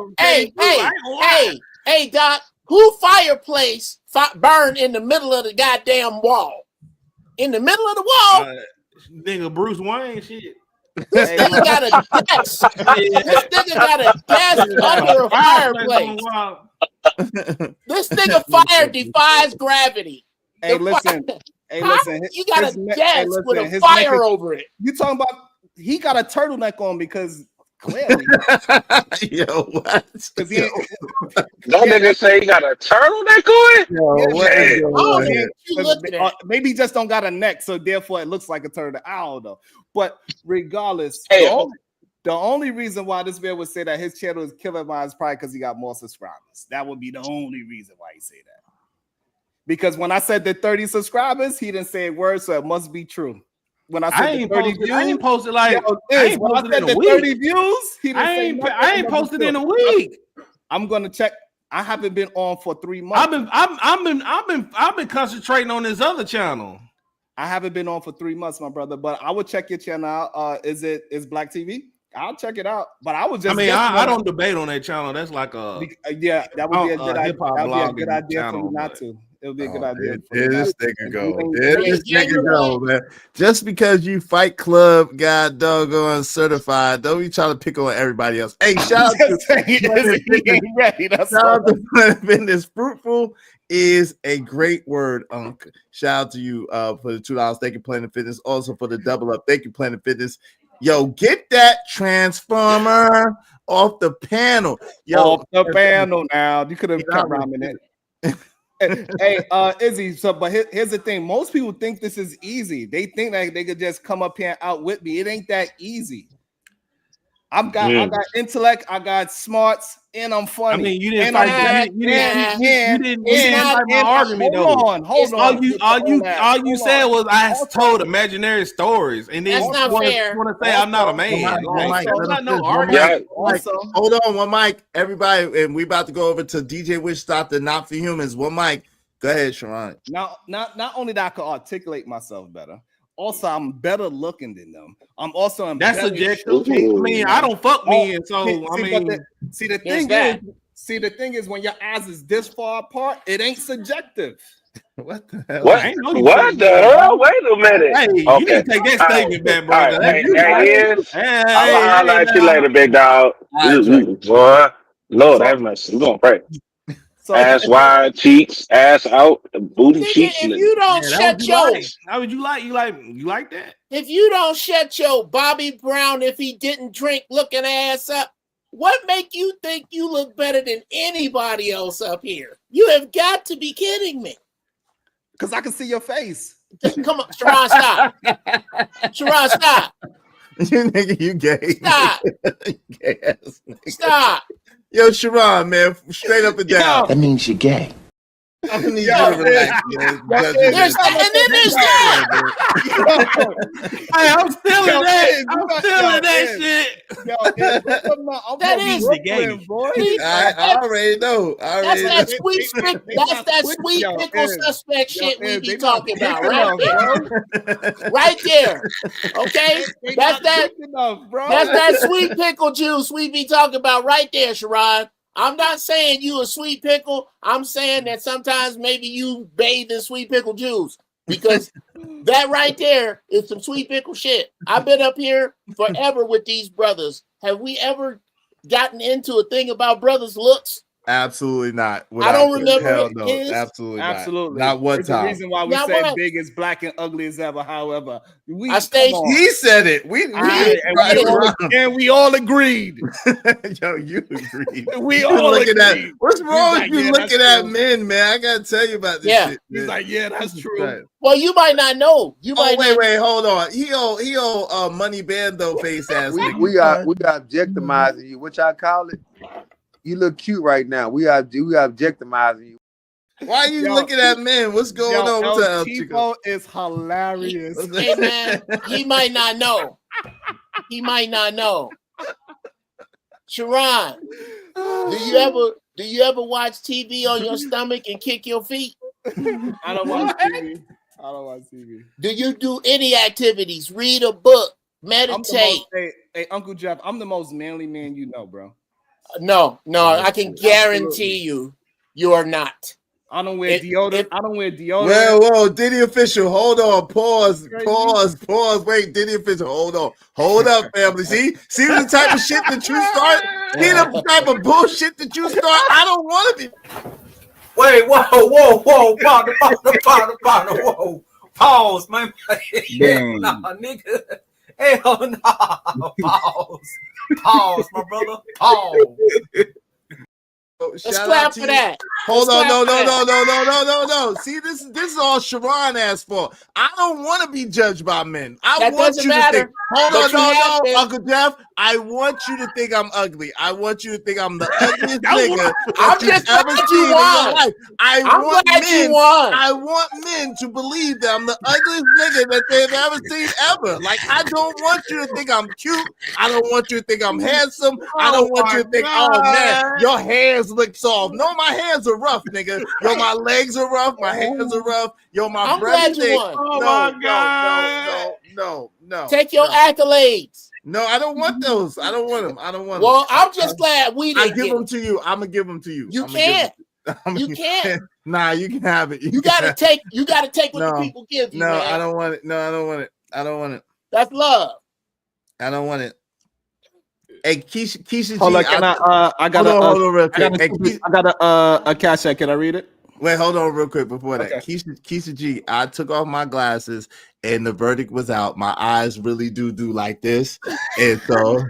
Hey, Doc. Who fireplace burned in the middle of the goddamn wall? In the middle of the wall? Nigga, Bruce Wayne shit. This nigga got a desk. This nigga got a desk under a fireplace. This nigga fire defies gravity. Hey, listen. You got a desk with a fire over it. You talking about? He got a turtleneck on because clearly. Yo, what? That nigga say he got a turtleneck on? Maybe he just don't got a neck, so therefore it looks like a turtle. I don't know. But regardless, the only reason why this man would say that his channel is killing mine is probably because he got more subscribers. That would be the only reason why he say that. Because when I said the 30 subscribers, he didn't say a word, so it must be true. When I said the 30 views, I ain't posted like when I said the 30 views, he didn't say nothing. I ain't posted in a week. I'm gonna check. I haven't been on for 3 months. I've been concentrating on this other channel. I haven't been on for 3 months, my brother. But I would check your channel out. Is Black TV? I'll check it out. But I would just. I don't debate on that channel. That's like that would be a good idea. That would be a good idea for you not to. It would be a good idea. There this nigga go. There this nigga go, man. Just because you Fight Club got doggone certified, don't be trying to pick on everybody else. Hey, shout out to Planet Fitness. Fruitful is a great word, Unc. Shout out to you for the $2. Thank you, Planet Fitness. Also for the double up. Thank you, Planet Fitness. Yo, get that transformer off the panel. Off the panel now. You could have kept rhyming it. Hey, Izzy. But here's the thing. Most people think this is easy. They think that they could just come up here and outwit me. It ain't that easy. I got intellect. I got smarts, and I'm funny. I mean, you didn't fight my argument though. Hold on. All you said was I told imaginary stories, and then that's not fair. Want to say I'm not a man? Hold on, one mic, everybody, and we about to go over to DJ Wish Stop the Not for Humans. One mic. Go ahead, Sharon. Now, not only that I could articulate myself better. Also, I'm better looking than them. I'm also that's subjective. I mean, I don't fuck men, so I mean, the thing is, See, the thing is, when your eyes is this far apart, it ain't subjective. What the hell? What? What the hell? Wait a minute. Hey, you Okay. need to take that All right. statement back, All brother. right. Hey, Iz, Hey, I'm gonna holler at you now. later, big dog. All right, Trey. Boy, Lord So- have mercy. We're gonna pray. So Ass wide, cheeks, ass out, booty Nigga, cheeks. if you don't Man, shut that your, what you like. How would you like? You like that? if you don't shut your Bobby Brown, if he didn't drink, looking ass up, what make you think you look better than anybody else up here? You have got to be kidding me. Because I can see your face. Come on, Sharon, stop. Sharon, stop. You nigga, you gay. Stop. Gay ass nigga. Stop. Yo, Sharon, man, straight up and down. That means you're gay. I need you to relax, man. There's that, and then there's that. Hey, I'm feeling that. I'm feeling that shit. That is the game. I already know. That's that sweet that's that sweet pickle suspect shit we be talking about right there. Right there. Okay? That's that sweet pickle juice we be talking about right there, Sharon. I'm not saying you a sweet pickle. I'm saying that sometimes maybe you bathe in sweet pickle juice because that right there is some sweet pickle shit. I've been up here forever with these brothers. Have we ever gotten into a thing about brothers' looks? Absolutely not. I don't remember Hell it. no. Is. Absolutely not one It's time. the reason why we Now say what? Big is black and ugly as ever. However, we I stay. He said it. And we all agreed. Yo, you agreed. We You all looking at agreed. what's wrong with like, you yeah, looking that's at true. men, man? I gotta tell you about this Yeah. shit. He's man. like, yeah, that's true. Right. Well, you might not know. You might Wait, hold on. He owe money bando face ass nigga. We are objectimizing you. What y'all call it? You look cute right now. We are objectimizing you. Why are you looking at men? What's going on with El that? Chico is hilarious. Hey man, he might not know. He might not know. Sharon, do you ever watch TV on your stomach and kick your feet? I don't watch TV. I don't watch TV. Do you do any activities? Read a book, meditate? Hey, Uncle Geof, I'm the most manly man you know, bro. No, I can guarantee you are not. I don't wear deodorant. I don't wear deodorant. Whoa, Diddy official, hold on, pause. Wait, Diddy official, hold up, family. See the type of shit that you start. See the type of bullshit that you start. I don't want to be. Wait, whoa, partner, whoa. Pause, man. Nah, nigga. Hell no. Pause, my brother. Pause. Let's clap for that. Hold on, no. See, this is all Sharon asked for. I don't want to be judged by men. I want you to think. Hold on, no, Uncle Geof. I want you to think I'm ugly. I want you to think I'm the ugliest nigga I'm that you've just ever glad seen you in your won. life. I want men to believe that I'm the ugliest nigga that they've ever seen ever. Like, I don't want you to think I'm cute. I don't want you to think I'm handsome. I don't want you to think, oh man, your hands look soft. No, my hands are rough, nigga. Yo, my legs are rough. My hands are rough. Yo, my I'm breath glad you stink. won. Oh my God. No. Take your accolades. No, I don't want those. I don't want them. Well, I'm just glad we didn't I give them to you. I'm gonna give them to you. You can't. You can't. Nah, you can have it. You gotta take what the people give you. No, man. I don't want it. No, I don't want it. I don't want it. That's love. I don't want it. Hey, Keisha Hold G, on, can I got real quick. I got a cash app. Can I read it? Wait, hold on real quick before that. Okay. Keisha G, I took off my glasses and the verdict was out. My eyes really do like this. And so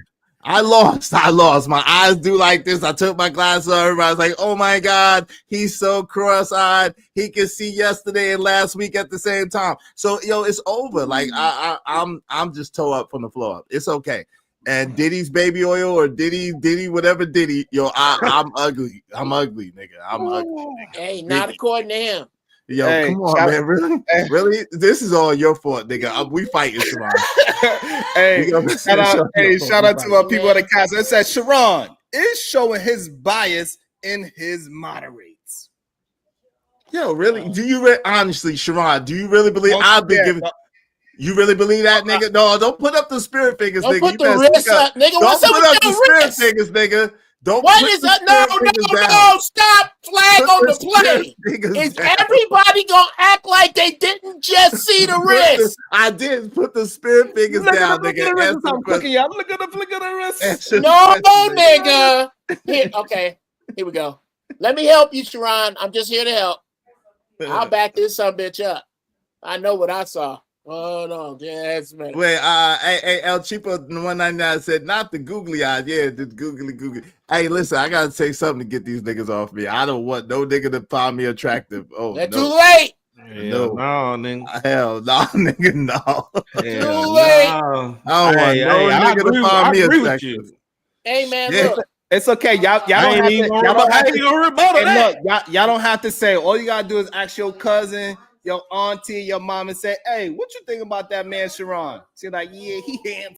I lost. My eyes do like this. I took my glasses off. Everybody's like, oh my God, he's so cross-eyed. He can see yesterday and last week at the same time. So it's over. Like I'm just toe up from the floor up. It's okay. And Diddy's baby oil or Diddy, whatever Diddy, I'm ugly. I'm ugly, nigga. I'm ugly, nigga. Hey, not according to him. Yo, come on, man. Really? Really? This is all your fault, nigga. We fighting, Sharon. Shout out to our people at the cast. It says Sharon is showing his bias in his moderates. Yo, really? Do you honestly, Sharon? Do you really believe I've been giving? You really believe that, nigga? No, don't put up the spirit fingers, don't nigga. Put the wrist up, nigga. Don't put up the spirit fingers, nigga. Don't What put is the that? No, stop. Flag Put on the the play. fingers Is down. everybody gonna act like they didn't just see the wrist? I did put the spirit fingers Look at down, the nigga. wrist. Answer the I'm cooking question. y'all. Look at the flick of the wrist. Answer the No, question, nigga. Here, okay. Here we go. Let me help you, Sharon. I'm just here to help. I'll back this son bitch up. I know what I saw. Oh no, yes, man. Wait, hey, El Cheapo 199 said not the googly eyes. Yeah, the googly. Hey, listen, I gotta say something to get these niggas off me. I don't want no nigga to find me attractive. Oh, They're no. too late. No, nigga. Hell no, nigga, no. Too late. No. I don't want no nigga to find me attractive. Hey man, Yeah. look. It's okay. Y'all I don't ain't have even to. gonna Y'all don't have to. rebuttal Hey, that. look, y'all don't have to say. All you gotta do is ask your cousin, your auntie, your mom, and say, "Hey, what you think about that man, Sharon?" She's like, "Yeah, he handsome."